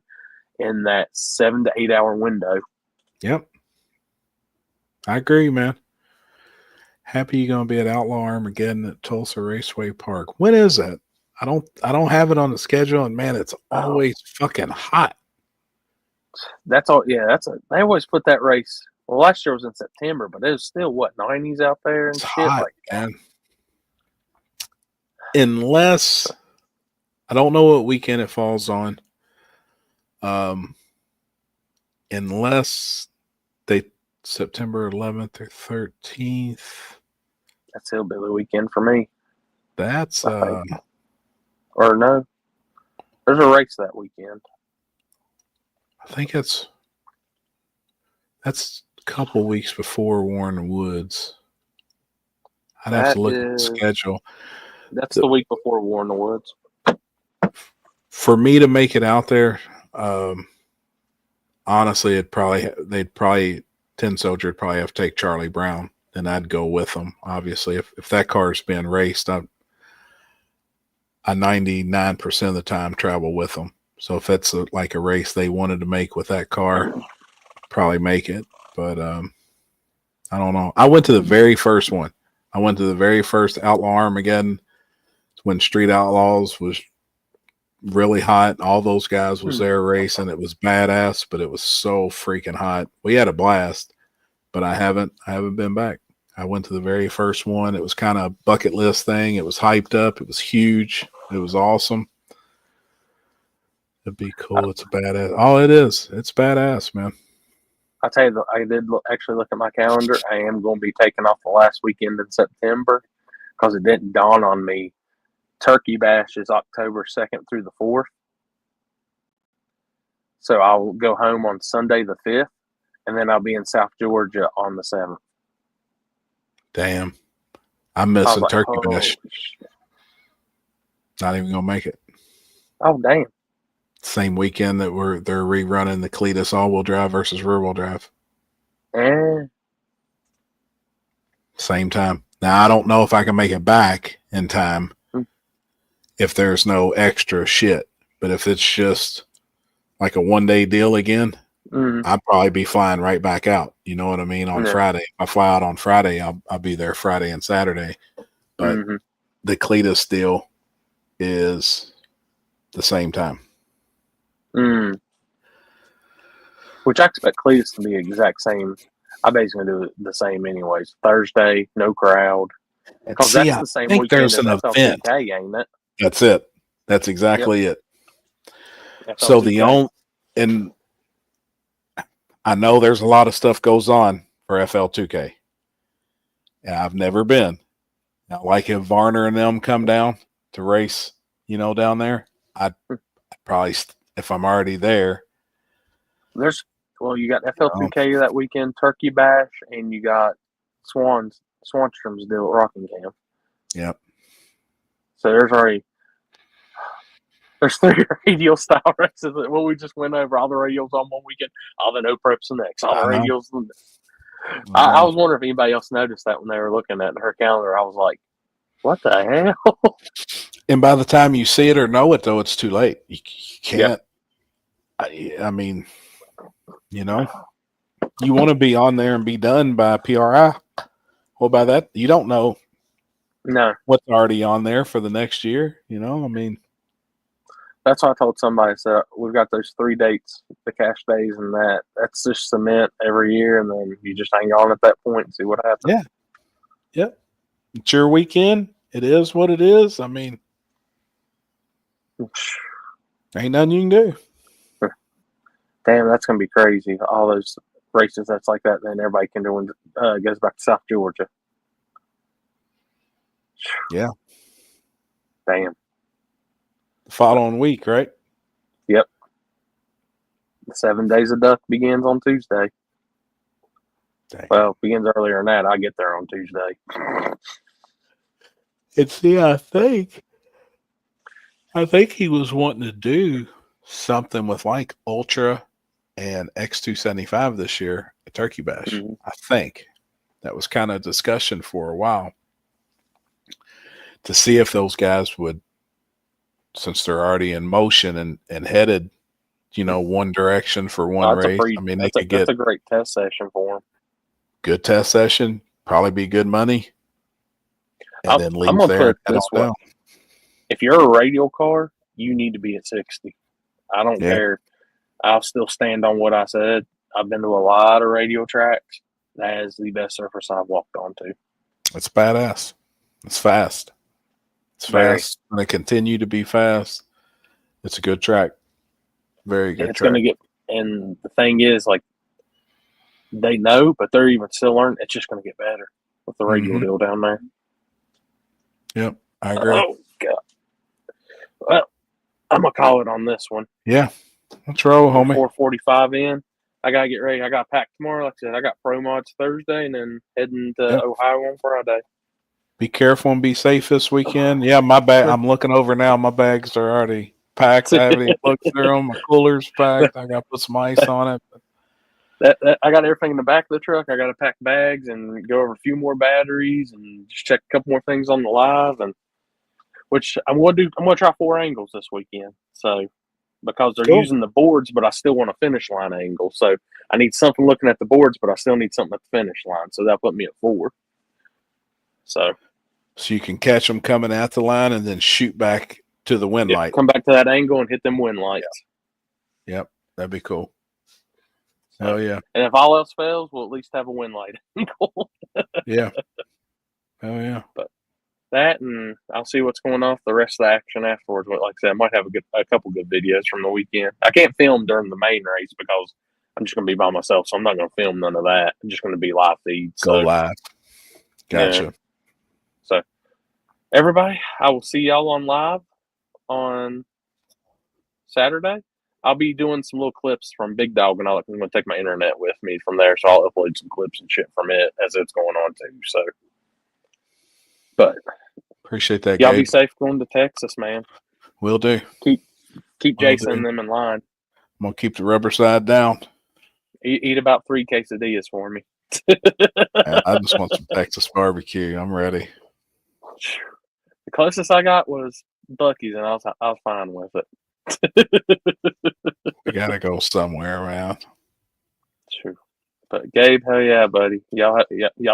in that 7 to 8 hour window. Yep. I agree, man. Happy you're gonna be at Outlaw Armageddon at Tulsa Raceway Park. When is that? I don't have it on the schedule, and man, it's always fucking hot. That's all. Yeah, they always put that race. Well, last year was in September, but it was still what 90s out there and It's shit. hot, Like, man. Unless I don't know what weekend it falls on. Unless they September 11th or 13th. that's Hillbilly weekend for me. That's Or no, there's a race that weekend. I think that's a couple weeks before Warren Woods. I'd have to look at the schedule. That's the week before War in the Woods. For me to make it out there, honestly, they'd probably Tin Soldier would probably have to take Charlie Brown, and I'd go with them. Obviously, if that car's being raced, I 99% of the time travel with them. So if it's like a race they wanted to make with that car, probably make it. But I don't know. I went to the very first one. I went to the very first Outlaw Armageddon when Street Outlaws was really hot. All those guys was there racing. It was badass, but it was so freaking hot. We had a blast, but I haven't been back. I went to the very first one. It was kind of a bucket list thing. It was hyped up. It was huge. It was awesome. It'd be cool. It's a badass. Oh, it is. It's badass, man. I tell you, I did actually look at my calendar. I am going to be taking off the last weekend in September because it didn't dawn on me. Turkey Bash is October 2nd through the 4th. So I'll go home on Sunday the 5th, and then I'll be in South Georgia on the 7th. Damn. I'm missing like, Turkey oh, Bash. Not even going to make it. Oh, damn. Same weekend that they're rerunning the Cletus all-wheel drive versus rear-wheel drive. Same time. Now, I don't know if I can make it back in time if there's no extra shit. But if it's just like a one-day deal again, I'd probably be flying right back out. You know what I mean? On Friday. If I fly out on Friday, I'll be there Friday and Saturday. But the Cletus deal is the same time. Which I expect Cletus to be the exact same. I basically do the same anyways. Thursday, no crowd. Because that's the same weekend there's as an event. FL2K, ain't it? That's it. That's exactly it. So and I know there's a lot of stuff goes on for FL2K. And I've never been. Now, like if Varner and them come down to race, down there, I'd probably, if I'm already there. You got FL2K that weekend, Turkey Bash, and you got Swanstrom's deal at Rockingham. Yep. So there's 3 radial style races. Well, we just went over all the radials on one weekend, all the no preps the next, all the radials. I was wondering if anybody else noticed that when they were looking at her calendar. I was like, what the hell? And by the time you see it or know it, though, it's too late. You can't. Yep. I mean, you want to be on there and be done by PRI. Well, by that, you don't know what's already on there for the next year. I mean. That's what I told somebody. So we've got those 3 dates, the cash days and that. That's just cement every year, and then you just hang on at that point and see what happens. Yeah. Yep. It's your weekend. It is what it is. I mean, ain't nothing you can do. Damn, that's going to be crazy. All those races that's like that, then everybody can do when it goes back to South Georgia. Yeah. Damn. following week, right? Yep. 7 Days of Duck begins on Tuesday. Dang. Well, it begins earlier than that. I get there on Tuesday. And see, I think he was wanting to do something with like Ultra and X275 this year at Turkey Bash. Mm-hmm. I think that was kind of discussion for a while to see if those guys would, since they're already in motion and headed, one direction for one race. I mean, they could get a great test session for them. Good test session, probably be good money, and then leave I'm gonna there. put it this way: if you're a radial car, you need to be at 60. I don't care. I'll still stand on what I said. I've been to a lot of radial tracks. That is the best surface I've walked onto. It's badass. It's fast. It's fast. It's going to continue to be fast. It's a good track. Very good. It's going to get. And the thing is, like, they know, but they're even still learning. It's just going to get better with the radial deal down there. Yep, I agree. Oh God. Well, I'm gonna call it on this one. Yeah, let's roll, homie. 4:45 in. I gotta get ready. I got packed tomorrow. Like I said, I got pro mods Thursday, and then heading to Ohio on Friday. Be careful and be safe this weekend. Yeah, my bag. I'm looking over now. My bags are already packed. I haven't even looked through them. My cooler's packed. I got to put some ice on it. That I got everything in the back of the truck. I got to pack bags and go over a few more batteries and just check a couple more things on the live, and which I'm gonna do. I'm gonna try 4 angles this weekend. So because they're using the boards, but I still want a finish line angle. So I need something looking at the boards, but I still need something at the finish line. So that'll put me at 4. So you can catch them coming at the line and then shoot back to the wind light. Come back to that angle and hit them wind lights. Yep, that'd be cool. Oh yeah. And if all else fails, we'll at least have a wind light angle. Yeah. Oh yeah. But that, and I'll see what's going on the rest of the action afterwards. But like I said, I might have a couple good videos from the weekend. I can't film during the main race because I'm just going to be by myself, so I'm not going to film none of that. I'm just going to be live feed. Go live. Gotcha. Yeah. So everybody, I will see y'all on live on Saturday. I'll be doing some little clips from Big Dog, and I'm going to take my internet with me from there, so I'll upload some clips and shit from it as it's going on too. So, but appreciate that. Y'all Gabe. be safe going to Texas, man. Will do. Keep Jason and them in line. I'm gonna keep the rubber side down. Eat about 3 quesadillas for me. I just want some Texas barbecue. I'm ready. The closest I got was Buc-ee's, and I was fine with it. We gotta go somewhere around. True. But Gabe, hell yeah, buddy. Y'all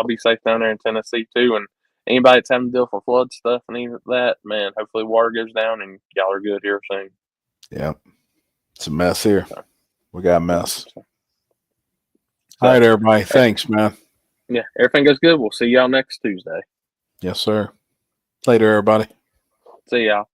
be safe down there in Tennessee too. And anybody that's having to deal for flood stuff and any of that, man, hopefully water goes down and y'all are good here soon. Yep. It's a mess here. We got a mess. All right, everybody. Thanks, man. Yeah, everything goes good. We'll see y'all next Tuesday. Yes, sir. Later, everybody. See y'all.